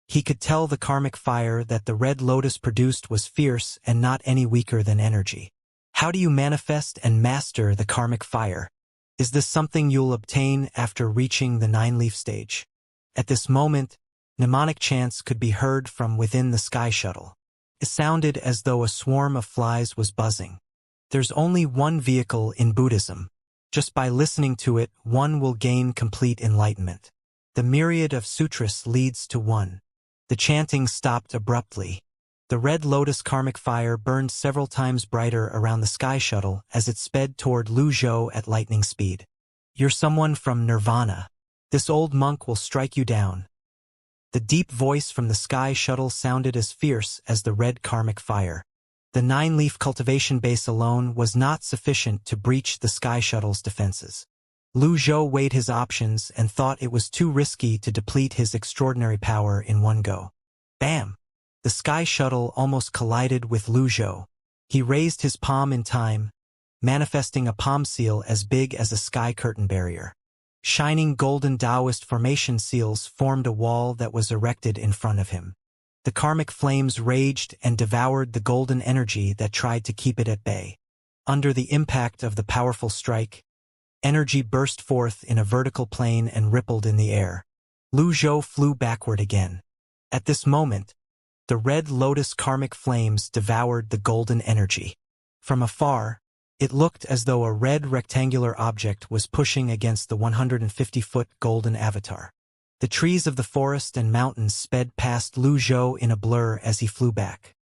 He could tell the karmic fire that the Red Lotus produced was fierce and not any weaker than energy. How do you manifest and master the karmic fire? Is this something you'll obtain after reaching the 9-leaf stage? At this moment, mnemonic chants could be heard from within the sky shuttle. It sounded as though a swarm of flies was buzzing. There's only one vehicle in Buddhism. Just by listening to it, one will gain complete enlightenment. The myriad of sutras leads to one. The chanting stopped abruptly. The Red Lotus karmic fire burned several times brighter around the sky shuttle as it sped toward Lu Zhou at lightning speed. "You're someone from Nirvana. This old monk will strike you down." The deep voice from the sky shuttle sounded as fierce as the red karmic fire. The 9-leaf cultivation base alone was not sufficient to breach the sky shuttle's defenses. Lu Zhou weighed his options and thought it was too risky to deplete his extraordinary power in one go. Bam! The sky shuttle almost collided with Lu Zhou. He raised his palm in time, manifesting a palm seal as big as a sky curtain barrier. Shining golden Taoist formation seals formed a wall that was erected in front of him. The karmic flames raged and devoured the golden energy that tried to keep it at bay. Under the impact of the powerful strike, energy burst forth in a vertical plane and rippled in the air. Lu Zhou flew backward again. At this moment, the Red Lotus karmic flames devoured the golden energy. From afar, it looked as though a red rectangular object was pushing against the 150-foot golden avatar. The trees of the forest and mountains sped past Lu Zhou in a blur as he flew back.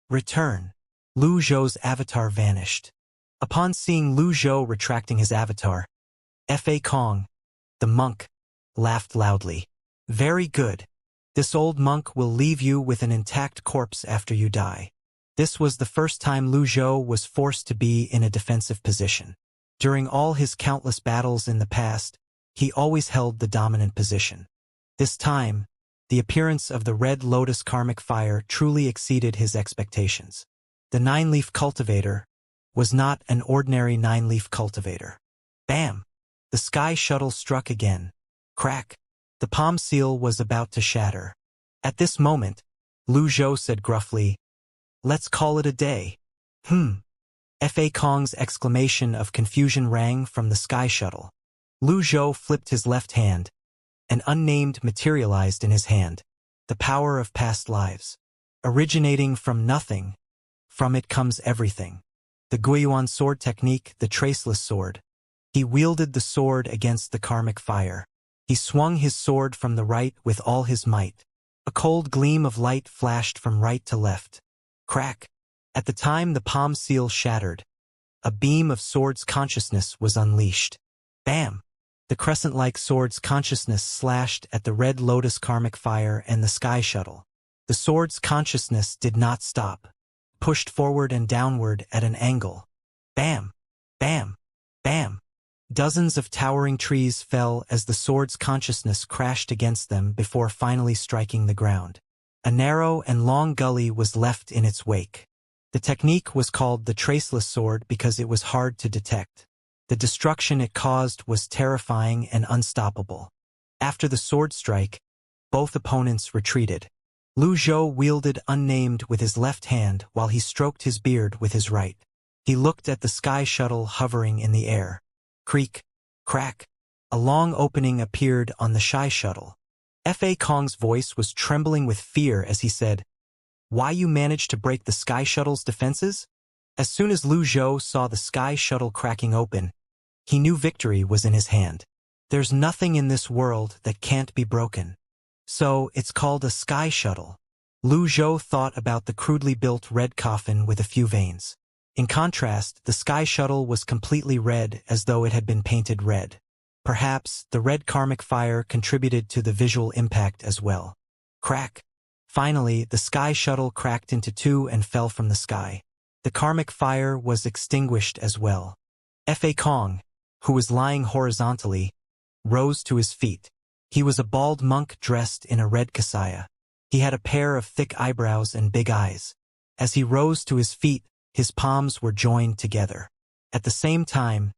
Return. Lu Zhou's avatar vanished. Upon seeing Lu Zhou retracting his avatar, Fei Kong, the monk, laughed loudly. "Very good. This old monk will leave you with an intact corpse after you die." This was the first time Lu Zhou was forced to be in a defensive position. During all his countless battles in the past, he always held the dominant position. This time, the appearance of the Red Lotus karmic fire truly exceeded his expectations. The 9-leaf cultivator was not an ordinary 9-leaf cultivator. Bam! The sky shuttle struck again. Crack! The palm seal was about to shatter. At this moment, Lu Zhou said gruffly. Let's call it a day. Fa Kong's exclamation of confusion rang from the sky shuttle. Lu Zhou flipped his left hand. An unnamed materialized in his hand. The power of past lives. Originating from nothing. From it comes everything. The Guiyuan sword technique, the traceless sword. He wielded the sword against the karmic fire. He swung his sword from the right with all his might. A cold gleam of light flashed from right to left. Crack. At the time the palm seal shattered. A beam of sword's consciousness was unleashed. Bam! The crescent-like sword's consciousness slashed at the red lotus karmic fire and the sky shuttle. The sword's consciousness did not stop. Pushed forward and downward at an angle. Bam! Bam! Bam! Dozens of towering trees fell as the sword's consciousness crashed against them before finally striking the ground. A narrow and long gully was left in its wake. The technique was called the traceless sword because it was hard to detect. The destruction it caused was terrifying and unstoppable. After the sword strike, both opponents retreated. Lu Zhou wielded unnamed with his left hand while he stroked his beard with his right. He looked at the sky shuttle hovering in the air. Creak, crack. A long opening appeared on the shy shuttle. Fa Kong's voice was trembling with fear as he said, "Why you managed to break the sky shuttle's defenses?" As soon as Lu Zhou saw the sky shuttle cracking open, he knew victory was in his hand. There's nothing in this world that can't be broken. So, it's called a sky shuttle. Lu Zhou thought about the crudely built red coffin with a few veins. In contrast, the sky shuttle was completely red as though it had been painted red. Perhaps, the red karmic fire contributed to the visual impact as well. Crack. Finally, the sky shuttle cracked into two and fell from the sky. The karmic fire was extinguished as well. Fa Kong, who was lying horizontally, rose to his feet. He was a bald monk dressed in a red kasaya. He had a pair of thick eyebrows and big eyes. As he rose to his feet, his palms were joined together. At the same time,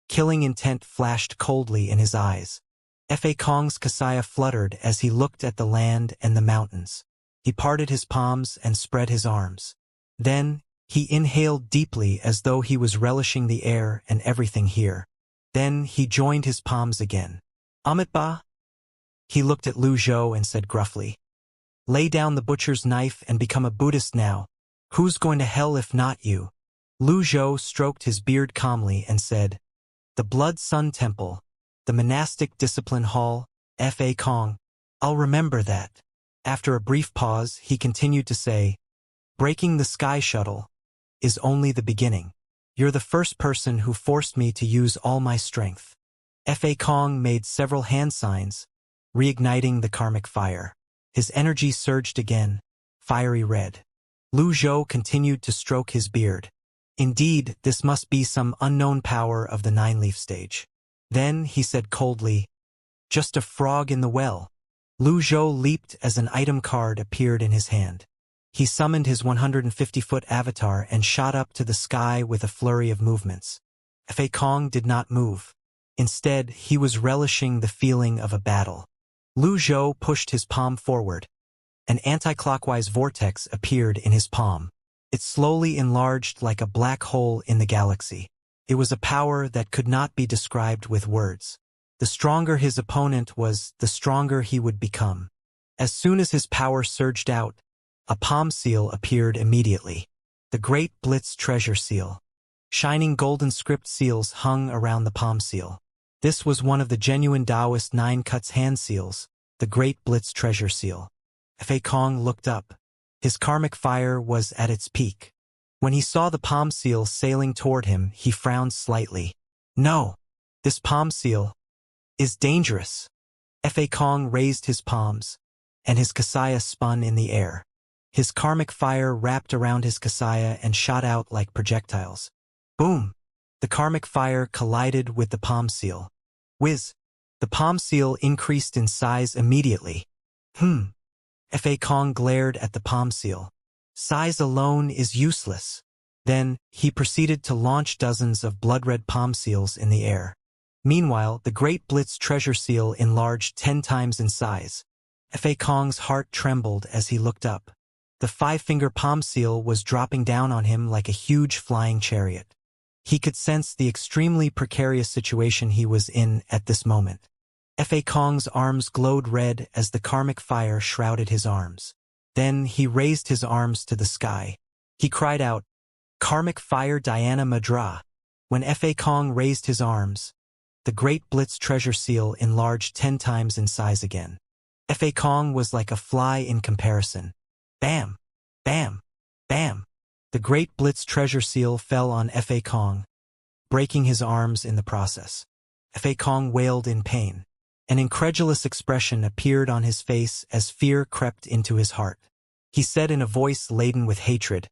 killing intent flashed coldly in his eyes. Fa Kong's kasaya fluttered as he looked at the land and the mountains. He parted his palms and spread his arms. Then, he inhaled deeply as though he was relishing the air and everything here. Then, he joined his palms again. Amitba? He looked at Lu Zhou and said gruffly, "Lay down the butcher's knife and become a Buddhist now. Who's going to hell if not you?" Lu Zhou stroked his beard calmly and said, "The Blood Sun Temple, the monastic discipline hall, Fa Kong. I'll remember that." After a brief pause, he continued to say, "Breaking the sky shuttle is only the beginning. You're the first person who forced me to use all my strength." Fa Kong made several hand signs, reigniting the karmic fire. His energy surged again, fiery red. Lu Zhou continued to stroke his beard. Indeed, this must be some unknown power of the nine-leaf stage. Then he said coldly, "Just a frog in the well." Lu Zhou leaped as an item card appeared in his hand. He summoned his 150-foot avatar and shot up to the sky with a flurry of movements. Fa Kong did not move. Instead, he was relishing the feeling of a battle. Lu Zhou pushed his palm forward. An anti-clockwise vortex appeared in his palm. It slowly enlarged like a black hole in the galaxy. It was a power that could not be described with words. The stronger his opponent was, the stronger he would become. As soon as his power surged out, a palm seal appeared immediately. The Great Blitz Treasure Seal. Shining golden script seals hung around the palm seal. This was one of the genuine Taoist 9 cuts hand seals, the Great Blitz Treasure Seal. Fa Kong looked up. His karmic fire was at its peak. When he saw the palm seal sailing toward him, he frowned slightly. "No, this palm seal is dangerous." Fa Kong raised his palms, and his kasaya spun in the air. His karmic fire wrapped around his kasaya and shot out like projectiles. Boom! The karmic fire collided with the palm seal. Whiz! The palm seal increased in size immediately. Fa Kong glared at the palm seal. Size alone is useless. Then, he proceeded to launch dozens of blood-red palm seals in the air. Meanwhile, the Great Blitz Treasure Seal enlarged 10 times in size. Fa Kong's heart trembled as he looked up. The five-finger palm seal was dropping down on him like a huge flying chariot. He could sense the extremely precarious situation he was in at this moment. Fa Kong's arms glowed red as the karmic fire shrouded his arms. Then he raised his arms to the sky. He cried out, "Karmic fire Diana Madra." When Fa Kong raised his arms, the Great Blitz treasure seal enlarged 10 times in size again. Fa Kong was like a fly in comparison. Bam! Bam! Bam! The Great Blitz treasure seal fell on Fa Kong, breaking his arms in the process. Fa Kong wailed in pain. An incredulous expression appeared on his face as fear crept into his heart. He said in a voice laden with hatred,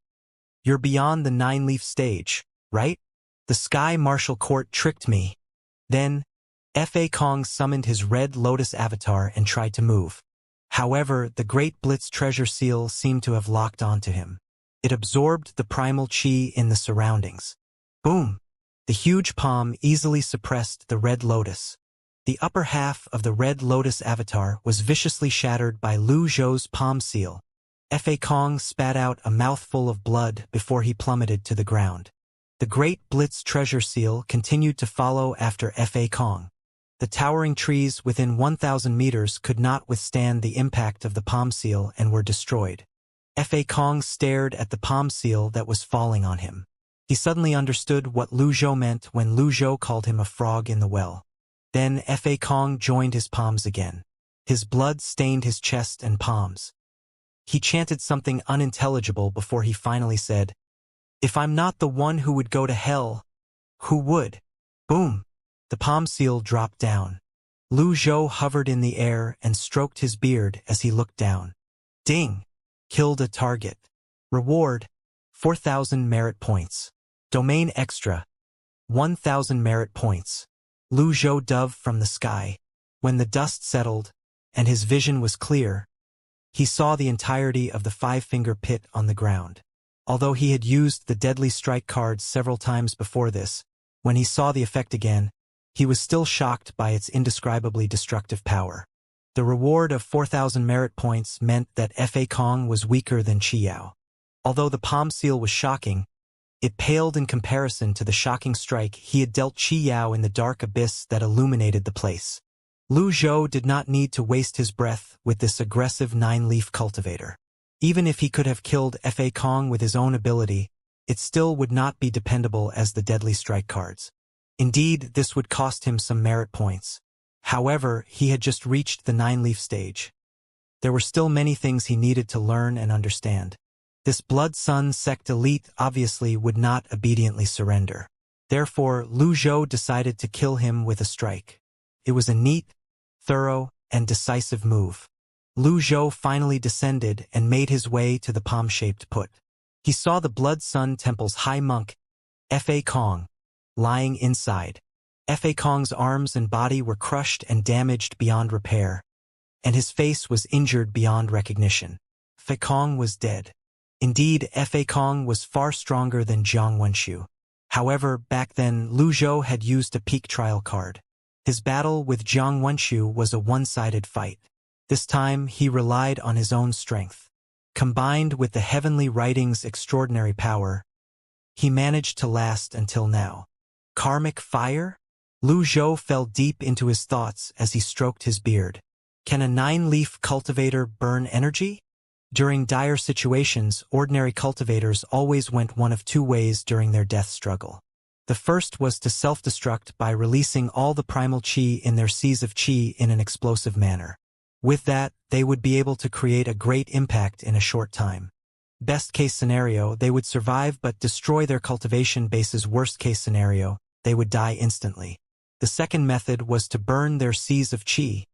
"You're beyond the 9-leaf stage, right? The Sky Martial Court tricked me." Then, Fa Kong summoned his red lotus avatar and tried to move. However, the Great Blitz treasure seal seemed to have locked onto him. It absorbed the primal chi in the surroundings. Boom! The huge palm easily suppressed the red lotus. The upper half of the red lotus avatar was viciously shattered by Lu Zhou's palm seal. Fa Kong spat out a mouthful of blood before he plummeted to the ground. The Great Blitz treasure seal continued to follow after Fa Kong. The towering trees within 1,000 meters could not withstand the impact of the palm seal and were destroyed. Fa Kong stared at the palm seal that was falling on him. He suddenly understood what Lu Zhou meant when Lu Zhou called him a frog in the well. Then Fa Kong joined his palms again. His blood stained his chest and palms. He chanted something unintelligible before he finally said, "If I'm not the one who would go to hell, who would?" Boom! The palm seal dropped down. Lu Zhou hovered in the air and stroked his beard as he looked down. Ding! Killed a target. Reward, 4,000 merit points. Domain extra, 1,000 merit points. Lu Zhou dove from the sky. When the dust settled, and his vision was clear, he saw the entirety of the five-finger pit on the ground. Although he had used the deadly strike cards several times before this, when he saw the effect again, he was still shocked by its indescribably destructive power. The reward of 4,000 merit points meant that Fa Kong was weaker than Qiao. Although the palm seal was shocking, it paled in comparison to the shocking strike he had dealt Qiao in the dark abyss that illuminated the place. Lu Zhou did not need to waste his breath with this aggressive 9-leaf cultivator. Even if he could have killed Fa Kong with his own ability, it still would not be dependable as the deadly strike cards. Indeed, this would cost him some merit points. However, he had just reached the 9-leaf stage. There were still many things he needed to learn and understand. This Blood Sun sect elite obviously would not obediently surrender. Therefore, Lu Zhou decided to kill him with a strike. It was a neat, thorough, and decisive move. Lu Zhou finally descended and made his way to the palm-shaped put. He saw the Blood Sun Temple's high monk, Fa Kong, lying inside. Fa Kong's arms and body were crushed and damaged beyond repair, and his face was injured beyond recognition. Fa Kong was dead. Indeed, Fa Kong was far stronger than Jiang Wenshu. However, back then, Lu Zhou had used a peak trial card. His battle with Jiang Wenshu was a one-sided fight. This time, he relied on his own strength. Combined with the heavenly writing's extraordinary power, he managed to last until now. Karmic fire? Lu Zhou fell deep into his thoughts as he stroked his beard. Can a 9-leaf cultivator burn energy? During dire situations, ordinary cultivators always went one of two ways during their death struggle. The first was to self-destruct by releasing all the primal chi in their seas of chi in an explosive manner. With that, they would be able to create a great impact in a short time. Best-case scenario, they would survive but destroy their cultivation base's worst-case scenario, they would die instantly. The second method was to burn their seas of chi,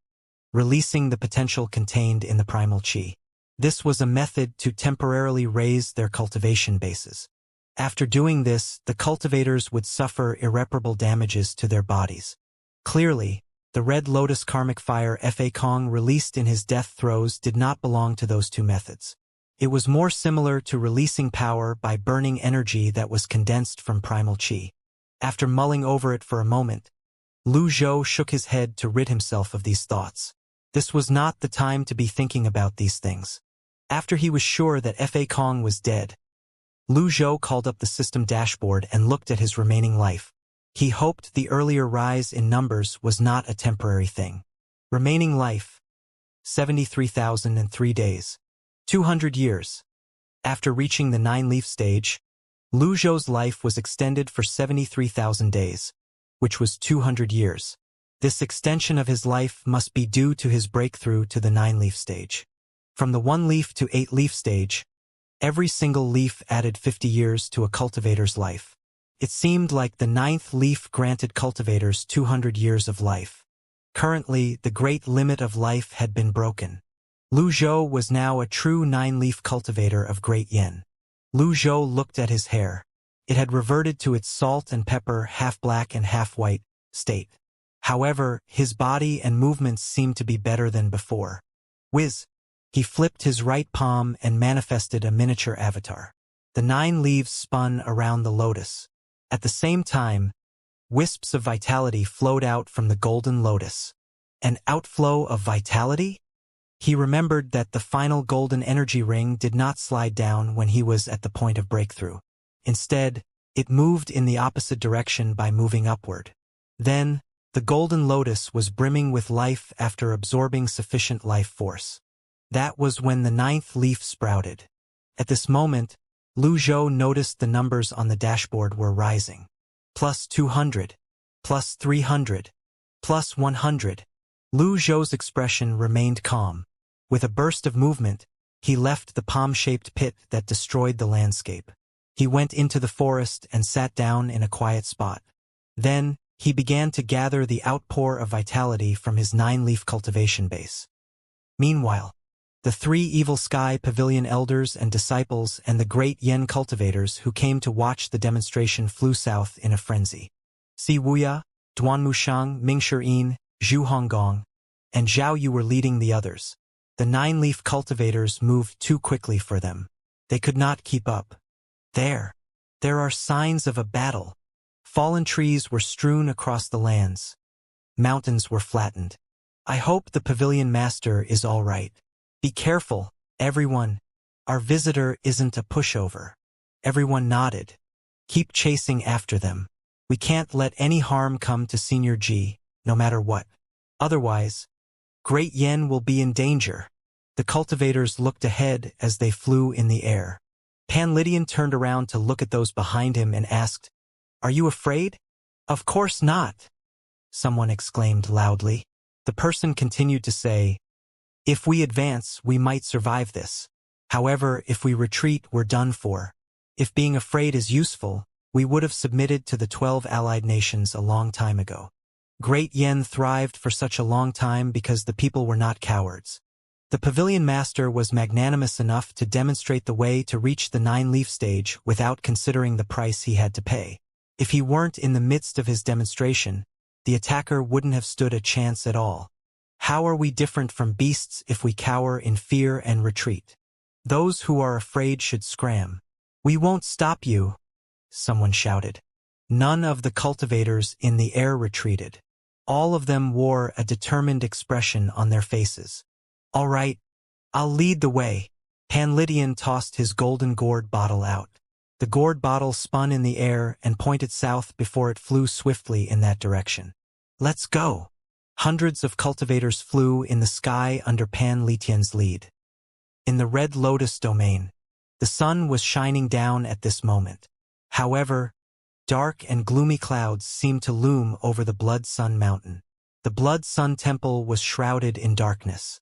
releasing the potential contained in the primal chi. This was a method to temporarily raise their cultivation bases. After doing this, the cultivators would suffer irreparable damages to their bodies. Clearly, the Red Lotus Karmic Fire Fa Kong released in his death throes did not belong to those two methods. It was more similar to releasing power by burning energy that was condensed from primal chi. After mulling over it for a moment, Lu Zhou shook his head to rid himself of these thoughts. This was not the time to be thinking about these things. After he was sure that Fa Kong was dead, Lu Zhou called up the system dashboard and looked at his remaining life. He hoped the earlier rise in numbers was not a temporary thing. Remaining life: 73,003 days. 200 years. After reaching the 9-leaf stage, Lu Zhou's life was extended for 73,000 days, which was 200 years. This extension of his life must be due to his breakthrough to the 9-leaf stage. From the 1-leaf to 8-leaf stage, every single leaf added 50 years to a cultivator's life. It seemed like the 9th leaf granted cultivators 200 years of life. Currently, the great limit of life had been broken. Lu Zhou was now a true 9-leaf cultivator of Great Yin. Lu Zhou looked at his hair. It had reverted to its salt and pepper, half-black and half-white, state. However, his body and movements seemed to be better than before. Whiz! He flipped his right palm and manifested a miniature avatar. The 9 leaves spun around the lotus. At the same time, wisps of vitality flowed out from the golden lotus. An outflow of vitality? He remembered that the final golden energy ring did not slide down when he was at the point of breakthrough. Instead, it moved in the opposite direction by moving upward. Then, the golden lotus was brimming with life after absorbing sufficient life force. That was when the 9th leaf sprouted. At this moment, Lu Zhou noticed the numbers on the dashboard were rising. Plus 200, plus 300, plus 100. Lu Zhou's expression remained calm. With a burst of movement, he left the palm-shaped pit that destroyed the landscape. He went into the forest and sat down in a quiet spot. Then, he began to gather the outpour of vitality from his 9-leaf cultivation base. Meanwhile, the 3 Evil Sky Pavilion elders and disciples and the great Yen cultivators who came to watch the demonstration flew south in a frenzy. Si Wuya, Duan Mushang, Ming Shiyin, Zhu Honggong, and Zhao Yu were leading the others. The 9-leaf cultivators moved too quickly for them. They could not keep up. There are signs of a battle. Fallen trees were strewn across the lands. Mountains were flattened. I hope the pavilion master is all right. Be careful, everyone. Our visitor isn't a pushover. Everyone nodded. Keep chasing after them. We can't let any harm come to Senior Ji, no matter what. Otherwise, Great Yen will be in danger. The cultivators looked ahead as they flew in the air. Pan Lydian turned around to look at those behind him and asked, "Are you afraid?" "Of course not," someone exclaimed loudly. The person continued to say, "If we advance, we might survive this. However, if we retreat, we're done for. If being afraid is useful, we would have submitted to the 12 allied nations a long time ago. Great Yen thrived for such a long time because the people were not cowards." The pavilion master was magnanimous enough to demonstrate the way to reach the 9-leaf stage without considering the price he had to pay. If he weren't in the midst of his demonstration, the attacker wouldn't have stood a chance at all. How are we different from beasts if we cower in fear and retreat? Those who are afraid should scram. "We won't stop you," someone shouted. None of the cultivators in the air retreated. All of them wore a determined expression on their faces. "All right, I'll lead the way." Pan Lydian tossed his golden gourd bottle out. The gourd bottle spun in the air and pointed south before it flew swiftly in that direction. "Let's go." Hundreds of cultivators flew in the sky under Pan Lydian's lead. In the Red Lotus domain, the sun was shining down at this moment. However, dark and gloomy clouds seemed to loom over the Blood Sun Mountain. The Blood Sun Temple was shrouded in darkness.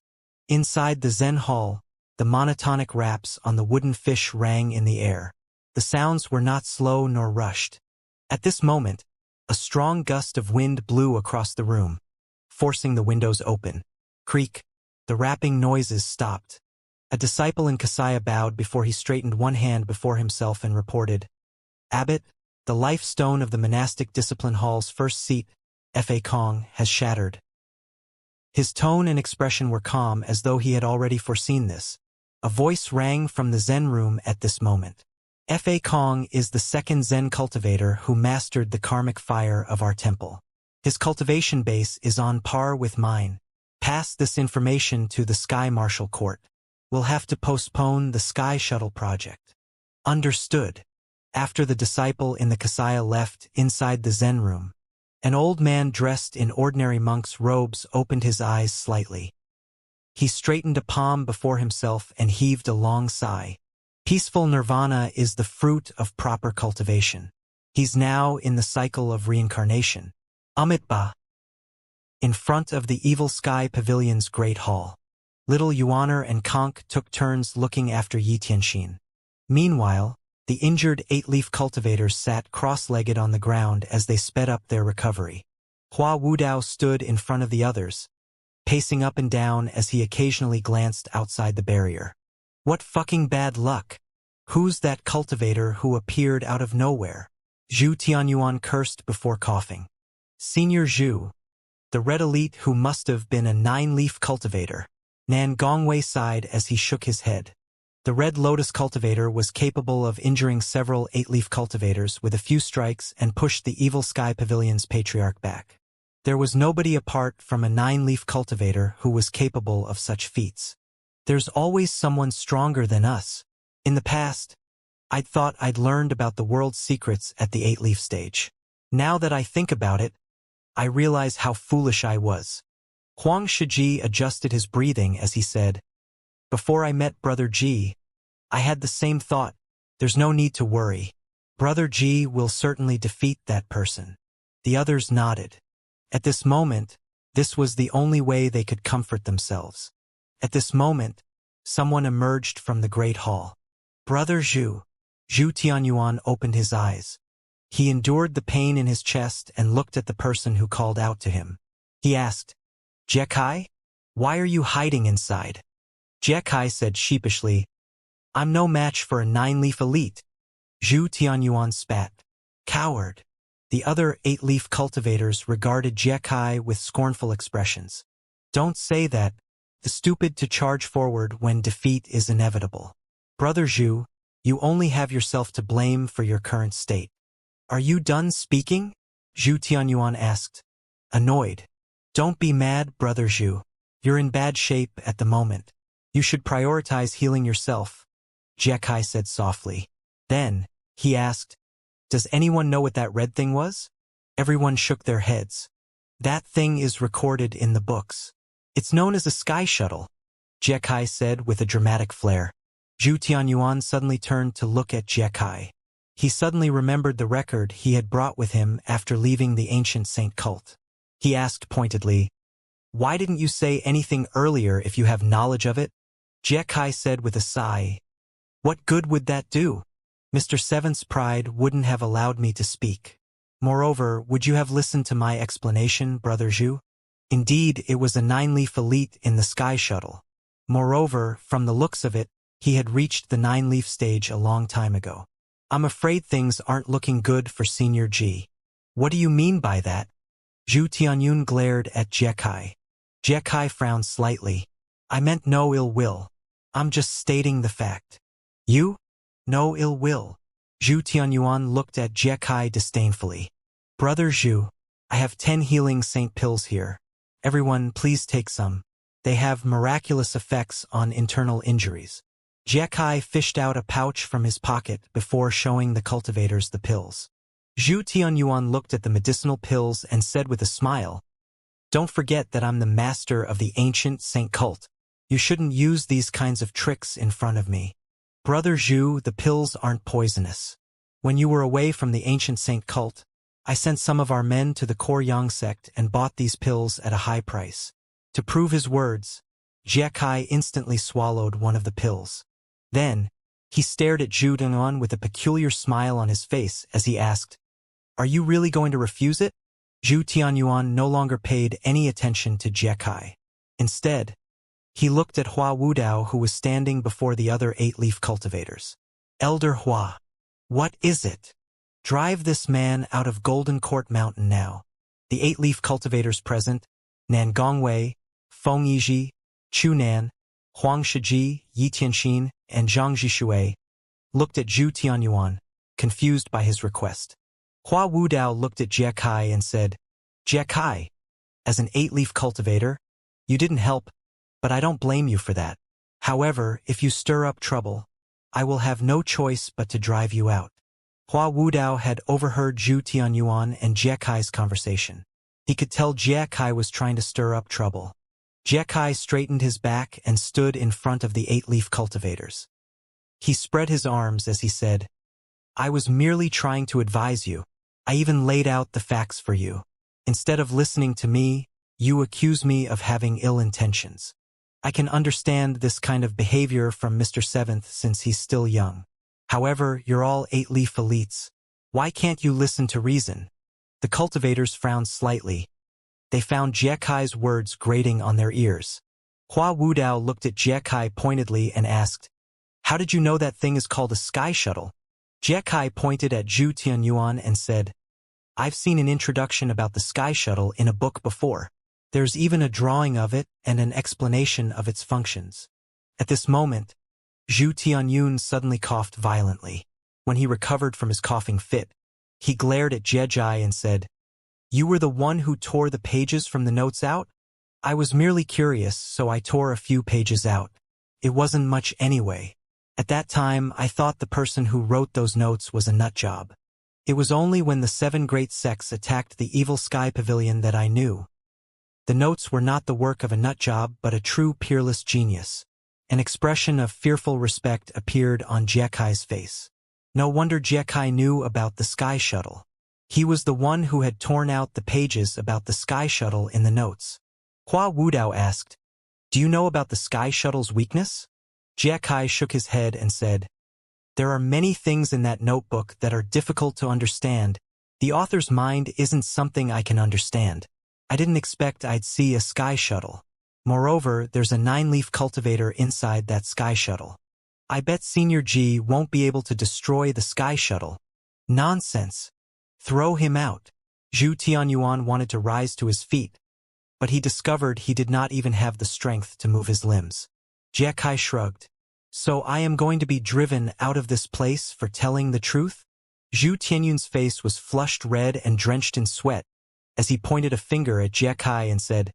Inside the Zen Hall, the monotonic raps on the wooden fish rang in the air. The sounds were not slow nor rushed. At this moment, a strong gust of wind blew across the room, forcing the windows open. Creak. The rapping noises stopped. A disciple in Xianxia bowed before he straightened one hand before himself and reported, "Abbot, the life stone of the monastic discipline hall's first seat, Fa Kong, has shattered." His tone and expression were calm as though he had already foreseen this. A voice rang from the Zen room at this moment. "Fa Kong is the second Zen cultivator who mastered the karmic fire of our temple. His cultivation base is on par with mine. Pass this information to the Sky Marshal Court." We'll have to postpone the Sky Shuttle project. Understood. After the disciple in the Kasaya left inside the Zen room, an old man dressed in ordinary monk's robes opened his eyes slightly. He straightened a palm before himself and heaved a long sigh. Peaceful nirvana is the fruit of proper cultivation. He's now in the cycle of reincarnation. Amitba. In front of the Evil Sky Pavilion's great hall, little Yuaner and Conk took turns looking after Yi Tianxin. Meanwhile, the injured 8-leaf cultivators sat cross-legged on the ground as they sped up their recovery. Hua Wudao stood in front of the others, pacing up and down as he occasionally glanced outside the barrier. What fucking bad luck! Who's that cultivator who appeared out of nowhere? Zhu Tianyuan cursed before coughing. Senior Zhu, the red elite who must have been a 9-leaf cultivator. Nan Gongwei sighed as he shook his head. The Red Lotus cultivator was capable of injuring several 8-leaf cultivators with a few strikes and pushed the Evil Sky Pavilion's Patriarch back. There was nobody apart from a 9-leaf cultivator who was capable of such feats. There's always someone stronger than us. In the past, I'd thought I'd learned about the world's secrets at the 8-leaf stage. Now that I think about it, I realize how foolish I was. Huang Shiji adjusted his breathing as he said, "Before I met Brother Ji, I had the same thought. There's no need to worry. Brother Ji will certainly defeat that person." The others nodded. At this moment, this was the only way they could comfort themselves. At this moment, someone emerged from the great hall. Brother Zhu. Zhu Tianyuan opened his eyes. He endured the pain in his chest and looked at the person who called out to him. He asked, "Jekai? Why are you hiding inside?" Jekai said sheepishly, "I'm no match for a 9-leaf elite." Zhu Tianyuan spat. "Coward." The other 8-leaf cultivators regarded Jekai with scornful expressions. "Don't say that. The stupid to charge forward when defeat is inevitable. Brother Zhu, you only have yourself to blame for your current state." "Are you done speaking?" Zhu Tianyuan asked, annoyed. "Don't be mad, Brother Zhu. You're in bad shape at the moment. You should prioritize healing yourself," Jekai said softly. Then, he asked, "Does anyone know what that red thing was?" Everyone shook their heads. "That thing is recorded in the books. It's known as a sky shuttle," Jekai said with a dramatic flair. Zhu Tianyuan suddenly turned to look at Jekai. He suddenly remembered the record he had brought with him after leaving the ancient saint cult. He asked pointedly, "Why didn't you say anything earlier if you have knowledge of it?" Jekai said with a sigh, "What good would that do? Mr. Seventh's pride wouldn't have allowed me to speak. Moreover, would you have listened to my explanation, Brother Zhu? Indeed, it was a 9-leaf elite in the sky shuttle. Moreover, from the looks of it, he had reached the 9-leaf stage a long time ago. I'm afraid things aren't looking good for Senior G." "What do you mean by that?" Zhu Tianyun glared at Jekai. Jekai frowned slightly. "I meant no ill will. I'm just stating the fact." "You? No ill will." Zhu Tianyuan looked at Jekai disdainfully. "Brother Zhu, I have 10 healing saint pills here. Everyone, please take some. They have miraculous effects on internal injuries." Jekai fished out a pouch from his pocket before showing the cultivators the pills. Zhu Tianyuan looked at the medicinal pills and said with a smile, "Don't forget that I'm the master of the ancient saint cult. You shouldn't use these kinds of tricks in front of me. Brother Zhu, the pills aren't poisonous. When you were away from the ancient saint cult, I sent some of our men to the Core Yang sect and bought these pills at a high price." To prove his words, Jekai instantly swallowed one of the pills. Then, he stared at Zhu Tianyuan with a peculiar smile on his face as he asked, "Are you really going to refuse it?" Zhu Tianyuan no longer paid any attention to Jekai. Instead, he looked at Hua Wudao, who was standing before the other 8-leaf cultivators. "Elder Hua, what is it? Drive this man out of Golden Court Mountain now." The 8-leaf cultivators present, Nan Gongwei, Feng Yizhi, Chu Nan, Huang Shiji, Yi Tianxin, and Zhang Zhishui, looked at Zhu Tianyuan, confused by his request. Hua Wudao looked at Jekai and said, "Jekai, as an 8-leaf cultivator, you didn't help, but I don't blame you for that. However, if you stir up trouble, I will have no choice but to drive you out. Hua Wudao had overheard Zhu Tianyuan and Jie Kai's conversation. He could tell Jie Kai was trying to stir up trouble. Jie Kai straightened his back and stood in front of the 8-leaf cultivators. He spread his arms as he said, I was merely trying to advise you. I even laid out the facts for you. Instead of listening to me, you accuse me of having ill intentions. I can understand this kind of behavior from Mr. Seventh since he's still young. However, you're all 8-leaf elites. Why can't you listen to reason? The cultivators frowned slightly. They found Jie Kai's words grating on their ears. Hua Wudao looked at Jie Kai pointedly and asked, How did you know that thing is called a sky shuttle? Jie Kai pointed at Zhu Tianyuan and said, I've seen an introduction about the sky shuttle in a book before. There's even a drawing of it and an explanation of its functions. At this moment, Zhu Tianyun suddenly coughed violently. When he recovered from his coughing fit, he glared at Jejai and said, You were the one who tore the pages from the notes out? I was merely curious, so I tore a few pages out. It wasn't much anyway. At that time, I thought the person who wrote those notes was a nutjob. It was only when the 7 great sects attacked the evil sky pavilion that I knew. The notes were not the work of a nutjob but a true peerless genius. An expression of fearful respect appeared on Jie Kai's face. No wonder Jie Kai knew about the sky shuttle. He was the one who had torn out the pages about the sky shuttle in the notes. Hua Wudao asked, Do you know about the sky shuttle's weakness? Jie Kai shook his head and said, There are many things in that notebook that are difficult to understand. The author's mind isn't something I can understand. I didn't expect I'd see a sky shuttle. Moreover, there's a 9-leaf cultivator inside that sky shuttle. I bet Senior G won't be able to destroy the sky shuttle. Nonsense. Throw him out. Zhu Tianyuan wanted to rise to his feet, but he discovered he did not even have the strength to move his limbs. Jie Kai shrugged. So I am going to be driven out of this place for telling the truth? Zhu Tianyun's face was flushed red and drenched in sweat, as he pointed a finger at Jie Kai and said,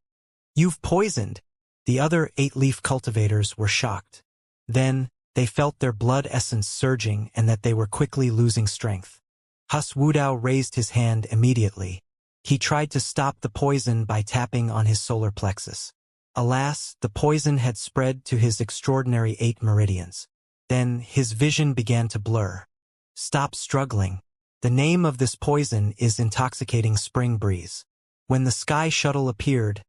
You've poisoned. The other 8-leaf cultivators were shocked. Then, they felt their blood essence surging and that they were quickly losing strength. Hus Wudao raised his hand immediately. He tried to stop the poison by tapping on his solar plexus. Alas, the poison had spread to his extraordinary 8 meridians. Then his vision began to blur. Stop struggling. The name of this poison is intoxicating spring breeze. When the sky shuttle appeared,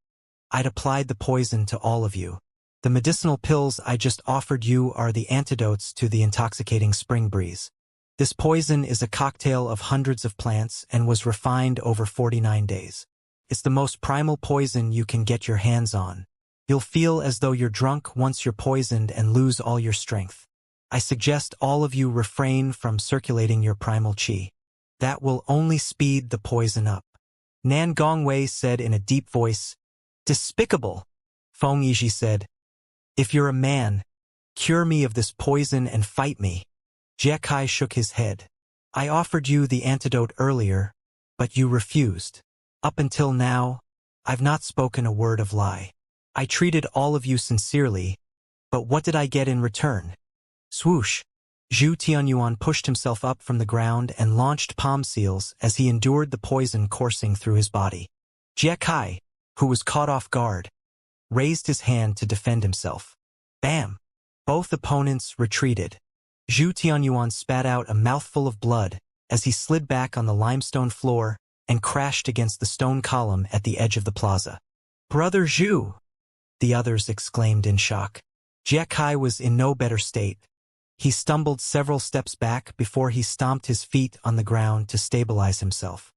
I'd applied the poison to all of you. The medicinal pills I just offered you are the antidotes to the intoxicating spring breeze. This poison is a cocktail of hundreds of plants and was refined over 49 days. It's the most primal poison you can get your hands on. You'll feel as though you're drunk once you're poisoned and lose all your strength. I suggest all of you refrain from circulating your primal qi. That will only speed the poison up. Nan Gongwei said in a deep voice, Despicable! Feng Yizhi said, If you're a man, cure me of this poison and fight me. Jie Kai shook his head. I offered you the antidote earlier, but you refused. Up until now, I've not spoken a word of lie. I treated all of you sincerely, but what did I get in return? Swoosh! Zhu Tianyuan pushed himself up from the ground and launched palm seals as he endured the poison coursing through his body. Jie Kai, who was caught off guard, raised his hand to defend himself. Bam! Both opponents retreated. Zhu Tianyuan spat out a mouthful of blood as he slid back on the limestone floor and crashed against the stone column at the edge of the plaza. Brother Zhu! The others exclaimed in shock. Jie Kai was in no better state. He stumbled several steps back before he stomped his feet on the ground to stabilize himself.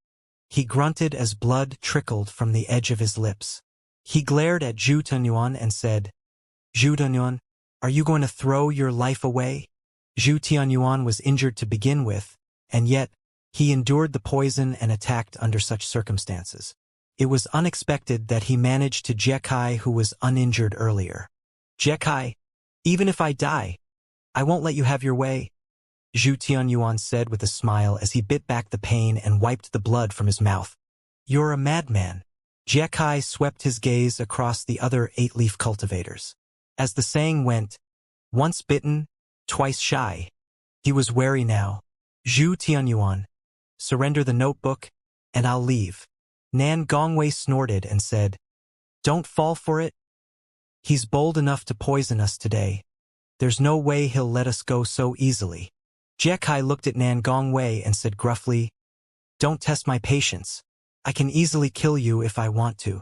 He grunted as blood trickled from the edge of his lips. He glared at Zhu Tianyuan and said, Zhu Tianyuan, are you going to throw your life away? Zhu Tianyuan was injured to begin with, and yet, he endured the poison and attacked under such circumstances. It was unexpected that he managed to Jie Kai, who was uninjured earlier. Jie Kai, even if I die, I won't let you have your way, Zhu Tianyuan said with a smile as he bit back the pain and wiped the blood from his mouth. You're a madman. Jie Kai swept his gaze across the other 8-leaf cultivators. As the saying went, Once bitten, twice shy. He was wary now. Zhu Tianyuan, surrender the notebook, and I'll leave. Nan Gongwei snorted and said, Don't fall for it. He's bold enough to poison us today. There's no way he'll let us go so easily. Jiekai looked at Nan Gongwei and said gruffly, Don't test my patience. I can easily kill you if I want to.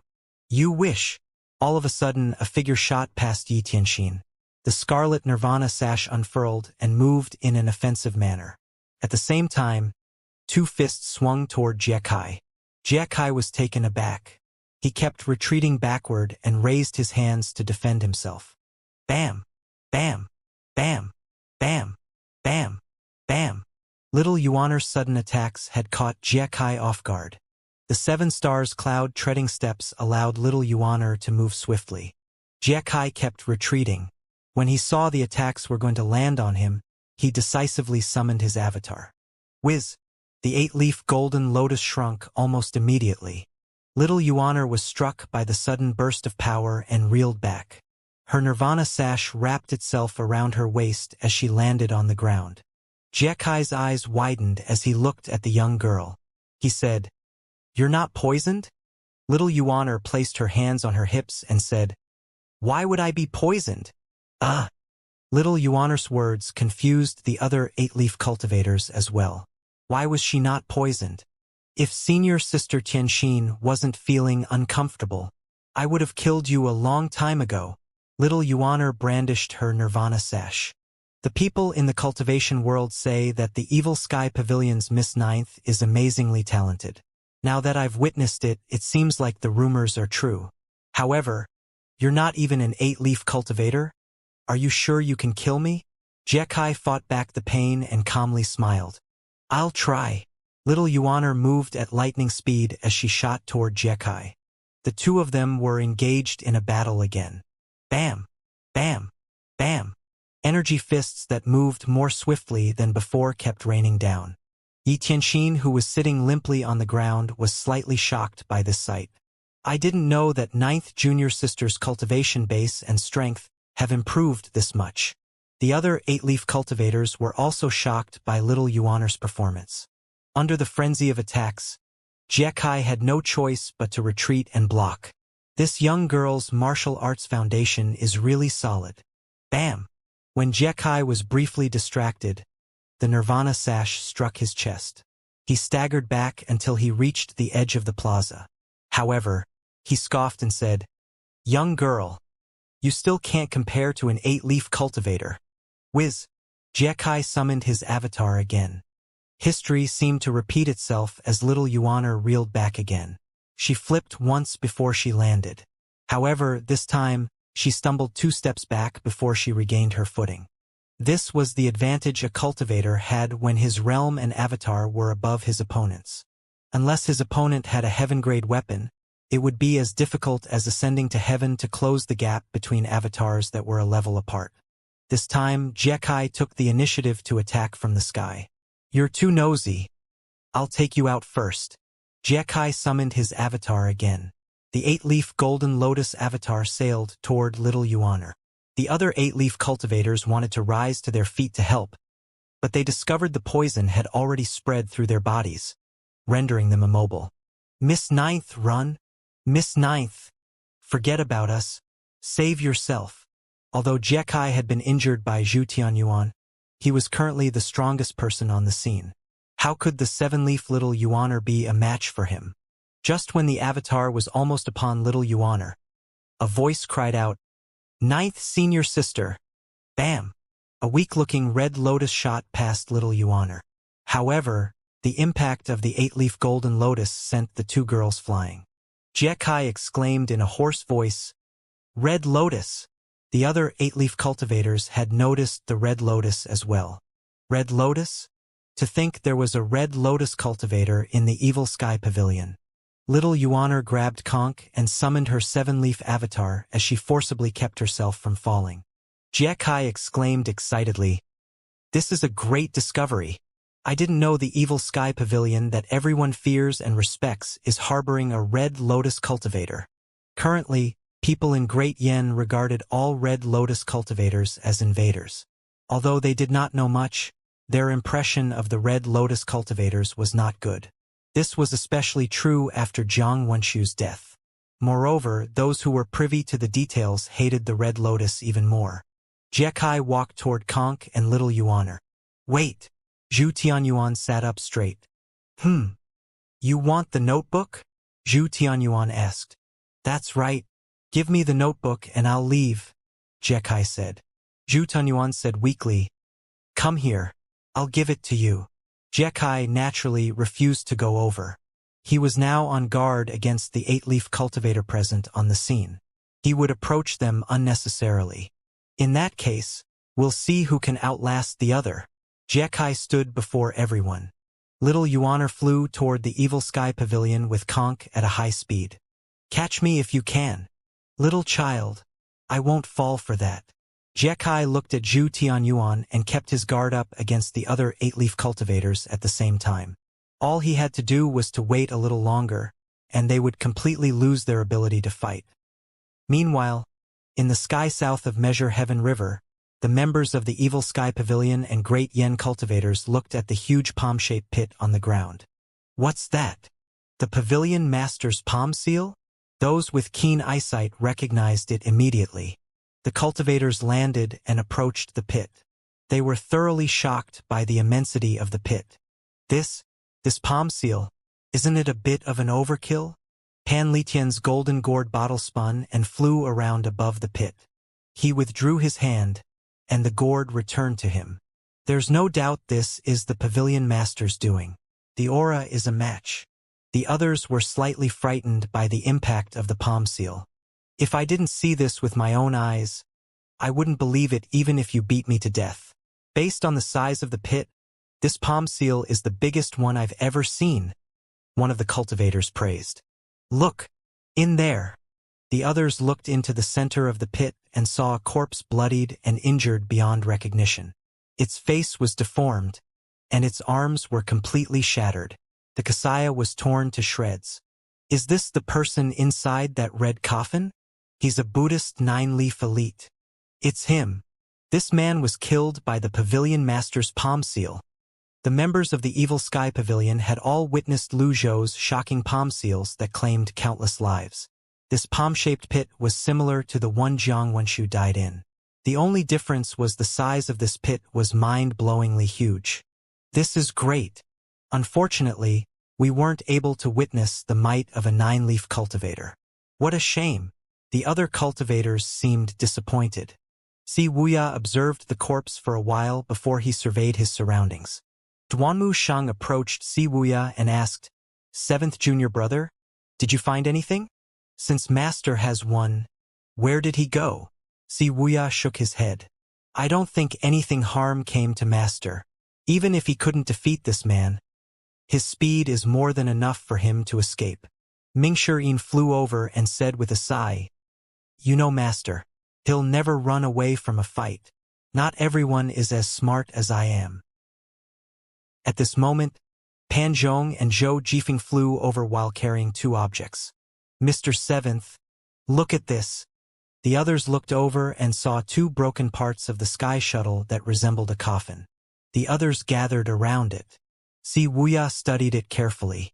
You wish. All of a sudden, a figure shot past Yi Tianxin. The scarlet nirvana sash unfurled and moved in an offensive manner. At the same time, two fists swung toward Jiekai. Jiekai was taken aback. He kept retreating backward and raised his hands to defend himself. Bam! Bam! Bam! Bam! Bam! Bam! Little Yuaner's sudden attacks had caught Jiekai off guard. The 7 stars cloud treading steps allowed little Yuaner to move swiftly. Jiekai kept retreating. When he saw the attacks were going to land on him, he decisively summoned his avatar. Whiz! The 8-leaf golden lotus shrunk almost immediately. Little Yuaner was struck by the sudden burst of power and reeled back. Her nirvana sash wrapped itself around her waist as she landed on the ground. Jiekai's eyes widened as he looked at the young girl. He said, You're not poisoned? Little Yuaner placed her hands on her hips and said, Why would I be poisoned? Little Yuaner's words confused the other 8-leaf cultivators as well. Why was she not poisoned? If senior sister Tianxin wasn't feeling uncomfortable, I would have killed you a long time ago. Little Yuaner brandished her nirvana sash. The people in the cultivation world say that the Evil Sky Pavilion's Miss Ninth is amazingly talented. Now that I've witnessed it, it seems like the rumors are true. However, you're not even an 8-leaf cultivator? Are you sure you can kill me? Jiekai fought back the pain and calmly smiled. I'll try. Little Yuaner moved at lightning speed as she shot toward Jiekai. The two of them were engaged in a battle again. Bam! Bam! Bam! Energy fists that moved more swiftly than before kept raining down. Yi Tianxin, who was sitting limply on the ground, was slightly shocked by this sight. I didn't know that 9th junior sister's cultivation base and strength have improved this much. The other 8-leaf cultivators were also shocked by little Yuaner's performance. Under the frenzy of attacks, Jiekai had no choice but to retreat and block. This young girl's martial arts foundation is really solid. Bam! When Jiekai was briefly distracted, the nirvana sash struck his chest. He staggered back until he reached the edge of the plaza. However, he scoffed and said, Young girl, you still can't compare to an 8-leaf cultivator. Whiz! Jiekai summoned his avatar again. History seemed to repeat itself as little Yuaner reeled back again. She flipped once before she landed. However, this time, she stumbled 2 steps back before she regained her footing. This was the advantage a cultivator had when his realm and avatar were above his opponent's. Unless his opponent had a heaven-grade weapon, it would be as difficult as ascending to heaven to close the gap between avatars that were a level apart. This time, Jiekai took the initiative to attack from the sky. You're too nosy. I'll take you out first. Jiekai summoned his avatar again. The 8-leaf golden lotus avatar sailed toward little Yuaner. The other 8-leaf cultivators wanted to rise to their feet to help, but they discovered the poison had already spread through their bodies, rendering them immobile. Miss Ninth, run! Miss Ninth! Forget about us. Save yourself. Although Jiekai had been injured by Zhu Tianyuan, he was currently the strongest person on the scene. How could the 7-leaf little Yuaner be a match for him? Just when the avatar was almost upon little Yuaner, a voice cried out, Ninth senior sister! Bam! A weak-looking red lotus shot past little Yuaner. However, the impact of the 8-leaf golden lotus sent the 2 girls flying. Jiekai exclaimed in a hoarse voice, Red lotus! The other 8-leaf cultivators had noticed the red lotus as well. Red lotus? To think there was a red lotus cultivator in the Evil Sky Pavilion. Little Yuaner grabbed Conch and summoned her 7-leaf avatar as she forcibly kept herself from falling. Jiekai exclaimed excitedly, This is a great discovery. I didn't know the Evil Sky Pavilion that everyone fears and respects is harboring a red lotus cultivator. Currently, People in Great Yen regarded all red lotus cultivators as invaders. Although they did not know much, their impression of the red lotus cultivators was not good. This was especially true after Jiang Wenxu's death. Moreover, those who were privy to the details hated the red lotus even more. Jiekai walked toward Conk and little Yuaner. Wait! Zhu Tianyuan sat up straight. You want the notebook? Zhu Tianyuan asked. That's right. Give me the notebook and I'll leave, Jiekai said. Zhu Tianyuan said weakly, Come here. I'll give it to you. Jiekai naturally refused to go over. He was now on guard against the 8-leaf cultivator present on the scene. He would approach them unnecessarily. In that case, we'll see who can outlast the other. Jiekai stood before everyone. Little Yuaner flew toward the Evil Sky Pavilion with Conk at a high speed. Catch me if you can. Little child, I won't fall for that. Jiekai looked at Zhu Tianyuan and kept his guard up against the other 8-leaf cultivators at the same time. All he had to do was to wait a little longer, and they would completely lose their ability to fight. Meanwhile, in the sky south of Measure Heaven River, the members of the Evil Sky Pavilion and Great Yen cultivators looked at the huge palm-shaped pit on the ground. What's that? The Pavilion Master's palm seal? Those with keen eyesight recognized it immediately. The cultivators landed and approached the pit. They were thoroughly shocked by the immensity of the pit. This palm seal, isn't it a bit of an overkill? Pan Litian's golden gourd bottle spun and flew around above the pit. He withdrew his hand, and the gourd returned to him. There's no doubt this is the Pavilion Master's doing. The aura is a match. The others were slightly frightened by the impact of the palm seal. If I didn't see this with my own eyes, I wouldn't believe it even if you beat me to death. Based on the size of the pit, this palm seal is the biggest one I've ever seen, one of the cultivators praised. Look! In there! The others looked into the center of the pit and saw a corpse bloodied and injured beyond recognition. Its face was deformed, and its arms were completely shattered. The kasaya was torn to shreds. Is this the person inside that red coffin? He's a Buddhist 9-leaf elite. It's him. This man was killed by the Pavilion Master's palm seal. The members of the Evil Sky Pavilion had all witnessed Lu Zhou's shocking palm seals that claimed countless lives. This palm-shaped pit was similar to the one Jiang Wenxu died in. The only difference was the size of this pit was mind-blowingly huge. This is great. Unfortunately, we weren't able to witness the might of a 9-leaf cultivator. What a shame. The other cultivators seemed disappointed. Si Wuya observed the corpse for a while before he surveyed his surroundings. Duanmu Shang approached Si Wuya and asked, 7th junior brother, did you find anything? Since Master has one, where did he go? Si Wuya shook his head. I don't think anything harm came to Master. Even if he couldn't defeat this man, his speed is more than enough for him to escape. Ming Shiyin flew over and said with a sigh, You know Master, he'll never run away from a fight. Not everyone is as smart as I am. At this moment, Pan Zhong and Zhou Jifeng flew over while carrying 2 objects. Mr. 7th, look at this. The others looked over and saw 2 broken parts of the sky shuttle that resembled a coffin. The others gathered around it. Si Wuya studied it carefully.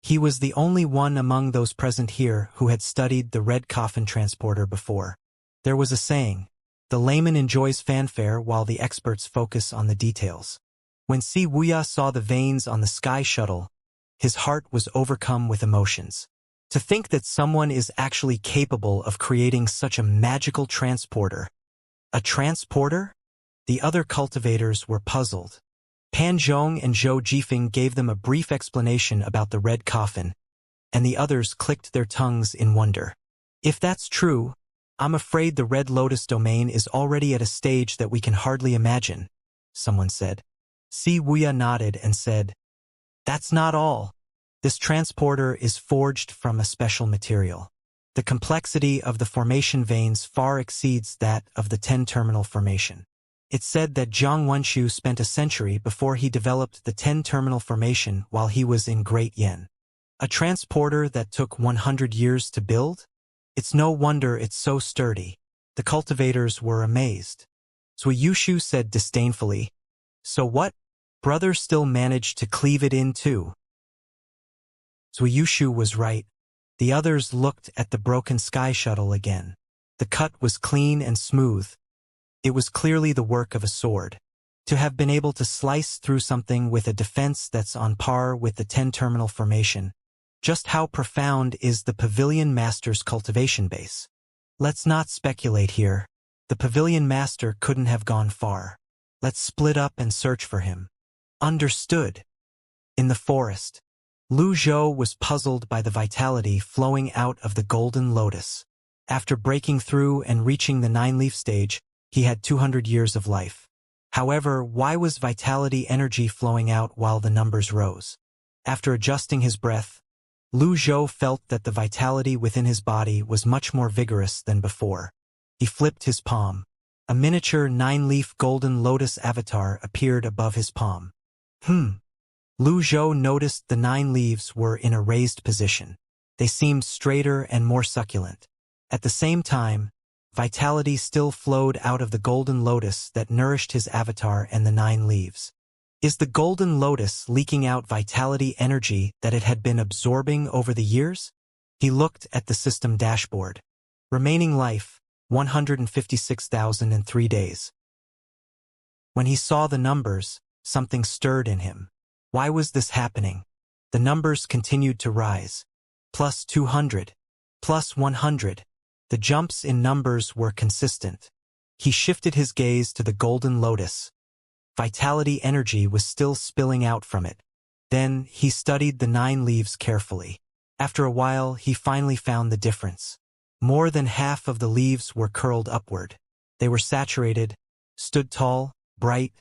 He was the only one among those present here who had studied the red coffin transporter before. There was a saying, the layman enjoys fanfare while the experts focus on the details. When Si Wuya saw the veins on the sky shuttle, his heart was overcome with emotions. To think that someone is actually capable of creating such a magical transporter. A transporter? The other cultivators were puzzled. Pan Zhong and Zhou Jifeng gave them a brief explanation about the red coffin, and the others clicked their tongues in wonder. If that's true, I'm afraid the Red Lotus domain is already at a stage that we can hardly imagine, someone said. Si Wuya nodded and said, That's not all. This transporter is forged from a special material. The complexity of the formation veins far exceeds that of the 10-terminal formation. It's said that Jiang Wenxu spent a century before he developed the 10-terminal formation while he was in Great Yen. A transporter that took 100 years to build? It's no wonder it's so sturdy. The cultivators were amazed. Zhuyu said disdainfully, "So what? Brother still managed to cleave it in too." Zhuyu was right. The others looked at the broken sky shuttle again. The cut was clean and smooth. It was clearly the work of a sword. To have been able to slice through something with a defense that's on par with the 10-terminal formation. Just how profound is the Pavilion Master's cultivation base? Let's not speculate here. The Pavilion Master couldn't have gone far. Let's split up and search for him. Understood. In the forest, Lu Zhou was puzzled by the vitality flowing out of the Golden Lotus. After breaking through and reaching the 9-leaf stage, he had 200 years of life. However, why was vitality energy flowing out while the numbers rose? After adjusting his breath, Lu Zhou felt that the vitality within his body was much more vigorous than before. He flipped his palm. A miniature 9-leaf Golden Lotus avatar appeared above his palm. Lu Zhou noticed the 9 leaves were in a raised position. They seemed straighter and more succulent. At the same time, vitality still flowed out of the Golden Lotus that nourished his avatar and the 9 leaves. Is the Golden Lotus leaking out vitality energy that it had been absorbing over the years? He looked at the system dashboard. Remaining life, 156,003 days. When he saw the numbers, something stirred in him. Why was this happening? The numbers continued to rise. Plus 200. Plus 100. The jumps in numbers were consistent. He shifted his gaze to the Golden Lotus. Vitality energy was still spilling out from it. Then, he studied the 9 leaves carefully. After a while, he finally found the difference. More than half of the leaves were curled upward. They were saturated, stood tall, bright,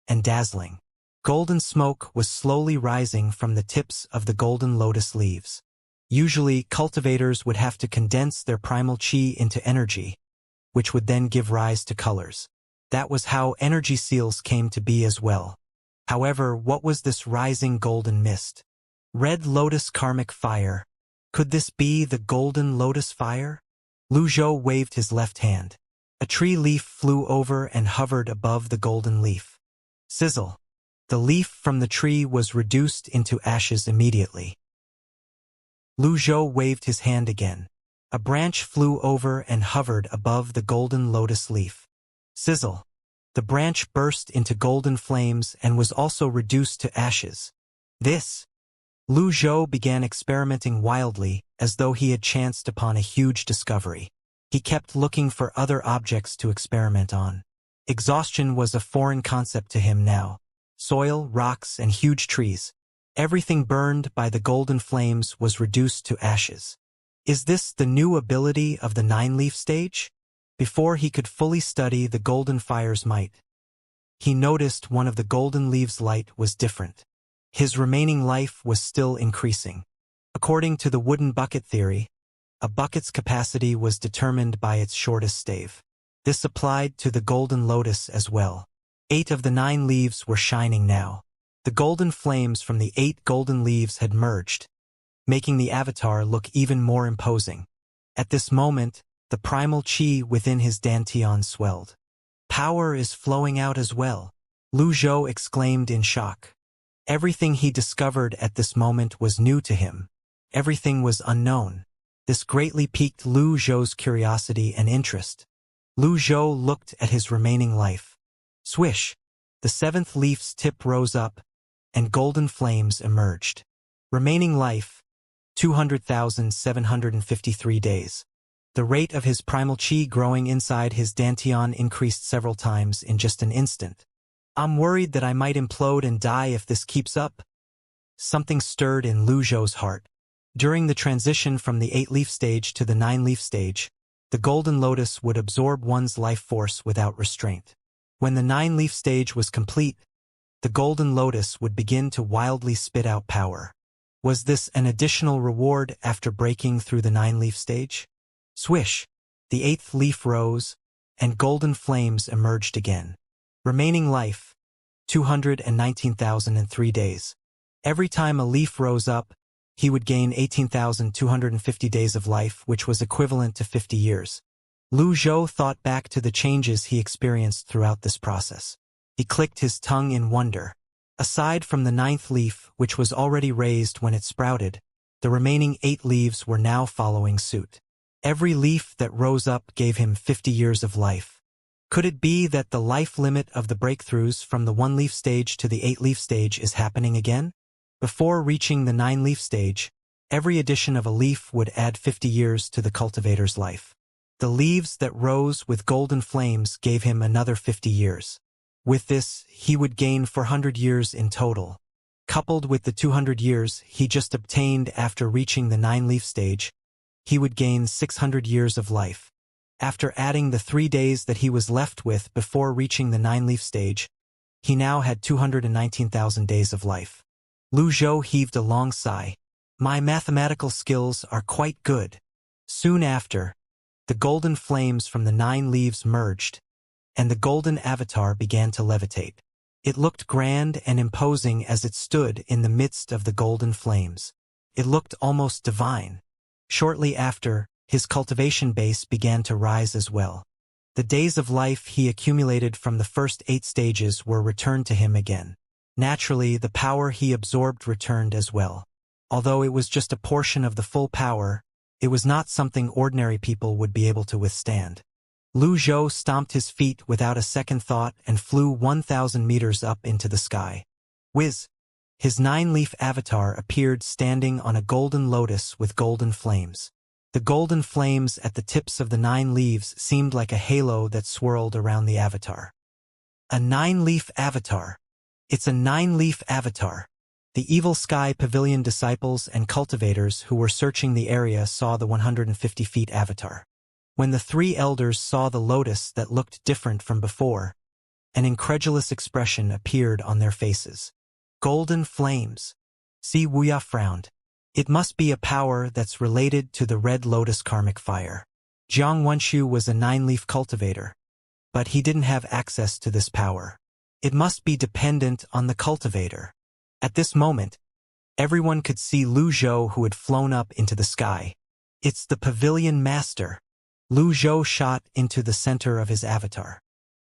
and dazzling. Golden smoke was slowly rising from the tips of the Golden Lotus leaves. Usually, cultivators would have to condense their primal chi into energy, which would then give rise to colors. That was how energy seals came to be as well. However, what was this rising golden mist? Red Lotus Karmic Fire. Could this be the Golden Lotus Fire? Lu Zhou waved his left hand. A tree leaf flew over and hovered above the golden leaf. Sizzle. The leaf from the tree was reduced into ashes immediately. Lu Zhou waved his hand again. A branch flew over and hovered above the Golden Lotus leaf. Sizzle. The branch burst into golden flames and was also reduced to ashes. This. Lu Zhou began experimenting wildly, as though he had chanced upon a huge discovery. He kept looking for other objects to experiment on. Exhaustion was a foreign concept to him now. Soil, rocks, and huge trees. Everything burned by the golden flames was reduced to ashes. Is this the new ability of the 9-leaf stage? Before he could fully study the golden fire's might, he noticed one of the golden leaves' light was different. His remaining life was still increasing. According to the wooden bucket theory, a bucket's capacity was determined by its shortest stave. This applied to the Golden Lotus as well. 8 of the 9 leaves were shining now. The golden flames from the 8 golden leaves had merged, making the avatar look even more imposing. At this moment, the primal chi within his dantian swelled. Power is flowing out as well, Lu Zhou exclaimed in shock. Everything he discovered at this moment was new to him. Everything was unknown. This greatly piqued Lu Zhou's curiosity and interest. Lu Zhou looked at his remaining life. Swish! The 7th leaf's tip rose up, and golden flames emerged. Remaining life, 200,753 days. The rate of his primal chi growing inside his dantian increased several times in just an instant. I'm worried that I might implode and die if this keeps up. Something stirred in Lu Zhou's heart. During the transition from the 8-leaf stage to the 9-leaf stage, the Golden Lotus would absorb one's life force without restraint. When the 9-leaf stage was complete, the Golden Lotus would begin to wildly spit out power. Was this an additional reward after breaking through the 9-leaf stage? Swish! The 8th leaf rose, and golden flames emerged again. Remaining life, 219,003 days. Every time a leaf rose up, he would gain 18,250 days of life, which was equivalent to 50 years. Lu Zhou thought back to the changes he experienced throughout this process. He clicked his tongue in wonder. Aside from the 9th leaf, which was already raised when it sprouted, the remaining 8 leaves were now following suit. Every leaf that rose up gave him 50 years of life. Could it be that the life limit of the breakthroughs from the 1-leaf stage to the 8-leaf stage is happening again? Before reaching the 9-leaf stage, every addition of a leaf would add 50 years to the cultivator's life. The leaves that rose with golden flames gave him another 50 years. With this, he would gain 400 years in total. Coupled with the 200 years he just obtained after reaching the 9-leaf stage, he would gain 600 years of life. After adding the 3 days that he was left with before reaching the 9-leaf stage, he now had 219,000 days of life. Lu Zhou heaved a long sigh. My mathematical skills are quite good. Soon after, the golden flames from the 9 leaves merged, and the golden avatar began to levitate. It looked grand and imposing as it stood in the midst of the golden flames. It looked almost divine. Shortly after, his cultivation base began to rise as well. The days of life he accumulated from the first 8 stages were returned to him again. Naturally, the power he absorbed returned as well. Although it was just a portion of the full power, it was not something ordinary people would be able to withstand. Lu Zhou stomped his feet without a second thought and flew 1,000 meters up into the sky. Whiz! His 9-leaf avatar appeared standing on a golden lotus with golden flames. The golden flames at the tips of the 9 leaves seemed like a halo that swirled around the avatar. A 9-leaf avatar. It's a 9-leaf avatar. The Evil Sky Pavilion disciples and cultivators who were searching the area saw the 150 feet avatar. When the 3 elders saw the lotus that looked different from before, an incredulous expression appeared on their faces. Golden flames. Si Wuxia frowned. It must be a power that's related to the red lotus karmic fire. Jiang Wenshu was a 9-leaf cultivator, but he didn't have access to this power. It must be dependent on the cultivator. At this moment, everyone could see Lu Zhou who had flown up into the sky. It's the pavilion master. Lu Zhou shot into the center of his avatar.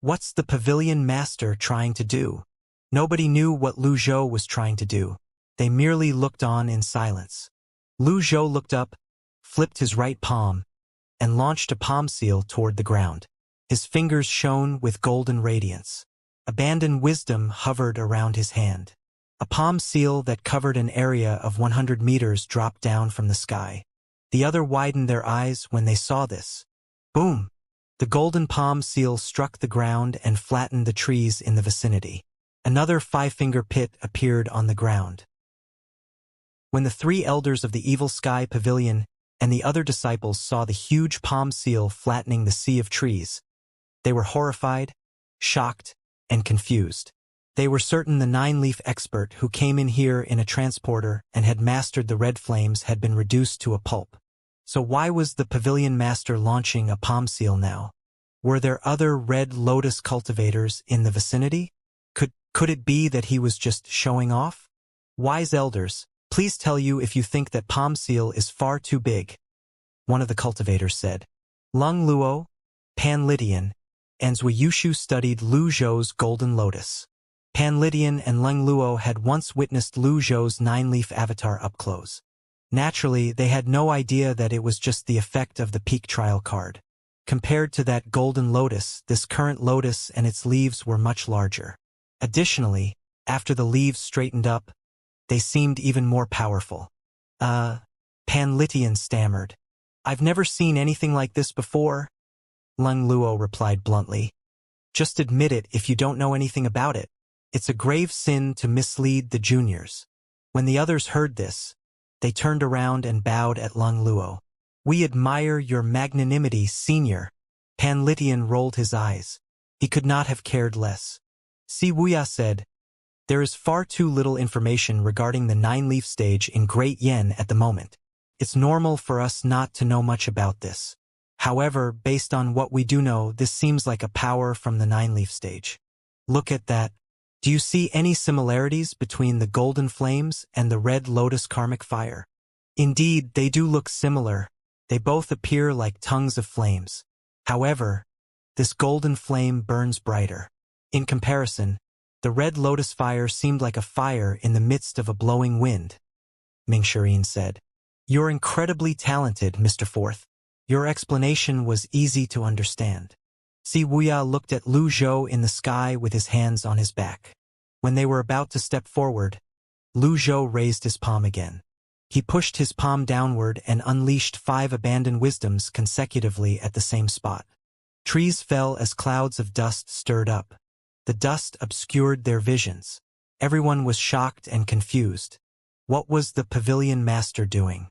What's the pavilion master trying to do? Nobody knew what Lu Zhou was trying to do. They merely looked on in silence. Lu Zhou looked up, flipped his right palm, and launched a palm seal toward the ground. His fingers shone with golden radiance. Abandoned wisdom hovered around his hand. A palm seal that covered an area of 100 meters dropped down from the sky. The other widened their eyes when they saw this. Boom! The golden palm seal struck the ground and flattened the trees in the vicinity. Another 5-finger pit appeared on the ground. When the 3 elders of the Evil Sky Pavilion and the other disciples saw the huge palm seal flattening the sea of trees, they were horrified, shocked, and confused. They were certain the 9-leaf expert who came in here in a transporter and had mastered the red flames had been reduced to a pulp. So why was the pavilion master launching a palm seal now? Were there other red lotus cultivators in the vicinity? Could it be that he was just showing off? Wise elders, please tell you if you think that palm seal is far too big, one of the cultivators said. Lung Luo, Pan Lydian, and Zui Yushu studied Lu Zhou's golden lotus. Pan Lydian and Lung Luo had once witnessed Lu Zhou's 9-leaf avatar up close. Naturally, they had no idea that it was just the effect of the peak trial card. Compared to that golden lotus, this current lotus and its leaves were much larger. Additionally, after the leaves straightened up, they seemed even more powerful. Pan Lydian stammered. I've never seen anything like this before. Lung Luo replied bluntly. Just admit it if you don't know anything about it. It's a grave sin to mislead the juniors. When the others heard this, they turned around and bowed at Lung Luo. We admire your magnanimity, senior. Pan Lydian rolled his eyes. He could not have cared less. Si Wuxia said, there is far too little information regarding the 9-leaf stage in Great Yen at the moment. It's normal for us not to know much about this. However, based on what we do know, this seems like a power from the 9-leaf stage. Look at that. Do you see any similarities between the golden flames and the red lotus karmic fire? Indeed, they do look similar. They both appear like tongues of flames. However, this golden flame burns brighter. In comparison, the red lotus fire seemed like a fire in the midst of a blowing wind. Mingxirin said, "You're incredibly talented, Mr. Fourth. Your explanation was easy to understand." Wuxia looked at Lu Zhou in the sky with his hands on his back. When they were about to step forward, Lu Zhou raised his palm again. He pushed his palm downward and unleashed 5 abandoned wisdoms consecutively at the same spot. Trees fell as clouds of dust stirred up. The dust obscured their visions. Everyone was shocked and confused. What was the pavilion master doing?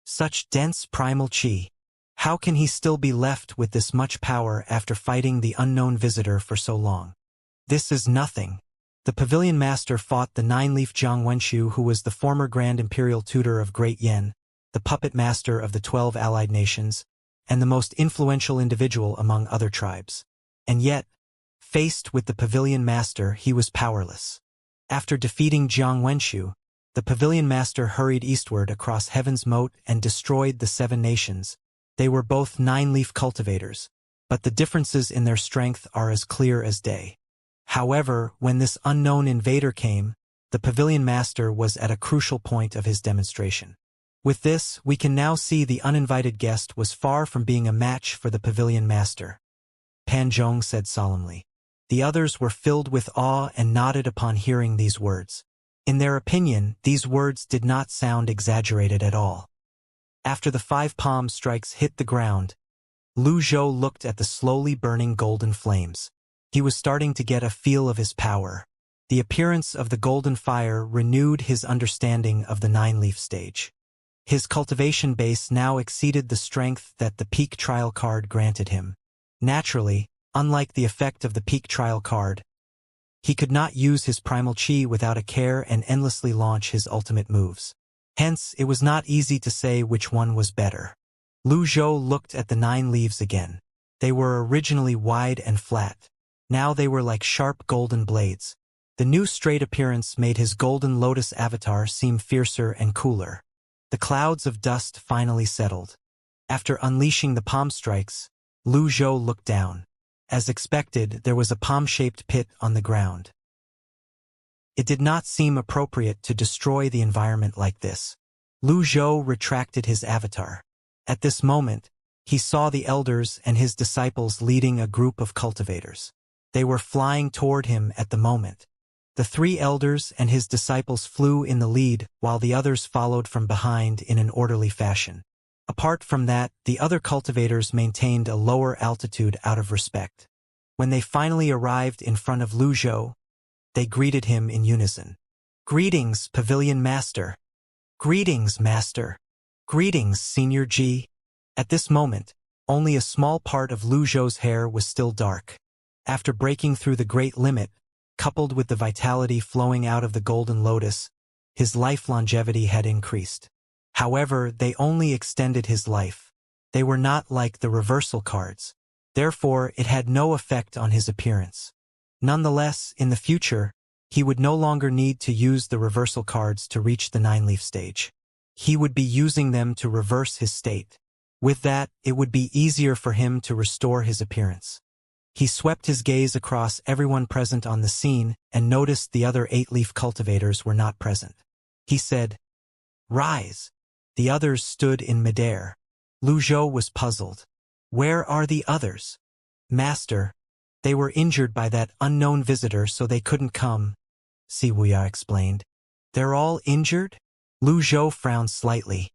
Such dense primal chi. How can he still be left with this much power after fighting the unknown visitor for so long? This is nothing. The pavilion master fought the 9-leaf Jiang Wenshu, who was the former Grand Imperial Tutor of Great Yen, the puppet master of the 12 allied nations, and the most influential individual among other tribes. And yet, faced with the pavilion master, he was powerless. After defeating Jiang Wenshu, the pavilion master hurried eastward across Heaven's Moat and destroyed the 7 nations. They were both 9-leaf cultivators, but the differences in their strength are as clear as day. However, when this unknown invader came, the pavilion master was at a crucial point of his demonstration. With this, we can now see the uninvited guest was far from being a match for the pavilion master. Pan Zhong said solemnly. The others were filled with awe and nodded upon hearing these words. In their opinion, these words did not sound exaggerated at all. After the 5 palm strikes hit the ground, Lu Zhou looked at the slowly burning golden flames. He was starting to get a feel of his power. The appearance of the golden fire renewed his understanding of the 9-leaf stage. His cultivation base now exceeded the strength that the peak trial card granted him. Naturally, unlike the effect of the peak trial card, he could not use his primal chi without a care and endlessly launch his ultimate moves. Hence, it was not easy to say which one was better. Lu Zhou looked at the 9 leaves again. They were originally wide and flat. Now they were like sharp golden blades. The new straight appearance made his golden lotus avatar seem fiercer and cooler. The clouds of dust finally settled. After unleashing the palm strikes, Lu Zhou looked down. As expected, there was a palm-shaped pit on the ground. It did not seem appropriate to destroy the environment like this. Lu Zhou retracted his avatar. At this moment, he saw the elders and his disciples leading a group of cultivators. They were flying toward him at the moment. The 3 elders and his disciples flew in the lead, while the others followed from behind in an orderly fashion. Apart from that, the other cultivators maintained a lower altitude out of respect. When they finally arrived in front of Lu Zhou, they greeted him in unison. "Greetings, Pavilion Master." "Greetings, Master." "Greetings, Senior Ji." At this moment, only a small part of Lu Zhou's hair was still dark. After breaking through the great limit, coupled with the vitality flowing out of the golden lotus, his life longevity had increased. However, they only extended his life. They were not like the reversal cards. Therefore, it had no effect on his appearance. Nonetheless, in the future, he would no longer need to use the reversal cards to reach the 9-leaf stage. He would be using them to reverse his state. With that, it would be easier for him to restore his appearance. He swept his gaze across everyone present on the scene and noticed the other 8-leaf cultivators were not present. He said, "Rise." The others stood in midair. Lu Zhou was puzzled. "Where are the others?" "Master, they were injured by that unknown visitor, so they couldn't come," Wuxia explained. "They're all injured?" Lu Zhou frowned slightly.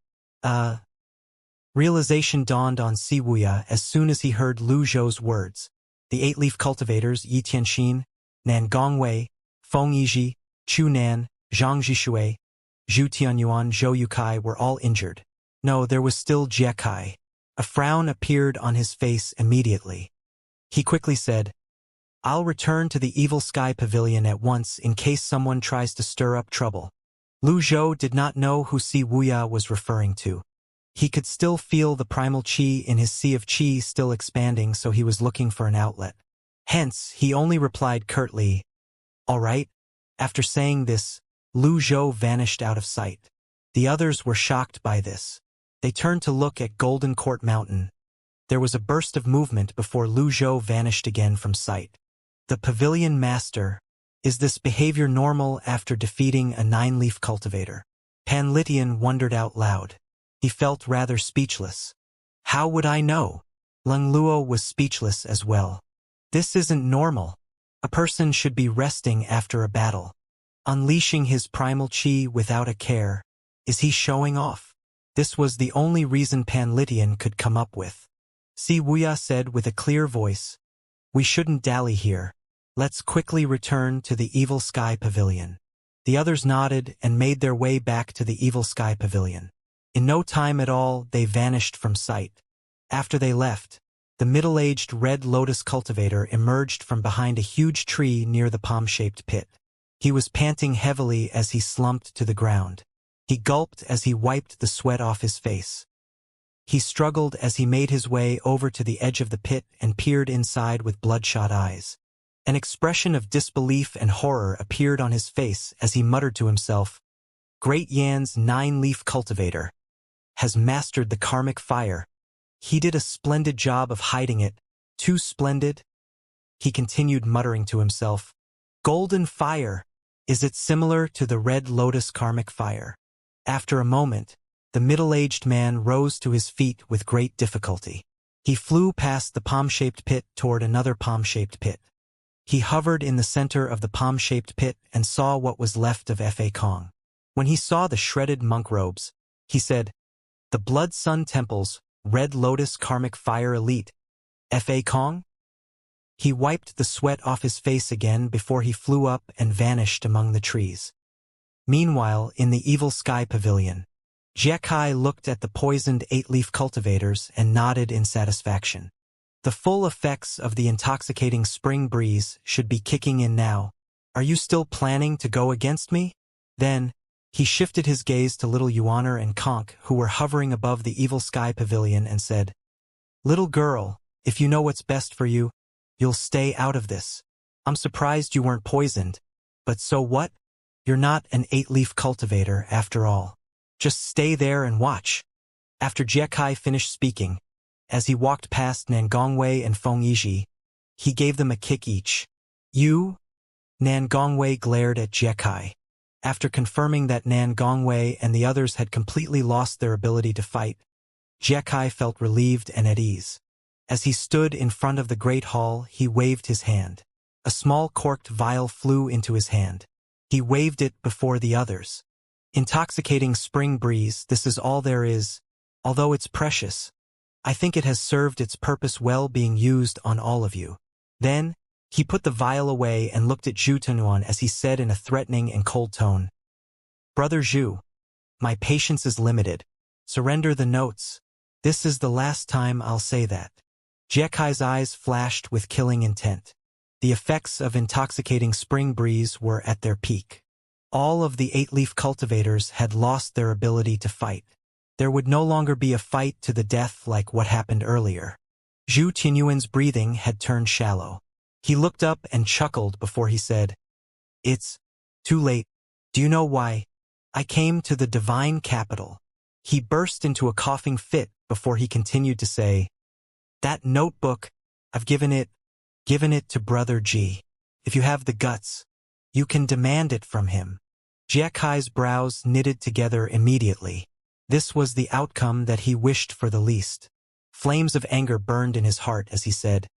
Realization dawned on Wuxia as soon as he heard Lu Zhou's words. The 8-leaf cultivators Yi Tianxin, Nan Gongwei, Feng Yizhi, Chu Nan, Zhang Zhishui, Zhu Tianyuan, Zhou Yukai were all injured. No, there was still Jie Kai. A frown appeared on his face immediately. He quickly said, "I'll return to the Evil Sky Pavilion at once in case someone tries to stir up trouble." Lu Zhou did not know who Wuxia was referring to. He could still feel the primal chi in his sea of chi still expanding, so he was looking for an outlet. Hence, he only replied curtly, "All right." After saying this, Lu Zhou vanished out of sight. The others were shocked by this. They turned to look at Golden Court Mountain. There was a burst of movement before Lu Zhou vanished again from sight. The Pavilion Master. Is this behavior normal after defeating a 9-leaf cultivator? Pan Litian wondered out loud. He felt rather speechless. How would I know? Leng Luo was speechless as well. This isn't normal. A person should be resting after a battle. Unleashing his primal chi without a care. Is he showing off? This was the only reason Pan Litian could come up with. Si Wuya said with a clear voice, "We shouldn't dally here. Let's quickly return to the Evil Sky Pavilion." The others nodded and made their way back to the Evil Sky Pavilion. In no time at all, they vanished from sight. After they left, the middle-aged Red Lotus cultivator emerged from behind a huge tree near the palm-shaped pit. He was panting heavily as he slumped to the ground. He gulped as he wiped the sweat off his face. He struggled as he made his way over to the edge of the pit and peered inside with bloodshot eyes. An expression of disbelief and horror appeared on his face as he muttered to himself, "Great Yan's 9-leaf cultivator has mastered the karmic fire. He did a splendid job of hiding it. Too splendid." He continued muttering to himself, "Golden fire. Is it similar to the Red Lotus karmic fire?" After a moment, the middle-aged man rose to his feet with great difficulty. He flew past the palm-shaped pit toward another palm-shaped pit. He hovered in the center of the palm-shaped pit and saw what was left of Fa Kong. When he saw the shredded monk robes, he said, "The Blood Sun Temple's Red Lotus Karmic Fire Elite, Fa Kong?" He wiped the sweat off his face again before he flew up and vanished among the trees. Meanwhile, in the Evil Sky Pavilion, Jiekai looked at the poisoned 8-leaf cultivators and nodded in satisfaction. The full effects of the intoxicating spring breeze should be kicking in now. Are you still planning to go against me? Then, he shifted his gaze to little Yuaner and Conk, who were hovering above the Evil Sky Pavilion, and said, "Little girl, if you know what's best for you, you'll stay out of this. I'm surprised you weren't poisoned. But so what? You're not an 8-leaf cultivator, after all. Just stay there and watch." After Jiekai finished speaking, as he walked past Nangongwei and Feng Yizhi, he gave them a kick each. "You?" Nangongwei glared at Jiekai. After confirming that Nangongwei and the others had completely lost their ability to fight, Jiekai felt relieved and at ease. As he stood in front of the Great Hall, he waved his hand. A small corked vial flew into his hand. He waved it before the others. "Intoxicating spring breeze, this is all there is. Although it's precious, I think it has served its purpose well being used on all of you." Then, he put the vial away and looked at Zhu Tenuan as he said in a threatening and cold tone, "Brother Zhu, my patience is limited. Surrender the notes. This is the last time I'll say that." Jiekai's eyes flashed with killing intent. The effects of intoxicating spring breeze were at their peak. All of the 8-leaf cultivators had lost their ability to fight. There would no longer be a fight to the death like what happened earlier. Zhu Tianyuan's breathing had turned shallow. He looked up and chuckled before he said, "It's too late. Do you know why I came to the divine capital?" He burst into a coughing fit before he continued to say, "That notebook, I've given it to Brother G. If you have the guts, you can demand it from him." Jiekai's brows knitted together immediately. This was the outcome that he wished for the least. Flames of anger burned in his heart as he said,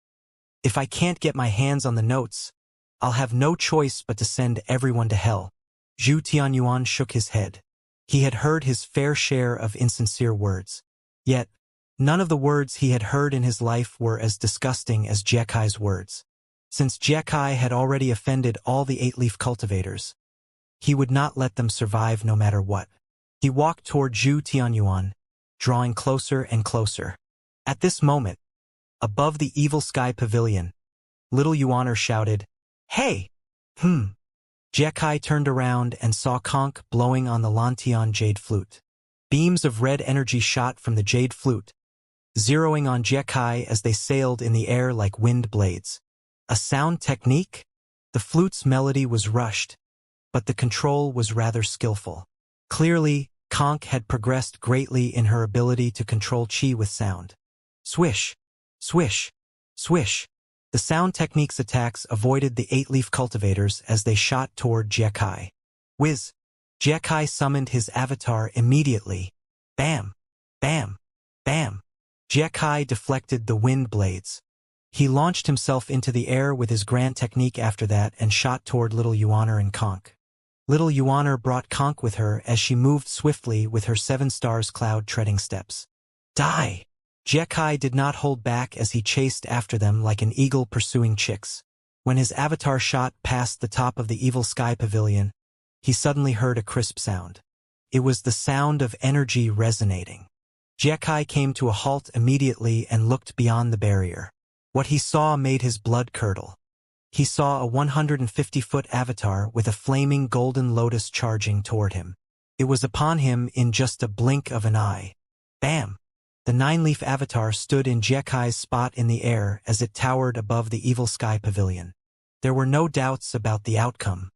"If I can't get my hands on the notes, I'll have no choice but to send everyone to hell." Zhu Tianyuan shook his head. He had heard his fair share of insincere words. Yet, none of the words he had heard in his life were as disgusting as Jiekai's words. Since Jiekai had already offended all the 8-leaf cultivators, he would not let them survive no matter what. He walked toward Zhu Tianyuan, drawing closer and closer. At this moment, above the Evil Sky Pavilion, little Yuaner shouted, "Hey! Jiekai turned around and saw Conk blowing on the Lantian jade flute. Beams of red energy shot from the jade flute, zeroing on Jiekai as they sailed in the air like wind blades. A sound technique? The flute's melody was rushed, but the control was rather skillful. Clearly, Conch had progressed greatly in her ability to control chi with sound. Swish, swish, swish. The sound technique's attacks avoided the 8-leaf cultivators as they shot toward Jiekai. Whiz! Jiekai summoned his avatar immediately. Bam! Bam! Bam! Jiekai deflected the wind blades. He launched himself into the air with his grand technique after that and shot toward Little Yuaner and Conch. Little Yuaner brought Conch with her as she moved swiftly with her 7 stars cloud treading steps. Die! Jiekai did not hold back as he chased after them like an eagle pursuing chicks. When his avatar shot past the top of the evil sky pavilion, he suddenly heard a crisp sound. It was the sound of energy resonating. Jiekai came to a halt immediately and looked beyond the barrier. What he saw made his blood curdle. He saw a 150-foot avatar with a flaming golden lotus charging toward him. It was upon him in just a blink of an eye. Bam! The 9-leaf avatar stood in Jiekai's spot in the air as it towered above the evil sky pavilion. There were no doubts about the outcome.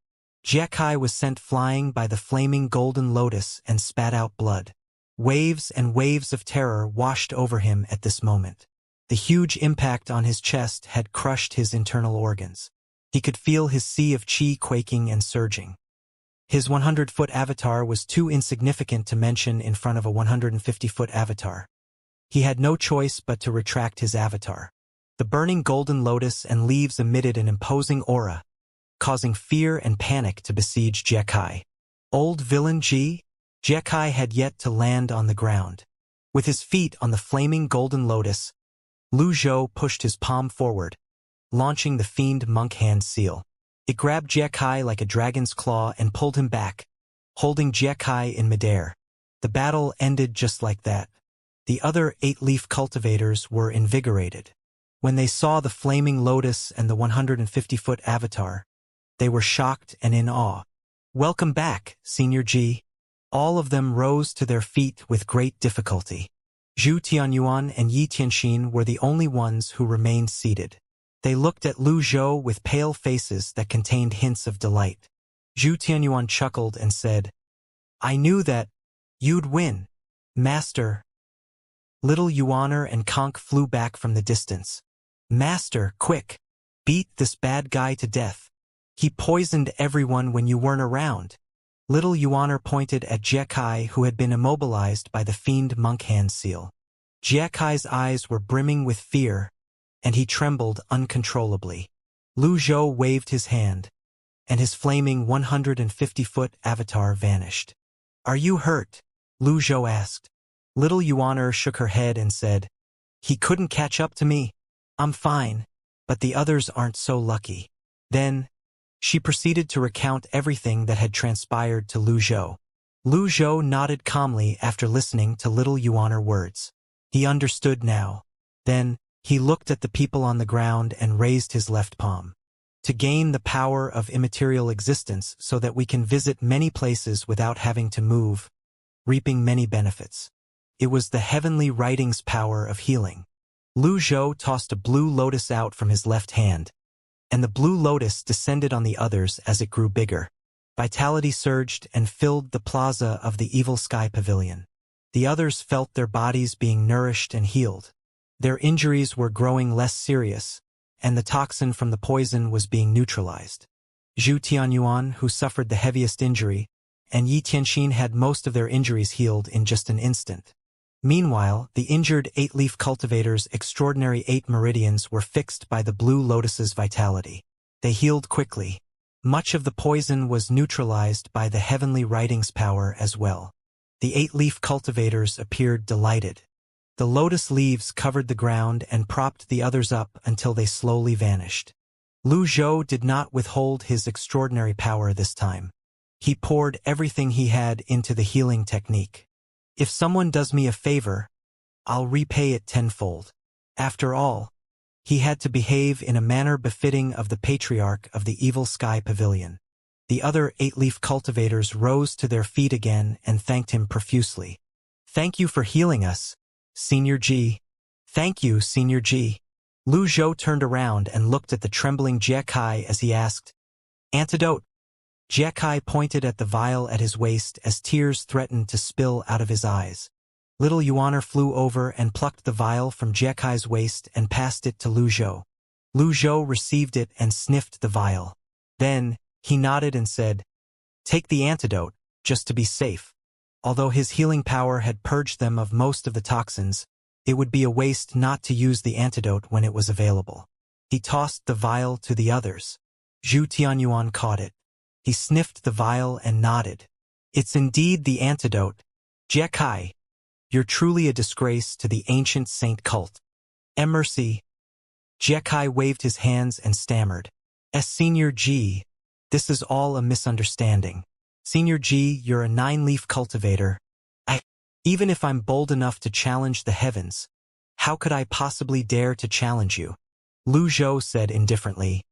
Jiekai was sent flying by the flaming golden lotus and spat out blood. Waves and waves of terror washed over him at this moment. The huge impact on his chest had crushed his internal organs. He could feel his sea of chi quaking and surging. His 100-foot avatar was too insignificant to mention in front of a 150-foot avatar. He had no choice but to retract his avatar. The burning golden lotus and leaves emitted an imposing aura, causing fear and panic to besiege Jiekai. Old villain Ji? Jiekai had yet to land on the ground. With his feet on the flaming golden lotus, Lu Zhou pushed his palm forward, launching the fiend monk hand seal. It grabbed Jiekai like a dragon's claw and pulled him back, holding Jiekai in midair. The battle ended just like that. The other 8-leaf cultivators were invigorated. When they saw the flaming lotus and the 150-foot avatar, they were shocked and in awe. Welcome back, Senior Ji. All of them rose to their feet with great difficulty. Zhu Tianyuan and Yi Tianxin were the only ones who remained seated. They looked at Lu Zhou with pale faces that contained hints of delight. Zhu Tianyuan chuckled and said, "I knew that you'd win, Master." Little Yuaner and Conch flew back from the distance. "Master, quick! Beat this bad guy to death. He poisoned everyone when you weren't around." Little Yuaner pointed at Jiekai, who had been immobilized by the fiend monk hand seal. Jiekai's eyes were brimming with fear, and he trembled uncontrollably. Lu Zhou waved his hand, and his flaming 150-foot avatar vanished. "Are you hurt?" Lu Zhou asked. Little Yuaner shook her head and said, "He couldn't catch up to me. I'm fine, but the others aren't so lucky." Then, she proceeded to recount everything that had transpired to Lu Zhou. Lu Zhou nodded calmly after listening to Little Yuaner words. He understood now. Then, he looked at the people on the ground and raised his left palm. "To gain the power of immaterial existence so that we can visit many places without having to move, reaping many benefits." It was the heavenly writing's power of healing. Lu Zhou tossed a blue lotus out from his left hand, and the blue lotus descended on the others as it grew bigger. Vitality surged and filled the plaza of the evil sky pavilion. The others felt their bodies being nourished and healed. Their injuries were growing less serious, and the toxin from the poison was being neutralized. Zhu Tianyuan, who suffered the heaviest injury, and Yi Tianxin had most of their injuries healed in just an instant. Meanwhile, the injured 8-leaf cultivators' extraordinary 8 meridians were fixed by the blue lotus's vitality. They healed quickly. Much of the poison was neutralized by the heavenly writing's power as well. The 8-leaf cultivators appeared delighted. The lotus leaves covered the ground and propped the others up until they slowly vanished. Lu Zhou did not withhold his extraordinary power this time. He poured everything he had into the healing technique. "If someone does me a favor, I'll repay it tenfold." After all, he had to behave in a manner befitting of the Patriarch of the Evil Sky Pavilion. The other 8-leaf cultivators rose to their feet again and thanked him profusely. "Thank you for healing us, Senior Ji." "Thank you, Senior Ji." Lu Zhou turned around and looked at the trembling Jiekai as he asked, "Antidote?" Jiekai pointed at the vial at his waist as tears threatened to spill out of his eyes. Little Yuaner flew over and plucked the vial from Jiekai's waist and passed it to Lu Zhou. Lu Zhou received it and sniffed the vial. Then, he nodded and said, "Take the antidote, just to be safe." Although his healing power had purged them of most of the toxins, it would be a waste not to use the antidote when it was available. He tossed the vial to the others. Zhu Tianyuan caught it. He sniffed the vial and nodded. "It's indeed the antidote. Jiekai, you're truly a disgrace to the ancient saint cult." Immersive. Jiekai waved his hands and stammered. Senior G, this is all a misunderstanding. Senior G, you're a 9-leaf cultivator. Even if I'm bold enough to challenge the heavens, how could I possibly dare to challenge you? Lu Zhou said indifferently.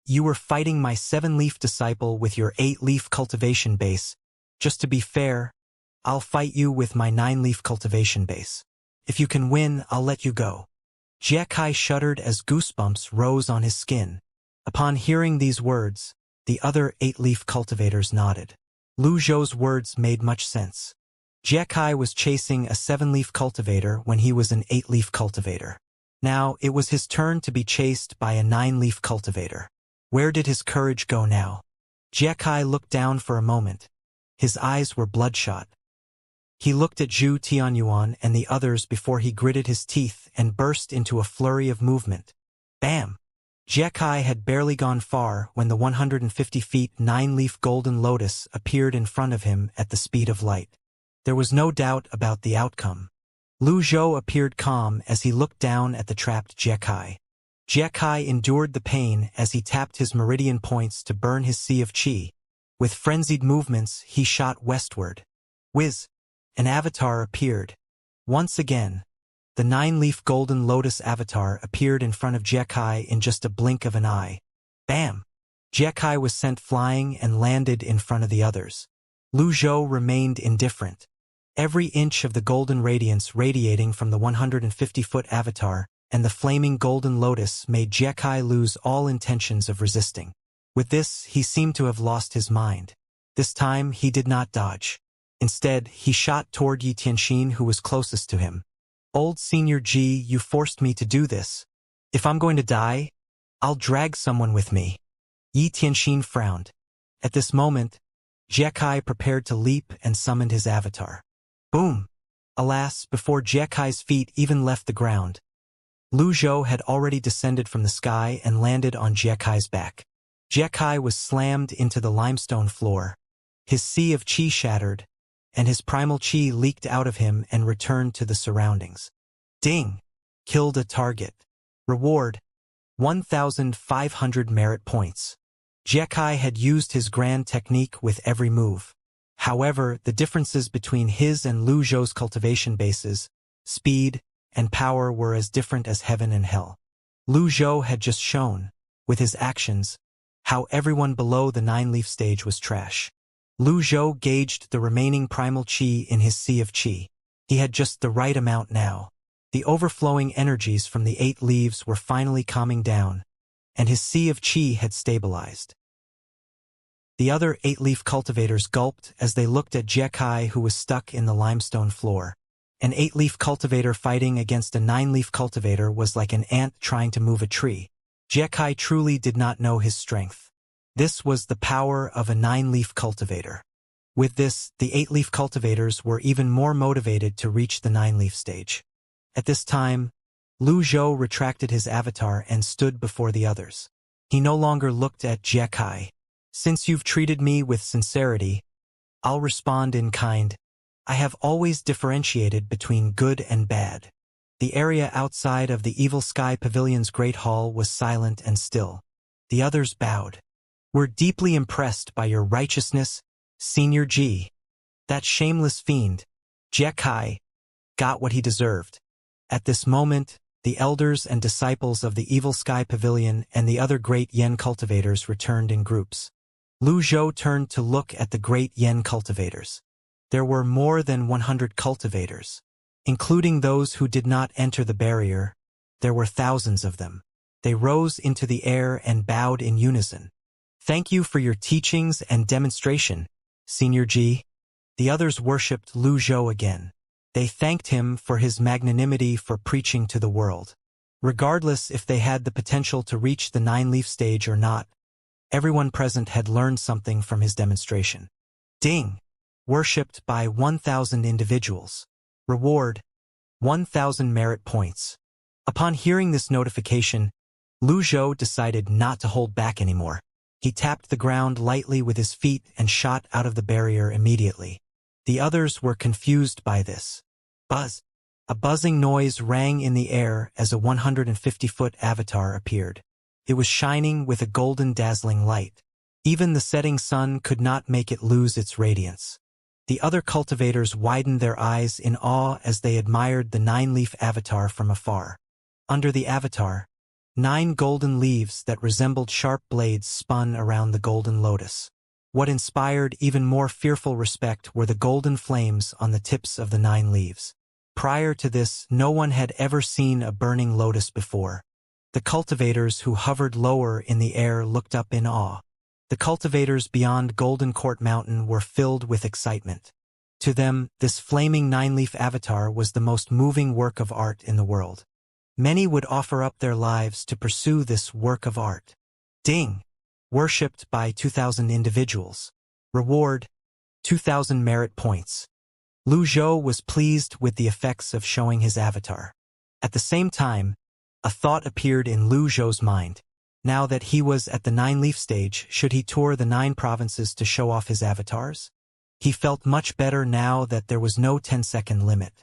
You were fighting my 7-leaf disciple with your 8-leaf cultivation base. Just to be fair, I'll fight you with my 9-leaf cultivation base. If you can win, I'll let you go. Jiekai shuddered as goosebumps rose on his skin. Upon hearing these words, the other 8-leaf cultivators nodded. Lu Zhou's words made much sense. Jiekai was chasing a 7-leaf cultivator when he was an 8-leaf cultivator. Now, it was his turn to be chased by a 9-leaf cultivator. Where did his courage go now? Jiekai looked down for a moment. His eyes were bloodshot. He looked at Zhu Tianyuan and the others before he gritted his teeth and burst into a flurry of movement. Bam! Jiekai had barely gone far when the 150 feet 9-leaf golden lotus appeared in front of him at the speed of light. There was no doubt about the outcome. Lu Zhou appeared calm as he looked down at the trapped Jiekai. Jiekai endured the pain as he tapped his meridian points to burn his sea of qi. With frenzied movements, he shot westward. Whiz! An avatar appeared. Once again, the 9-leaf golden lotus avatar appeared in front of Jiekai in just a blink of an eye. Bam! Jiekai was sent flying and landed in front of the others. Lu Zhou remained indifferent. Every inch of the golden radiance radiating from the 150-foot avatar and the flaming golden lotus made Jiekai lose all intentions of resisting. With this, he seemed to have lost his mind. This time, he did not dodge. Instead, he shot toward Yi Tianxin, who was closest to him. Old Senior G, you forced me to do this. If I'm going to die, I'll drag someone with me. Yi Tianxin frowned. At this moment, Jiekai prepared to leap and summoned his avatar. Boom! Alas, before Jiekai's feet even left the ground, Lu Zhou had already descended from the sky and landed on Jiekai's back. Jiekai was slammed into the limestone floor. His sea of qi shattered, and his primal qi leaked out of him and returned to the surroundings. Ding! Killed a target. Reward: 1,500 merit points. Jiekai had used his grand technique with every move. However, the differences between his and Lu Zhou's cultivation bases, speed, and power were as different as heaven and hell. Lu Zhou had just shown, with his actions, how everyone below the 9-leaf stage was trash. Lu Zhou gauged the remaining primal qi in his sea of qi. He had just the right amount now. The overflowing energies from the 8 leaves were finally calming down, and his sea of qi had stabilized. The other 8-leaf cultivators gulped as they looked at Jiekai, who was stuck in the limestone floor. An 8-leaf cultivator fighting against a 9-leaf cultivator was like an ant trying to move a tree. Jiekai truly did not know his strength. This was the power of a 9-leaf cultivator. With this, the 8-leaf cultivators were even more motivated to reach the 9-leaf stage. At this time, Lu Zhou retracted his avatar and stood before the others. He no longer looked at Jiekai. Since you've treated me with sincerity, I'll respond in kind. I have always differentiated between good and bad. The area outside of the Evil Sky Pavilion's Great Hall was silent and still. The others bowed. We're deeply impressed by your righteousness, Senior G. That shameless fiend, Jiekai, got what he deserved. At this moment, the elders and disciples of the Evil Sky Pavilion and the other great Yen cultivators returned in groups. Lu Zhou turned to look at the great Yen cultivators. There were more than 100 cultivators. Including those who did not enter the barrier, there were thousands of them. They rose into the air and bowed in unison. Thank you for your teachings and demonstration, Senior G. The others worshipped Lu Zhou again. They thanked him for his magnanimity for preaching to the world. Regardless if they had the potential to reach the 9-leaf stage or not, everyone present had learned something from his demonstration. Ding! Worshipped by 1,000 individuals. Reward: 1,000 merit points. Upon hearing this notification, Lu Zhou decided not to hold back anymore. He tapped the ground lightly with his feet and shot out of the barrier immediately. The others were confused by this. Buzz! A buzzing noise rang in the air as a 150-foot avatar appeared. It was shining with a golden dazzling light. Even the setting sun could not make it lose its radiance. The other cultivators widened their eyes in awe as they admired the 9-leaf avatar from afar. Under the avatar, 9 golden leaves that resembled sharp blades spun around the golden lotus. What inspired even more fearful respect were the golden flames on the tips of the 9 leaves. Prior to this, no one had ever seen a burning lotus before. The cultivators who hovered lower in the air looked up in awe. The cultivators beyond Golden Court Mountain were filled with excitement. To them, this flaming 9-leaf avatar was the most moving work of art in the world. Many would offer up their lives to pursue this work of art. Ding! Worshipped by 2,000 individuals. Reward: 2,000 merit points. Lu Zhou was pleased with the effects of showing his avatar. At the same time, a thought appeared in Lu Zhou's mind. Now that he was at the 9-leaf stage, should he tour the 9 provinces to show off his avatars? He felt much better now that there was no 10-second limit.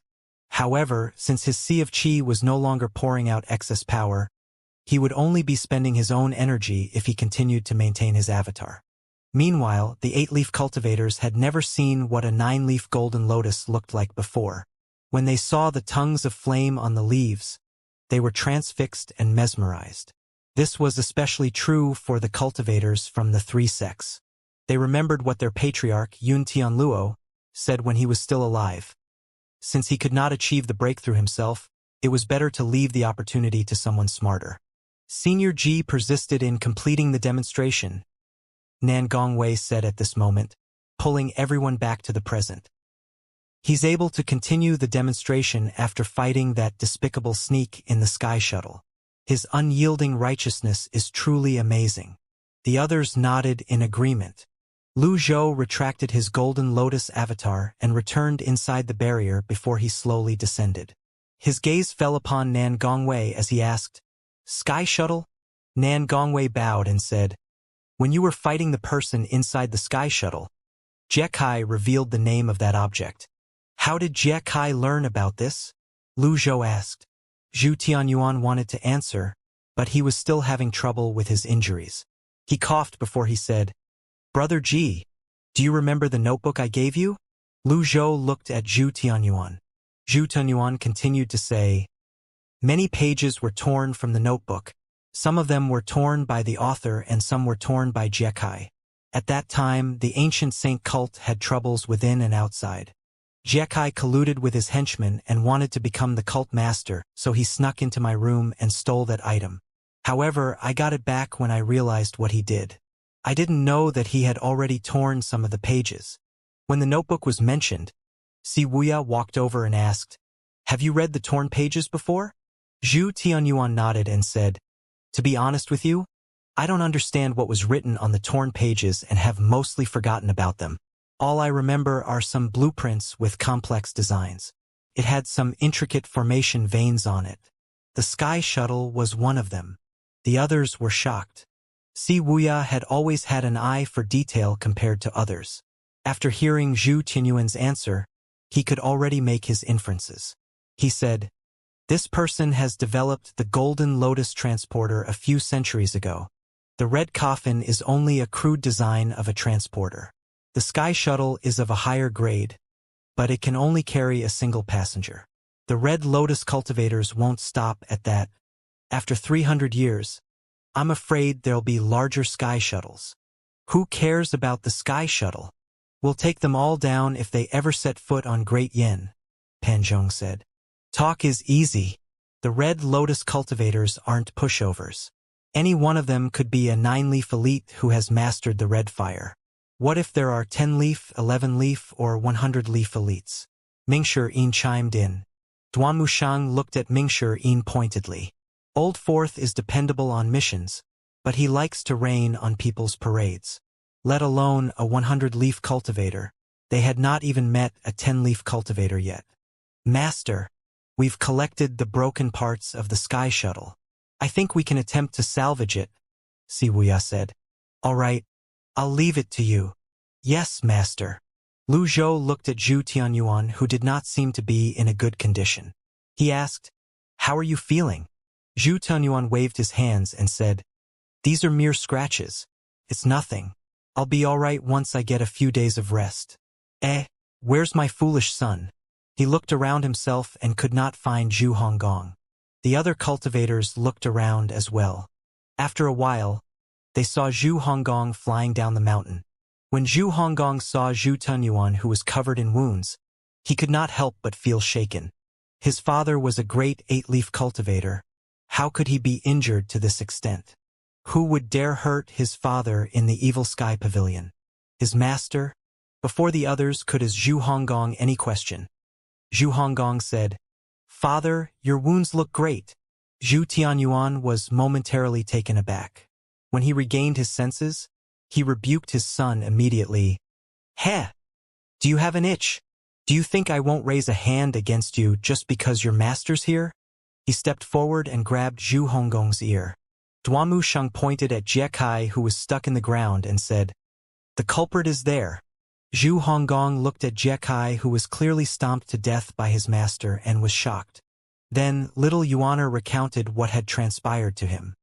However, since his Sea of Qi was no longer pouring out excess power, he would only be spending his own energy if he continued to maintain his avatar. Meanwhile, the 8-leaf cultivators had never seen what a 9-leaf golden lotus looked like before. When they saw the tongues of flame on the leaves, they were transfixed and mesmerized. This was especially true for the cultivators from the 3 sects. They remembered what their patriarch, Yun Tianluo, said when he was still alive. Since he could not achieve the breakthrough himself, it was better to leave the opportunity to someone smarter. Senior G persisted in completing the demonstration, Nan Gongwei said at this moment, pulling everyone back to the present. He's able to continue the demonstration after fighting that despicable sneak in the sky shuttle. His unyielding righteousness is truly amazing. The others nodded in agreement. Lu Zhou retracted his golden lotus avatar and returned inside the barrier before he slowly descended. His gaze fell upon Nan Gongwei as he asked, "Sky shuttle?" Nan Gongwei bowed and said, "When you were fighting the person inside the sky shuttle, Jie Kai revealed the name of that object." "How did Jie Kai learn about this?" Lu Zhou asked. Zhu Tianyuan wanted to answer, but he was still having trouble with his injuries. He coughed before he said, "Brother Ji, do you remember the notebook I gave you?" Lu Zhou looked at Zhu Tianyuan. Zhu Tianyuan continued to say, "Many pages were torn from the notebook. Some of them were torn by the author and some were torn by Jie Kai. At that time, the ancient saint cult had troubles within and outside. Jie Kai colluded with his henchmen and wanted to become the cult master, so he snuck into my room and stole that item. However, I got it back when I realized what he did. I didn't know that he had already torn some of the pages." When the notebook was mentioned, Si Wuya walked over and asked, "Have you read the torn pages before?" Zhu Tianyuan nodded and said, "To be honest with you, I don't understand what was written on the torn pages and have mostly forgotten about them. All I remember are some blueprints with complex designs. It had some intricate formation veins on it. The sky shuttle was one of them." The others were shocked. Si Wuya had always had an eye for detail compared to others. After hearing Zhu Tianyuan's answer, he could already make his inferences. He said, "This person has developed the Golden Lotus Transporter a few centuries ago. The red coffin is only a crude design of a transporter. The sky shuttle is of a higher grade, but it can only carry a single passenger. The red lotus cultivators won't stop at that. After 300 years, I'm afraid there'll be larger sky shuttles." "Who cares about the sky shuttle? We'll take them all down if they ever set foot on Great Yin," Pan Zhong said. "Talk is easy. The red lotus cultivators aren't pushovers. Any one of them could be a 9-leaf elite who has mastered the red fire. What if there are 10-leaf, 11-leaf, or 100-leaf elites? Mingshi chimed in. Duanmushang looked at Mingshi pointedly. Old Fourth is dependable on missions, but he likes to rain on people's parades. Let alone a 100-leaf cultivator. They had not even met a 10-leaf cultivator yet. Master, we've collected the broken parts of the sky shuttle. I think we can attempt to salvage it, Wuxia said. All right, I'll leave it to you. Yes, master. Lu Zhou looked at Zhu Tianyuan, who did not seem to be in a good condition. He asked, "How are you feeling?" Zhu Tianyuan waved his hands and said, "These are mere scratches. It's nothing. I'll be all right once I get a few days of rest." Where's my foolish son? He looked around himself and could not find Zhu Honggong. The other cultivators looked around as well. After a while, they saw Zhu Honggong flying down the mountain. When Zhu Honggong saw Zhu Tianyuan, who was covered in wounds, he could not help but feel shaken. His father was a great 8-leaf cultivator. How could he be injured to this extent? Who would dare hurt his father in the Evil Sky Pavilion? His master? Before the others could ask Zhu Honggong any question, Zhu Honggong said, "Father, your wounds look great." Zhu Tianyuan was momentarily taken aback. When he regained his senses, he rebuked his son immediately. "Heh! Do you have an itch? Do you think I won't raise a hand against you just because your master's here?" He stepped forward and grabbed Zhu Honggong's ear. Duanmushang pointed at Jiekai, who was stuck in the ground, and said, "The culprit is there." Zhu Honggong looked at Jiekai, who was clearly stomped to death by his master, and was shocked. Then little Yuaner recounted what had transpired to him.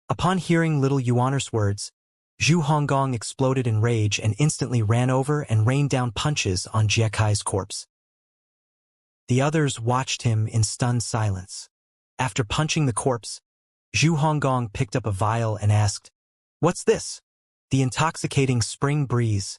Upon hearing little Yuaner's words, Zhu Honggong exploded in rage and instantly ran over and rained down punches on Jiekai's corpse. The others watched him in stunned silence. After punching the corpse, Zhu Honggong picked up a vial and asked, "What's this?" "The intoxicating spring breeze.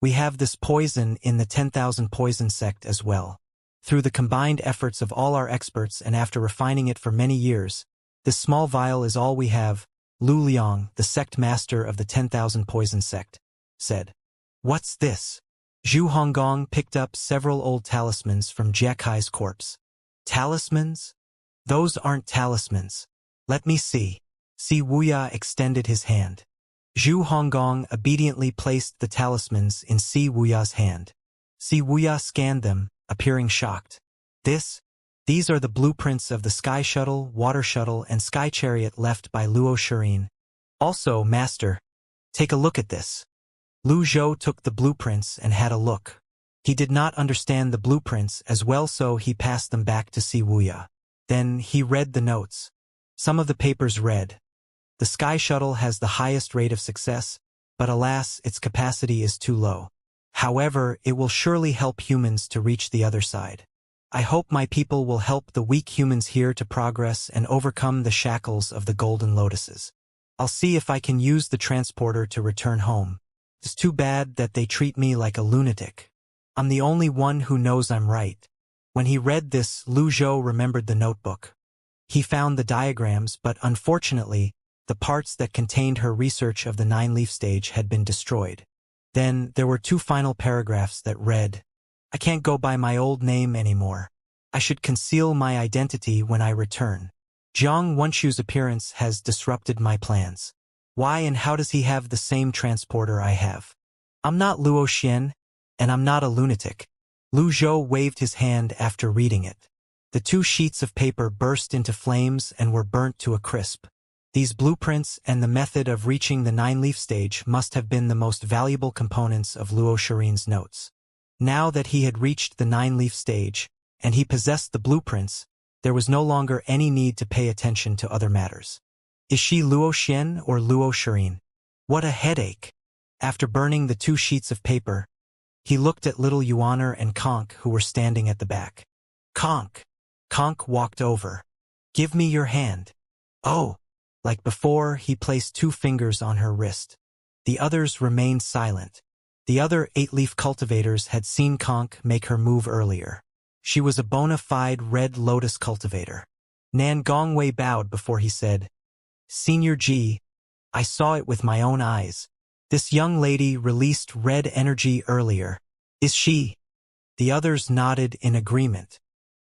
We have this poison in the 10,000 poison sect as well. Through the combined efforts of all our experts and after refining it for many years, this small vial is all we have," Lu Liang, the sect master of the 10,000 poison sect, said. "What's this?" Zhu Honggong picked up several old talismans from Jiekai's corpse. "Talismans? Those aren't talismans. Let me see." Wuxia extended his hand. Zhu Honggong obediently placed the talismans in Wuxia's hand. Wuxia scanned them, appearing shocked. These are the blueprints of the Sky Shuttle, Water Shuttle, and Sky Chariot left by Luo Shirin. Also, Master, take a look at this. Lu Zhou took the blueprints and had a look. He did not understand the blueprints as well, so he passed them back to Wuxia. Then he read the notes. Some of the papers read, "The Sky Shuttle has the highest rate of success, but alas, its capacity is too low. However, it will surely help humans to reach the other side. I hope my people will help the weak humans here to progress and overcome the shackles of the golden lotuses. I'll see if I can use the transporter to return home. It's too bad that they treat me like a lunatic. I'm the only one who knows I'm right." When he read this, Lu Zhou remembered the notebook. He found the diagrams, but unfortunately, the parts that contained her research of the 9-leaf stage had been destroyed. Then there were 2 final paragraphs that read, "I can't go by my old name anymore. I should conceal my identity when I return. Jiang Wenshu's appearance has disrupted my plans. Why and how does he have the same transporter I have? I'm not Luo Xian, and I'm not a lunatic." Lu Zhou waved his hand after reading it. The 2 sheets of paper burst into flames and were burnt to a crisp. These blueprints and the method of reaching the 9-leaf stage must have been the most valuable components of Luo Shirin's notes. Now that he had reached the 9-leaf stage, and he possessed the blueprints, there was no longer any need to pay attention to other matters. Is she Luo Xian or Luo Shirin? What a headache! After burning the 2 sheets of paper, he looked at little Yuaner and Conk, who were standing at the back. Conk walked over. "Give me your hand." "Oh." Like before, he placed 2 fingers on her wrist. The others remained silent. The other 8-leaf cultivators had seen Conk make her move earlier. She was a bona fide red lotus cultivator. Nan Gongwei bowed before he said, Senior G, I saw it with my own eyes. This young lady released red energy earlier. Is she? The others nodded in agreement.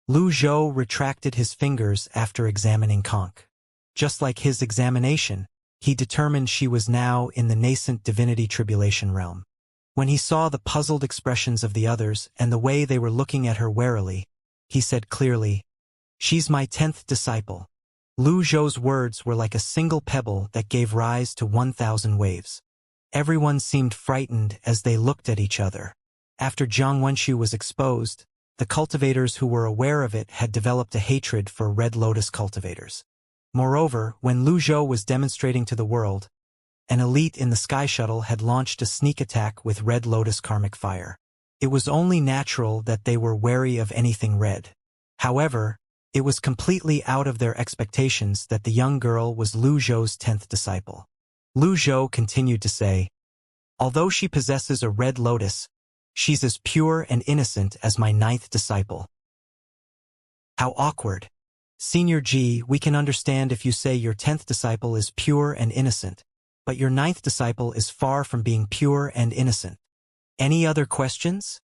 Lu Zhou retracted his fingers after examining Conk. Just like his examination, he determined she was now in the nascent divinity tribulation realm. When he saw the puzzled expressions of the others and the way they were looking at her warily, he said clearly, "She's my 10th disciple." Lu Zhou's words were like a single pebble that gave rise to 1,000 waves. Everyone seemed frightened as they looked at each other. After Jiang Wenxu was exposed, the cultivators who were aware of it had developed a hatred for Red Lotus cultivators. Moreover, when Lu Zhou was demonstrating to the world, an elite in the Sky Shuttle had launched a sneak attack with Red Lotus karmic fire. It was only natural that they were wary of anything red. However, it was completely out of their expectations that the young girl was Lu Zhou's 10th disciple. Lu Zhou continued to say, "Although she possesses a red lotus, she's as pure and innocent as my 9th disciple." How awkward. Senior G, we can understand if you say your 10th disciple is pure and innocent, but your 9th disciple is far from being pure and innocent. Any other questions?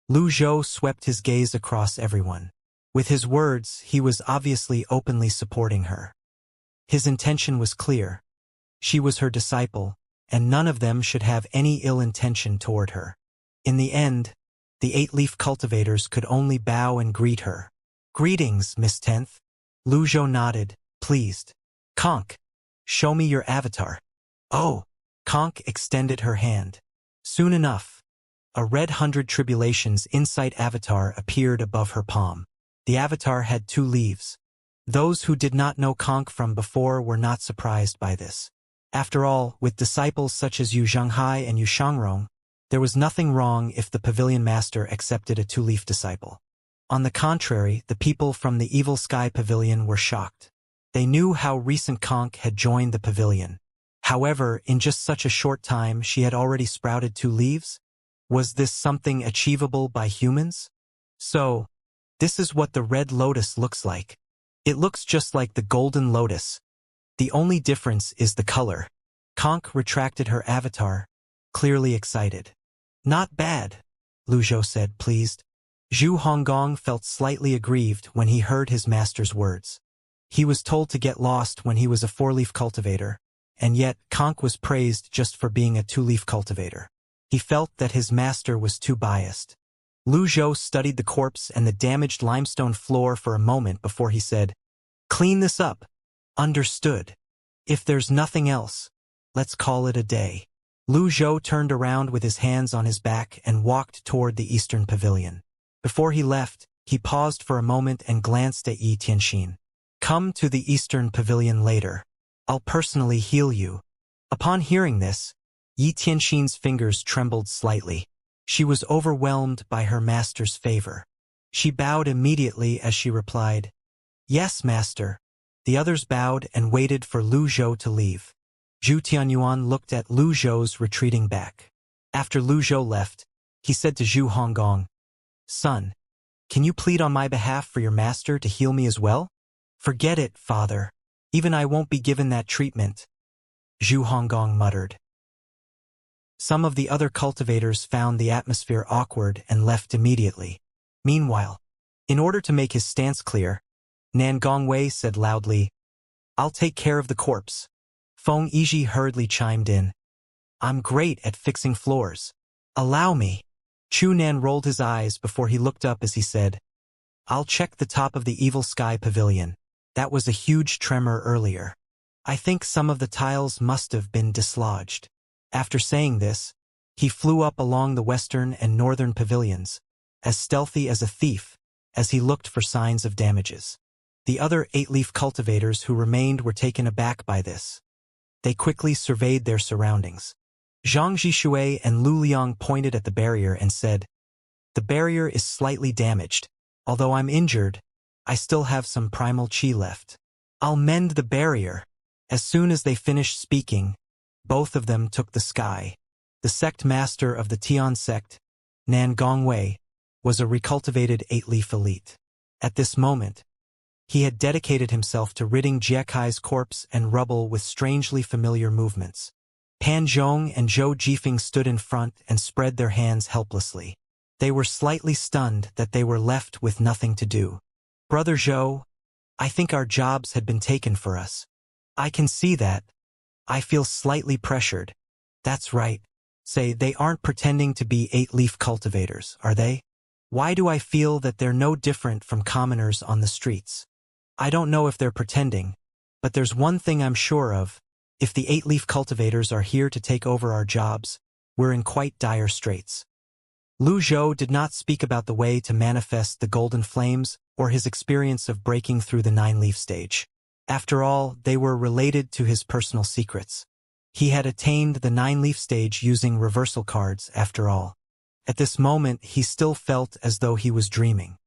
Lu Zhou swept his gaze across everyone. With his words, he was obviously openly supporting her. His intention was clear. She was her disciple, and none of them should have any ill intention toward her. In the end, the 8-leaf cultivators could only bow and greet her. "Greetings, Miss 10th. Lu Zhou nodded, pleased. "Conk, show me your avatar." "Oh." Conk extended her hand. Soon enough, a red 100 tribulations insight avatar appeared above her palm. The avatar had 2 leaves. Those who did not know Conk from before were not surprised by this. After all, with disciples such as Yu Zhanghai and Yu Shangrong, there was nothing wrong if the pavilion master accepted a 2-leaf disciple. On the contrary, the people from the Evil Sky Pavilion were shocked. They knew how recent Conk had joined the pavilion. However, in just such a short time she had already sprouted 2 leaves? Was this something achievable by humans? So, this is what the red lotus looks like. It looks just like the golden lotus. The only difference is the color. Conk retracted her avatar, clearly excited. "Not bad," Lu Zhou said, pleased. Zhu Honggong felt slightly aggrieved when he heard his master's words. He was told to get lost when he was a 4-leaf cultivator, and yet Conk was praised just for being a 2-leaf cultivator. He felt that his master was too biased. Lu Zhou studied the corpse and the damaged limestone floor for a moment before he said, "Clean this up." "Understood. If there's nothing else, let's call it a day." Lu Zhou turned around with his hands on his back and walked toward the eastern pavilion. Before he left, he paused for a moment and glanced at Yi Tianxin. "Come to the eastern pavilion later. I'll personally heal you." Upon hearing this, Yi Tianxin's fingers trembled slightly. She was overwhelmed by her master's favor. She bowed immediately as she replied, "Yes, master." The others bowed and waited for Lu Zhou to leave. Zhu Tianyuan looked at Lu Zhou's retreating back. After Lu Zhou left, he said to Zhu Honggong, "Son, can you plead on my behalf for your master to heal me as well?" "Forget it, father. Even I won't be given that treatment," Zhu Honggong muttered. Some of the other cultivators found the atmosphere awkward and left immediately. Meanwhile, in order to make his stance clear, Nan Gongwei said loudly, "I'll take care of the corpse." Feng Yizhi hurriedly chimed in, "I'm great at fixing floors. Allow me." Chu Nan rolled his eyes before he looked up as he said, "I'll check the top of the Evil Sky Pavilion. That was a huge tremor earlier. I think some of the tiles must have been dislodged." After saying this, he flew up along the western and northern pavilions, as stealthy as a thief, as he looked for signs of damages. The other 8-leaf cultivators who remained were taken aback by this. They quickly surveyed their surroundings. Zhang Zhishui and Lu Liang pointed at the barrier and said, "The barrier is slightly damaged. Although I'm injured, I still have some primal chi left. I'll mend the barrier." As soon as they finished speaking, both of them took the sky. The sect master of the Tian sect, Nan Gongwei, was a recultivated 8-leaf elite. At this moment, He had dedicated himself to ridding Jiekai's corpse and rubble with strangely familiar movements. Pan Zhong and Zhou Jifeng stood in front and spread their hands helplessly. They were slightly stunned that they were left with nothing to do. "Brother Zhou, I think our jobs had been taken for us." "I can see that. I feel slightly pressured." "That's right. Say, they aren't pretending to be 8-leaf cultivators, are they? Why do I feel that they're no different from commoners on the streets?" "I don't know if they're pretending, but there's one thing I'm sure of. If the 8-leaf cultivators are here to take over our jobs, we're in quite dire straits." Lu Zhou did not speak about the way to manifest the golden flames or his experience of breaking through the 9-leaf stage. After all, they were related to his personal secrets. He had attained the 9-leaf stage using reversal cards, after all. At this moment, he still felt as though he was dreaming.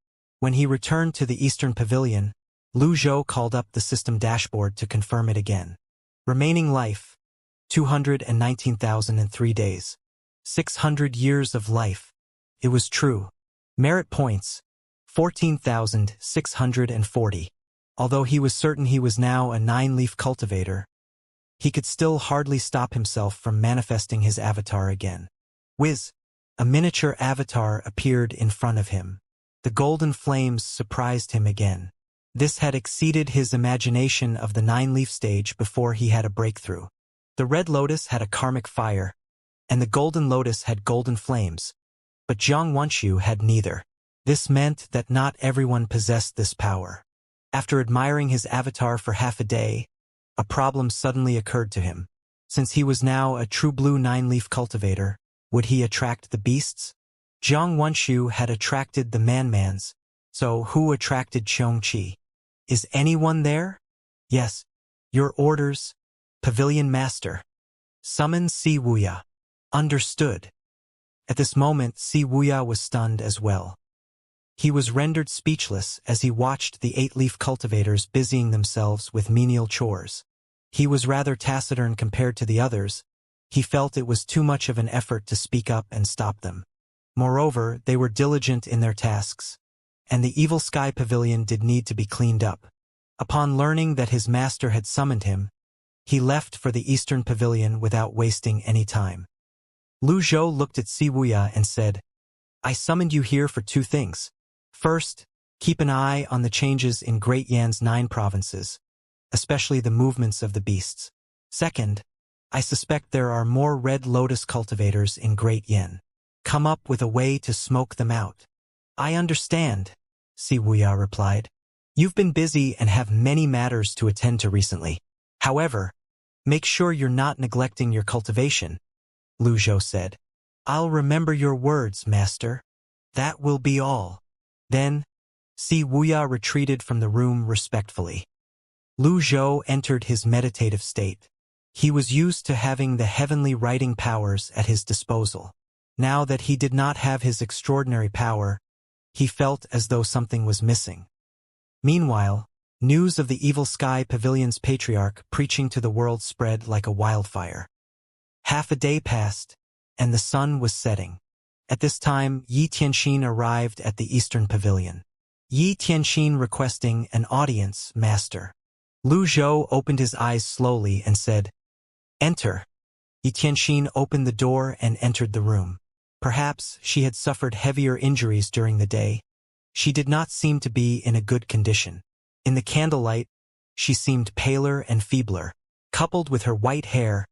When he returned to the Eastern Pavilion, Lu Zhou called up the system dashboard to confirm it again. Remaining life, 219,003 days. 600 years of life. It was true. Merit points, 14,640. Although he was certain he was now a 9-leaf cultivator, he could still hardly stop himself from manifesting his avatar again. Whiz! A miniature avatar appeared in front of him. The golden flames surprised him again. This had exceeded his imagination of the 9-leaf stage before he had a breakthrough. The red lotus had a karmic fire, and the golden lotus had golden flames, but Jiang Wuxia had neither. This meant that not everyone possessed this power. After admiring his avatar for half a day, a problem suddenly occurred to him. Since he was now a true blue 9-leaf cultivator, would he attract the beasts? Jiang Wuxia had attracted the man-mans, so who attracted Xianxia? "Is anyone there?" "Yes. Your orders, Pavilion Master." "Summon Si Wuya." "Understood." At this moment, Si Wuya was stunned as well. He was rendered speechless as he watched the 8-leaf cultivators busying themselves with menial chores. He was rather taciturn compared to the others. He felt it was too much of an effort to speak up and stop them. Moreover, they were diligent in their tasks, and the Evil Sky Pavilion did need to be cleaned up. Upon learning that his master had summoned him, he left for the Eastern Pavilion without wasting any time. Lu Zhou looked at Si Wuya and said, "I summoned you here for 2 things. First, keep an eye on the changes in Great Yan's 9 provinces, especially the movements of the beasts. Second, I suspect there are more red lotus cultivators in Great Yan. Come up with a way to smoke them out." "I understand," Si Wuya replied. "You've been busy and have many matters to attend to recently. However, make sure you're not neglecting your cultivation," Lu Zhou said. "I'll remember your words, master." "That will be all." Then, Si Wuya retreated from the room respectfully. Lu Zhou entered his meditative state. He was used to having the heavenly writing powers at his disposal. Now that he did not have his extraordinary power, he felt as though something was missing. Meanwhile, news of the Evil Sky Pavilion's Patriarch preaching to the world spread like a wildfire. Half a day passed, and the sun was setting. At this time, Yi Tianxin arrived at the Eastern Pavilion. Yi Tianxin requesting an audience, master. Lu Zhou opened his eyes slowly and said, "Enter." Yi Tianxin opened the door and entered the room. Perhaps she had suffered heavier injuries during the day. She did not seem to be in a good condition. In the candlelight, she seemed paler and feebler. Coupled with her white hair,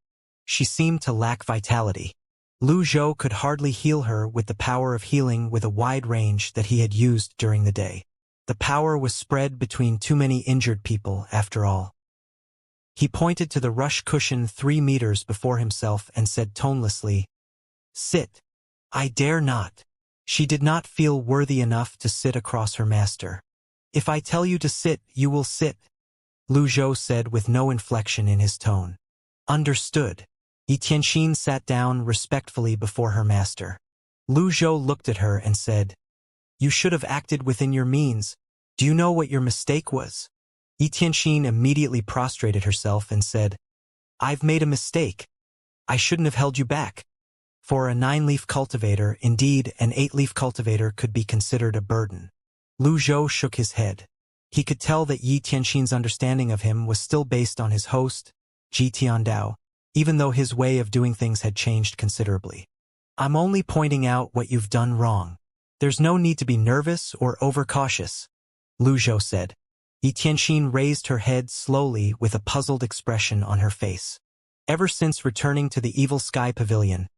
she seemed to lack vitality. Lu Zhou could hardly heal her with the power of healing with a wide range that he had used during the day. The power was spread between too many injured people, after all. He pointed to the rush cushion 3 meters before himself and said tonelessly, "Sit." "I dare not." She did not feel worthy enough to sit across her master. "If I tell you to sit, you will sit," Lu Zhou said with no inflection in his tone. "Understood." Yi Tianxin sat down respectfully before her master. Lu Zhou looked at her and said, "You should have acted within your means. Do you know what your mistake was?" Yi Tianxin immediately prostrated herself and said, "I've made a mistake. I shouldn't have held you back." For a 9-leaf cultivator, indeed an 8-leaf cultivator could be considered a burden. Lu Zhou shook his head. He could tell that Yi Tianxin's understanding of him was still based on his host, Ji Tiandao, even though his way of doing things had changed considerably. I'm only pointing out what you've done wrong. There's no need to be nervous or overcautious, Lu Zhou said. Yi Tianxin raised her head slowly with a puzzled expression on her face. Ever since returning to the Evil Sky Pavilion,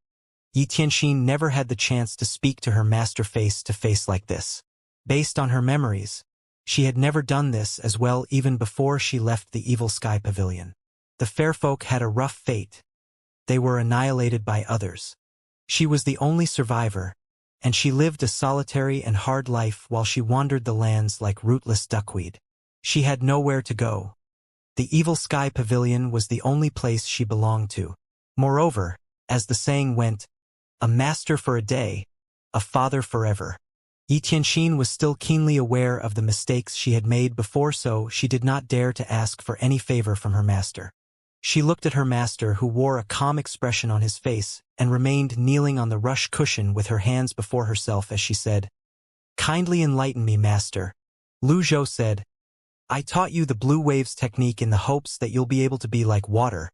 Yi Tianxin never had the chance to speak to her master face to face like this. Based on her memories, she had never done this as well even before she left the Evil Sky Pavilion. The fair folk had a rough fate. They were annihilated by others. She was the only survivor, and she lived a solitary and hard life while she wandered the lands like rootless duckweed. She had nowhere to go. The Evil Sky Pavilion was the only place she belonged to. Moreover, as the saying went, a master for a day, a father forever. Yi Tianxin was still keenly aware of the mistakes she had made before, so she did not dare to ask for any favor from her master. She looked at her master, who wore a calm expression on his face and remained kneeling on the rush cushion with her hands before herself as she said, "Kindly enlighten me, master." Lu Zhou said, "I taught you the blue waves technique in the hopes that you'll be able to be like water,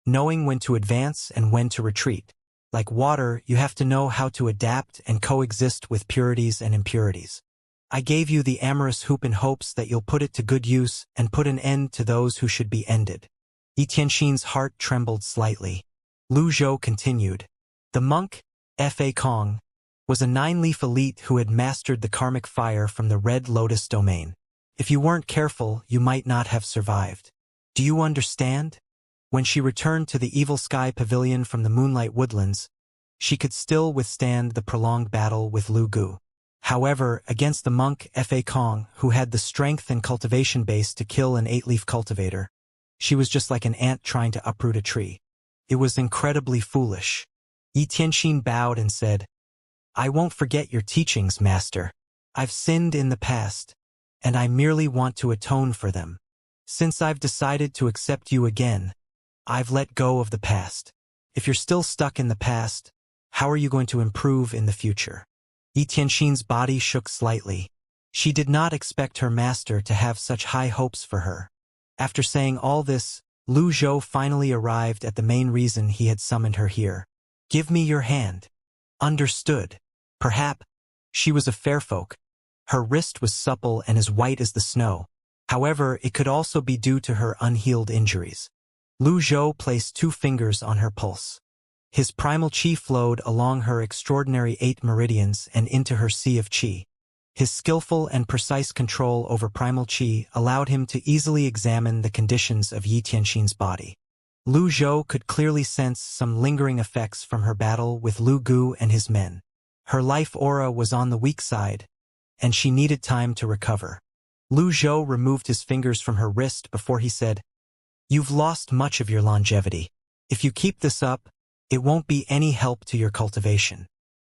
knowing when to advance and when to retreat. Like water, you have to know how to adapt and coexist with purities and impurities. I gave you the amorous hoop in hopes that you'll put it to good use and put an end to those who should be ended." Yi Tianxin's heart trembled slightly. Lu Zhou continued, "The monk, Fa Kong, was a 9-leaf elite who had mastered the karmic fire from the Red Lotus domain. If you weren't careful, you might not have survived. Do you understand?" When she returned to the Evil Sky Pavilion from the Moonlight Woodlands, she could still withstand the prolonged battle with Lu Gu. However, against the monk Fa Kong, who had the strength and cultivation base to kill an 8-leaf cultivator, she was just like an ant trying to uproot a tree. It was incredibly foolish. Yi Tianxin bowed and said, "I won't forget your teachings, master. I've sinned in the past, and I merely want to atone for them. Since I've decided to accept you again, I've let go of the past. If you're still stuck in the past, how are you going to improve in the future?" Yi Tianxin's body shook slightly. She did not expect her master to have such high hopes for her. After saying all this, Lu Zhou finally arrived at the main reason he had summoned her here. "Give me your hand." Understood. Perhaps she was a fair folk. Her wrist was supple and as white as the snow. However, it could also be due to her unhealed injuries. Lu Zhou placed 2 fingers on her pulse. His primal qi flowed along her extraordinary 8 meridians and into her sea of qi. His skillful and precise control over primal qi allowed him to easily examine the conditions of Yi Tianxin's body. Lu Zhou could clearly sense some lingering effects from her battle with Lu Gu and his men. Her life aura was on the weak side, and she needed time to recover. Lu Zhou removed his fingers from her wrist before he said, "You've lost much of your longevity. If you keep this up, it won't be any help to your cultivation.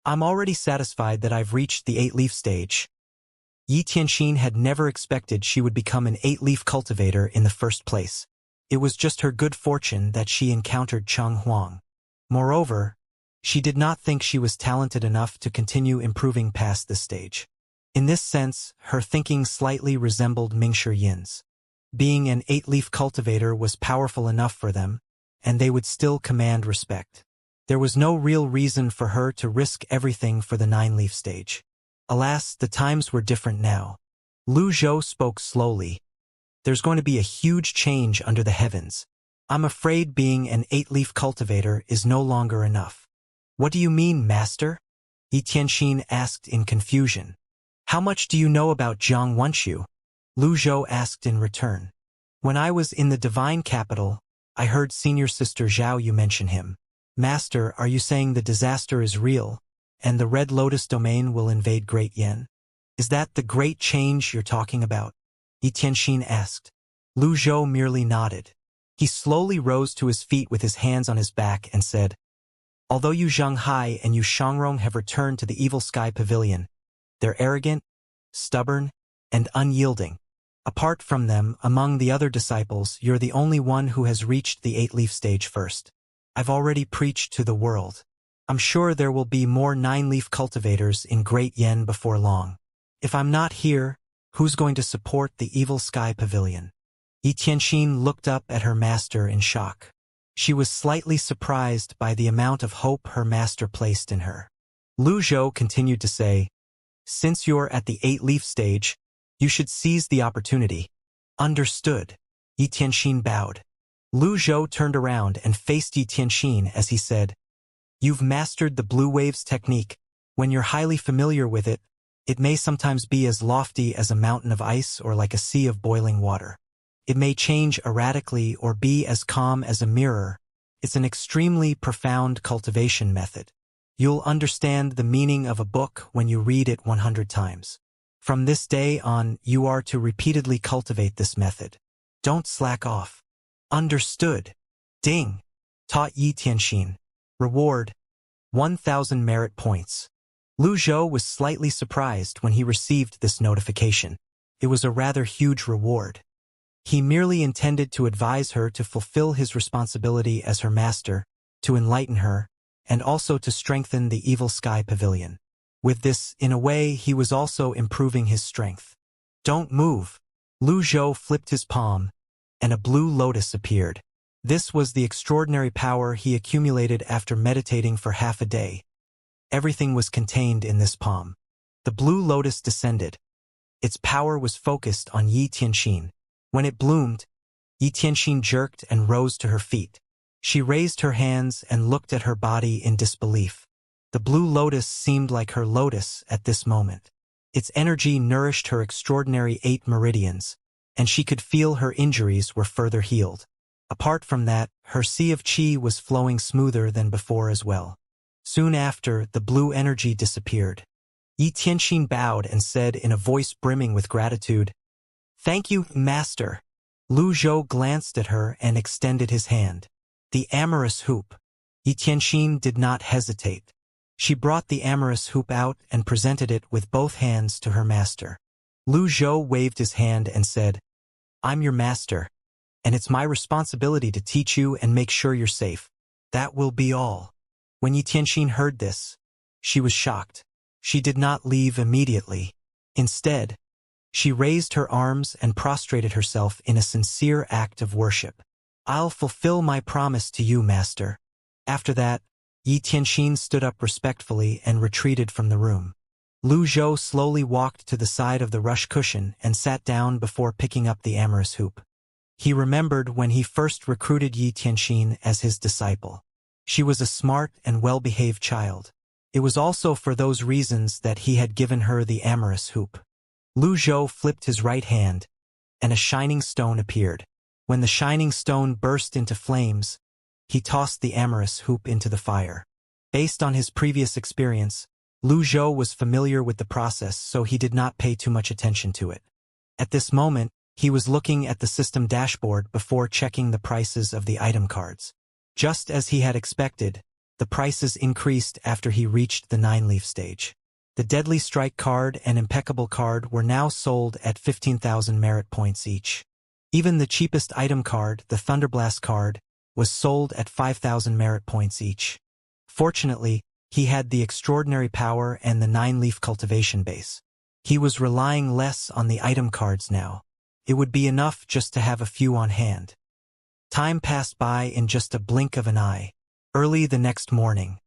I'm already satisfied that I've reached the 8-leaf stage." Yi Tianxin had never expected she would become an 8-leaf cultivator in the first place. It was just her good fortune that she encountered Cheng Huang. Moreover, she did not think she was talented enough to continue improving past this stage. In this sense, her thinking slightly resembled Mingshi Yin's. Being an 8-leaf cultivator was powerful enough for them, and they would still command respect. There was no real reason for her to risk everything for the 9-leaf stage. Alas, the times were different now. Lu Zhou spoke slowly. "There's going to be a huge change under the heavens. I'm afraid being an 8-leaf cultivator is no longer enough." "What do you mean, master?" Yi Tianxin asked in confusion. "How much do you know about Jiang Wenxu?" Lu Zhou asked in return. "When I was in the divine capital, I heard senior sister Zhao you mention him. Master, are you saying the disaster is real, and the Red Lotus domain will invade Great Yen? Is that the great change you're talking about?" Yi Tianxin asked. Lu Zhou merely nodded. He slowly rose to his feet with his hands on his back and said, "Although Yu Zhanghai and Yu Shangrong have returned to the Evil Sky Pavilion, they're arrogant, stubborn, and unyielding. Apart from them, among the other disciples, you're the only one who has reached the 8-leaf stage first. I've already preached to the world. I'm sure there will be more 9-leaf cultivators in Great Yen before long. If I'm not here, Who's going to support the evil sky pavilion? Yi Tianxin looked up at her master in shock. She was slightly surprised by the amount of hope her master placed in her. Lu Zhou continued to say, "Since you're at the 8-leaf stage, you should seize the opportunity." Understood. Yi Tianxin bowed. Lu Zhou turned around and faced Yi Tianxin as he said, "You've mastered the blue waves technique. When you're highly familiar with it, it may sometimes be as lofty as a mountain of ice or like a sea of boiling water. It may change erratically or be as calm as a mirror. It's an extremely profound cultivation method. You'll understand the meaning of a book when you read it 100 times. From this day on, you are to repeatedly cultivate this method. Don't slack off." Understood. Ding. Taught Yi Tianxin. Reward: 1,000 merit points. Lu Zhou was slightly surprised when he received this notification. It was a rather huge reward. He merely intended to advise her to fulfill his responsibility as her master, to enlighten her, and also to strengthen the evil sky pavilion. With this, in a way, he was also improving his strength. "Don't move." Lu Zhou flipped his palm, and a blue lotus appeared. This was the extraordinary power he accumulated after meditating for half a day. Everything was contained in this palm. The blue lotus descended. Its power was focused on Yi Tianxin. When it bloomed, Yi Tianxin jerked and rose to her feet. She raised her hands and looked at her body in disbelief. The blue lotus seemed like her lotus at this moment. Its energy nourished her extraordinary 8 meridians, and she could feel her injuries were further healed. Apart from that, her sea of qi was flowing smoother than before as well. Soon after, the blue energy disappeared. Yi Tianxin bowed and said in a voice brimming with gratitude, "Thank you, Master." Lu Zhou glanced at her and extended his hand. The amorous hoop. Yi Tianxin did not hesitate. She brought the amorous hoop out and presented it with both hands to her master. Lu Zhou waved his hand and said, "I'm your master, and it's my responsibility to teach you and make sure you're safe. That will be all." When Yi Tianxin heard this, she was shocked. She did not leave immediately. Instead, she raised her arms and prostrated herself in a sincere act of worship. "I'll fulfill my promise to you, Master." After that, Yi Tianxin stood up respectfully and retreated from the room. Lu Zhou slowly walked to the side of the rush cushion and sat down before picking up the amorous hoop. He remembered when he first recruited Yi Tianxin as his disciple. She was a smart and well-behaved child. It was also for those reasons that he had given her the amorous hoop. Lu Zhou flipped his right hand, and a shining stone appeared. When the shining stone burst into flames, he tossed the amorous hoop into the fire. Based on his previous experience, Lu Zhou was familiar with the process, so he did not pay too much attention to it. At this moment, he was looking at the system dashboard before checking the prices of the item cards. Just as he had expected, the prices increased after he reached the 9-leaf stage. The Deadly Strike card and Impeccable card were now sold at 15,000 merit points each. Even the cheapest item card, the Thunderblast card, was sold at 5,000 merit points each. Fortunately, he had the extraordinary power and the 9-leaf cultivation base. He was relying less on the item cards now. It would be enough just to have a few on hand. Time passed by in just a blink of an eye. Early the next morning,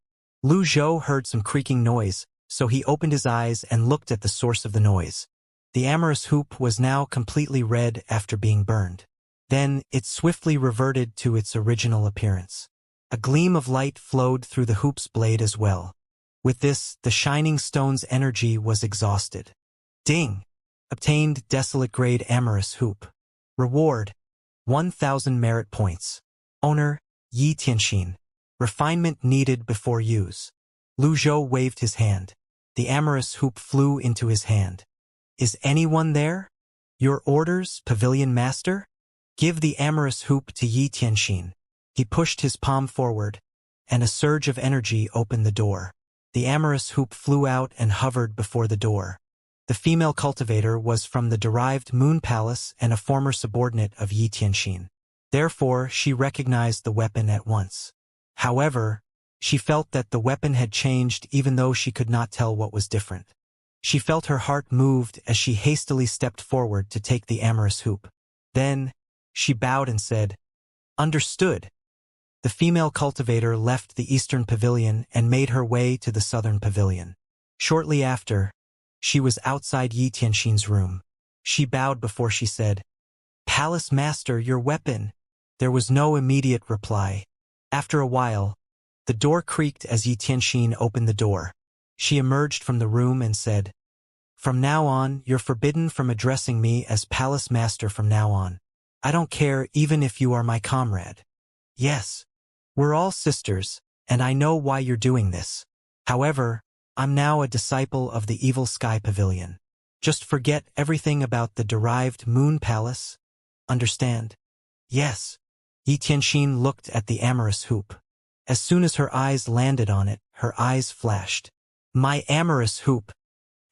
Lu Zhou heard some creaking noise, so he opened his eyes and looked at the source of the noise. The amorous hoop was now completely red after being burned. Then it swiftly reverted to its original appearance. A gleam of light flowed through the hoop's blade as well. With this, the shining stone's energy was exhausted. Ding! Obtained Desolate Grade Amorous Hoop. Reward: 1,000 merit points. Owner: Yi Tianxin. Refinement needed before use. Lu Zhou waved his hand. The amorous hoop flew into his hand. "Is anyone there? Your orders, Pavilion Master?" "Give the amorous hoop to Yi Tianxin." He pushed his palm forward, and a surge of energy opened the door. The amorous hoop flew out and hovered before the door. The female cultivator was from the derived Moon Palace and a former subordinate of Yi Tianxin. Therefore, she recognized the weapon at once. However, she felt that the weapon had changed even though she could not tell what was different. She felt her heart moved as she hastily stepped forward to take the amorous hoop. Then, she bowed and said, "Understood." The female cultivator left the eastern pavilion and made her way to the southern pavilion. Shortly after, she was outside Yi Tianxin's room. She bowed before she said, "Palace Master, your weapon." There was no immediate reply. After a while, the door creaked as Yi Tianxin opened the door. She emerged from the room and said, "From now on, you're forbidden from addressing me as Palace Master from now on. I don't care even if you are my comrade. Yes, we're all sisters, and I know why you're doing this. However, I'm now a disciple of the Evil Sky Pavilion. Just forget everything about the derived Moon Palace. Understand?" "Yes." Yi Tianxin looked at the amorous hoop. As soon as her eyes landed on it, her eyes flashed. "My amorous hoop!"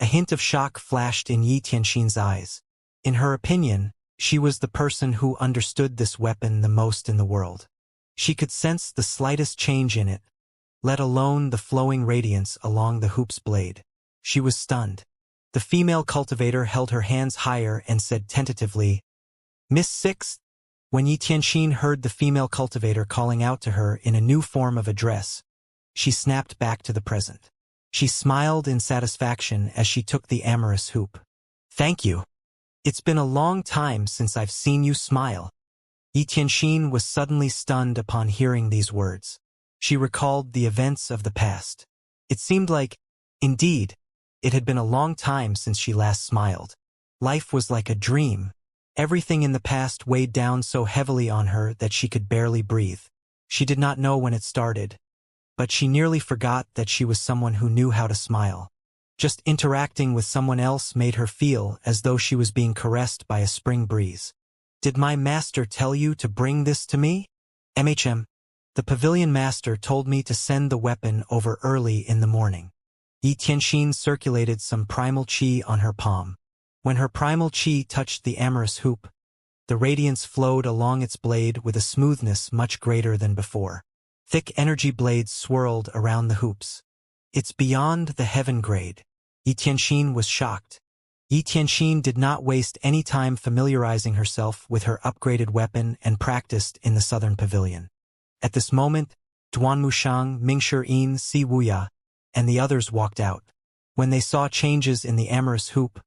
A hint of shock flashed in Yi Tianxin's eyes. In her opinion, she was the person who understood this weapon the most in the world. She could sense the slightest change in it, let alone the flowing radiance along the hoop's blade. She was stunned. The female cultivator held her hands higher and said tentatively, "Miss Sixth." When Yi Tianxin heard the female cultivator calling out to her in a new form of address, she snapped back to the present. She smiled in satisfaction as she took the amorous hoop. "Thank you. It's been a long time since I've seen you smile." Yi Tianxin was suddenly stunned upon hearing these words. She recalled the events of the past. It seemed like, indeed, it had been a long time since she last smiled. Life was like a dream. Everything in the past weighed down so heavily on her that she could barely breathe. She did not know when it started, but she nearly forgot that she was someone who knew how to smile. Just interacting with someone else made her feel as though she was being caressed by a spring breeze. "Did my master tell you to bring this to me?" The pavilion master told me to send the weapon over early in the morning." Yi Tianxin circulated some primal qi on her palm. When her primal qi touched the amorous hoop, the radiance flowed along its blade with a smoothness much greater than before. Thick energy blades swirled around the hoops. "It's beyond the heaven grade." Yi Tianxin was shocked. Yi Tianxin did not waste any time familiarizing herself with her upgraded weapon and practiced in the southern pavilion. At this moment, Duan Mushang, Mingshi, Si Wuya, and the others walked out. When they saw changes in the amorous hoop,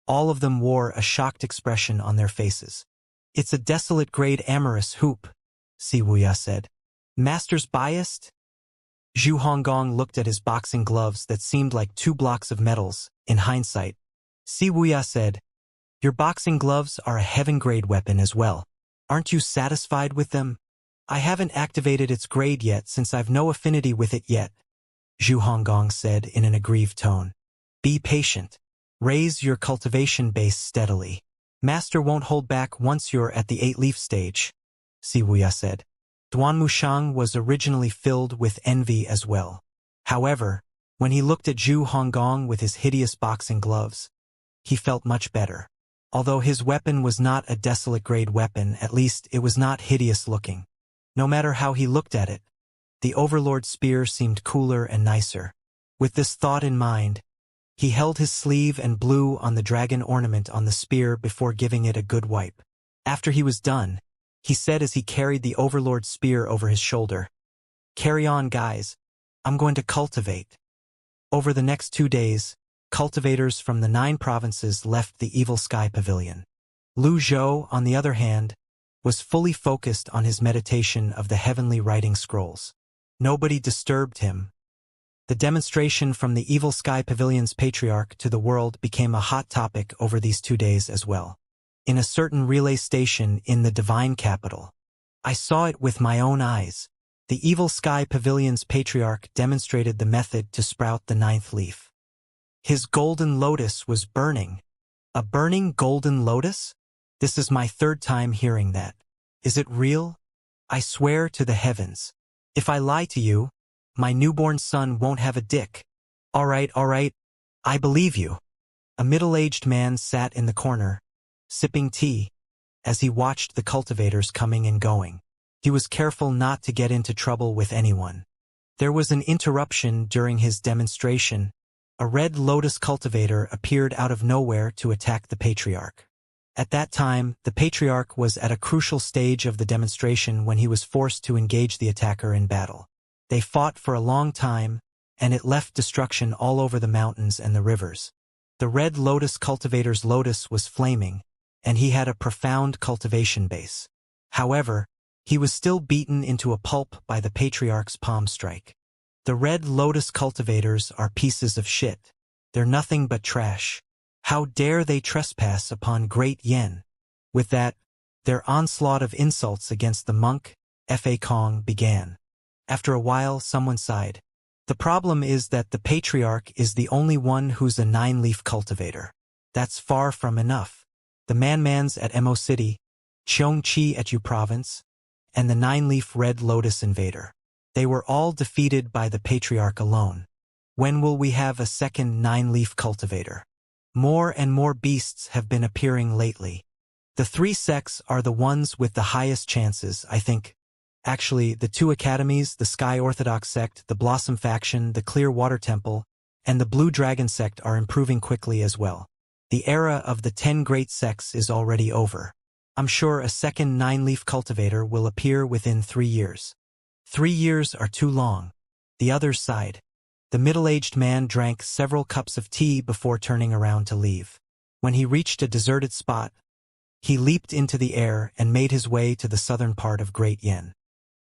all of them wore a shocked expression on their faces. "It's a desolate grade amorous hoop," Si Wuya said. "Master's biased?" Zhu Honggong looked at his boxing gloves that seemed like 2 blocks of metals. In hindsight, Si Wuya said, "Your boxing gloves are a heaven-grade weapon as well. Aren't you satisfied with them?" "I haven't activated its grade yet since I've no affinity with it yet," Zhu Honggong said in an aggrieved tone. "Be patient. Raise your cultivation base steadily. Master won't hold back once you're at the 8-leaf stage," Si Wuya said. Duan Mushang was originally filled with envy as well. However, when he looked at Zhu Honggong with his hideous boxing gloves, he felt much better. Although his weapon was not a desolate-grade weapon, at least it was not hideous-looking. No matter how he looked at it, the Overlord spear seemed cooler and nicer. With this thought in mind, he held his sleeve and blew on the dragon ornament on the spear before giving it a good wipe. After he was done, he said as he carried the Overlord spear over his shoulder, "Carry on, guys. I'm going to cultivate." Over the next 2 days, cultivators from the 9 provinces left the Evil Sky Pavilion. Lu Zhou, on the other hand, was fully focused on his meditation of the heavenly writing scrolls. Nobody disturbed him. The demonstration from the Evil Sky Pavilion's Patriarch to the world became a hot topic over these 2 days as well. In a certain relay station in the Divine Capital, I saw it with my own eyes. The Evil Sky Pavilion's Patriarch demonstrated the method to sprout the 9th leaf. His golden lotus was burning. A burning golden lotus? This is my 3rd time hearing that. Is it real? I swear to the heavens. If I lie to you, my newborn son won't have a dick. All right, I believe you. A middle-aged man sat in the corner, sipping tea, as he watched the cultivators coming and going. He was careful not to get into trouble with anyone. There was an interruption during his demonstration, A red lotus cultivator appeared out of nowhere to attack the Patriarch. At that time, the Patriarch was at a crucial stage of the demonstration when he was forced to engage the attacker in battle. They fought for a long time, and it left destruction all over the mountains and the rivers. The red lotus cultivator's lotus was flaming, and he had a profound cultivation base. However, he was still beaten into a pulp by the Patriarch's palm strike. The red lotus cultivators are pieces of shit. They're nothing but trash. How dare they trespass upon great Yen? With that, their onslaught of insults against the monk, Fa Kong, began. After a while, someone sighed. The problem is that the Patriarch is the only one who's a 9-leaf cultivator. That's far from enough. The Man-Mans at Mo City, Xianxia at U Province, and the 9-leaf red lotus invader. They were all defeated by the Patriarch alone. When will we have a second 9-leaf cultivator? More and more beasts have been appearing lately. The 3 sects are the ones with the highest chances, I think. Actually, the 2 academies, the Sky Orthodox sect, the Blossom faction, the Clear Water Temple, and the Blue Dragon sect are improving quickly as well. The era of the 10 great sects is already over. I'm sure a second 9-leaf cultivator will appear within 3 years. 3 years are too long. The others sighed. The middle-aged man drank several cups of tea before turning around to leave. When he reached a deserted spot, he leaped into the air and made his way to the southern part of Great Yen.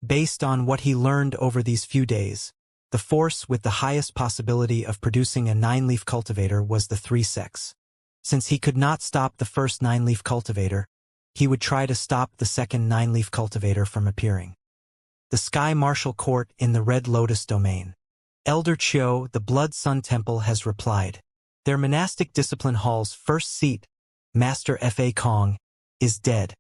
Based on what he learned over these few days, the force with the highest possibility of producing a 9-leaf cultivator was the 3 sects. Since he could not stop the first 9-leaf cultivator, he would try to stop the second 9-leaf cultivator from appearing. The Sky Martial Court in the Red Lotus Domain. Elder Chiu, the Blood Sun Temple, has replied. Their monastic discipline hall's first seat, Master Fa Kong, is dead.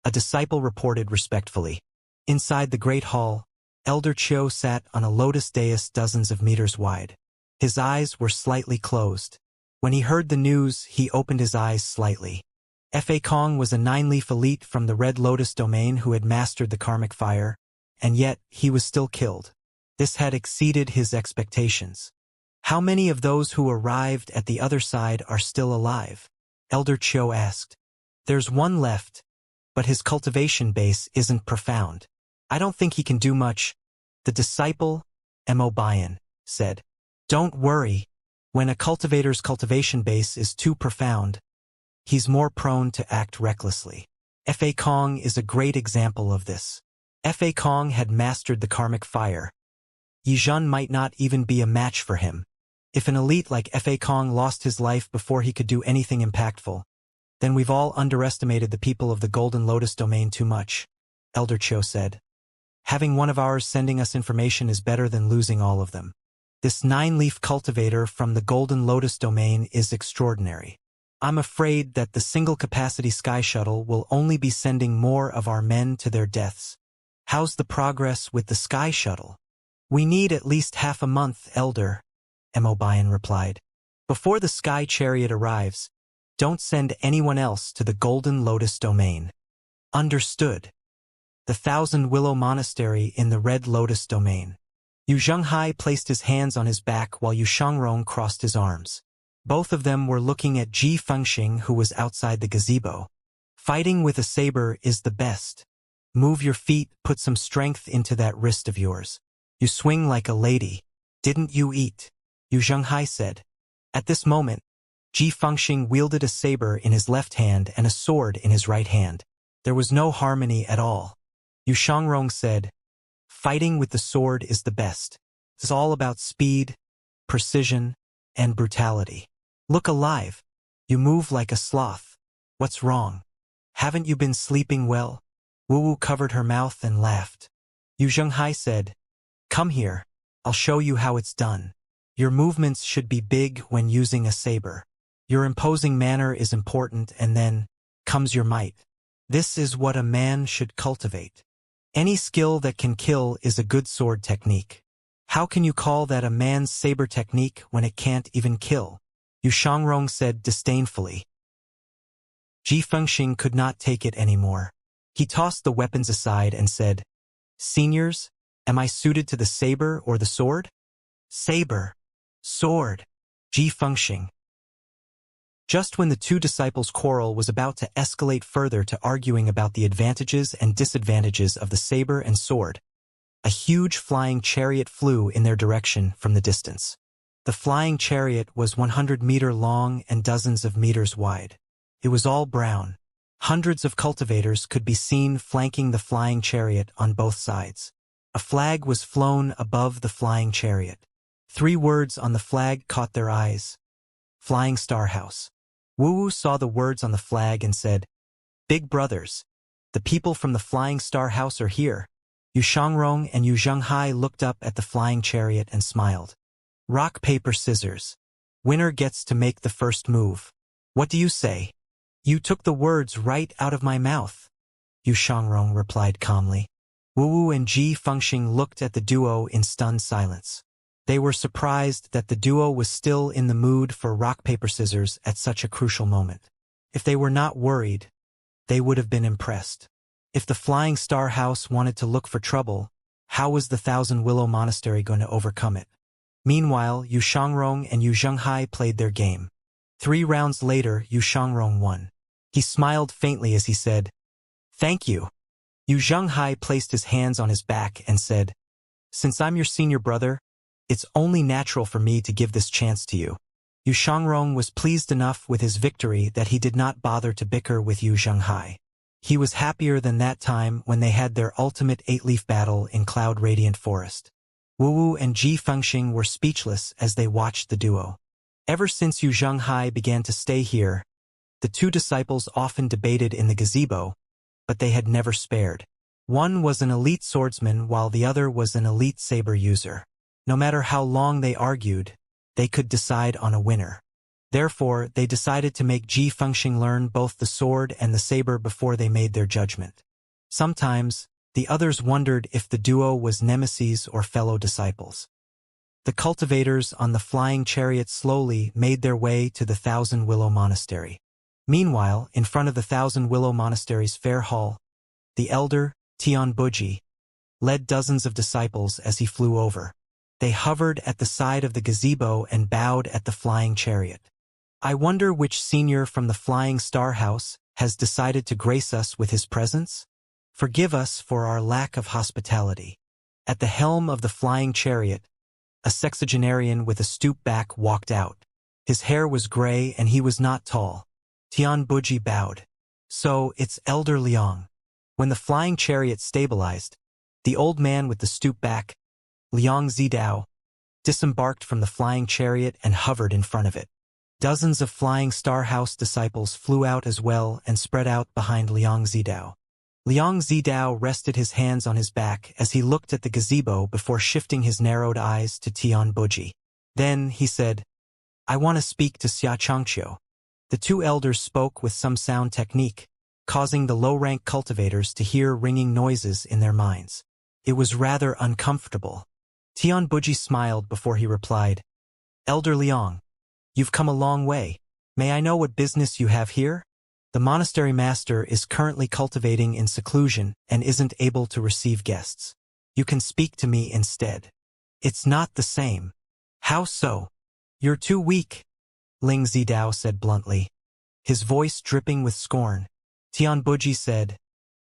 A disciple reported respectfully. Inside the Great Hall, Elder Chiu sat on a lotus dais dozens of meters wide. His eyes were slightly closed. When he heard the news, he opened his eyes slightly. Fa Kong was a 9-leaf elite from the Red Lotus Domain who had mastered the karmic fire, and yet he was still killed. This had exceeded his expectations. How many of those who arrived at the other side are still alive? Elder Chiu asked. There's one left, but his cultivation base isn't profound. I don't think he can do much. The disciple, Mo Bayan, said. Don't worry. When a cultivator's cultivation base is too profound, he's more prone to act recklessly. Fa Kong is a great example of this. Fa Kong had mastered the karmic fire. Yizhen might not even be a match for him. If an elite like Fa Kong lost his life before he could do anything impactful, then we've all underestimated the people of the Golden Lotus Domain too much, Elder Chiu said. Having one of ours sending us information is better than losing all of them. This 9-leaf cultivator from the Golden Lotus Domain is extraordinary. I'm afraid that the single-capacity Sky Shuttle will only be sending more of our men to their deaths. How's the progress with the Sky Shuttle? We need at least half a month, Elder, Mo Bayan replied. Before the Sky Chariot arrives, don't send anyone else to the Golden Lotus Domain. Understood. The Thousand Willow Monastery in the Red Lotus Domain. Yu Zhenghai placed his hands on his back while Yu Shangrong crossed his arms. Both of them were looking at Ji Fengxing, who was outside the gazebo. Fighting with a saber is the best. Move your feet, put some strength into that wrist of yours. You swing like a lady. Didn't you eat? Yu Zhenghai said. At this moment, Ji Fengxing wielded a saber in his left hand and a sword in his right hand. There was no harmony at all. Yu Shangrong said, fighting with the sword is the best. It's all about speed, precision, and brutality. Look alive. You move like a sloth. What's wrong? Haven't you been sleeping well? Wu Wu covered her mouth and laughed. Yu Zhenghai said, come here. I'll show you how it's done. Your movements should be big when using a saber. Your imposing manner is important, and then comes your might. This is what a man should cultivate. Any skill that can kill is a good sword technique. How can you call that a man's saber technique when it can't even kill? Yu Shangrong said disdainfully. Ji Fengxing could not take it anymore. He tossed the weapons aside and said, Seniors, am I suited to the saber or the sword? Saber. Sword. Xianxia. Just when the two disciples' quarrel was about to escalate further to arguing about the advantages and disadvantages of the saber and sword, a huge flying chariot flew in their direction from the distance. The flying chariot was 100-meter long and dozens of meters wide. It was all brown. Hundreds of cultivators could be seen flanking the flying chariot on both sides. A flag was flown above the flying chariot. 3 words on the flag caught their eyes. Flying Star House. Wu saw the words on the flag and said, "Big brothers, the people from the Flying Star House are here." Yu Shangrong and Yu Zhenghai looked up at the flying chariot and smiled. Rock, paper, scissors. Winner gets to make the first move. What do you say? You took the words right out of my mouth. Yu Shangrong replied calmly. Wu and Xianxia looked at the duo in stunned silence. They were surprised that the duo was still in the mood for rock, paper, scissors at such a crucial moment. If they were not worried, they would have been impressed. If the Flying Star House wanted to look for trouble, how was the Thousand Willow Monastery going to overcome it? Meanwhile, Yu Shangrong and Yu Zhenghai played their game. 3 rounds later, Yu Shangrong won. He smiled faintly as he said, "Thank you." Yu Zhenghai placed his hands on his back and said, "Since I'm your senior brother, it's only natural for me to give this chance to you." Yu Shangrong was pleased enough with his victory that he did not bother to bicker with Yu Zhenghai. He was happier than that time when they had their ultimate 8-leaf battle in Cloud Radiant Forest. Wu and Xianxia were speechless as they watched the duo. Ever since Yu Zhenghai began to stay here, the two disciples often debated in the gazebo, but they had never spared. One was an elite swordsman while the other was an elite saber user. No matter how long they argued, they could decide on a winner. Therefore, they decided to make Xianxia learn both the sword and the saber before they made their judgment. Sometimes, the others wondered if the duo was nemesis or fellow disciples. The cultivators on the flying chariot slowly made their way to the Thousand Willow Monastery. Meanwhile, in front of the Thousand Willow Monastery's fair hall, the elder, Tianbuji, led dozens of disciples as he flew over. They hovered at the side of the gazebo and bowed at the flying chariot. "I wonder which senior from the Flying Star House has decided to grace us with his presence? Forgive us for our lack of hospitality." At the helm of the flying chariot, a sexagenarian with a stoop back walked out. His hair was gray and he was not tall. Tianbuji bowed. "So, it's Elder Liang." When the flying chariot stabilized, the old man with the stoop back, Liang Zidao, disembarked from the flying chariot and hovered in front of it. Dozens of Flying Star House disciples flew out as well and spread out behind Liang Zidao. Liang Zidao rested his hands on his back as he looked at the gazebo before shifting his narrowed eyes to Tianbuji. Then, he said, "I want to speak to Xianxia." The 2 elders spoke with some sound technique, causing the low-rank cultivators to hear ringing noises in their minds. It was rather uncomfortable. Tianbuji smiled before he replied, "Elder Liang, you've come a long way. May I know what business you have here?" "The monastery master is currently cultivating in seclusion and isn't able to receive guests. You can speak to me instead." "It's not the same." "How so?" "You're too weak," Ling Zidao said bluntly, his voice dripping with scorn. Tianbuji said,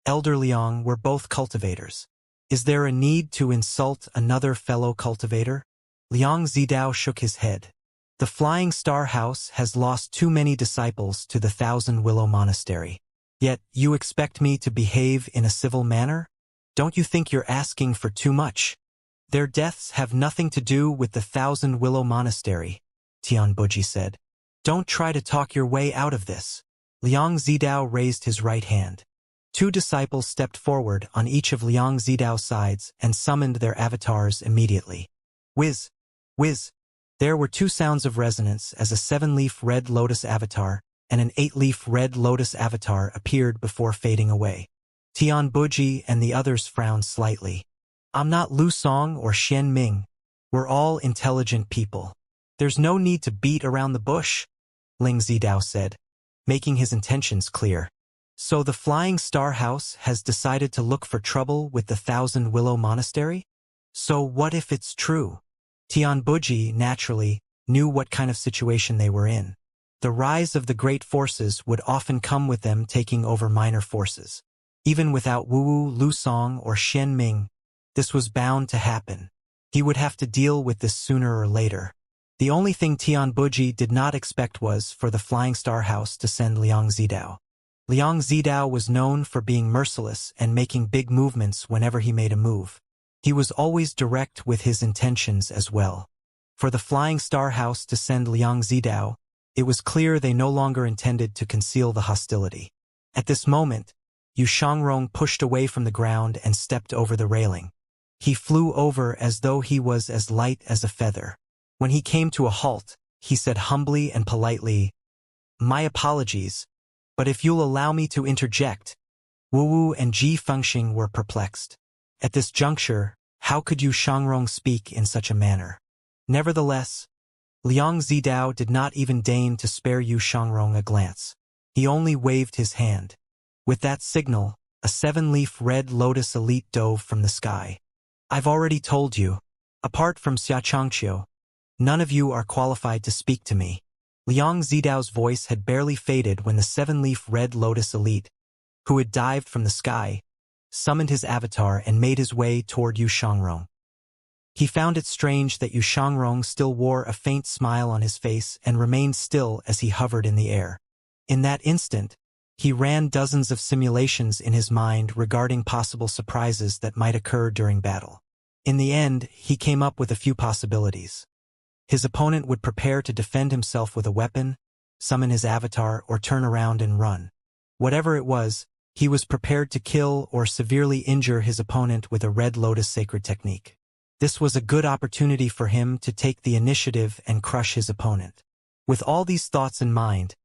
"Elder Liang, we're both cultivators. Is there a need to insult another fellow cultivator?" Liang Zidao shook his head. "The Flying Star House has lost too many disciples to the Thousand Willow Monastery. Yet, you expect me to behave in a civil manner? Don't you think you're asking for too much? Their deaths have nothing to do with the Thousand Willow Monastery," Tianbuji said. "Don't try to talk your way out of this." Liang Zidao raised his right hand. 2 disciples stepped forward on each of Liang Zidao's sides and summoned their avatars immediately. Whiz! Whiz! There were 2 sounds of resonance as a 7-leaf red lotus avatar and an 8-leaf red lotus avatar appeared before fading away. Tianbuji and the others frowned slightly. "I'm not Lu Song or Xian Ming. We're all intelligent people. There's no need to beat around the bush," Ling Zidao said, making his intentions clear. "So the Flying Star House has decided to look for trouble with the Thousand Willow Monastery? So what if it's true?" Tianbuji, naturally, knew what kind of situation they were in. The rise of the great forces would often come with them taking over minor forces. Even without Wu, Lu Song, or Xian Ming, this was bound to happen. He would have to deal with this sooner or later. The only thing Tian Buji did not expect was for the Flying Star House to send Liang Zidao. Liang Zidao was known for being merciless and making big movements whenever he made a move. He was always direct with his intentions as well. For the Flying Star House to send Liang Zidao, it was clear they no longer intended to conceal the hostility. At this moment, Yu Shangrong pushed away from the ground and stepped over the railing. He flew over as though he was as light as a feather. When he came to a halt, he said humbly and politely, "My apologies, but if you'll allow me to interject." Wu Wu and Ji Fengxing were perplexed. At this juncture, how could Yu Shangrong speak in such a manner? Nevertheless, Liang Zidao did not even deign to spare Yu Shangrong a glance. He only waved his hand. With that signal, a 7-leaf red lotus elite dove from the sky. "I've already told you. Apart from Xianxia, none of you are qualified to speak to me." Liang Zidao's voice had barely faded when the 7-leaf red lotus elite, who had dived from the sky, summoned his avatar and made his way toward Yu Shangrong. He found it strange that Yu Shangrong still wore a faint smile on his face and remained still as he hovered in the air. In that instant, he ran dozens of simulations in his mind regarding possible surprises that might occur during battle. In the end, he came up with a few possibilities. His opponent would prepare to defend himself with a weapon, summon his avatar, or turn around and run. Whatever it was, he was prepared to kill or severely injure his opponent with a Red Lotus sacred technique. This was a good opportunity for him to take the initiative and crush his opponent. With all these thoughts in mind,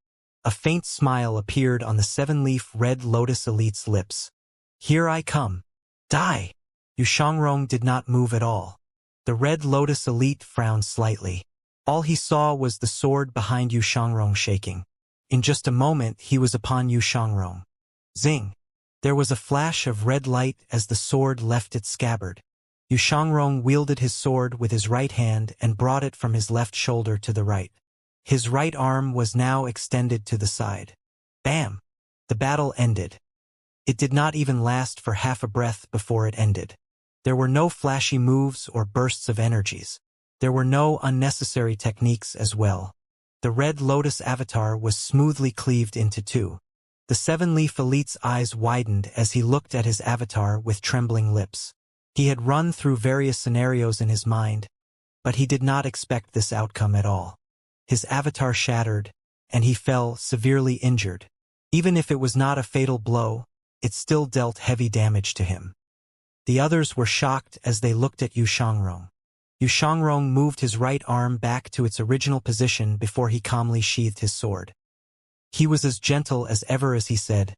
a faint smile appeared on the 7-leaf Red Lotus elite's lips. "Here I come. Die!" Yu Shangrong did not move at all. The Red Lotus elite frowned slightly. All he saw was the sword behind Yu Shangrong shaking. In just a moment he was upon Yu Shangrong. Zing! There was a flash of red light as the sword left its scabbard. Yu Shangrong wielded his sword with his right hand and brought it from his left shoulder to the right. His right arm was now extended to the side. Bam! The battle ended. It did not even last for half a breath before it ended. There were no flashy moves or bursts of energies. There were no unnecessary techniques as well. The Red Lotus avatar was smoothly cleaved into two. The 7-leaf elite's eyes widened as he looked at his avatar with trembling lips. He had run through various scenarios in his mind, but he did not expect this outcome at all. His avatar shattered, and he fell severely injured. Even if it was not a fatal blow, it still dealt heavy damage to him. The others were shocked as they looked at Yu Shangrong. Yu Shangrong moved his right arm back to its original position before he calmly sheathed his sword. He was as gentle as ever as he said,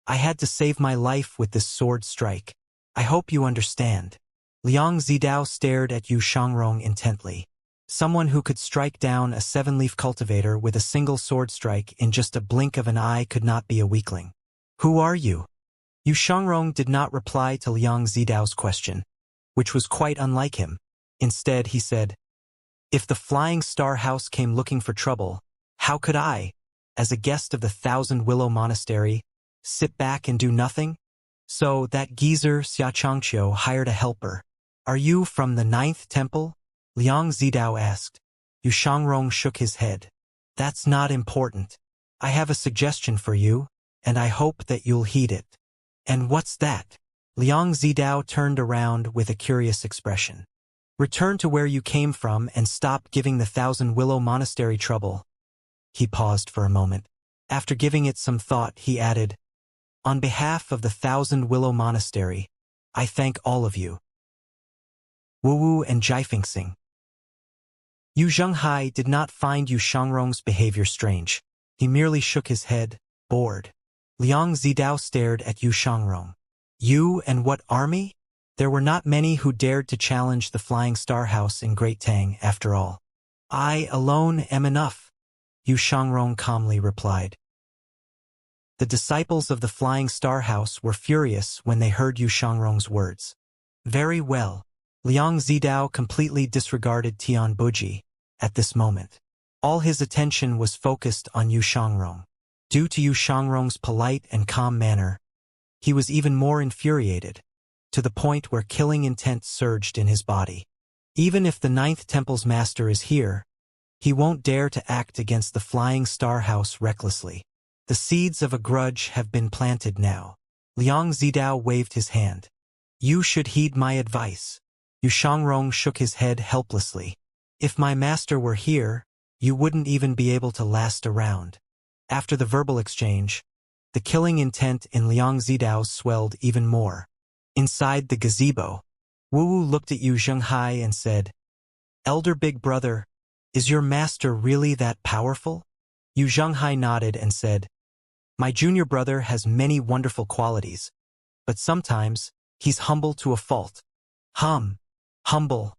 "I had to save my life with this sword strike. I hope you understand." Liang Zidao stared at Yu Shangrong intently. Someone who could strike down a 7-leaf cultivator with a single sword strike in just a blink of an eye could not be a weakling. "Who are you?" Yu Shangrong did not reply to Liang Zidao's question, which was quite unlike him. Instead, he said, "If the Flying Star House came looking for trouble, how could I, as a guest of the Thousand Willow Monastery, sit back and do nothing? So that geezer Xianxia hired a helper. Are you from the 9th Temple?" Liang Zidao asked. Yu Shangrong shook his head. "That's not important. I have a suggestion for you, and I hope that you'll heed it." "And what's that?" Liang Zidao turned around with a curious expression. "Return to where you came from and stop giving the Thousand Willow Monastery trouble." He paused for a moment. After giving it some thought, he added, "On behalf of the Thousand Willow Monastery, I thank all of you." Wu Wu and Jiafengxing. Yu Zhenghai did not find Yu Shangrong's behavior strange. He merely shook his head, bored. Liang Zidao stared at Yu Shangrong. "You and what army?" There were not many who dared to challenge the Flying Star House in Great Tang, after all. "I alone am enough," Yu Shangrong calmly replied. The disciples of the Flying Star House were furious when they heard Yu Shangrong's words. "Very well." Liang Zidao completely disregarded Tian Buji. at this moment. All his attention was focused on Yu Shangrong. Due to Yu Shangrong's polite and calm manner, he was even more infuriated, to the point where killing intent surged in his body. Even if the Ninth Temple's master is here, he won't dare to act against the Flying Star House recklessly. The seeds of a grudge have been planted now. Liang Zidao waved his hand. You should heed my advice. Yu Shangrong shook his head helplessly. If my master were here, you wouldn't even be able to last a round. After the verbal exchange, the killing intent in Liang Zidao swelled even more. Inside the gazebo, Wu Wu looked at Yu Zhenghai and said, Elder Big Brother, is your master really that powerful? Yu Zhenghai nodded and said, My junior brother has many wonderful qualities, but sometimes he's humble to a fault. Humble.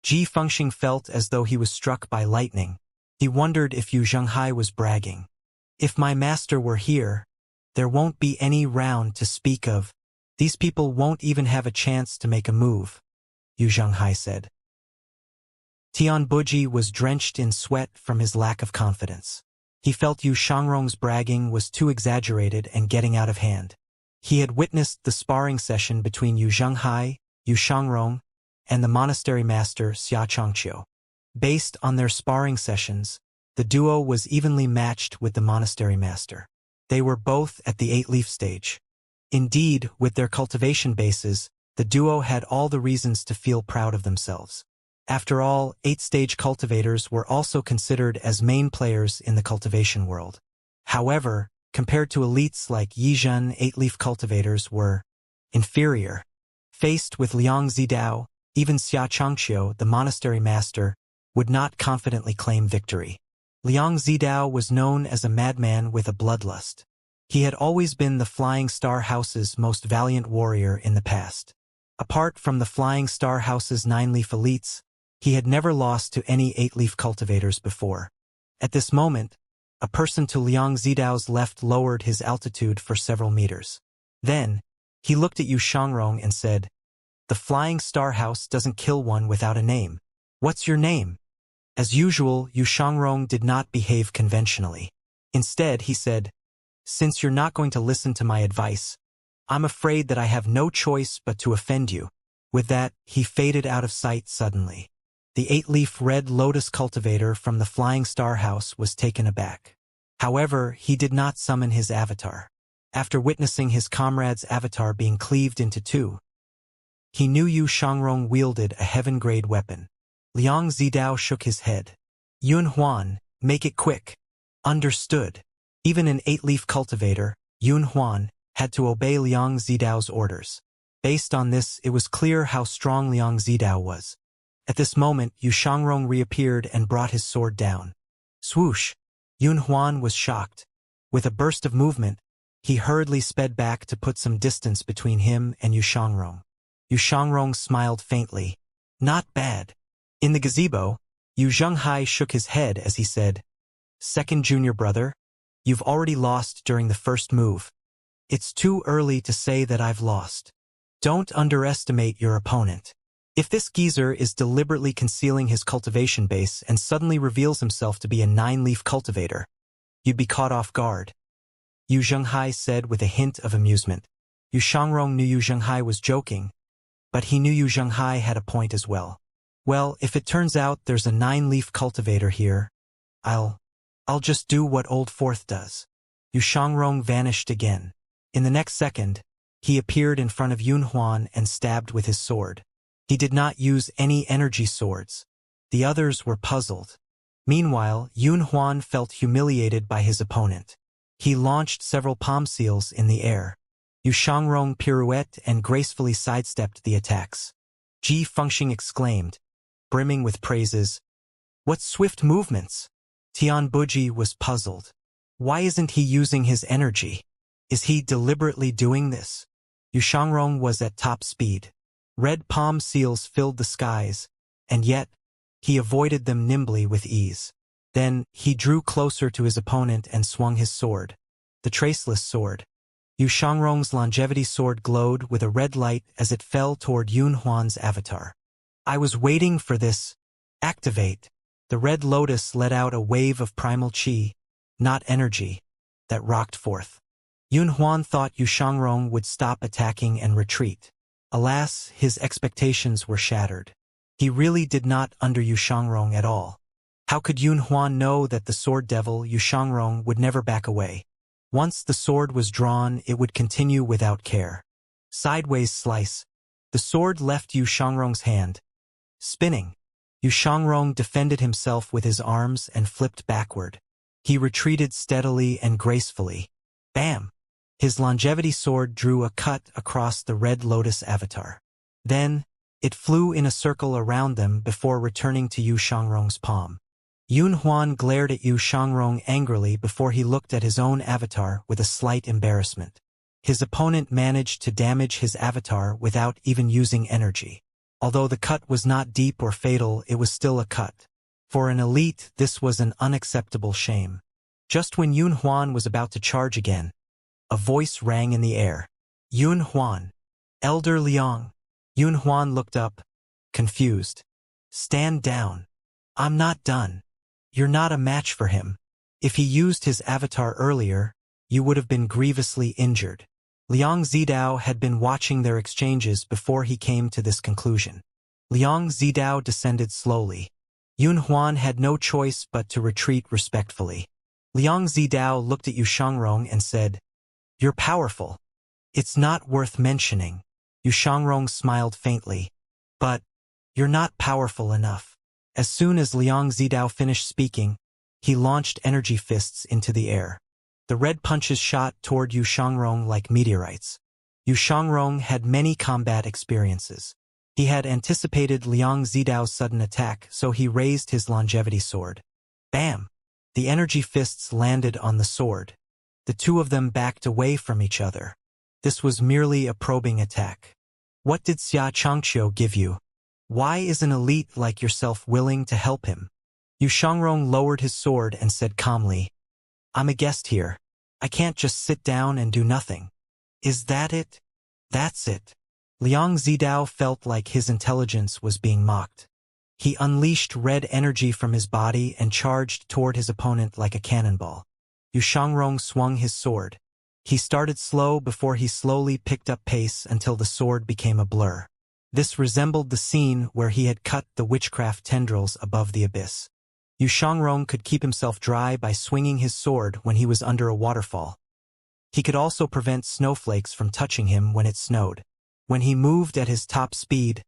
Ji Fengxing felt as though he was struck by lightning. He wondered if Yu Zhenghai was bragging. If my master were here, there won't be any round to speak of. These people won't even have a chance to make a move, Yu Zhenghai said. Tian Buji was drenched in sweat from his lack of confidence. He felt Yu Shangrong's bragging was too exaggerated and getting out of hand. He had witnessed the sparring session between Yu Zhenghai, Yu Shangrong, and the monastery master Xianxia. Based on their sparring sessions, the duo was evenly matched with the monastery master. They were both at the 8-leaf stage. Indeed, with their cultivation bases, the duo had all the reasons to feel proud of themselves. After all, 8-stage cultivators were also considered as main players in the cultivation world. However, compared to elites like Yizhen, 8-leaf cultivators were inferior. Faced with Liang Zidao, even Xianxia, the monastery master, would not confidently claim victory. Liang Zidao was known as a madman with a bloodlust. He had always been the Flying Star House's most valiant warrior in the past. Apart from the Flying Star House's 9-leaf elites, he had never lost to any 8-leaf cultivators before. At this moment, a person to Liang Zidao's left lowered his altitude for several meters. Then, he looked at Yu Shangrong and said, The Flying Star House doesn't kill one without a name. What's your name? As usual, Yu Shangrong did not behave conventionally. Instead, he said, Since you're not going to listen to my advice, I'm afraid that I have no choice but to offend you. With that, he faded out of sight suddenly. The 8-leaf red lotus cultivator from the Flying Star House was taken aback. However, he did not summon his avatar. After witnessing his comrade's avatar being cleaved into two, he knew Yu Shangrong wielded a heaven-grade weapon. Liang Zidao shook his head. Yun Huan, make it quick. Understood. Even an 8-leaf cultivator, Yun Huan, had to obey Liang Zidao's orders. Based on this, it was clear how strong Liang Zidao was. At this moment, Yu Shangrong reappeared and brought his sword down. Swoosh! Yun Huan was shocked. With a burst of movement, he hurriedly sped back to put some distance between him and Yu Shangrong. Yu Shangrong smiled faintly. Not bad. In the gazebo, Yu Zhenghai shook his head as he said, Second junior brother, you've already lost during the first move. It's too early to say that I've lost. Don't underestimate your opponent. If this geezer is deliberately concealing his cultivation base and suddenly reveals himself to be a 9-leaf cultivator, you'd be caught off guard. Yu Zhenghai said with a hint of amusement. Yu Shangrong knew Yu Zhenghai was joking, but he knew Yu Zhenghai had a point as well. Well, if it turns out there's a 9-leaf cultivator here, I'll just do what Old Fourth does. Yu Shangrong vanished again. In the next second, he appeared in front of Yun Huan and stabbed with his sword. He did not use any energy swords. The others were puzzled. Meanwhile, Yun Huan felt humiliated by his opponent. He launched several palm seals in the air. Yu Shangrong pirouetted and gracefully sidestepped the attacks. Ji Fengxing exclaimed, brimming with praises, What swift movements! Tian Buji was puzzled. Why isn't he using his energy? Is he deliberately doing this? Yu Shangrong was at top speed. Red palm seals filled the skies, and yet, he avoided them nimbly with ease. Then, he drew closer to his opponent and swung his sword. The traceless sword. Yu Shangrong's longevity sword glowed with a red light as it fell toward Yun Huan's avatar. I was waiting for this. Activate. The red lotus let out a wave of primal qi, not energy, that rocked forth. Yun Huan thought Yu Shangrong would stop attacking and retreat. Alas, his expectations were shattered. He really did not under Yu Shangrong at all. How could Yun Huan know that the sword devil Yu Shangrong would never back away? Once the sword was drawn, it would continue without care. Sideways slice. The sword left Yu Shangrong's hand. Spinning. Yu Shangrong defended himself with his arms and flipped backward. He retreated steadily and gracefully. Bam! His longevity sword drew a cut across the red lotus avatar. Then, it flew in a circle around them before returning to Yu Shangrong's palm. Yun Huan glared at Yu Shangrong angrily before he looked at his own avatar with a slight embarrassment. His opponent managed to damage his avatar without even using energy. Although the cut was not deep or fatal, it was still a cut. For an elite, this was an unacceptable shame. Just when Yun Huan was about to charge again, a voice rang in the air. Yun Huan. Elder Liang. Yun Huan looked up, confused. Stand down. I'm not done. You're not a match for him. If he used his avatar earlier, you would have been grievously injured. Liang Zidao had been watching their exchanges before he came to this conclusion. Liang Zidao descended slowly. Yun Huan had no choice but to retreat respectfully. Liang Zidao looked at Yu Shangrong and said, "You're powerful. It's not worth mentioning." Yu Shangrong smiled faintly. "But, you're not powerful enough." As soon as Liang Zidao finished speaking, he launched energy fists into the air. The red punches shot toward Yu Shangrong like meteorites. Yu Shangrong had many combat experiences. He had anticipated Liang Zidao's sudden attack, so he raised his longevity sword. Bam! The energy fists landed on the sword. The two of them backed away from each other. This was merely a probing attack. What did Xianxia give you? Why is an elite like yourself willing to help him? Yu Shangrong lowered his sword and said calmly, "I'm a guest here. I can't just sit down and do nothing." "Is that it?" "That's it." Liang Zidao felt like his intelligence was being mocked. He unleashed red energy from his body and charged toward his opponent like a cannonball. Yu Shangrong swung his sword. He started slow before he slowly picked up pace until the sword became a blur. This resembled the scene where he had cut the witchcraft tendrils above the abyss. Yu Shangrong could keep himself dry by swinging his sword when he was under a waterfall. He could also prevent snowflakes from touching him when it snowed. When he moved at his top speed,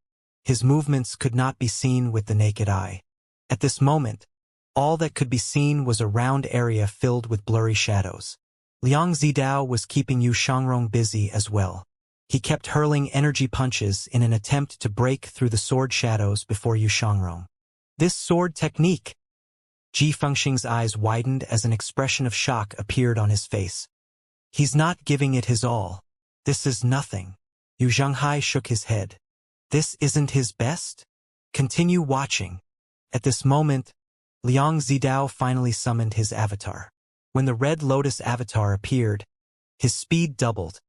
his movements could not be seen with the naked eye. At this moment, all that could be seen was a round area filled with blurry shadows. Liang Zidao was keeping Yu Shangrong busy as well. He kept hurling energy punches in an attempt to break through the sword shadows before Yu Shangrong. This sword technique! Ji Fengxing's eyes widened as an expression of shock appeared on his face. He's not giving it his all. This is nothing. Yu Zhanghai shook his head. This isn't his best? Continue watching. At this moment, Liang Zidao finally summoned his avatar. When the red lotus avatar appeared, his speed doubled,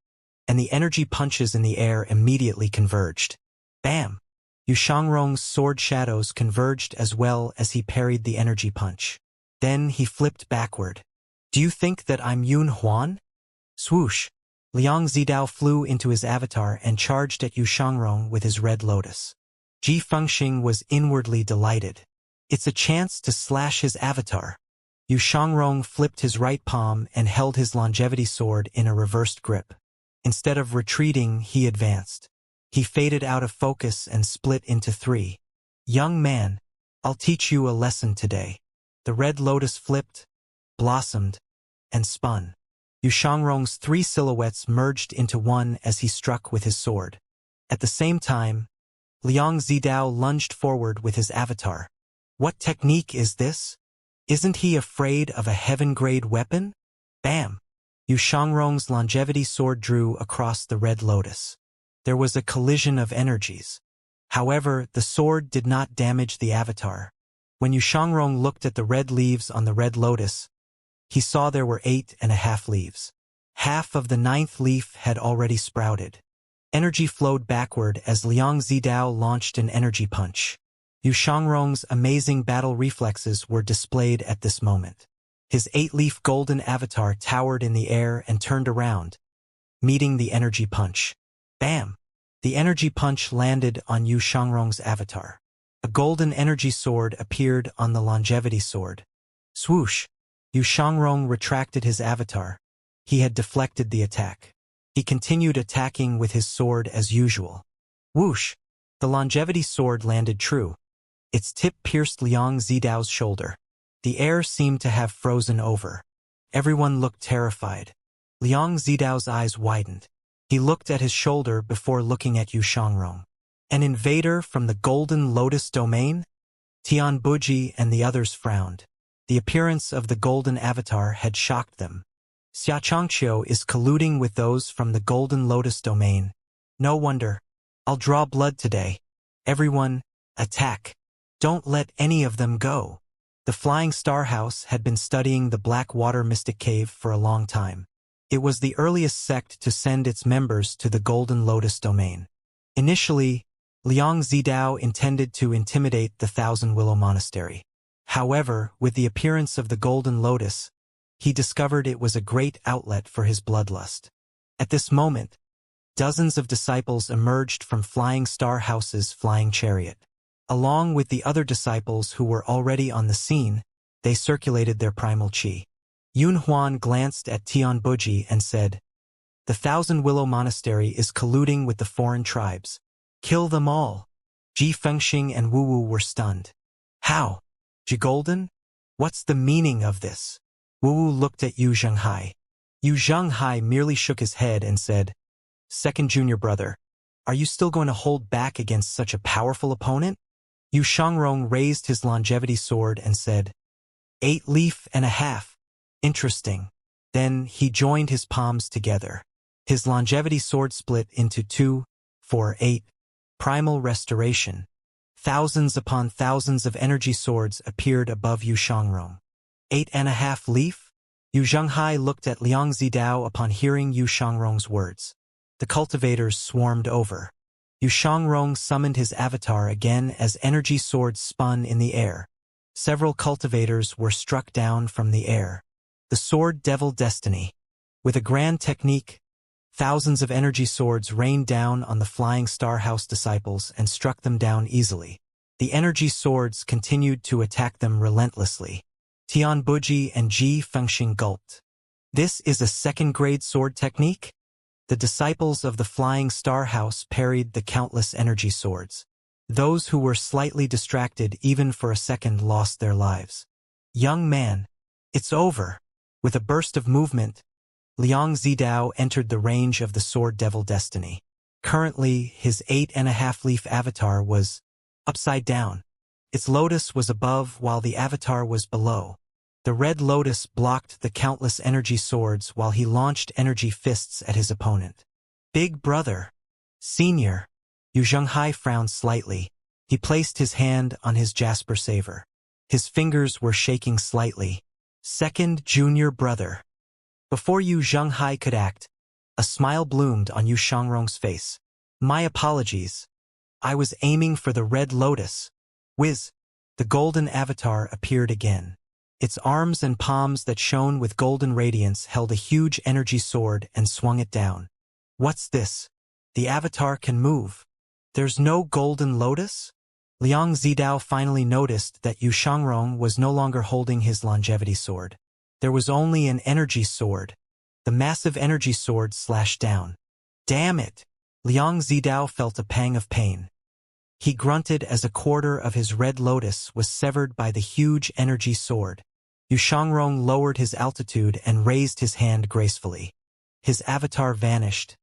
and the energy punches in the air immediately converged. Bam! Yu Shangrong's sword shadows converged as well as he parried the energy punch. Then he flipped backward. "Do you think that I'm Yun Huan?" Swoosh! Liang Zidao flew into his avatar and charged at Yu Shangrong with his red lotus. Ji Fengxing was inwardly delighted. It's a chance to slash his avatar. Yu Shangrong flipped his right palm and held his longevity sword in a reversed grip. Instead of retreating, he advanced. He faded out of focus and split into three. "Young man, I'll teach you a lesson today." The red lotus flipped, blossomed, and spun. Yu Shangrong's three silhouettes merged into one as he struck with his sword. At the same time, Liang Zidao lunged forward with his avatar. What technique is this? Isn't he afraid of a heaven-grade weapon? Bam! Yu Shangrong's longevity sword drew across the red lotus. There was a collision of energies. However, the sword did not damage the avatar. When Yu Shangrong looked at the red leaves on the red lotus, he saw there were 8.5 leaves. Half of the 9th leaf had already sprouted. Energy flowed backward as Liang Zidao launched an energy punch. Yu Shangrong's amazing battle reflexes were displayed at this moment. His 8-leaf golden avatar towered in the air and turned around, meeting the energy punch. Bam! The energy punch landed on Yu Shangrong's avatar. A golden energy sword appeared on the longevity sword. Swoosh! Yu Shangrong retracted his avatar. He had deflected the attack. He continued attacking with his sword as usual. Whoosh! The longevity sword landed true. Its tip pierced Liang Zidao's shoulder. The air seemed to have frozen over. Everyone looked terrified. Liang Zidao's eyes widened. He looked at his shoulder before looking at Yu Shangrong. An invader from the Golden Lotus domain? Tian Buji and the others frowned. The appearance of the golden avatar had shocked them. Xianxia is colluding with those from the Golden Lotus domain. No wonder. I'll draw blood today. Everyone, attack. Don't let any of them go. The Flying Star House had been studying the Blackwater Mystic Cave for a long time. It was the earliest sect to send its members to the Golden Lotus domain. Initially, Liang Zidao intended to intimidate the Thousand Willow Monastery. However, with the appearance of the Golden Lotus, he discovered it was a great outlet for his bloodlust. At this moment, dozens of disciples emerged from Flying Star House's flying chariot. Along with the other disciples who were already on the scene, they circulated their primal qi. Yun Huan glanced at Tian Buji and said, "The Thousand Willow Monastery is colluding with the foreign tribes. Kill them all." Ji Fengxing and Wu Wu were stunned. How? Ji Golden? What's the meaning of this? Wu Wu looked at Yu Zhenghai. Yu Zhenghai merely shook his head and said, "Second junior brother, are you still going to hold back against such a powerful opponent?" Yu Shangrong raised his longevity sword and said, 8.5 leaf. Interesting. Then he joined his palms together. His longevity sword split into 2, 4, 8. Primal restoration. Thousands upon thousands of energy swords appeared above Yu Shangrong. 8.5 leaf? Yu Zhenghai looked at Liang Zidao upon hearing Yu Shangrong's words. The cultivators swarmed over. Yu Shangrong summoned his avatar again as energy swords spun in the air. Several cultivators were struck down from the air. The sword Devil Destiny. With a grand technique, thousands of energy swords rained down on the Flying Star House disciples and struck them down easily. The energy swords continued to attack them relentlessly. Tian Buji and Ji Fengxing gulped. This is a second-grade sword technique? The disciples of the Flying Star House parried the countless energy swords. Those who were slightly distracted even for a second lost their lives. Young man, it's over. With a burst of movement, Liang Zidao entered the range of the sword Devil Destiny. Currently, his 8.5 leaf avatar was upside down. Its lotus was above while the avatar was below. The red lotus blocked the countless energy swords while he launched energy fists at his opponent. Big brother. Senior. Yu Zhenghai frowned slightly. He placed his hand on his jasper saber. His fingers were shaking slightly. Second junior brother. Before Yu Zhenghai could act, a smile bloomed on Yu Shangrong's face. My apologies. I was aiming for the red lotus. Whiz. The golden avatar appeared again. Its arms and palms that shone with golden radiance held a huge energy sword and swung it down. What's this? The avatar can move. There's no golden lotus? Liang Zidao finally noticed that Yu Shangrong was no longer holding his longevity sword. There was only an energy sword. The massive energy sword slashed down. Damn it! Liang Zidao felt a pang of pain. He grunted as a quarter of his red lotus was severed by the huge energy sword. Yu Shangrong lowered his altitude and raised his hand gracefully. His avatar vanished,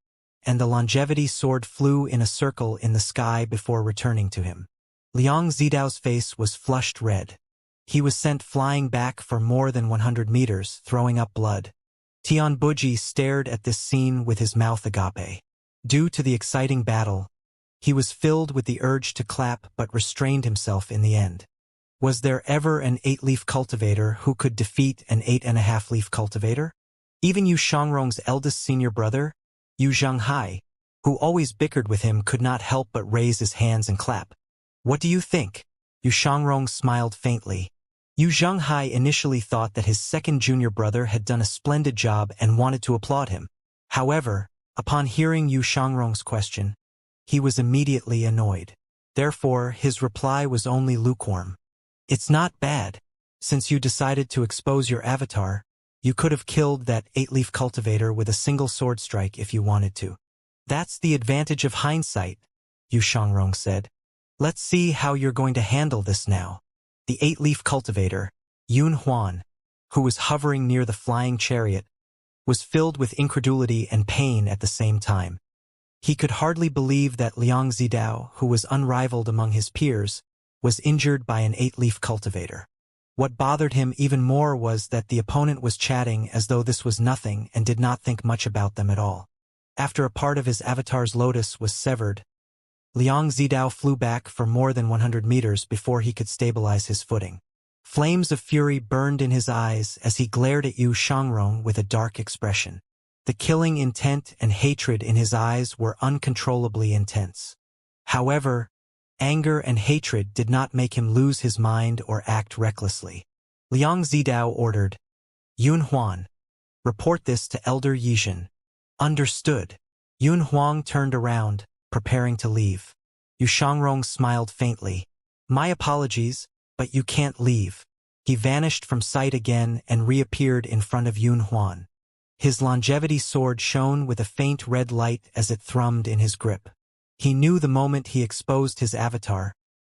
and the longevity sword flew in a circle in the sky before returning to him. Liang Zidao's face was flushed red. He was sent flying back for more than 100 meters, throwing up blood. Tian Buji stared at this scene with his mouth agape. Due to the exciting battle, he was filled with the urge to clap but restrained himself in the end. Was there ever an 8-leaf cultivator who could defeat an 8.5 leaf cultivator? Even Yu Shangrong's eldest senior brother, Yu Zhenghai, who always bickered with him, could not help but raise his hands and clap. What do you think? Yu Shangrong smiled faintly. Yu Zhenghai initially thought that his second junior brother had done a splendid job and wanted to applaud him. However, upon hearing Yu Shangrong's question, he was immediately annoyed. Therefore, his reply was only lukewarm. It's not bad. Since you decided to expose your avatar, you could have killed that 8-leaf cultivator with a single sword strike if you wanted to. That's the advantage of hindsight, Yu Shangrong said. Let's see how you're going to handle this now. The 8-leaf cultivator, Yun Huan, who was hovering near the flying chariot, was filled with incredulity and pain at the same time. He could hardly believe that Liang Zidao, who was unrivaled among his peers, was injured by an 8-leaf cultivator. What bothered him even more was that the opponent was chatting as though this was nothing and did not think much about them at all. After a part of his avatar's lotus was severed, Liang Zidao flew back for more than 100 meters before he could stabilize his footing. Flames of fury burned in his eyes as he glared at Yu Shangrong with a dark expression. The killing intent and hatred in his eyes were uncontrollably intense. However, anger and hatred did not make him lose his mind or act recklessly. Liang Zidao ordered, Yun Huan, report this to Elder Yijin. Understood. Yun Huang turned around, preparing to leave. Yu Shangrong smiled faintly. My apologies, but you can't leave. He vanished from sight again and reappeared in front of Yun Huan. His longevity sword shone with a faint red light as it thrummed in his grip. He knew the moment he exposed his avatar,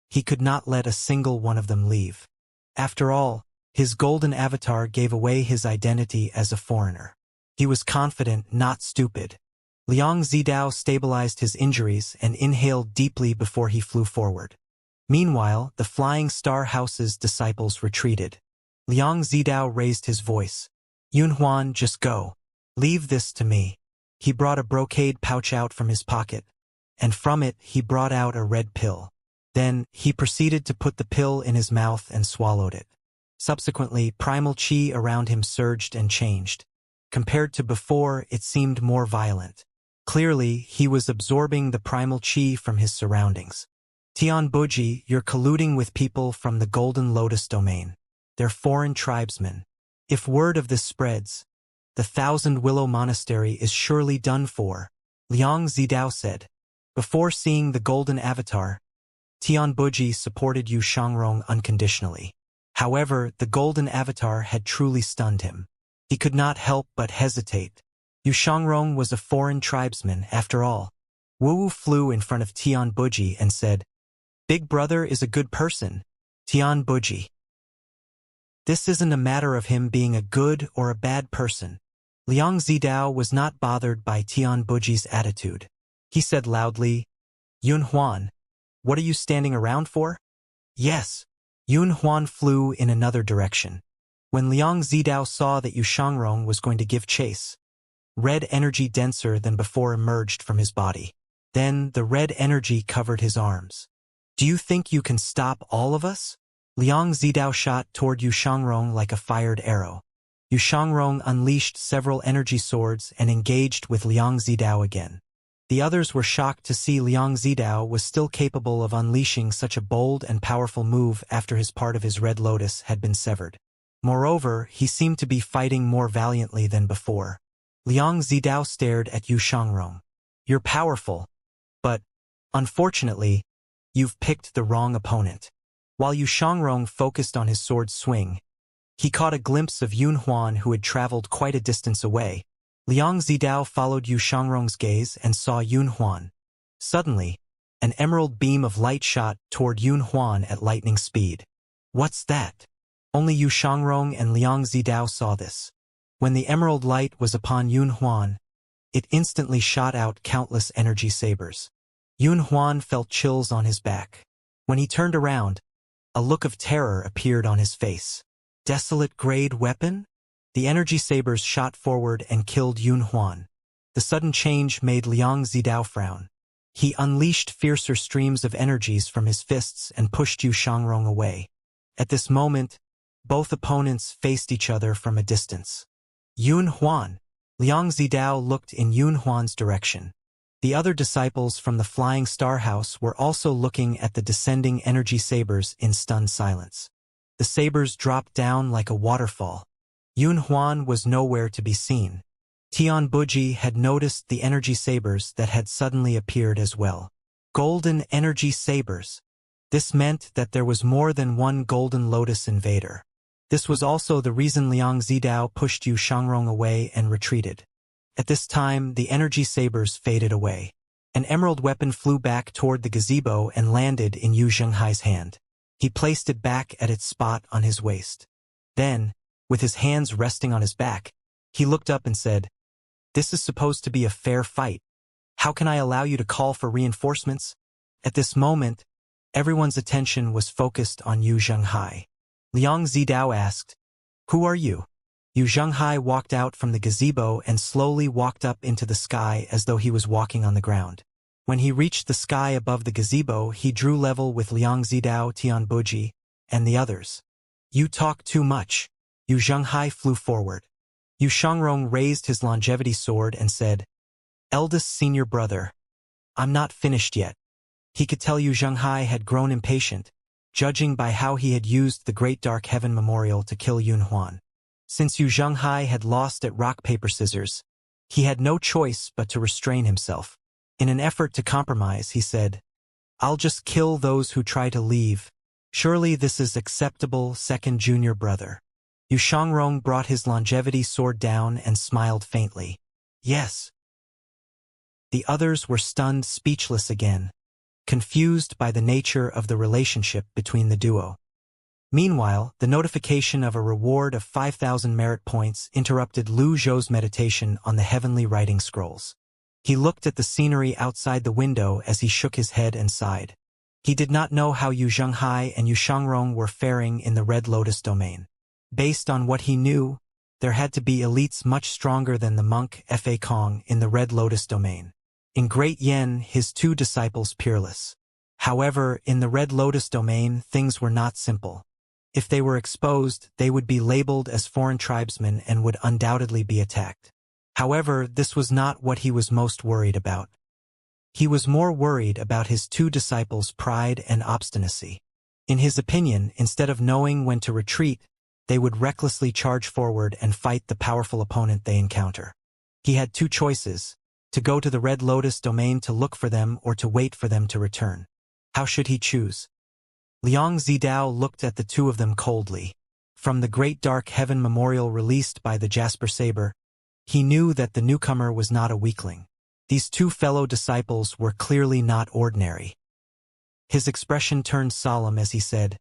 he could not let a single one of them leave. After all, his golden avatar gave away his identity as a foreigner. He was confident, not stupid. Liang Zidao stabilized his injuries and inhaled deeply before he flew forward. Meanwhile, the Flying Star House's disciples retreated. Liang Zidao raised his voice. Yun Huan, just go. Leave this to me. He brought a brocade pouch out from his pocket, and from it he brought out a red pill. Then, he proceeded to put the pill in his mouth and swallowed it. Subsequently, primal chi around him surged and changed. Compared to before, it seemed more violent. Clearly, he was absorbing the primal chi from his surroundings. Tian Buji, you're colluding with people from the Golden Lotus domain. They're foreign tribesmen. If word of this spreads, the Thousand Willow Monastery is surely done for, Liang Zidao said. Before seeing the golden avatar, Tian Buji supported Yu Shangrong unconditionally. However, the golden avatar had truly stunned him. He could not help but hesitate. Yu Shangrong was a foreign tribesman, after all. Wu flew in front of Tian Buji and said, Big brother is a good person, Tian Buji. This isn't a matter of him being a good or a bad person. Liang Zidao was not bothered by Tian Buji's attitude. He said loudly, Yun Huan, what are you standing around for? Yes. Yun Huan flew in another direction. When Liang Zidao saw that Yu Shangrong was going to give chase, red energy denser than before emerged from his body. Then the red energy covered his arms. Do you think you can stop all of us? Liang Zidao shot toward Yu Shangrong like a fired arrow. Yu Shangrong unleashed several energy swords and engaged with Liang Zidao again. The others were shocked to see Liang Zidao was still capable of unleashing such a bold and powerful move after his part of his red lotus had been severed. Moreover, he seemed to be fighting more valiantly than before. Liang Zidao stared at Yu Shangrong. You're powerful, but, unfortunately, you've picked the wrong opponent. While Yu Shangrong focused on his sword swing, he caught a glimpse of Yun Huan who had traveled quite a distance away. Liang Zidao followed Yu Shangrong's gaze and saw Yun Huan. Suddenly, an emerald beam of light shot toward Yun Huan at lightning speed. What's that? Only Yu Shangrong and Liang Zidao saw this. When the emerald light was upon Yun Huan, it instantly shot out countless energy sabers. Yun Huan felt chills on his back. When he turned around, a look of terror appeared on his face. Desolate-grade weapon? The energy sabers shot forward and killed Yun Huan. The sudden change made Liang Zidao frown. He unleashed fiercer streams of energies from his fists and pushed Yu Shangrong away. At this moment, both opponents faced each other from a distance. Yun Huan. Liang Zidao looked in Yun Huan's direction. The other disciples from the Flying Star House were also looking at the descending energy sabers in stunned silence. The sabers dropped down like a waterfall. Yun Huan was nowhere to be seen. Tian Buji had noticed the energy sabers that had suddenly appeared as well. Golden energy sabers. This meant that there was more than one Golden Lotus invader. This was also the reason Liang Zidao pushed Yu Shangrong away and retreated. At this time, the energy sabers faded away. An emerald weapon flew back toward the gazebo and landed in Yu Zhenghai's hand. He placed it back at its spot on his waist. Then, with his hands resting on his back, he looked up and said, "This is supposed to be a fair fight. How can I allow you to call for reinforcements?" At this moment, everyone's attention was focused on Yu Zhenghai. Liang Zidao asked, "Who are you?" Yu Zhenghai walked out from the gazebo and slowly walked up into the sky as though he was walking on the ground. When he reached the sky above the gazebo, he drew level with Liang Zidao, Tian Buji, and the others. "You talk too much." Yu Zhenghai flew forward. Yu Shangrong raised his longevity sword and said, "Eldest senior brother, I'm not finished yet." He could tell Yu Zhenghai had grown impatient, judging by how he had used the Great Dark Heaven Memorial to kill Yun Huan. Since Yu Zhenghai had lost at rock, paper, scissors, he had no choice but to restrain himself. In an effort to compromise, he said, "I'll just kill those who try to leave. Surely this is acceptable, second junior brother." Yu Shangrong brought his longevity sword down and smiled faintly. "Yes." The others were stunned, speechless again, confused by the nature of the relationship between the duo. Meanwhile, the notification of a reward of 5,000 merit points interrupted Lu Zhou's meditation on the heavenly writing scrolls. He looked at the scenery outside the window as he shook his head and sighed. He did not know how Yu Zhenghai and Yu Shangrong were faring in the Red Lotus domain. Based on what he knew, there had to be elites much stronger than the monk Fa Kong in the Red Lotus domain. In Great Yen, his two disciples peerless. However, in the Red Lotus domain, things were not simple. If they were exposed, they would be labeled as foreign tribesmen and would undoubtedly be attacked. However, this was not what he was most worried about. He was more worried about his two disciples' pride and obstinacy. In his opinion, instead of knowing when to retreat, they would recklessly charge forward and fight the powerful opponent they encounter. He had two choices: to go to the Red Lotus domain to look for them or to wait for them to return. How should he choose? Liang Zidao looked at the two of them coldly. From the Great Dark Heaven Memorial released by the Jasper Saber, he knew that the newcomer was not a weakling. These two fellow disciples were clearly not ordinary. His expression turned solemn as he said,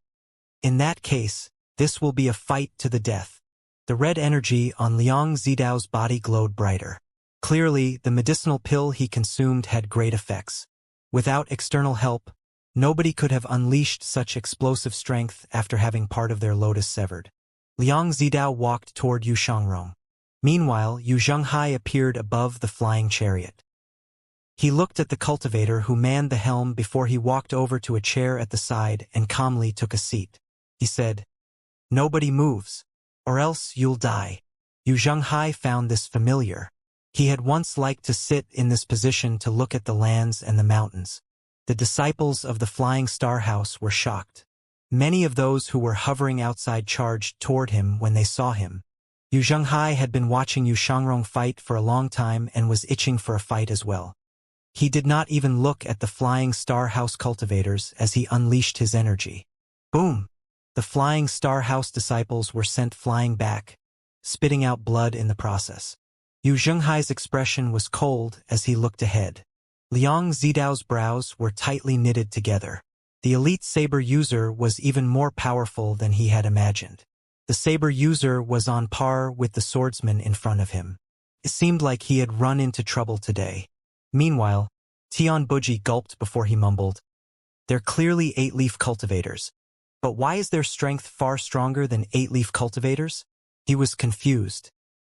"In that case, this will be a fight to the death." The red energy on Liang Zidao's body glowed brighter. Clearly, the medicinal pill he consumed had great effects. Without external help, nobody could have unleashed such explosive strength after having part of their lotus severed. Liang Zidao walked toward Yu Shangrong. Meanwhile, Yu Zhenghai appeared above the flying chariot. He looked at the cultivator who manned the helm before he walked over to a chair at the side and calmly took a seat. He said, "Nobody moves, or else you'll die." Yu Zhenghai found this familiar. He had once liked to sit in this position to look at the lands and the mountains. The disciples of the Flying Star House were shocked. Many of those who were hovering outside charged toward him when they saw him. Yu Zhenghai had been watching Yu Shangrong fight for a long time and was itching for a fight as well. He did not even look at the Flying Star House cultivators as he unleashed his energy. Boom! The Flying Star House disciples were sent flying back, spitting out blood in the process. Yu Zhenghai's expression was cold as he looked ahead. Liang Zidao's brows were tightly knitted together. The elite saber user was even more powerful than he had imagined. The saber user was on par with the swordsman in front of him. It seemed like he had run into trouble today. Meanwhile, Tian Buji gulped before he mumbled, "They're clearly 8-leaf cultivators. But why is their strength far stronger than 8-leaf cultivators?" He was confused.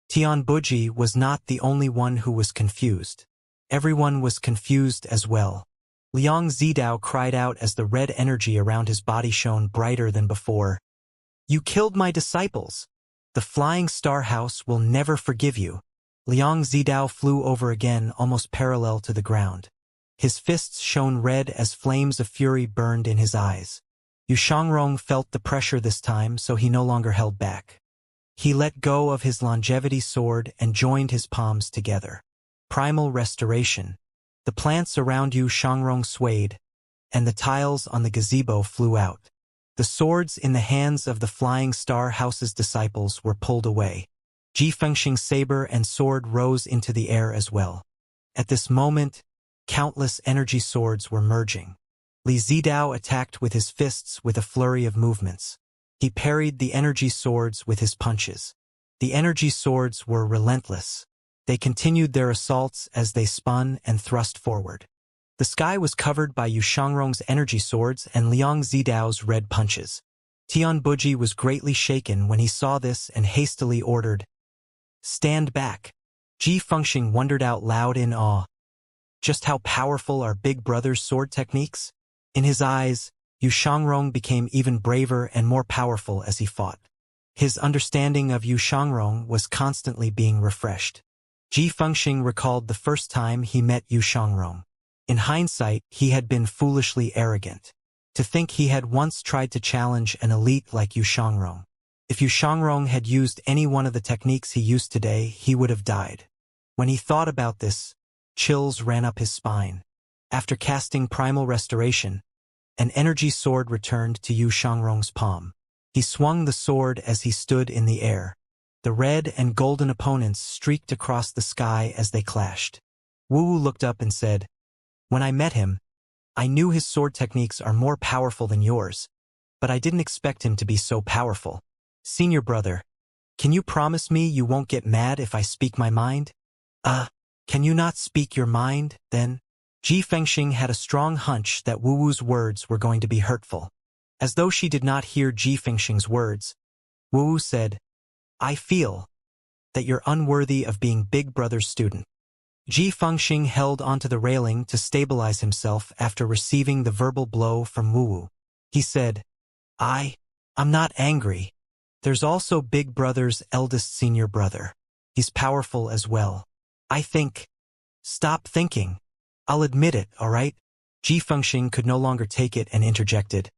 Tian Buji was not the only one who was confused. Everyone was confused as well. Liang Zidao cried out as the red energy around his body shone brighter than before. "You killed my disciples. The Flying Star House will never forgive you." Liang Zidao flew over again, almost parallel to the ground. His fists shone red as flames of fury burned in his eyes. Yu Shangrong felt the pressure this time, so he no longer held back. He let go of his longevity sword and joined his palms together. Primal restoration. The plants around Yu Shangrong swayed, and the tiles on the gazebo flew out. The swords in the hands of the Flying Star House's disciples were pulled away. Ji Fengxing's saber and sword rose into the air as well. At this moment, countless energy swords were merging. Li Zidao attacked with his fists with a flurry of movements. He parried the energy swords with his punches. The energy swords were relentless. They continued their assaults as they spun and thrust forward. The sky was covered by Yu Shangrong's energy swords and Liang Zidao's red punches. Tian Buji was greatly shaken when he saw this and hastily ordered, "Stand back." Ji Fengxing wondered out loud in awe. Just how powerful are Big Brother's sword techniques? In his eyes, Yu Shangrong became even braver and more powerful as he fought. His understanding of Yu Shangrong was constantly being refreshed. Ji Fengxing recalled the first time he met Yu Shangrong. In hindsight, he had been foolishly arrogant. To think he had once tried to challenge an elite like Yu Shangrong. If Yu Shangrong had used any one of the techniques he used today, he would have died. When he thought about this, chills ran up his spine. After casting Primal Restoration, an energy sword returned to Yu Shangrong's palm. He swung the sword as he stood in the air. The red and golden opponents streaked across the sky as they clashed. Wu looked up and said, "When I met him, I knew his sword techniques are more powerful than yours, but I didn't expect him to be so powerful. Senior brother, can you promise me you won't get mad if I speak my mind?" Can you not speak your mind, then?" Ji Fengxing had a strong hunch that Wu Wu's words were going to be hurtful. As though she did not hear Ji Fengxing's words, Wu Wu said, "I feel that you're unworthy of being Big Brother's student." Ji Fengxing held onto the railing to stabilize himself after receiving the verbal blow from Wu Wu. He said, I'm not angry. There's also Big Brother's eldest senior brother. He's powerful as well. I think. Stop thinking. I'll admit it, all right?" Ji Fengxing could no longer take it and interjected,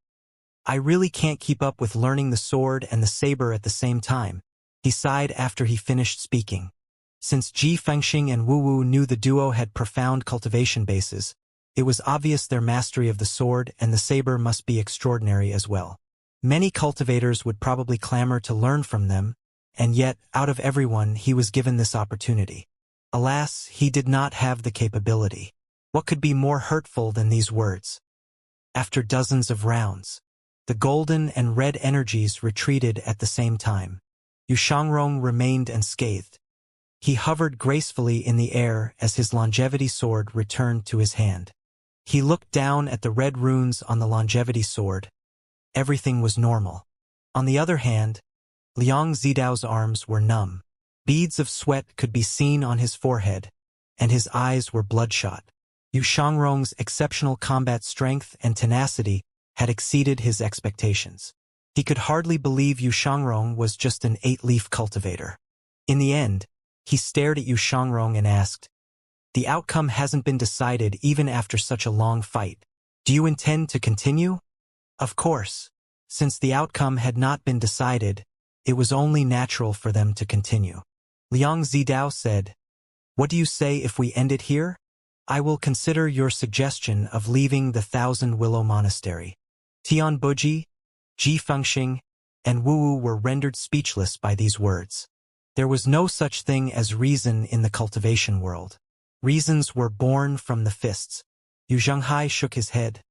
"I really can't keep up with learning the sword and the saber at the same time." He sighed after he finished speaking. Since Ji Fengxing and Wu Wu knew the duo had profound cultivation bases, it was obvious their mastery of the sword and the saber must be extraordinary as well. Many cultivators would probably clamor to learn from them, and yet, out of everyone, he was given this opportunity. Alas, he did not have the capability. What could be more hurtful than these words? After dozens of rounds, the golden and red energies retreated at the same time. Yu Shangrong remained unscathed. He hovered gracefully in the air as his longevity sword returned to his hand. He looked down at the red runes on the longevity sword. Everything was normal. On the other hand, Liang Zidao's arms were numb. Beads of sweat could be seen on his forehead, and his eyes were bloodshot. Yu Shangrong's exceptional combat strength and tenacity had exceeded his expectations. He could hardly believe Yu Shangrong was just an 8-leaf cultivator. In the end, he stared at Yu Shangrong and asked, "The outcome hasn't been decided even after such a long fight. Do you intend to continue?" Of course. Since the outcome had not been decided, it was only natural for them to continue. Liang Zidao said, "What do you say if we end it here? I will consider your suggestion of leaving the Thousand Willow Monastery." Tian Buji, Ji Fengxing, and Wu Wu were rendered speechless by these words. There was no such thing as reason in the cultivation world. Reasons were born from the fists. Yu Zhenghai shook his head,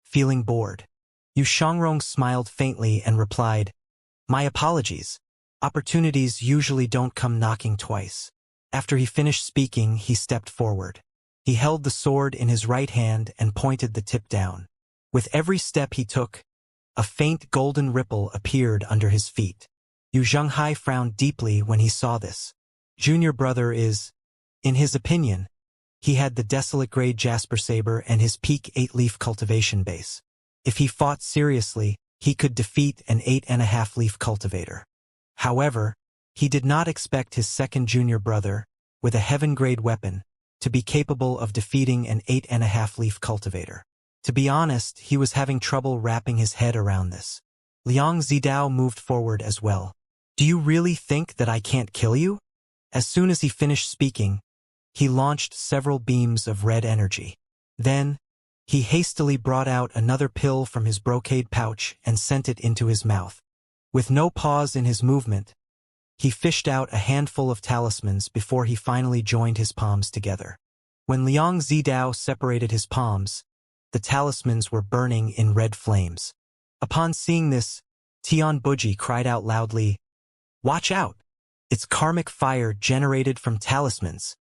feeling bored. Yu Shangrong smiled faintly and replied, "My apologies. Opportunities usually don't come knocking twice." After he finished speaking, he stepped forward. He held the sword in his right hand and pointed the tip down. With every step he took, a faint golden ripple appeared under his feet. Yu Zhenghai frowned deeply when he saw this. Junior brother is, in his opinion, he had the desolate grade jasper saber and his peak 8-leaf cultivation base. If he fought seriously, he could defeat an 8.5-leaf cultivator. However, he did not expect his second junior brother, with a heaven-grade weapon, to be capable of defeating an 8.5-leaf cultivator. To be honest, he was having trouble wrapping his head around this. Liang Zidao moved forward as well. Do you really think that I can't kill you? As soon as he finished speaking, he launched several beams of red energy. Then, he hastily brought out another pill from his brocade pouch and sent it into his mouth. With no pause in his movement, he fished out a handful of talismans before he finally joined his palms together. When Liang Zidao separated his palms, the talismans were burning in red flames. Upon seeing this, Tian Buji cried out loudly, "Watch out! It's karmic fire generated from talismans."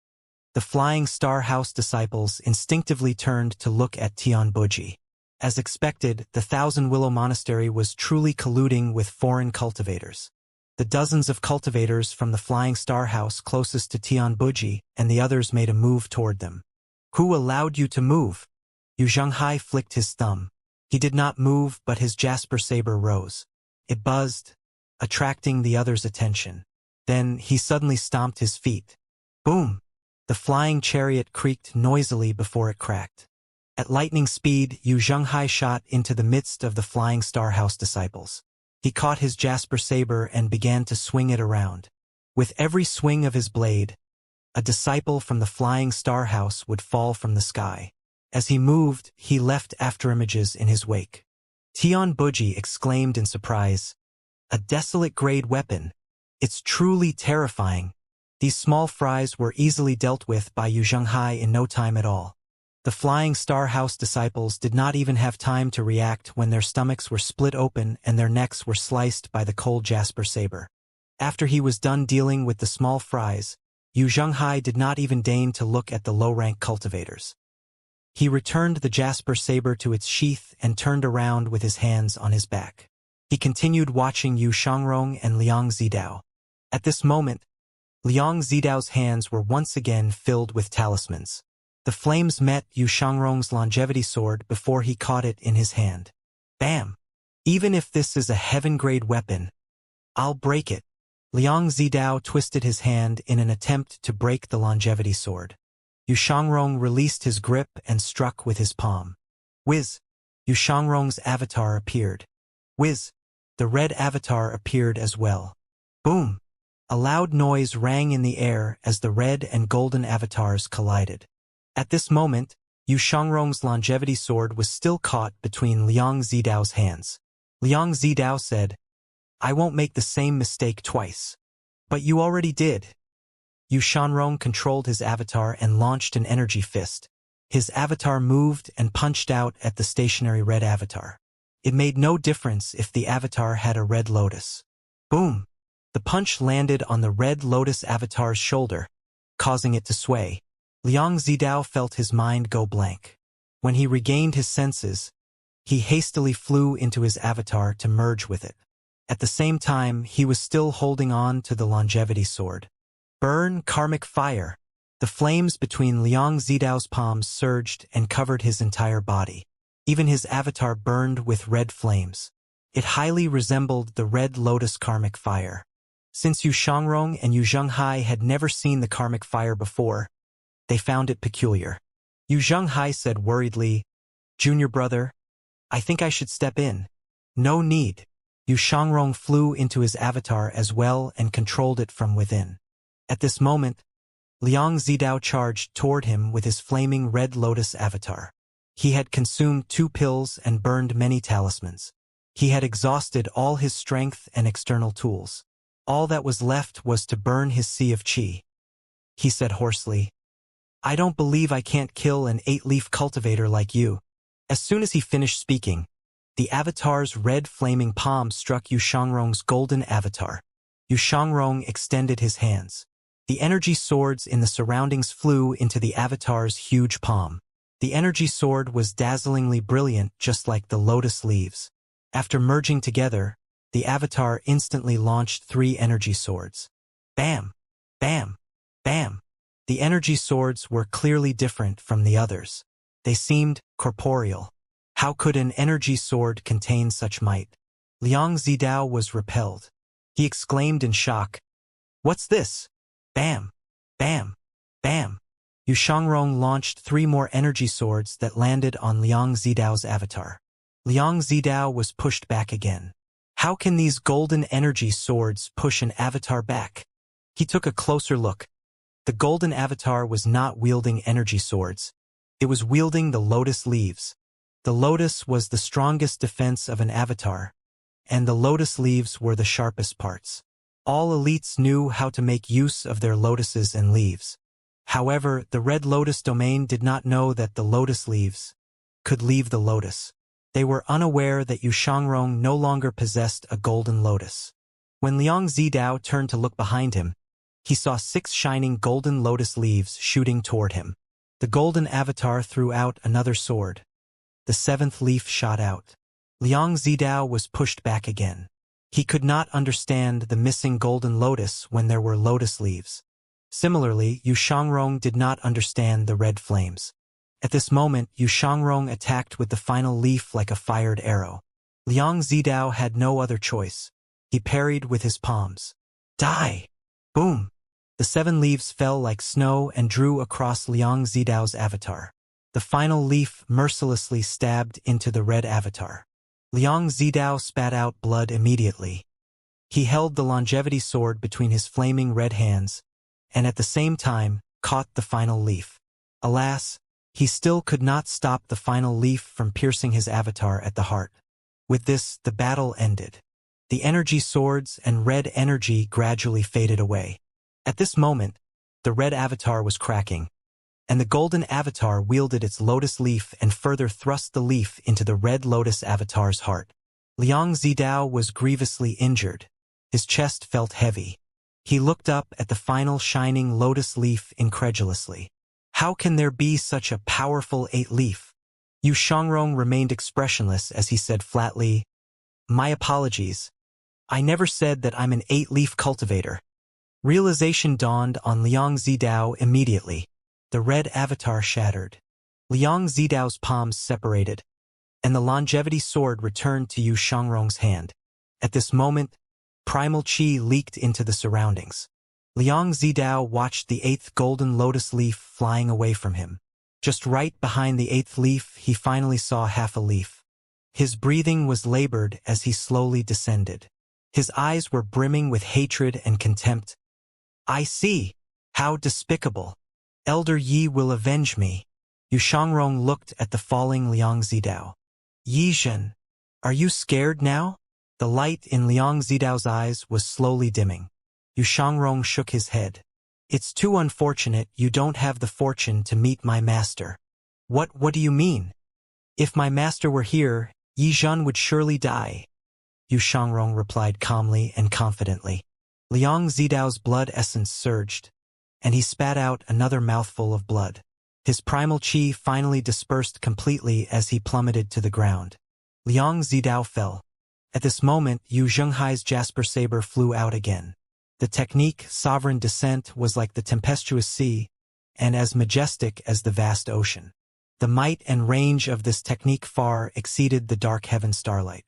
The Flying Star House disciples instinctively turned to look at Tian Buji. As expected, the Thousand Willow Monastery was truly colluding with foreign cultivators. The dozens of cultivators from the Flying Star House closest to Tian Buji and the others made a move toward them. "Who allowed you to move?" Yu Zhenghai flicked his thumb. He did not move, but his jasper saber rose. It buzzed, attracting the others' attention. Then he suddenly stomped his feet. Boom! The flying chariot creaked noisily before it cracked. At lightning speed, Yu Zhenghai shot into the midst of the Flying Star House disciples. He caught his jasper saber and began to swing it around. With every swing of his blade, a disciple from the Flying Star House would fall from the sky. As he moved, he left afterimages in his wake. Tian Buji exclaimed in surprise, "A desolate-grade weapon. It's truly terrifying." These small fries were easily dealt with by Yu Zhenghai in no time at all. The Flying Star House disciples did not even have time to react when their stomachs were split open and their necks were sliced by the cold jasper saber. After he was done dealing with the small fries, Yu Zhenghai did not even deign to look at the low-rank cultivators. He returned the jasper saber to its sheath and turned around with his hands on his back. He continued watching Yu Shangrong and Liang Zidao. At this moment, Liang Zidao's hands were once again filled with talismans. The flames met Yu Shangrong's longevity sword before he caught it in his hand. Bam! Even if this is a heaven-grade weapon, I'll break it. Liang Zidao twisted his hand in an attempt to break the longevity sword. Yu Shangrong released his grip and struck with his palm. Whiz! Yu Shangrong's avatar appeared. Whiz! The red avatar appeared as well. Boom! A loud noise rang in the air as the red and golden avatars collided. At this moment, Yu Shangrong's longevity sword was still caught between Liang Zidao's hands. Liang Zidao said, "I won't make the same mistake twice." "But you already did." Yu Shangrong controlled his avatar and launched an energy fist. His avatar moved and punched out at the stationary red avatar. It made no difference if the avatar had a red lotus. Boom! The punch landed on the red lotus avatar's shoulder, causing it to sway. Liang Zidao felt his mind go blank. When he regained his senses, he hastily flew into his avatar to merge with it. At the same time, he was still holding on to the longevity sword. Burn karmic fire! The flames between Liang Zidao's palms surged and covered his entire body. Even his avatar burned with red flames. It highly resembled the red lotus karmic fire. Since Yu Shangrong and Yu Zhenghai had never seen the karmic fire before, they found it peculiar. Yu Zhenghai said worriedly, "Junior brother, I think I should step in." "No need." Yu Shangrong flew into his avatar as well and controlled it from within. At this moment, Liang Zidao charged toward him with his flaming red lotus avatar. He had consumed 2 pills and burned many talismans. He had exhausted all his strength and external tools. All that was left was to burn his sea of qi. He said hoarsely, "I don't believe I can't kill an 8-leaf cultivator like you." As soon as he finished speaking, the avatar's red flaming palm struck Yu Shangrong's golden avatar. Yu Shangrong extended his hands. The energy swords in the surroundings flew into the avatar's huge palm. The energy sword was dazzlingly brilliant, just like the lotus leaves. After merging together, the avatar instantly launched 3 energy swords. Bam! Bam! Bam! The energy swords were clearly different from the others. They seemed corporeal. How could an energy sword contain such might? Liang Zidao was repelled. He exclaimed in shock, "What's this?" Bam! Bam! Bam! Yu Shangrong launched 3 more energy swords that landed on Liang Zidao's avatar. Liang Zidao was pushed back again. How can these golden energy swords push an avatar back? He took a closer look. The golden avatar was not wielding energy swords. It was wielding the lotus leaves. The lotus was the strongest defense of an avatar, and the lotus leaves were the sharpest parts. All elites knew how to make use of their lotuses and leaves. However, the red lotus domain did not know that the lotus leaves could leave the lotus. They were unaware that Yu Shangrong no longer possessed a golden lotus. When Liang Zidao turned to look behind him, he saw 6 shining golden lotus leaves shooting toward him. The golden avatar threw out another sword. The 7th leaf shot out. Liang Zidao was pushed back again. He could not understand the missing golden lotus when there were lotus leaves. Similarly, Yu Shangrong did not understand the red flames. At this moment, Yu Shangrong attacked with the final leaf like a fired arrow. Liang Zidao had no other choice. He parried with his palms. Die! Boom! The 7 leaves fell like snow and drew across Liang Zidao's avatar. The final leaf mercilessly stabbed into the red avatar. Liang Zidao spat out blood immediately. He held the longevity sword between his flaming red hands, and at the same time, caught the final leaf. Alas, he still could not stop the final leaf from piercing his avatar at the heart. With this, the battle ended. The energy swords and red energy gradually faded away. At this moment, the red avatar was cracking, and the golden avatar wielded its lotus leaf and further thrust the leaf into the red lotus avatar's heart. Liang Zidao was grievously injured. His chest felt heavy. He looked up at the final shining lotus leaf incredulously. How can there be such a powerful 8 leaf? Yu Shangrong remained expressionless as he said flatly, "My apologies. I never said that I'm an 8-leaf cultivator." Realization dawned on Liang Zidao immediately. The red avatar shattered. Liang Zidao's palms separated, and the longevity sword returned to Yu Shangrong's hand. At this moment, primal chi leaked into the surroundings. Liang Zidao watched the 8th golden lotus leaf flying away from him. Just right behind the 8th leaf, he finally saw half a leaf. His breathing was labored as he slowly descended. His eyes were brimming with hatred and contempt. "I see. How despicable. Elder Yi will avenge me." Yu Shangrong looked at the falling Liang Zidao. "Yi Zhen, are you scared now?" The light in Liang Zidao's eyes was slowly dimming. Yu Shangrong shook his head. "It's too unfortunate you don't have the fortune to meet my master." What do you mean? "If my master were here, Yi Zhen would surely die," Yu Shangrong replied calmly and confidently. Liang Zidao's blood essence surged, and he spat out another mouthful of blood. His primal chi finally dispersed completely as he plummeted to the ground. Liang Zidao fell. At this moment, Yu Zhenghai's jasper saber flew out again. The technique, Sovereign Descent, was like the tempestuous sea, and as majestic as the vast ocean. The might and range of this technique far exceeded the dark heaven starlight.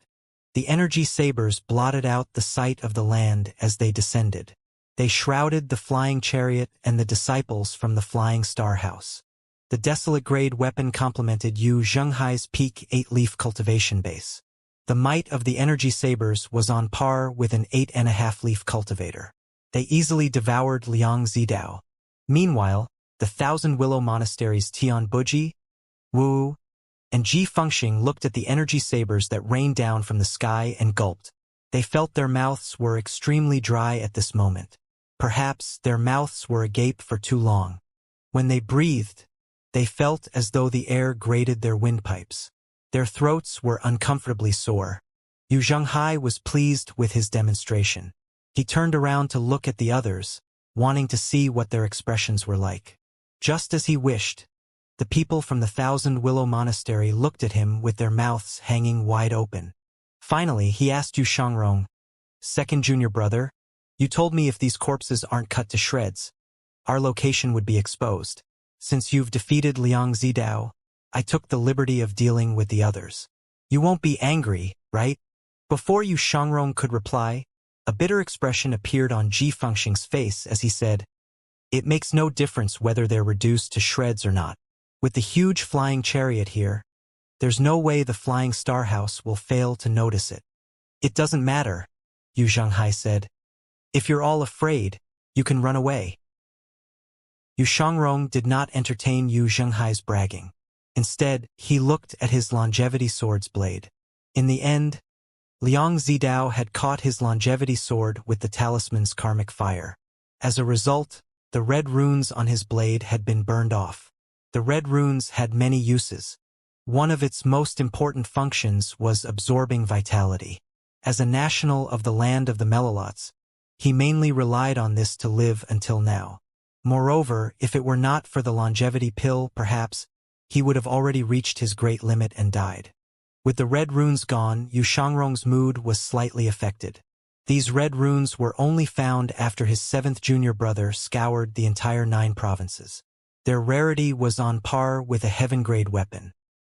The energy sabers blotted out the sight of the land as they descended. They shrouded the flying chariot and the disciples from the flying star house. The desolate grade weapon complemented Yu Zhenghai's peak 8-leaf cultivation base. The might of the energy sabers was on par with an 8.5-leaf cultivator. They easily devoured Liang Zidao. Meanwhile, the Thousand Willow Monastery's Tian Buji, Wu, and Ji Fengxing looked at the energy sabers that rained down from the sky and gulped. They felt their mouths were extremely dry at this moment. Perhaps their mouths were agape for too long. When they breathed, they felt as though the air grated their windpipes. Their throats were uncomfortably sore. Yu Zhenghai was pleased with his demonstration. He turned around to look at the others, wanting to see what their expressions were like. Just as he wished, the people from the Thousand Willow Monastery looked at him with their mouths hanging wide open. Finally, he asked Yu Shangrong, "Second junior brother, you told me if these corpses aren't cut to shreds, our location would be exposed. Since you've defeated Liang Zidao, I took the liberty of dealing with the others. You won't be angry, right?" Before Yu Shangrong could reply, a bitter expression appeared on Ji Fengxing's face as he said, It makes no difference whether they're reduced to shreds or not. With the huge flying chariot here, there's no way the flying star house will fail to notice it. It doesn't matter, Yu Zhenghai said. If you're all afraid, you can run away. Yu Shangrong did not entertain Yu Zhenghai's bragging. Instead, he looked at his longevity sword's blade. In the end, Liang Zidao had caught his longevity sword with the talisman's karmic fire. As a result, the red runes on his blade had been burned off. The red runes had many uses. One of its most important functions was absorbing vitality. As a national of the land of the Melalots, he mainly relied on this to live until now. Moreover, if it were not for the longevity pill, perhaps, he would have already reached his great limit and died. With the red runes gone, Yu Shangrong's mood was slightly affected. These red runes were only found after his 7th junior brother scoured the entire 9 provinces. Their rarity was on par with a heaven-grade weapon.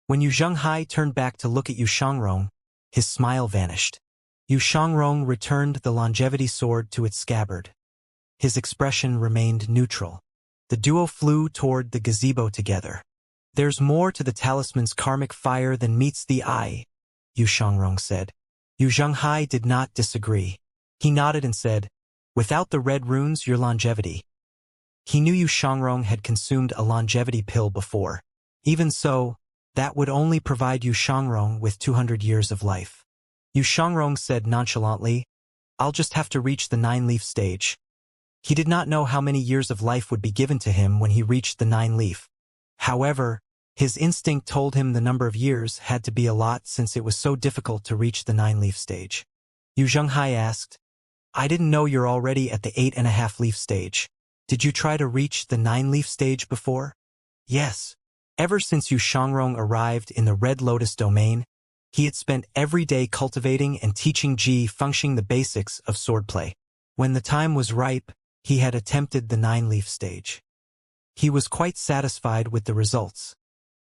When Yu Zhenghai turned back to look at Yu Shangrong, his smile vanished. Yu Shangrong returned the longevity sword to its scabbard. His expression remained neutral. The duo flew toward the gazebo together. There's more to the talisman's karmic fire than meets the eye, Yu Shangrong said. Yu Zhenghai did not disagree. He nodded and said, without the red runes, your longevity. He knew Yu Shangrong had consumed a longevity pill before. Even so, that would only provide Yu Shangrong with 200 years of life. Yu Shangrong said nonchalantly, I'll just have to reach the 9-leaf stage. He did not know how many years of life would be given to him when he reached the 9-leaf. However, his instinct told him the number of years had to be a lot since it was so difficult to reach the 9-leaf stage. Yu Zhenghai asked, I didn't know you're already at the 8.5-leaf stage. Did you try to reach the 9-leaf stage before? Yes. Ever since Yu Shangrong arrived in the Red Lotus domain, he had spent every day cultivating and teaching Ji Fengxing the basics of swordplay. When the time was ripe, he had attempted the 9-leaf stage. He was quite satisfied with the results.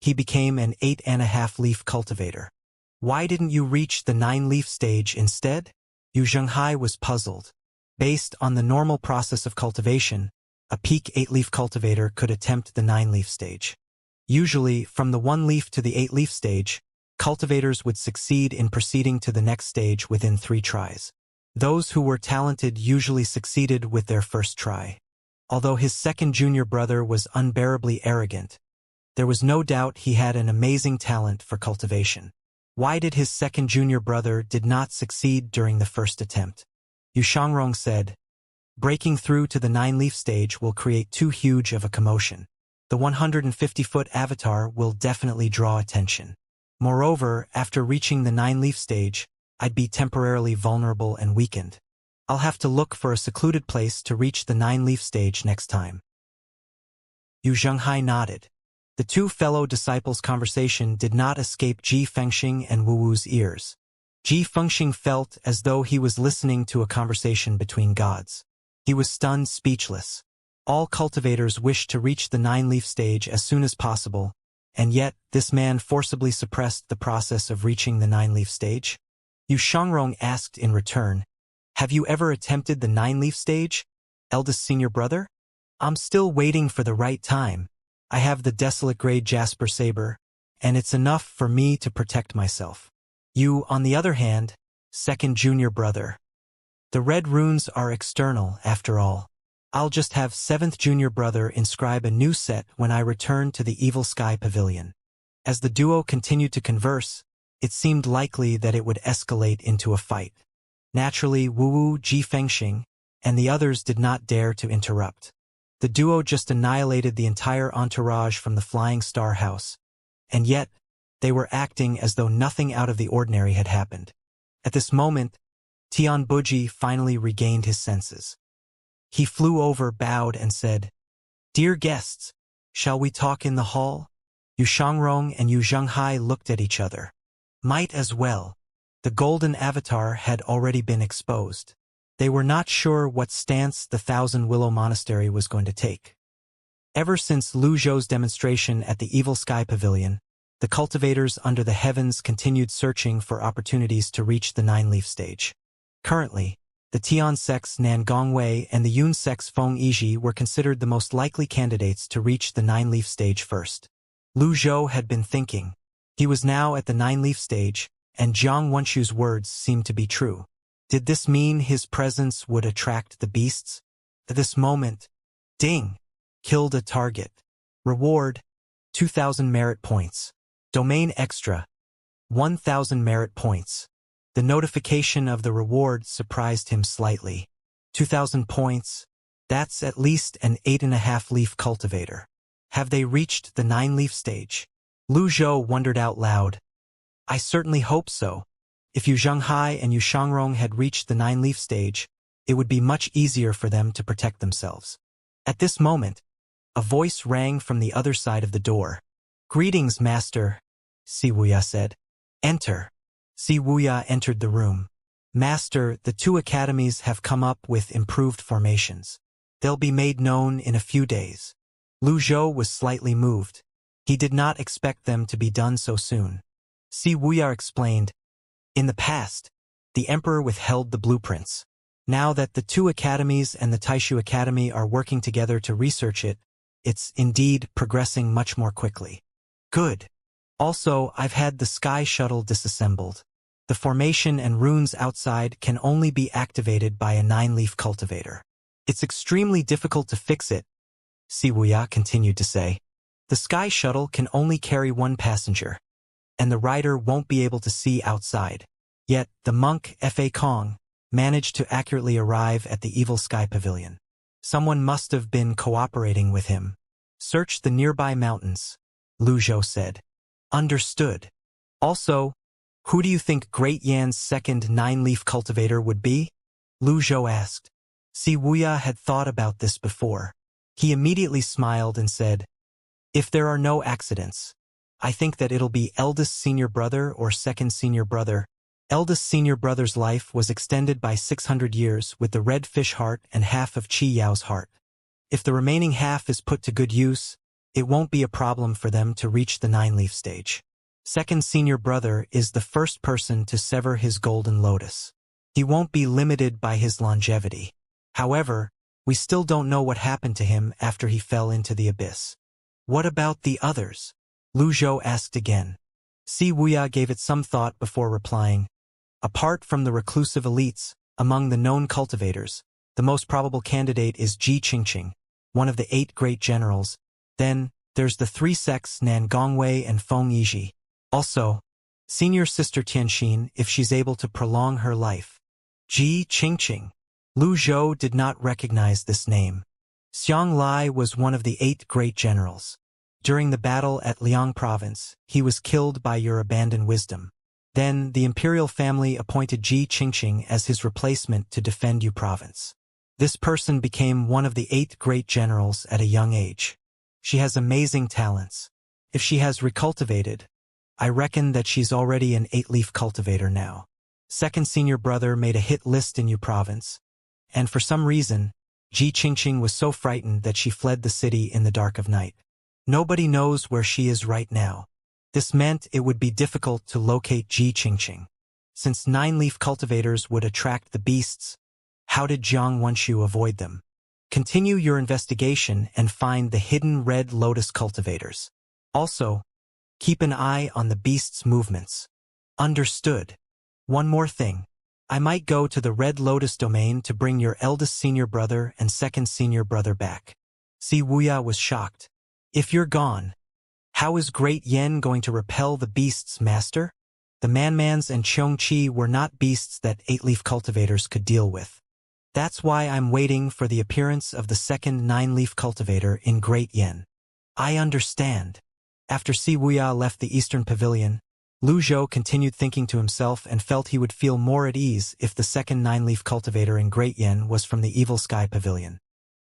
He became an 8.5-leaf cultivator. Why didn't you reach the 9-leaf stage instead? Yu Zhenghai was puzzled. Based on the normal process of cultivation, a peak 8-leaf cultivator could attempt the 9-leaf stage. Usually, from the 1-leaf to the 8-leaf stage, cultivators would succeed in proceeding to the next stage within 3 tries. Those who were talented usually succeeded with their first try. Although his 2nd junior brother was unbearably arrogant, there was no doubt he had an amazing talent for cultivation. Why did his 2nd junior brother did not succeed during the first attempt? Yu Shangrong said, breaking through to the 9-leaf stage will create too huge of a commotion. The 150-foot avatar will definitely draw attention. Moreover, after reaching the 9-leaf stage, I'd be temporarily vulnerable and weakened. I'll have to look for a secluded place to reach the 9-leaf stage next time. Yu Zhenghai nodded. The 2 fellow disciples' conversation did not escape Ji Fengxing and Wu Wu's ears. Ji Fengxing felt as though he was listening to a conversation between gods. He was stunned speechless. All cultivators wished to reach the 9-leaf stage as soon as possible, and yet this man forcibly suppressed the process of reaching the 9-leaf stage. Yu Shangrong asked in return, have you ever attempted the 9-leaf stage, eldest senior brother? I'm still waiting for the right time. I have the desolate grade jasper saber, and it's enough for me to protect myself. You, on the other hand, 2nd junior brother. The red runes are external, after all. I'll just have 7th junior brother inscribe a new set when I return to the Evil Sky Pavilion. As the duo continued to converse, it seemed likely that it would escalate into a fight. Naturally, Wu Wu, Ji Fengxing, and the others did not dare to interrupt. The duo just annihilated the entire entourage from the Flying Star House, and yet, they were acting as though nothing out of the ordinary had happened. At this moment, Tian Buji finally regained his senses. He flew over, bowed, and said, Dear guests, shall we talk in the hall? Yu Shangrong and Yu Zhenghai looked at each other. Might as well. The golden avatar had already been exposed. They were not sure what stance the Thousand Willow Monastery was going to take. Ever since Lu Zhou's demonstration at the Evil Sky Pavilion, the cultivators under the heavens continued searching for opportunities to reach the 9-leaf stage. Currently, the Tian sex Nan Gongwei and the Yun sex Feng Yizhi were considered the most likely candidates to reach the nine-leaf stage first. Lu Zhou had been thinking. He was now at the nine-leaf stage, and Jiang Wenshu's words seemed to be true. Did this mean his presence would attract the beasts? At this moment, ding! Killed a target. Reward, 2,000 merit points. Domain extra, 1,000 merit points. The notification of the reward surprised him slightly. 2,000 points, that's at least an 8.5-leaf cultivator. Have they reached the 9-leaf stage? Lu Zhou wondered out loud. I certainly hope so. If Yu Zhenghai and Yu Shangrong had reached the 9-leaf stage, it would be much easier for them to protect themselves. At this moment, a voice rang from the other side of the door. Greetings, Master, Si Wuya said. Enter. Si Wuya entered the room. Master, the two academies have come up with improved formations. They'll be made known in a few days. Lu Zhou was slightly moved. He did not expect them to be done so soon. Si Wuya explained, in the past, the Emperor withheld the blueprints. Now that the two academies and the Taishu Academy are working together to research it, it's indeed progressing much more quickly. Good. Also, I've had the Sky Shuttle disassembled. The formation and runes outside can only be activated by a 9-leaf cultivator. It's extremely difficult to fix it, Si Wuya continued to say. The Sky Shuttle can only carry one passenger, and the rider won't be able to see outside. Yet, the monk Fa Kong managed to accurately arrive at the Evil Sky Pavilion. Someone must have been cooperating with him. Search the nearby mountains, Lu Zhou said. Understood. Also, who do you think Great Yan's second 9-leaf cultivator would be? Lu Zhou asked. Si Wuya had thought about this before. He immediately smiled and said, if there are no accidents, I think that it'll be eldest senior brother or second senior brother. Eldest senior brother's life was extended by 600 years with the red fish heart and half of Qi Yao's heart. If the remaining half is put to good use, it won't be a problem for them to reach the 9-leaf stage. Second senior brother is the first person to sever his golden lotus. He won't be limited by his longevity. However, we still don't know what happened to him after he fell into the abyss. What about the others? Lu Zhou asked again. Si Wuya gave it some thought before replying. Apart from the reclusive elites, among the known cultivators, the most probable candidate is Ji Qingqing, one of the 8 great generals. Then, there's the 3 sects Nan Gongwei and Feng Yizhi. Also, senior sister Tianxin if she's able to prolong her life. Ji Qingqing. Lu Zhou did not recognize this name. Xiang Lai was one of the 8 great generals. During the battle at Liang province, he was killed by your abandoned wisdom. Then, the imperial family appointed Ji Qingqing as his replacement to defend Yu province. This person became one of the 8 great generals at a young age. She has amazing talents. If she has recultivated, I reckon that she's already an 8-leaf cultivator now. Second senior brother made a hit list in Yu province, and for some reason, Ji Qingqing was so frightened that she fled the city in the dark of night. Nobody knows where she is right now. This meant it would be difficult to locate Ji Qingqing. Since 9-leaf cultivators would attract the beasts, how did Jiang Wenshu avoid them? Continue your investigation and find the hidden red lotus cultivators. Also, keep an eye on the beast's movements. Understood. One more thing. I might go to the red lotus domain to bring your eldest senior brother and second senior brother back. Si Wuya was shocked. If you're gone, how is Great Yen going to repel the beasts, Master? The Manmans and Qiongqi were not beasts that 8-leaf cultivators could deal with. That's why I'm waiting for the appearance of the second 9-leaf cultivator in Great Yen. I understand. After Si Wuya left the Eastern Pavilion, Lu Zhou continued thinking to himself and felt he would feel more at ease if the second 9-leaf cultivator in Great Yen was from the Evil Sky Pavilion.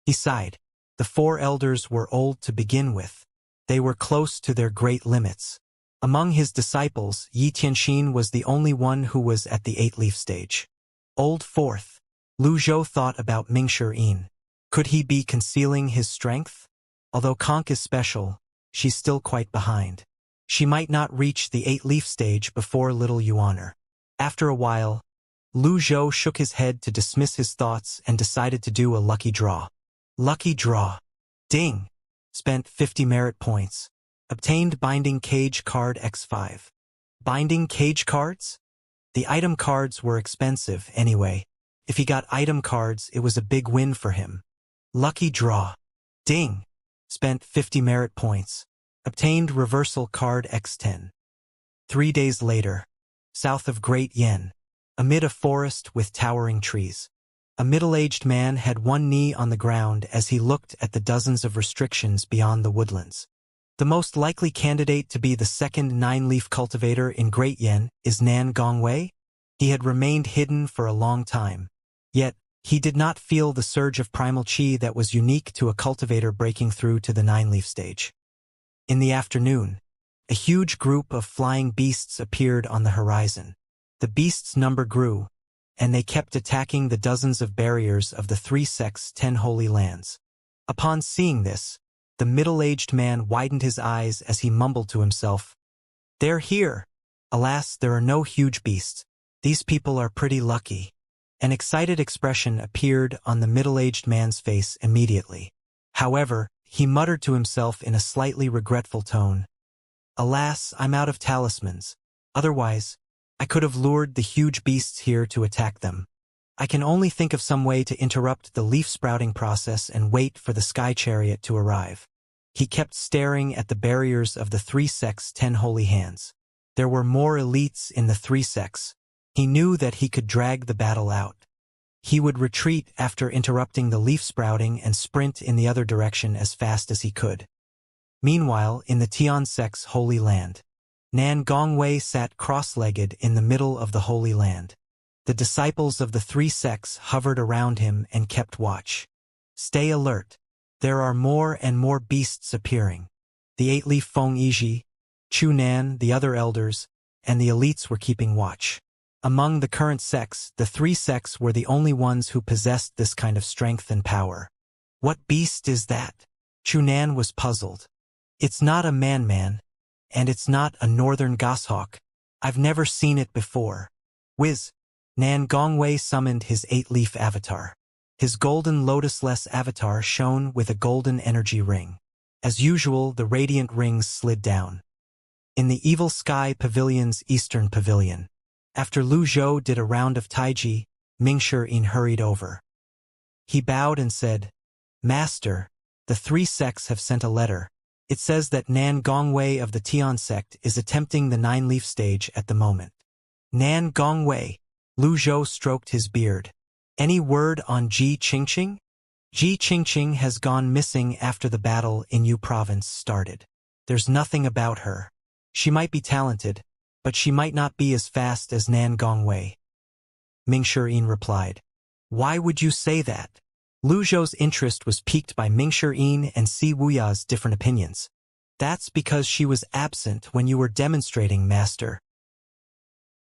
He sighed. The 4 elders were old to begin with. They were close to their great limits. Among his disciples, Yi Tianxin was the only one who was at the 8-leaf stage. Old fourth. Lu Zhou thought about Mingshi Yin. Could he be concealing his strength? Although Conk is special, she's still quite behind. She might not reach the 8-leaf stage before little Yuaner. After a while, Lu Zhou shook his head to dismiss his thoughts and decided to do a lucky draw. Lucky draw. Ding! Spent 50 merit points. Obtained Binding Cage Card X5. Binding Cage Cards? The item cards were expensive anyway. If he got item cards, it was a big win for him. Lucky draw. Ding! Spent 50 merit points. Obtained Reversal Card X10. 3 days later. South of Great Yen. Amid a forest with towering trees. A middle-aged man had one knee on the ground as he looked at the dozens of restrictions beyond the woodlands. The most likely candidate to be the second 9-leaf cultivator in Great Yen is Nan Gongwei. He had remained hidden for a long time. Yet, he did not feel the surge of primal chi that was unique to a cultivator breaking through to the 9-leaf stage. In the afternoon, a huge group of flying beasts appeared on the horizon. The beasts' number grew, and they kept attacking the dozens of barriers of the 3 sects' 10 holy lands. Upon seeing this, the middle-aged man widened his eyes as he mumbled to himself, "They're here! Alas, there are no huge beasts. These people are pretty lucky." An excited expression appeared on the middle-aged man's face immediately. However, he muttered to himself in a slightly regretful tone, "Alas, I'm out of talismans. Otherwise, I could have lured the huge beasts here to attack them. I can only think of some way to interrupt the leaf sprouting process and wait for the sky chariot to arrive." He kept staring at the barriers of the 3 sects' 10 holy hands. There were more elites in the 3 sects. He knew that he could drag the battle out. He would retreat after interrupting the leaf sprouting and sprint in the other direction as fast as he could. Meanwhile, in the Tian sect's holy land, Nan Gongwei sat cross-legged in the middle of the holy land. The disciples of the 3 sects hovered around him and kept watch. "Stay alert. There are more and more beasts appearing." The 8-leaf Feng Yiji, Chu Nan, the other elders, and the elites were keeping watch. Among the current sects, the 3 sects were the only ones who possessed this kind of strength and power. "What beast is that?" Chu Nan was puzzled. "It's not a man-man. And it's not a northern goshawk. I've never seen it before." Whiz! Nan Gongwei summoned his 8-leaf avatar. His golden lotus-less avatar shone with a golden energy ring. As usual, the radiant rings slid down. In the Evil Sky Pavilion's eastern pavilion, after Lu Zhou did a round of Taiji, Mingshi hurried over. He bowed and said, "Master, the 3 sects have sent a letter. It says that Nan Gongwei of the Tian sect is attempting the 9-leaf stage at the moment." "Nan Gongwei?" Lu Zhou stroked his beard. "Any word on Ji Qingqing?" "Ji Qingqing has gone missing after the battle in Yu province started. There's nothing about her. She might be talented, but she might not be as fast as Nan Gongwei." Mingshi replied. "Why would you say that?" Lu Zhou's interest was piqued by Mingshi and Si Wuya's different opinions. "That's because she was absent when you were demonstrating, Master."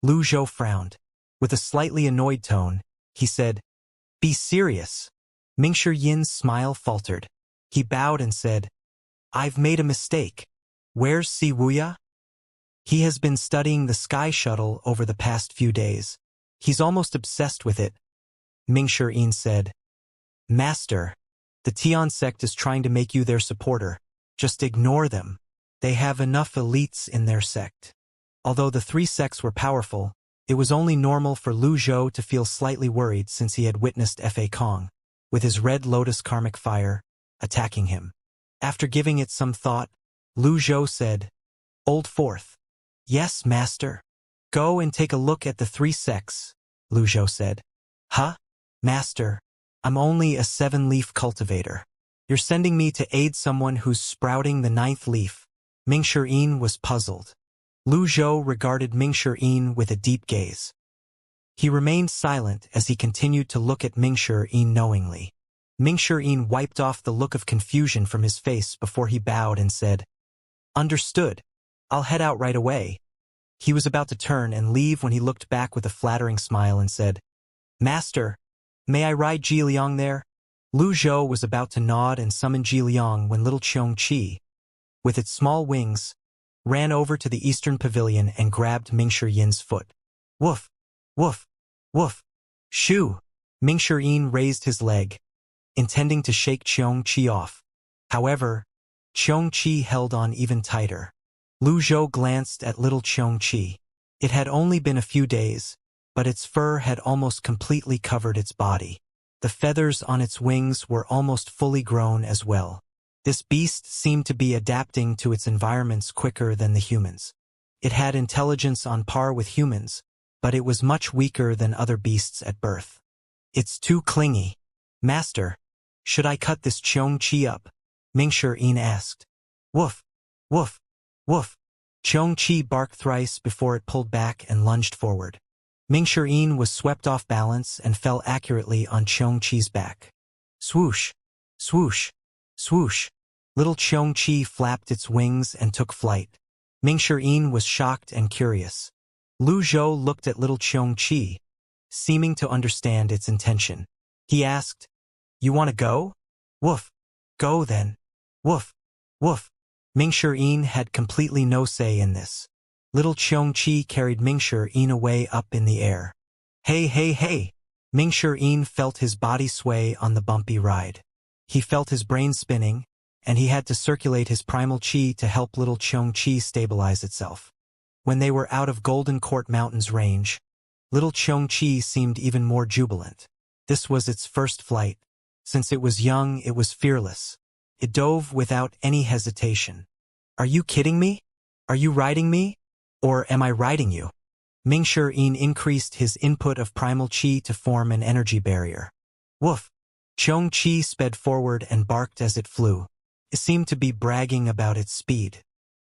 Lu Zhou frowned. With a slightly annoyed tone, he said, "Be serious." Mingshi smile faltered. He bowed and said, "I've made a mistake. Where's Si Wuya?" "He has been studying the sky shuttle over the past few days. He's almost obsessed with it," Mingshi said. "Master, the Tian sect is trying to make you their supporter. Just ignore them. They have enough elites in their sect." Although the 3 sects were powerful, it was only normal for Lu Zhou to feel slightly worried since he had witnessed Fa Kong, with his red lotus karmic fire, attacking him. After giving it some thought, Lu Zhou said, "Old Fourth." "Yes, Master." "Go and take a look at the 3 sects," Lu Zhou said. "Huh? Master, I'm only a 7-leaf cultivator. You're sending me to aid someone who's sprouting the 9th leaf." Mingshi was puzzled. Lu Zhou regarded Mingshi with a deep gaze. He remained silent as he continued to look at Mingshi knowingly. Mingshi wiped off the look of confusion from his face before he bowed and said, "Understood. I'll head out right away." He was about to turn and leave when he looked back with a flattering smile and said, "Master, may I ride Ji Liang there?" Lu Zhou was about to nod and summon Ji Liang when little Qiong Qi, with its small wings, ran over to the eastern pavilion and grabbed Mingshi foot. "Woof! Woof!" Woof! Shoo! Mingshi raised his leg, intending to shake Xianxia off. However, Xianxia held on even tighter. Lu Zhou glanced at little Xianxia. It had only been a few days, but its fur had almost completely covered its body. The feathers on its wings were almost fully grown as well. This beast seemed to be adapting to its environments quicker than the humans. It had intelligence on par with humans, but it was much weaker than other beasts at birth. It's too clingy. Master, should I cut this Xianxia up? Mingshi asked. Woof! Woof! Woof! Xianxia barked thrice before it pulled back and lunged forward. Mingshi was swept off balance and fell accurately on Xianxia's back. Swoosh! Swoosh! Swoosh! Little Xianxia flapped its wings and took flight. Mingshi was shocked and curious. Lu Zhou looked at little Xianxia, seeming to understand its intention. He asked, "You want to go?" Woof! Go then. Woof! Woof! Mingshi had completely no say in this. Little Xianxia carried Mingshi away up in the air. Hey, hey, hey! Mingshi felt his body sway on the bumpy ride. He felt his brain spinning, and he had to circulate his primal chi to help little Xianxia stabilize itself. When they were out of Golden Court Mountain's range, little Xianxia seemed even more jubilant. This was its first flight. Since it was young, it was fearless. It dove without any hesitation. Are you kidding me? Are you riding me? Or am I riding you? Mingshi increased his input of primal chi to form an energy barrier. Woof! Xianxia sped forward and barked as it flew. It seemed to be bragging about its speed.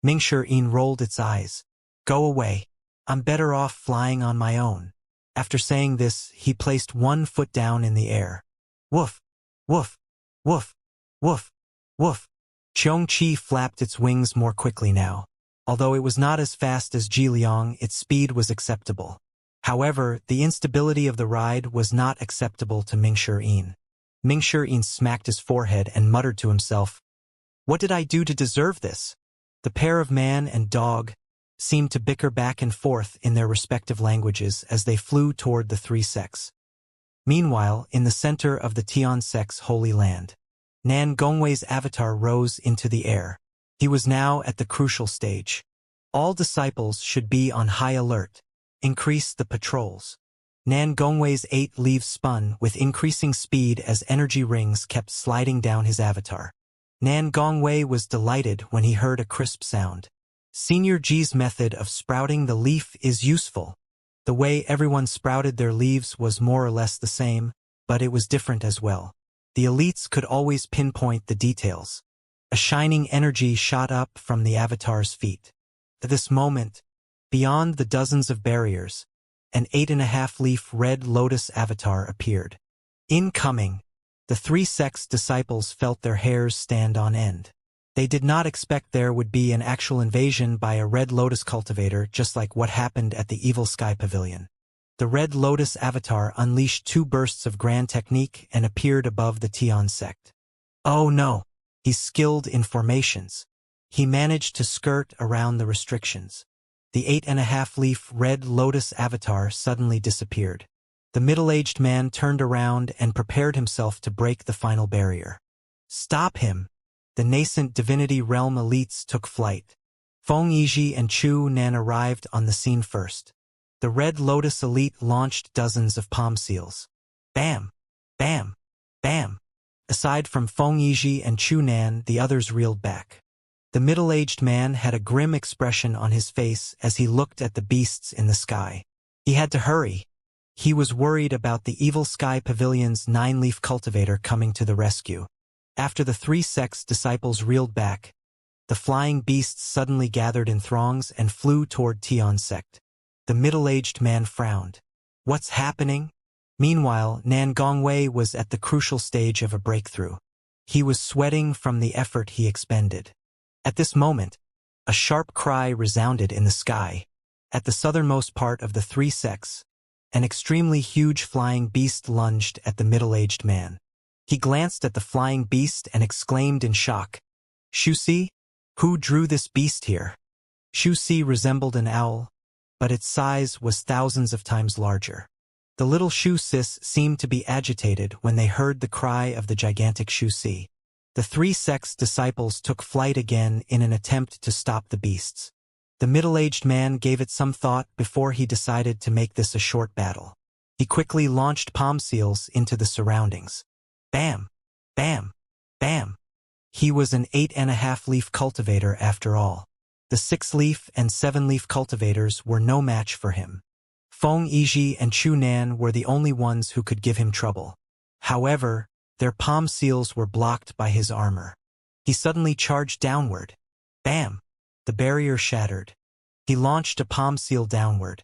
Mingshi rolled its eyes. Go away. I'm better off flying on my own. After saying this, he placed one foot down in the air. Woof! Woof! Woof! Woof! Woof! Xianxia flapped its wings more quickly now. Although it was not as fast as Jiliang, its speed was acceptable. However, the instability of the ride was not acceptable to Mingshi. Mingshi smacked his forehead and muttered to himself, "What did I do to deserve this?" The pair of man and dog seemed to bicker back and forth in their respective languages as they flew toward the three sects. Meanwhile, in the center of the Tian sect's holy land, Nan Gongwei's avatar rose into the air. He was now at the crucial stage. All disciples should be on high alert. Increase the patrols. Nan Gongwei's 8 leaves spun with increasing speed as energy rings kept sliding down his avatar. Nan Gongwei was delighted when he heard a crisp sound. Senior G's method of sprouting the leaf is useful. The way everyone sprouted their leaves was more or less the same, but it was different as well. The elites could always pinpoint the details. A shining energy shot up from the avatar's feet. At this moment, beyond the dozens of barriers, an 8.5-leaf red lotus avatar appeared. Incoming! The 3 sects' disciples felt their hairs stand on end. They did not expect there would be an actual invasion by a red lotus cultivator, just like what happened at the Evil Sky Pavilion. The red lotus avatar unleashed 2 bursts of grand technique and appeared above the Tian sect. Oh no! He's skilled in formations. He managed to skirt around the restrictions. The 8.5-leaf red lotus avatar suddenly disappeared. The middle-aged man turned around and prepared himself to break the final barrier. Stop him! The nascent divinity realm elites took flight. Feng Yizhi and Chu Nan arrived on the scene first. The red lotus elite launched dozens of palm seals. Bam! Bam! Bam! Aside from Feng Yizhi and Chu Nan, the others reeled back. The middle-aged man had a grim expression on his face as he looked at the beasts in the sky. He had to hurry. He was worried about the Evil Sky Pavilion's 9-leaf cultivator coming to the rescue. After the 3 sects' disciples reeled back, the flying beasts suddenly gathered in throngs and flew toward Tian sect. The middle-aged man frowned. What's happening? Meanwhile, Nan Gongwei was at the crucial stage of a breakthrough. He was sweating from the effort he expended. At this moment, a sharp cry resounded in the sky. At the southernmost part of the 3 sects, an extremely huge flying beast lunged at the middle-aged man. He glanced at the flying beast and exclaimed in shock, "Shusi? Who drew this beast here?" Shusi resembled an owl, but its size was thousands of times larger. The little Shu sis seemed to be agitated when they heard the cry of the gigantic Shu Si. The 3 sect's disciples took flight again in an attempt to stop the beasts. The middle-aged man gave it some thought before he decided to make this a short battle. He quickly launched palm seals into the surroundings. Bam! Bam! Bam! He was an 8.5-leaf cultivator after all. The 6-leaf and 7-leaf cultivators were no match for him. Feng Yizhi and Chu Nan were the only ones who could give him trouble. However, their palm seals were blocked by his armor. He suddenly charged downward. Bam! The barrier shattered. He launched a palm seal downward.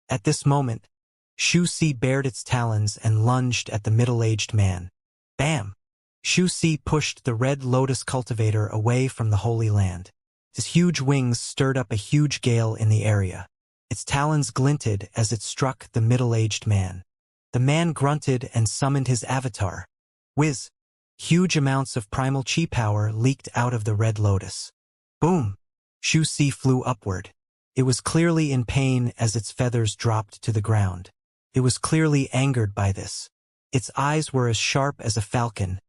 At this moment, Shu Si bared its talons and lunged at the middle-aged man. Bam! Shu Si pushed the red lotus cultivator away from the Holy Land. His huge wings stirred up a huge gale in the area. Its talons glinted as it struck the middle-aged man. The man grunted and summoned his avatar. Whiz! Huge amounts of primal chi power leaked out of the red lotus. Boom! Shu Si flew upward. It was clearly in pain as its feathers dropped to the ground. It was clearly angered by this. Its eyes were as sharp as a falcon,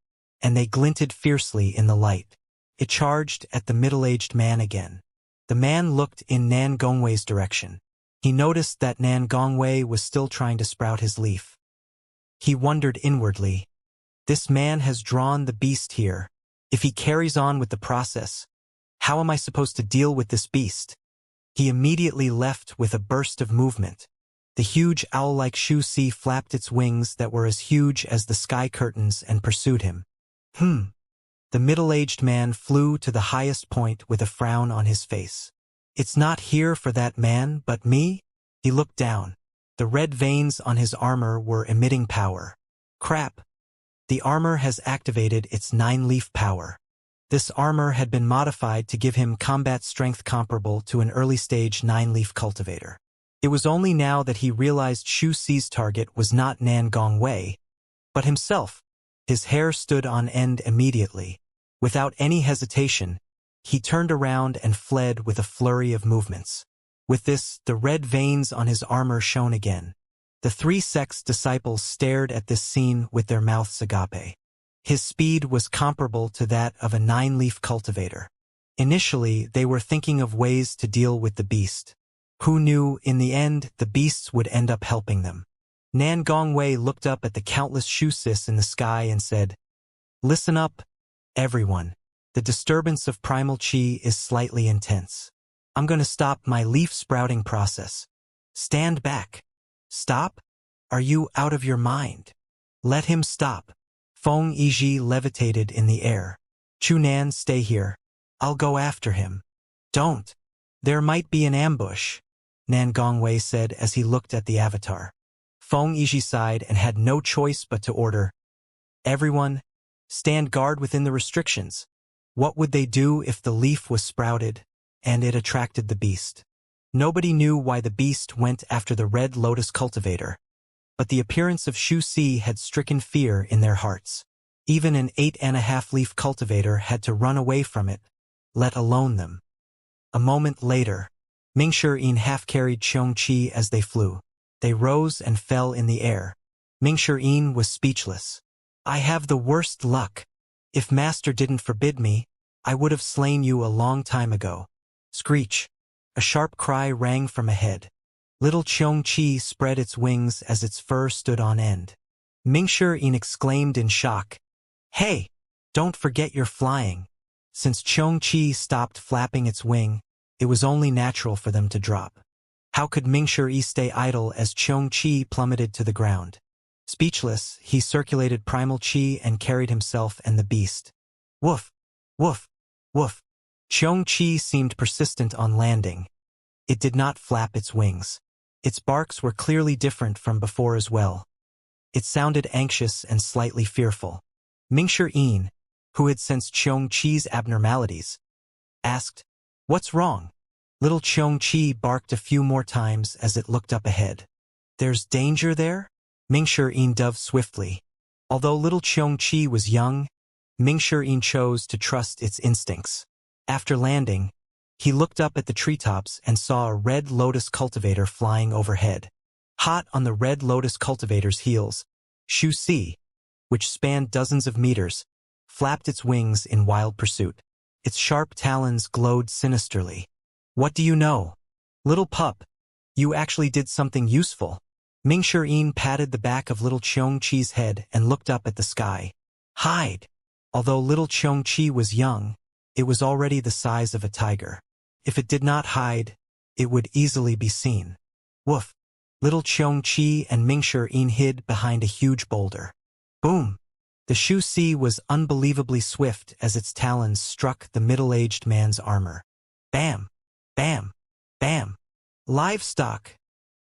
and they glinted fiercely in the light. It charged at the middle-aged man again. The man looked in Nan Gongwei's direction. He noticed that Nan Gongwei was still trying to sprout his leaf. He wondered inwardly, this man has drawn the beast here. If he carries on with the process, how am I supposed to deal with this beast? He immediately left with a burst of movement. The huge owl-like Shu Si flapped its wings that were as huge as the sky curtains and pursued him. The middle-aged man flew to the highest point with a frown on his face. It's not here for that man, but me? He looked down. The red veins on his armor were emitting power. Crap! The armor has activated its 9-leaf power. This armor had been modified to give him combat strength comparable to an early-stage 9-leaf cultivator. It was only now that he realized Shu Si's target was not Nan Gongwei, but himself. His hair stood on end immediately. Without any hesitation, he turned around and fled with a flurry of movements. With this, the red veins on his armor shone again. The 3 sect's disciples stared at this scene with their mouths agape. His speed was comparable to that of a 9-leaf cultivator. Initially, they were thinking of ways to deal with the beast. Who knew, in the end, the beasts would end up helping them. Nan Gongwei looked up at the countless Shu Sis in the sky and said, "Listen up, everyone. The disturbance of primal chi is slightly intense. I'm going to stop my leaf sprouting process. Stand back." "Stop? Are you out of your mind?" "Let him stop." Feng Yizhi levitated in the air. "Chu Nan, stay here. I'll go after him." "Don't. There might be an ambush," Nan Gongwei said as he looked at the avatar. Feng Yizhi sighed and had no choice but to order, "Everyone, stand guard within the restrictions." What would they do if the leaf was sprouted and it attracted the beast? Nobody knew why the beast went after the red lotus cultivator, but the appearance of Shu Si had stricken fear in their hearts. Even an 8.5-leaf cultivator had to run away from it, let alone them. A moment later, Mingshi half-carried Xianxia as they flew. They rose and fell in the air. Mingshi was speechless. "I have the worst luck. If Master didn't forbid me, I would have slain you a long time ago." Screech! A sharp cry rang from ahead. Little Xianxia spread its wings as its fur stood on end. Mingshi exclaimed in shock, "Hey! Don't forget you're flying." Since Xianxia stopped flapping its wing, it was only natural for them to drop. How could Mingshi stay idle as Xianxia plummeted to the ground? Speechless, he circulated primal chi and carried himself and the beast. Woof! Woof! Woof! Xianxia seemed persistent on landing. It did not flap its wings. Its barks were clearly different from before as well. It sounded anxious and slightly fearful. Mingshi, who had sensed Xianxia's abnormalities, asked, "What's wrong?" Little Xianxia barked a few more times as it looked up ahead. "There's danger there?" Mingshi dove swiftly. Although little Xianxia was young, Mingshi chose to trust its instincts. After landing, he looked up at the treetops and saw a red lotus cultivator flying overhead. Hot on the Red Lotus cultivator's heels, Xianxia, which spanned dozens of meters, flapped its wings in wild pursuit. Its sharp talons glowed sinisterly. "What do you know? Little pup, you actually did something useful." Mingxian patted the back of little Xianxia's head and looked up at the sky. "Hide." Although little Xianxia was young, it was already the size of a tiger. If it did not hide, it would easily be seen. Woof. Little Xianxia and Mingxian hid behind a huge boulder. Boom! The Xianxia was unbelievably swift as its talons struck the middle-aged man's armor. Bam! Bam! Bam! Livestock!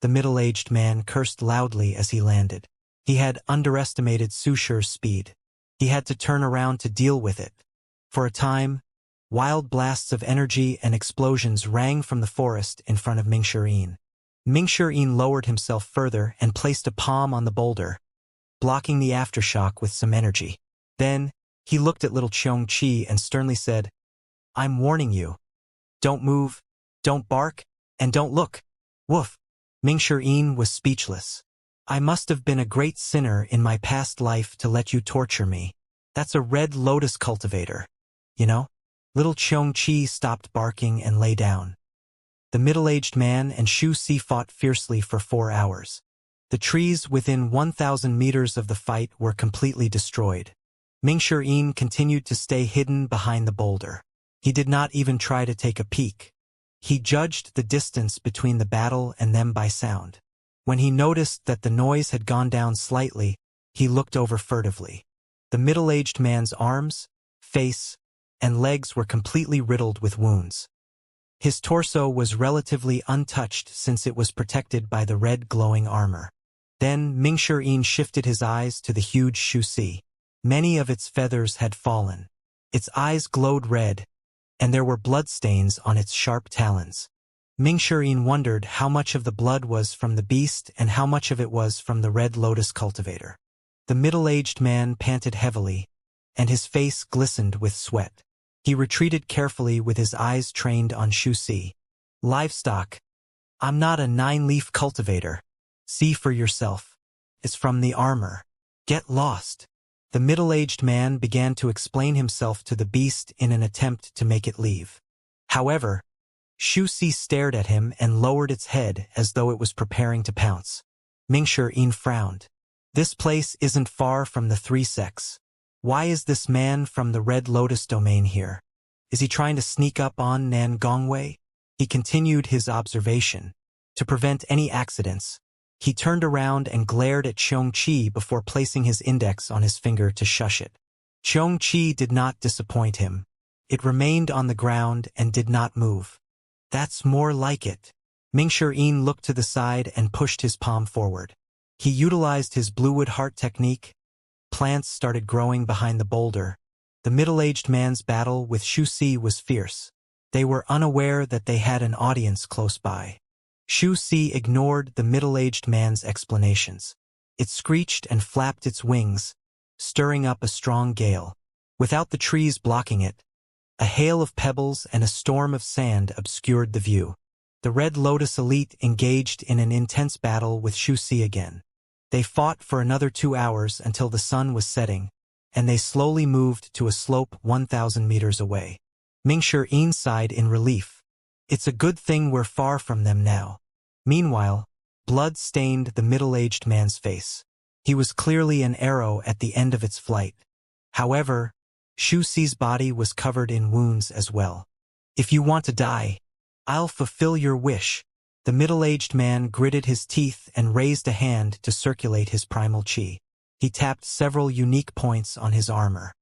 The middle-aged man cursed loudly as he landed. He had underestimated Sushi's speed. He had to turn around to deal with it. For a time, wild blasts of energy and explosions rang from the forest in front of Mingxian. Mingxian lowered himself further and placed a palm on the boulder, blocking the aftershock with some energy. Then, he looked at little Xianxia and sternly said, "I'm warning you. Don't move, don't bark, and don't look." Woof. Mingxian was speechless. "I must have been a great sinner in my past life to let you torture me. That's a Red Lotus cultivator, you know?" Little Xianxia stopped barking and lay down. The middle-aged man and Xianxia fought fiercely for 4 hours. The trees within 1,000 meters of the fight were completely destroyed. Mingxian continued to stay hidden behind the boulder. He did not even try to take a peek. He judged the distance between the battle and them by sound. When he noticed that the noise had gone down slightly, he looked over furtively. The middle-aged man's arms, face, and legs were completely riddled with wounds. His torso was relatively untouched since it was protected by the red glowing armor. Then Mingxian shifted his eyes to the huge Xianxia. Many of its feathers had fallen. Its eyes glowed red, and there were bloodstains on its sharp talons. Mingxian wondered how much of the blood was from the beast and how much of it was from the Red Lotus cultivator. The middle-aged man panted heavily, and his face glistened with sweat. He retreated carefully with his eyes trained on Xianxia. "Livestock, I'm not a 9-leaf cultivator. See for yourself. It's from the armor. Get lost." The middle-aged man began to explain himself to the beast in an attempt to make it leave. However, Xianxia stared at him and lowered its head as though it was preparing to pounce. Mingxian frowned. "This place isn't far from the 3 sects. Why is this man from the Red Lotus domain here? Is he trying to sneak up on Nangongwei?" He continued his observation. To prevent any accidents, he turned around and glared at Xianxia before placing his index on his finger to shush it. Xianxia did not disappoint him. It remained on the ground and did not move. "That's more like it." Mingxian looked to the side and pushed his palm forward. He utilized his bluewood heart technique. Plants started growing behind the boulder. The middle-aged man's battle with Xianxia was fierce. They were unaware that they had an audience close by. Xianxia ignored the middle-aged man's explanations. It screeched and flapped its wings, stirring up a strong gale. Without the trees blocking it, a hail of pebbles and a storm of sand obscured the view. The Red Lotus elite engaged in an intense battle with Xianxia again. They fought for another 2 hours until the sun was setting, and they slowly moved to a slope 1,000 meters away. Mingxian sighed in relief. "It's a good thing we're far from them now." Meanwhile, blood stained the middle-aged man's face. He was clearly an arrow at the end of its flight. However, Xianxia's body was covered in wounds as well. "If you want to die, I'll fulfill your wish." The middle-aged man gritted his teeth and raised a hand to circulate his primal chi. He tapped several unique points on his armor.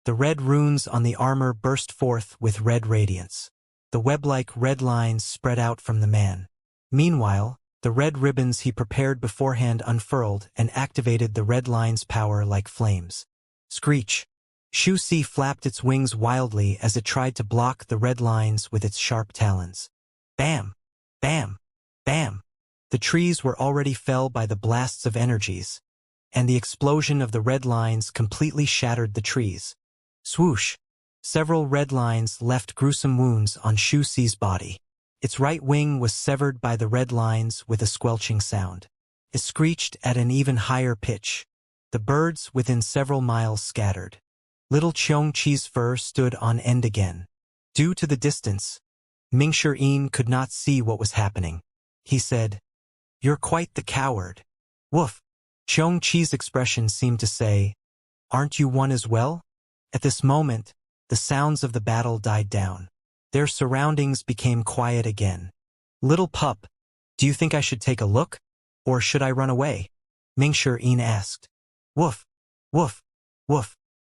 The red runes on the armor burst forth with red radiance. The web-like red lines spread out from the man. Meanwhile, the red ribbons he prepared beforehand unfurled and activated the red line's power like flames. Screech! Xianxia flapped its wings wildly as it tried to block the red lines with its sharp talons. Bam! Bam! Bam! The trees were already felled by the blasts of energies, and the explosion of the red lines completely shattered the trees. Swoosh! Several red lines left gruesome wounds on Xianxia's body. Its right wing was severed by the red lines with a squelching sound. It screeched at an even higher pitch. The birds within several miles scattered. Little Xianxia's fur stood on end again. Due to the distance, Mingshi could not see what was happening. He said, "You're quite the coward." Woof. Xianxia's expression seemed to say, "Aren't you one as well?" At this moment, the sounds of the battle died down. Their surroundings became quiet again. "Little pup, do you think I should take a look? Or should I run away?" Mingshi asked. "Woof, woof, woof.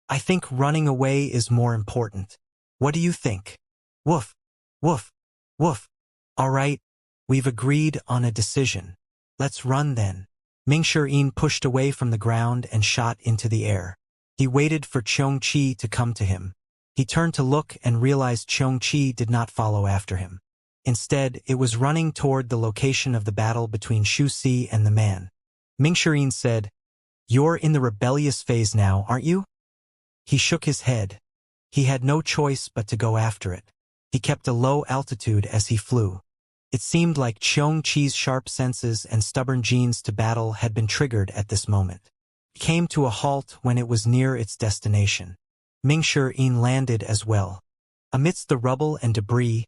I think running away is more important. What do you think?" "Woof, woof, woof. All right, we've agreed on a decision. Let's run then." Mingshi pushed away from the ground and shot into the air. He waited for Xianxia to come to him. He turned to look and realized Xianxia did not follow after him. Instead, it was running toward the location of the battle between Wuxia and the man. Mingshi said, "You're in the rebellious phase now, aren't you?" He shook his head. He had no choice but to go after it. He kept a low altitude as he flew. It seemed like Xianxia's sharp senses and stubborn genes to battle had been triggered at this moment. It came to a halt when it was near its destination. Mingshi landed as well. Amidst the rubble and debris,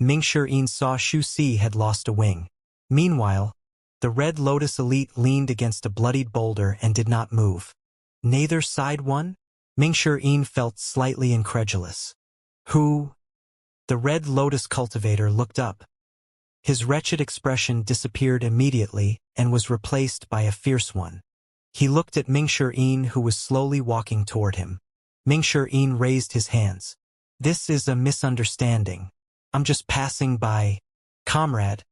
Mingshi saw Wuxia had lost a wing. Meanwhile, the Red Lotus elite leaned against a bloodied boulder and did not move. "Neither side won?" Mingshi felt slightly incredulous. "Who?" The Red Lotus cultivator looked up. His wretched expression disappeared immediately and was replaced by a fierce one. He looked at Mingshi who was slowly walking toward him. Mingshi raised his hands. "This is a misunderstanding. I'm just passing by. Comrade,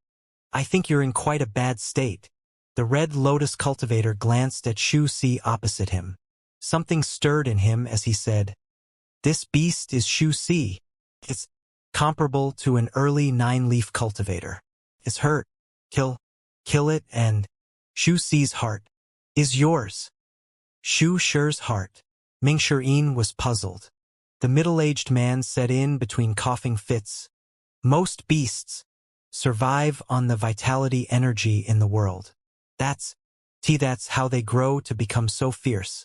I think you're in quite a bad state." The Red Lotus cultivator glanced at Wuxia opposite him. Something stirred in him as he said, "This beast is Wuxia. It's comparable to an early 9-leaf cultivator. It's hurt. Kill it, and Wuxia's heart is yours." Wuxia's heart. Mingshi was puzzled. The middle-aged man set in between coughing fits. "Most beasts survive on the vitality energy in the world. That's how they grow to become so fierce.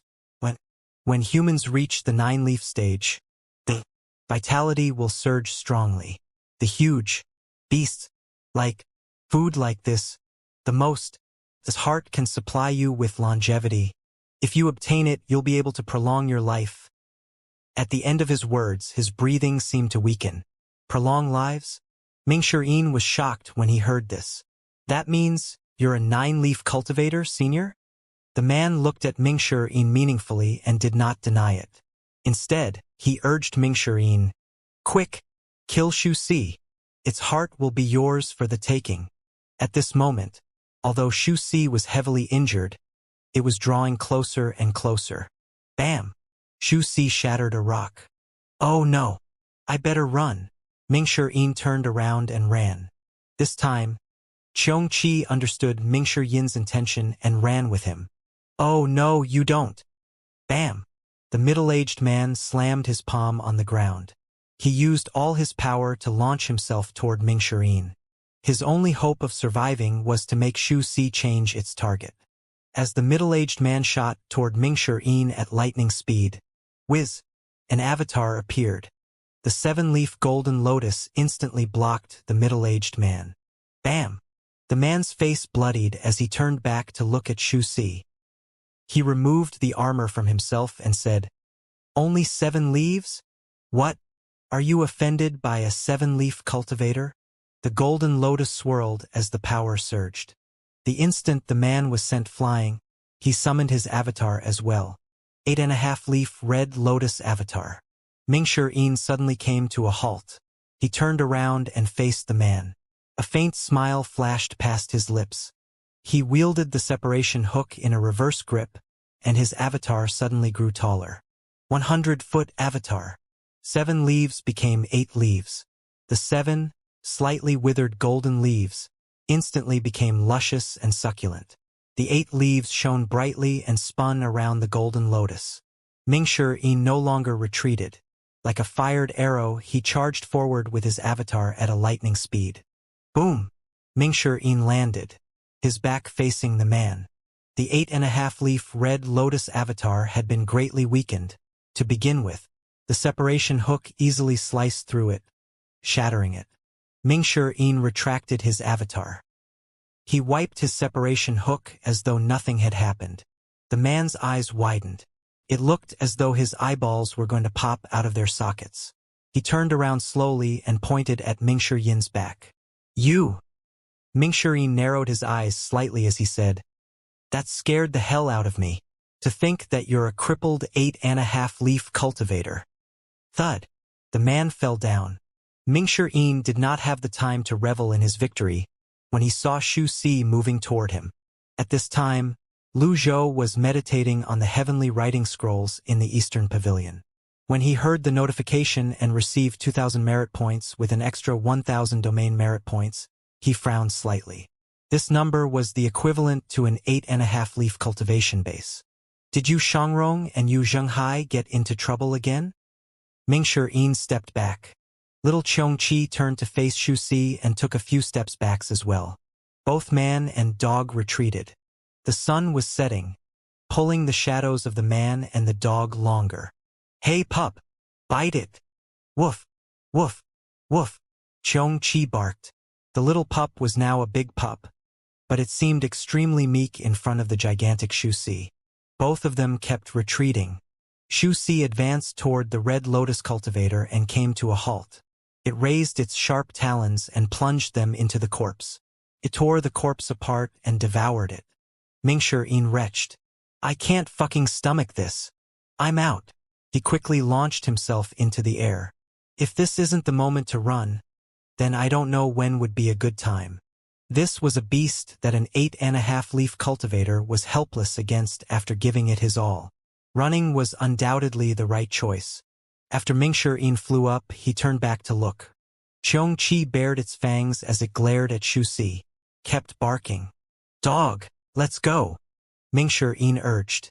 When humans reach the 9-leaf stage, the vitality will surge strongly. The huge beasts like food like this, this heart can supply you with longevity. If you obtain it, you'll be able to prolong your life." At the end of his words, his breathing seemed to weaken. "Prolong lives?" Mingshi was shocked when he heard this. "That means you're a 9-leaf cultivator, senior?" The man looked at Mingshi meaningfully and did not deny it. Instead, he urged Mingshi, "Quick, kill Wuxia. Its heart will be yours for the taking." At this moment, although Wuxia was heavily injured, it was drawing closer and closer. Bam! Wuxia shattered a rock. "Oh no! I better run." Mingshi turned around and ran. This time, Xianxia understood Mingshi intention and ran with him. "Oh no, you don't!" Bam! The middle-aged man slammed his palm on the ground. He used all his power to launch himself toward Mingshi. His only hope of surviving was to make Wuxia change its target. As the middle-aged man shot toward Mingshi at lightning speed, whiz! An avatar appeared. The 7-leaf golden lotus instantly blocked the middle-aged man. Bam! The man's face bloodied as he turned back to look at Wuxia. He removed the armor from himself and said, "Only 7 leaves? What? Are you offended by a 7-leaf cultivator?" The golden lotus swirled as the power surged. The instant the man was sent flying, he summoned his avatar as well. 8.5-leaf red lotus avatar. Mingshi suddenly came to a halt. He turned around and faced the man. A faint smile flashed past his lips. He wielded the separation hook in a reverse grip, and his avatar suddenly grew taller. 100-foot avatar. 7 leaves became 8 leaves. The 7, slightly withered golden leaves instantly became luscious and succulent. The 8 leaves shone brightly and spun around the golden lotus. Mingshi no longer retreated. Like a fired arrow, he charged forward with his avatar at a lightning speed. Boom! Mingshi landed. his back facing the man. The 8.5-leaf red lotus avatar had been greatly weakened. To begin with, the separation hook easily sliced through it, shattering it. Ming-Shi retracted his avatar. He wiped his separation hook as though nothing had happened. The man's eyes widened. It looked as though his eyeballs were going to pop out of their sockets. He turned around slowly and pointed at Ming-Shi's back. "You!" Ming-Shi narrowed his eyes slightly as he said, "That scared the hell out of me. To think that you're a crippled 8.5-leaf cultivator." Thud. The man fell down. Ming-Shi did not have the time to revel in his victory when he saw Xu Si moving toward him. At this time, Lu Zhou was meditating on the heavenly writing scrolls in the Eastern Pavilion. When he heard the notification and received 2,000 merit points with an extra 1,000 domain merit points, he frowned slightly. This number was the equivalent to an 8.5-leaf cultivation base. Did Yu Shangrong and Yu Zhenghai get into trouble again? Ming-Shi stepped back. Little Qiongqi turned to face Xu Si and took a few steps back as well. Both man and dog retreated. The sun was setting, pulling the shadows of the man and the dog longer. "Hey pup! Bite it! Woof! Woof! Woof!" Qiongqi barked. The little pup was now a big pup, but it seemed extremely meek in front of the gigantic Xu Si. Both of them kept retreating. Xu Si advanced toward the red lotus cultivator and came to a halt. It raised its sharp talons and plunged them into the corpse. It tore the corpse apart and devoured it. Ming-Shi retched. "I can't fucking stomach this. I'm out." He quickly launched himself into the air. If this isn't the moment to run, then I don't know when would be a good time. This was a beast that an 8.5-leaf cultivator was helpless against after giving it his all. Running was undoubtedly the right choice. After Ming-Shi flew up, he turned back to look. Qiongqi bared its fangs as it glared at Xu Si, kept barking. "Dog, let's go," Ming-Shi urged.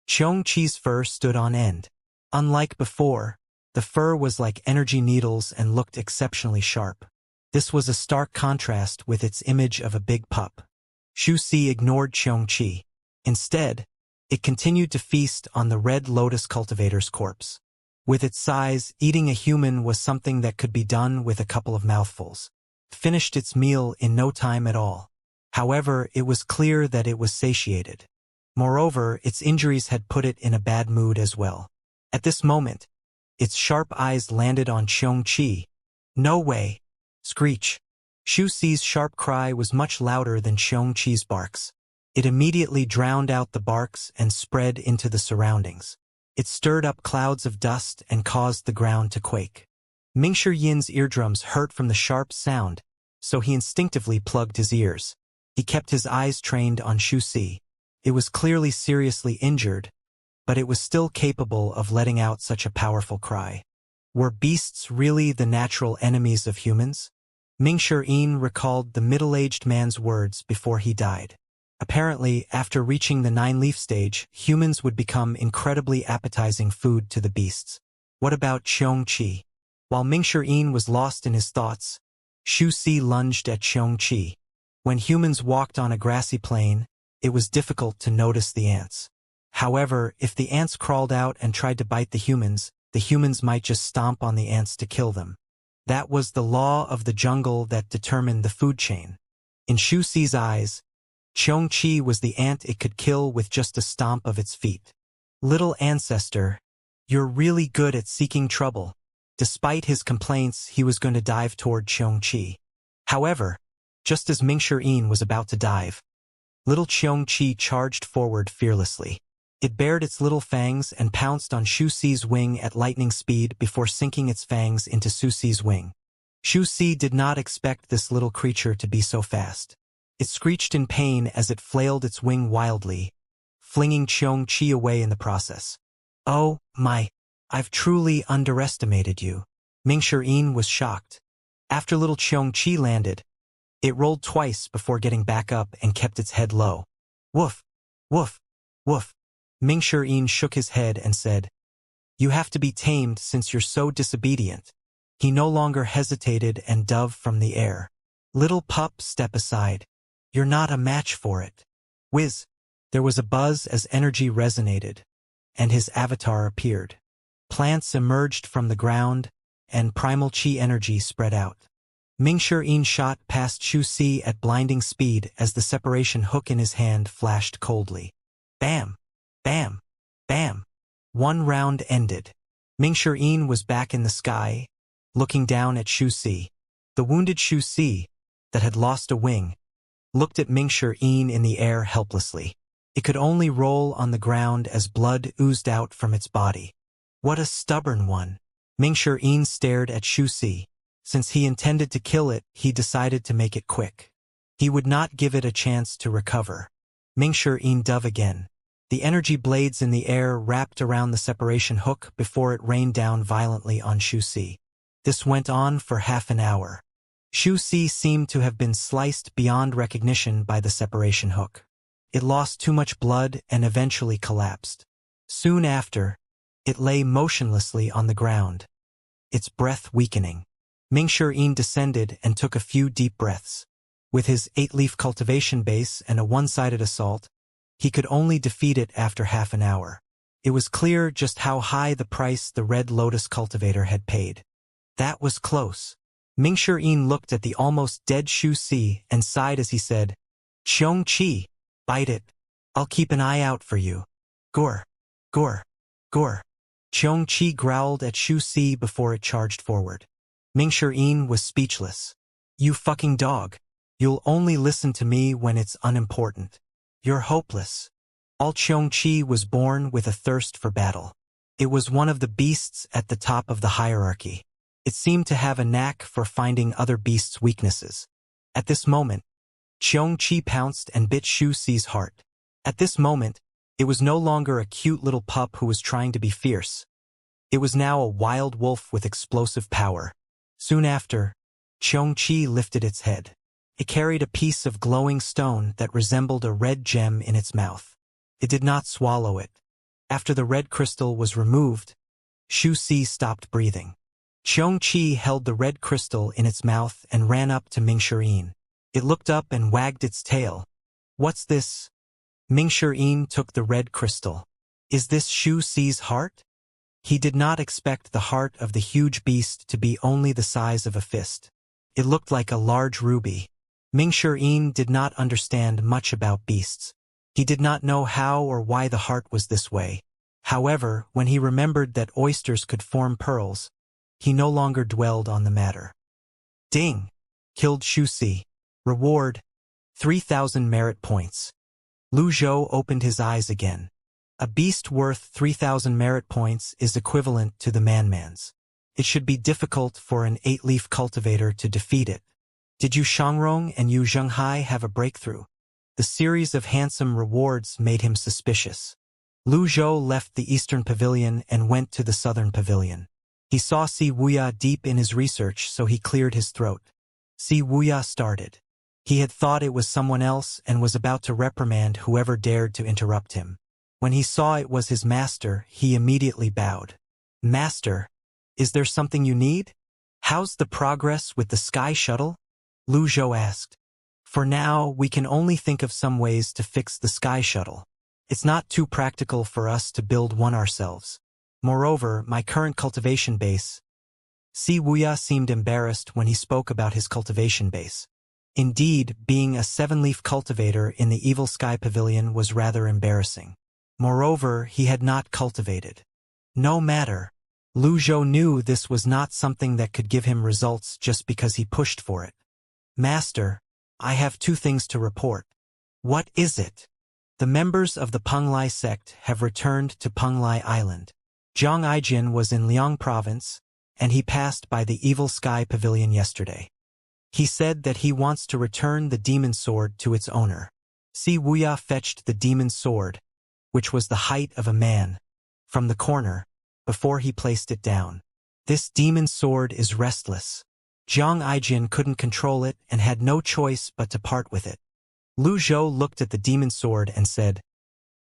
Qiongqi's fur stood on end. Unlike before, the fur was like energy needles and looked exceptionally sharp. This was a stark contrast with its image of a big pup. Xu Si ignored Qiongqi. Instead, it continued to feast on the red lotus cultivator's corpse. With its size, eating a human was something that could be done with a couple of mouthfuls. Finished its meal in no time at all. However, it was clear that it was satiated. Moreover, its injuries had put it in a bad mood as well. At this moment, its sharp eyes landed on Qiongqi. "No way!" Screech. Xu Si's sharp cry was much louder than Qiongqi's barks. It immediately drowned out the barks and spread into the surroundings. It stirred up clouds of dust and caused the ground to quake. Ming-Shi's eardrums hurt from the sharp sound, so he instinctively plugged his ears. He kept his eyes trained on Xu Si. It was clearly seriously injured, but it was still capable of letting out such a powerful cry. Were beasts really the natural enemies of humans? Ming-Shi recalled the middle-aged man's words before he died. Apparently, after reaching the 9-leaf stage, humans would become incredibly appetizing food to the beasts. What about Qiongqi? While Ming-Shi was lost in his thoughts, Xu Si lunged at Qiongqi. When humans walked on a grassy plain, it was difficult to notice the ants. However, if the ants crawled out and tried to bite the humans might just stomp on the ants to kill them. That was the law of the jungle that determined the food chain. In Xu Si's eyes, Qiongqi was the ant it could kill with just a stomp of its feet. "Little ancestor, you're really good at seeking trouble." Despite his complaints, he was going to dive toward Qiongqi. However, just as Ming-Shi was about to dive, little Qiongqi charged forward fearlessly. It bared its little fangs and pounced on Xu Si's wing at lightning speed before sinking its fangs into Xu Si's wing. Xu Si did not expect this little creature to be so fast. It screeched in pain as it flailed its wing wildly, flinging Qiongqi away in the process. "Oh, my, I've truly underestimated you." Ming-Shi was shocked. After little Qiongqi landed, it rolled twice before getting back up and kept its head low. "Woof, woof, woof." Ming-Shi shook his head and said, "You have to be tamed since you're so disobedient." He no longer hesitated and dove from the air. "Little pup, step aside. You're not a match for it. Whiz! There was a buzz as energy resonated, and his avatar appeared. Plants emerged from the ground, and primal chi energy spread out. Mingshi shot past Shu Si at blinding speed as the separation hook in his hand flashed coldly. Bam! Bam! Bam! One round ended. Mingshi was back in the sky, looking down at Shu Si. The wounded Shu Si, that had lost a wing, looked at Mingshi in the air helplessly. It could only roll on the ground as blood oozed out from its body. What a stubborn one! Mingshi stared at Shu Si. Since he intended to kill it, he decided to make it quick. He would not give it a chance to recover. Mingshi dove again. The energy blades in the air wrapped around the separation hook before it rained down violently on Shu Si. This went on for half an hour. Shu Si seemed to have been sliced beyond recognition by the separation hook. It lost too much blood and eventually collapsed. Soon after, it lay motionlessly on the ground, its breath weakening. Mingshi descended and took a few deep breaths. With his 8-leaf cultivation base and a one-sided assault, he could only defeat it after half an hour. It was clear just how high the price the Red Lotus cultivator had paid. That was close. Mingshi looked at the almost dead Shu Si and sighed as he said, "Xianxia, bite it. I'll keep an eye out for you." Gore, gore, gore. Xianxia growled at Shu Si before it charged forward. Mingshi was speechless. "You fucking dog. You'll only listen to me when it's unimportant. You're hopeless." All Xianxia was born with a thirst for battle. It was one of the beasts at the top of the hierarchy. It seemed to have a knack for finding other beasts' weaknesses. At this moment, Xianxia pounced and bit Shu Si's heart. At this moment, it was no longer a cute little pup who was trying to be fierce. It was now a wild wolf with explosive power. Soon after, Xianxia lifted its head. It carried a piece of glowing stone that resembled a red gem in its mouth. It did not swallow it. After the red crystal was removed, Shu Si stopped breathing. Xianxia held the red crystal in its mouth and ran up to Mingshi. It looked up and wagged its tail. "What's this?" Mingshi took the red crystal. "Is this Shu Si's heart?" He did not expect the heart of the huge beast to be only the size of a fist. It looked like a large ruby. Mingshi did not understand much about beasts. He did not know how or why the heart was this way. However, when he remembered that oysters could form pearls, he no longer dwelled on the matter. Ding! Killed Shu Si. Reward: 3,000 merit points. Lu Zhou opened his eyes again. A beast worth 3,000 merit points is equivalent to the man-man's. It should be difficult for an 8-leaf cultivator to defeat it. Did Yu Shangrong and Yu Zhenghai have a breakthrough? The series of handsome rewards made him suspicious. Lu Zhou left the eastern pavilion and went to the southern pavilion. He saw Si Wuya deep in his research, so he cleared his throat. Si Wuya started. He had thought it was someone else and was about to reprimand whoever dared to interrupt him. When he saw it was his master, he immediately bowed. "Master, is there something you need? How's the progress with the sky shuttle?" Lu Zhou asked. "For now, we can only think of some ways to fix the sky shuttle. It's not too practical for us to build one ourselves. Moreover, my current cultivation base..." Si Wuya seemed embarrassed when he spoke about his cultivation base. Indeed, being a 7-leaf cultivator in the Evil Sky Pavilion was rather embarrassing. Moreover, he had not cultivated. No matter. Lu Zhou knew this was not something that could give him results just because he pushed for it. "Master, I have 2 things to report." "What is it?" "The members of the Penglai sect have returned to Penglai Island. Zhang Aijin was in Liang Province, and he passed by the Evil Sky Pavilion yesterday. He said that he wants to return the demon sword to its owner." Si Wuya fetched the demon sword, which was the height of a man, from the corner, before he placed it down. "This demon sword is restless. Zhang Aijin couldn't control it and had no choice but to part with it." Lu Zhou looked at the demon sword and said,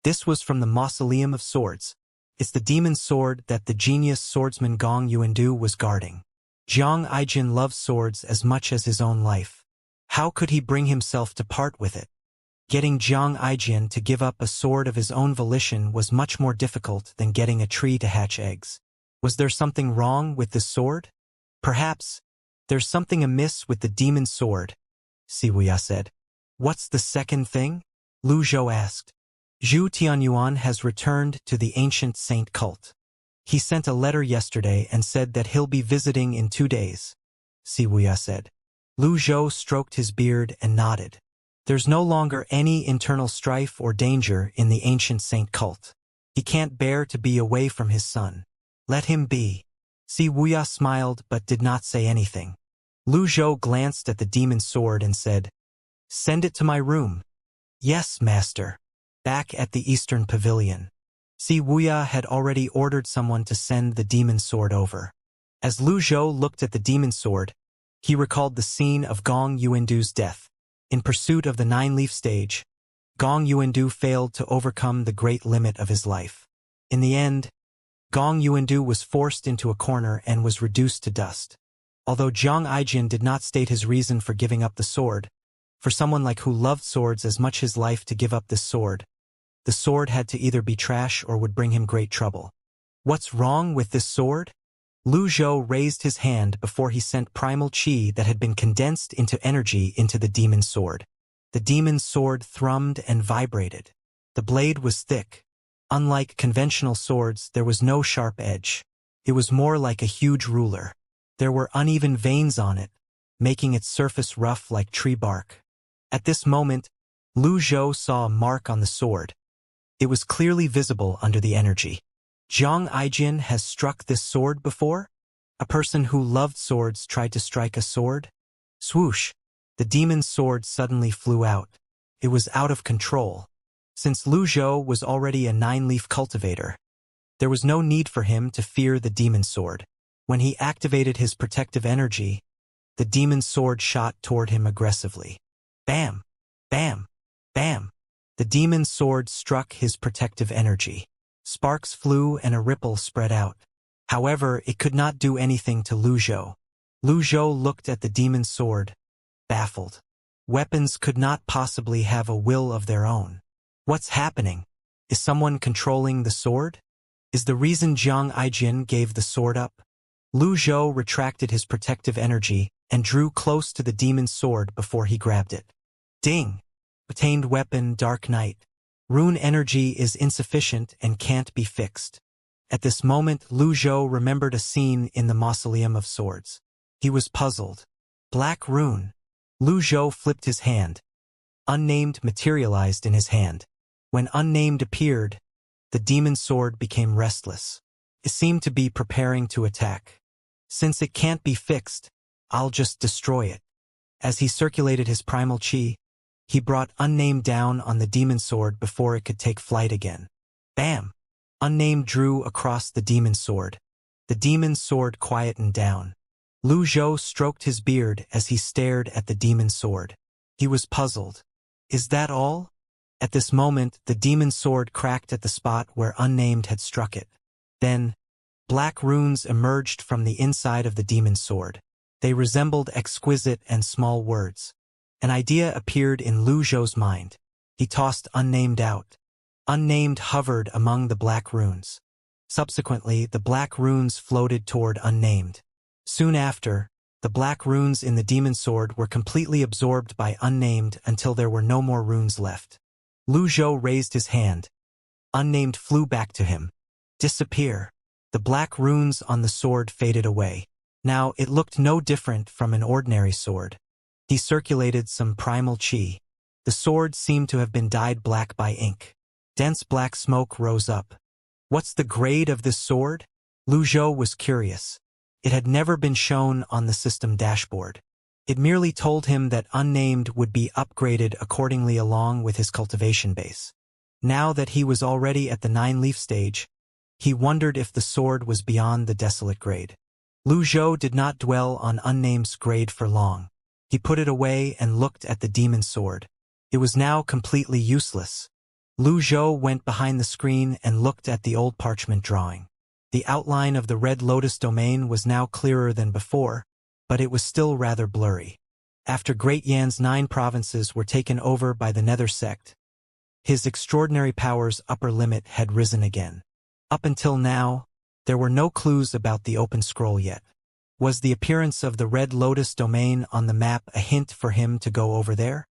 "This was from the Mausoleum of Swords. It's the demon sword that the genius swordsman Gong Yuandu was guarding. Zhang Aijin loves swords as much as his own life. How could he bring himself to part with it? Getting Jiang Aijian to give up a sword of his own volition was much more difficult than getting a tree to hatch eggs. Was there something wrong with this sword? Perhaps. There's something amiss with the demon sword, Wuxia said. What's the second thing? Lu Zhou asked. Zhu Tianyuan has returned to the ancient saint cult. He sent a letter yesterday and said that he'll be visiting in 2 days, Wuxia said. Lu Zhou stroked his beard and nodded. There's no longer any internal strife or danger in the ancient saint cult. He can't bear to be away from his son. Let him be. Wuxia smiled but did not say anything. Lu Zhou glanced at the demon sword and said, Send it to my room. Yes, master. Back at the eastern pavilion. Wuxia had already ordered someone to send the demon sword over. As Lu Zhou looked at the demon sword, he recalled the scene of Gong Yuandu's death. In pursuit of the 9-leaf stage, Gong Yuandu failed to overcome the great limit of his life. In the end, Gong Yuandu was forced into a corner and was reduced to dust. Although Jiang Aijian did not state his reason for giving up the sword, for someone like who loved swords as much his life to give up this sword, the sword had to either be trash or would bring him great trouble. What's wrong with this sword? Lu Zhou raised his hand before he sent primal qi that had been condensed into energy into the demon sword. The demon sword thrummed and vibrated. The blade was thick. Unlike conventional swords, there was no sharp edge. It was more like a huge ruler. There were uneven veins on it, making its surface rough like tree bark. At this moment, Lu Zhou saw a mark on the sword. It was clearly visible under the energy. Jiang Aijian has struck this sword before? A person who loved swords tried to strike a sword? Swoosh! The demon's sword suddenly flew out. It was out of control. Since Lu Zhou was already a 9-leaf cultivator, there was no need for him to fear the demon sword. When he activated his protective energy, the demon sword shot toward him aggressively. Bam! Bam! Bam! The demon sword struck his protective energy. Sparks flew and a ripple spread out. However, it could not do anything to Lu Zhou. Lu Zhou looked at the demon sword, baffled. Weapons could not possibly have a will of their own. What's happening? Is someone controlling the sword? Is the reason Jiang Aijian gave the sword up? Lu Zhou retracted his protective energy and drew close to the demon's sword before he grabbed it. Ding! Obtained weapon, Dark Knight. Rune energy is insufficient and can't be fixed. At this moment, Lu Zhou remembered a scene in the Mausoleum of Swords. He was puzzled. Black rune. Lu Zhou flipped his hand. Unnamed materialized in his hand. When Unnamed appeared, the demon sword became restless. It seemed to be preparing to attack. Since it can't be fixed, I'll just destroy it. As he circulated his primal qi, he brought Unnamed down on the demon sword before it could take flight again. Bam! Unnamed drew across the demon sword. The demon sword quietened down. Lu Zhou stroked his beard as he stared at the demon sword. He was puzzled. Is that all? At this moment, the demon sword cracked at the spot where Unnamed had struck it. Then, black runes emerged from the inside of the demon sword. They resembled exquisite and small words. An idea appeared in Lu Zhou's mind. He tossed Unnamed out. Unnamed hovered among the black runes. Subsequently, the black runes floated toward Unnamed. Soon after, the black runes in the demon sword were completely absorbed by Unnamed until there were no more runes left. Lu Zhou raised his hand. Unnamed flew back to him. Disappear. The black runes on the sword faded away. Now it looked no different from an ordinary sword. He circulated some primal qi. The sword seemed to have been dyed black by ink. Dense black smoke rose up. What's the grade of this sword? Lu Zhou was curious. It had never been shown on the system dashboard. It merely told him that Unnamed would be upgraded accordingly along with his cultivation base. Now that he was already at the 9-leaf stage, he wondered if the sword was beyond the desolate grade. Lu Zhou did not dwell on Unnamed's grade for long. He put it away and looked at the demon sword. It was now completely useless. Lu Zhou went behind the screen and looked at the old parchment drawing. The outline of the Red Lotus domain was now clearer than before, but it was still rather blurry. After Great Yan's 9 provinces were taken over by the Nether sect, his extraordinary powers' upper limit had risen again. Up until now, there were no clues about the open scroll yet. Was the appearance of the Red Lotus domain on the map a hint for him to go over there?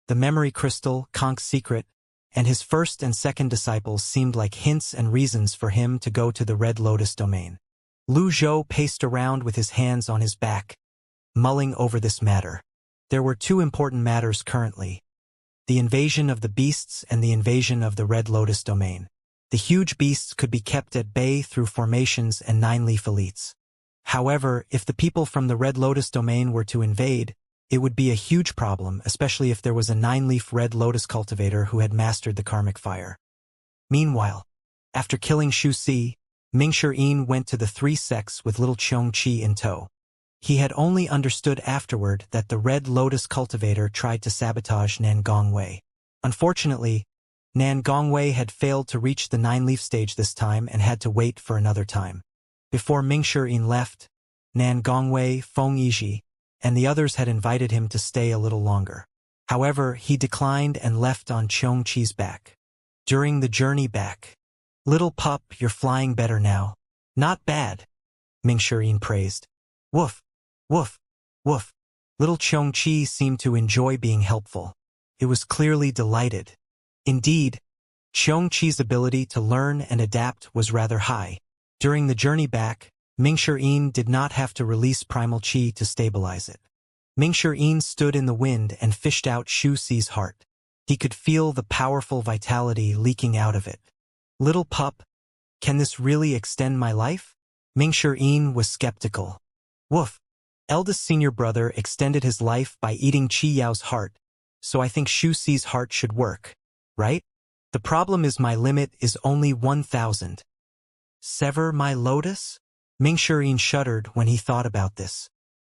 The memory crystal, Konk's secret, and his first and second disciples seemed like hints and reasons for him to go to the Red Lotus domain. Lu Zhou paced around with his hands on his back, mulling over this matter. There were 2 important matters currently: the invasion of the beasts and the invasion of the Red Lotus domain. The huge beasts could be kept at bay through formations and 9-leaf elites. However, if the people from the Red Lotus domain were to invade, it would be a huge problem, especially if there was a 9-leaf Red Lotus cultivator who had mastered the karmic fire. Meanwhile, after killing Shu Si, Mingshi went to the 3 sects with little Xianxia in tow. He had only understood afterward that the Red Lotus cultivator tried to sabotage Nan Gongwei. Unfortunately, Nan Gongwei had failed to reach the 9-leaf stage this time and had to wait for another time. Before Mingshi left, Nan Gongwei, Feng Yizhi, and the others had invited him to stay a little longer. However, he declined and left on Xianxia's back. During the journey back, "Little pup, you're flying better now." "Not bad," Mingshi praised. "Woof, woof, woof." Little Xianxia seemed to enjoy being helpful. It was clearly delighted. Indeed, Xianxia's ability to learn and adapt was rather high. During the journey back, Mingshi did not have to release primal qi to stabilize it. Mingshi stood in the wind and fished out Shu Si's heart. He could feel the powerful vitality leaking out of it. "Little pup, can this really extend my life?" Mingshi was skeptical. "Woof. Eldest senior brother extended his life by eating Qi Yao's heart, so I think Shu Si's heart should work, right? The problem is my limit is only 1,000. Sever my lotus?" Mingshi shuddered when he thought about this.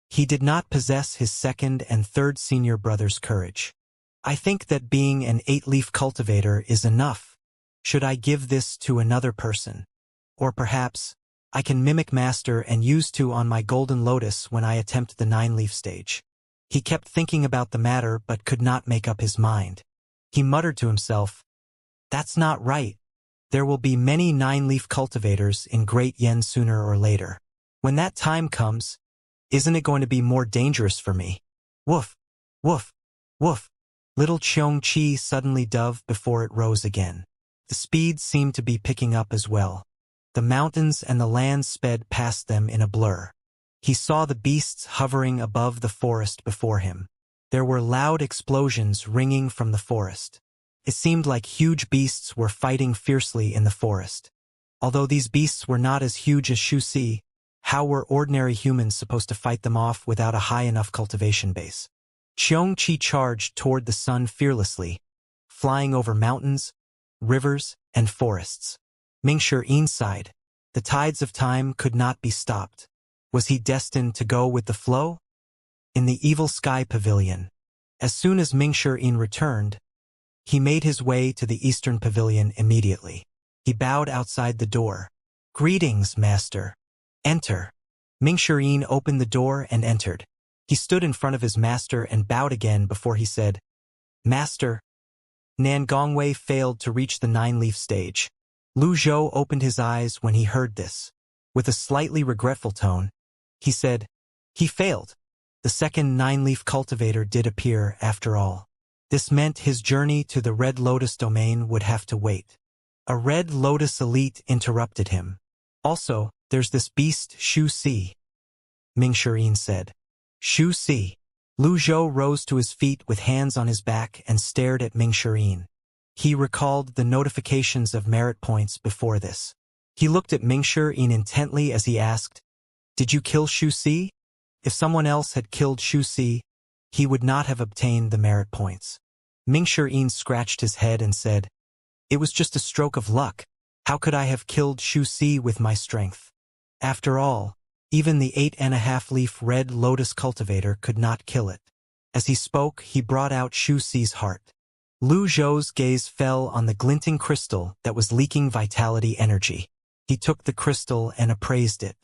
He did not possess his second and third senior brother's courage. "I think that being an 8-leaf cultivator is enough. Should I give this to another person? Or perhaps, I can mimic master and use 2 on my golden lotus when I attempt the 9-leaf stage." He kept thinking about the matter but could not make up his mind. He muttered to himself, "That's not right. There will be many 9-leaf cultivators in Great Yen sooner or later. When that time comes, isn't it going to be more dangerous for me?" Woof, woof, woof. Little Xianxia suddenly dove before it rose again. The speed seemed to be picking up as well. The mountains and the land sped past them in a blur. He saw the beasts hovering above the forest before him. There were loud explosions ringing from the forest. It seemed like huge beasts were fighting fiercely in the forest. Although these beasts were not as huge as Shu Si, how were ordinary humans supposed to fight them off without a high enough cultivation base? Xianxia charged toward the sun fearlessly, flying over mountains, rivers, and forests. Mingshi sighed. The tides of time could not be stopped. Was he destined to go with the flow? In the Evil Sky Pavilion. As soon as Mingshi returned, he made his way to the Eastern Pavilion immediately. He bowed outside the door. "Greetings, master. Enter." Mingshi opened the door and entered. He stood in front of his master and bowed again before he said, "Master." Nan Gongwei failed to reach the 9-leaf stage. Lu Zhou opened his eyes when he heard this. With a slightly regretful tone, he said, "He failed. The second 9-leaf cultivator did appear after all." This meant his journey to the Red Lotus domain would have to wait. A Red Lotus elite interrupted him. "Also, there's this beast Shu Si," Mingshi said. "Shu Si." Lu Zhou rose to his feet with hands on his back and stared at Mingshi. He recalled the notifications of merit points before this. He looked at Mingshi intently as he asked, "Did you kill Shu Si?" If someone else had killed Shu Si, he would not have obtained the merit points. Mingshi scratched his head and said, "It was just a stroke of luck. How could I have killed Shu Si with my strength? After all, even the 8.5-leaf Red Lotus cultivator could not kill it." As he spoke, he brought out Shu Si's heart. Lu Zhou's gaze fell on the glinting crystal that was leaking vitality energy. He took the crystal and appraised it.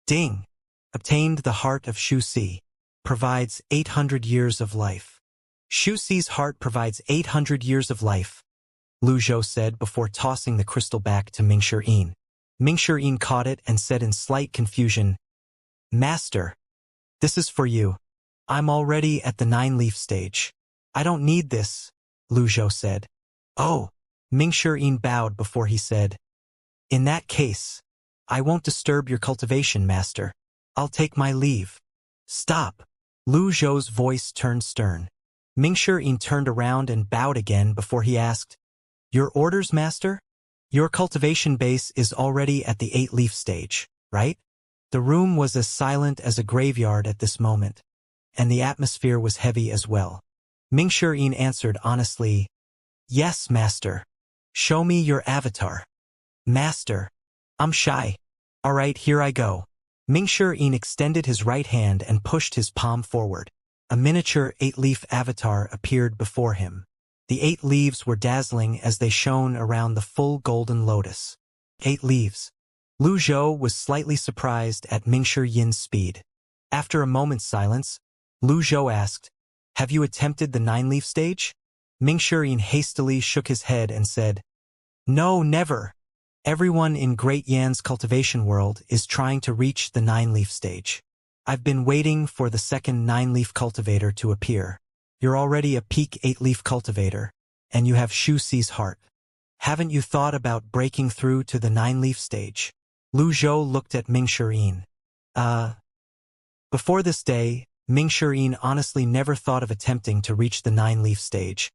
Ding! Obtained the heart of Shu Si. provides 800 years of life. Shuxi's heart provides 800 years of life, Lu Zhou said before tossing the crystal back to Mingshi. Mingshi caught it and said in slight confusion, Master, this is for you. I'm already at the 9-leaf stage. I don't need this, Lu Zhou said. Oh, Mingshi bowed before he said, In that case, I won't disturb your cultivation, Master. I'll take my leave. Stop. Lu Zhou's voice turned stern. Mingshi turned around and bowed again before he asked, Your orders, Master? Your cultivation base is already at the 8-leaf stage, right? The room was as silent as a graveyard at this moment, and the atmosphere was heavy as well. Mingshi answered honestly, Yes, Master. Show me your avatar. Master, I'm shy. All right, here I go. Mingshi extended his right hand and pushed his palm forward. A miniature 8-leaf avatar appeared before him. The 8 leaves were dazzling as they shone around the full golden lotus. 8 leaves. Lu Zhou was slightly surprised at Mingshi speed. After a moment's silence, Lu Zhou asked, Have you attempted the 9-leaf stage? Mingshi hastily shook his head and said, No, never. Everyone in Great Yan's cultivation world is trying to reach the 9-leaf stage. I've been waiting for the second 9-leaf cultivator to appear. You're already a peak 8-leaf cultivator, and you have Shuxi's heart. Haven't you thought about breaking through to the 9-leaf stage? Lu Zhou looked at Mingshi. Before this day, Mingshi honestly never thought of attempting to reach the 9-leaf stage.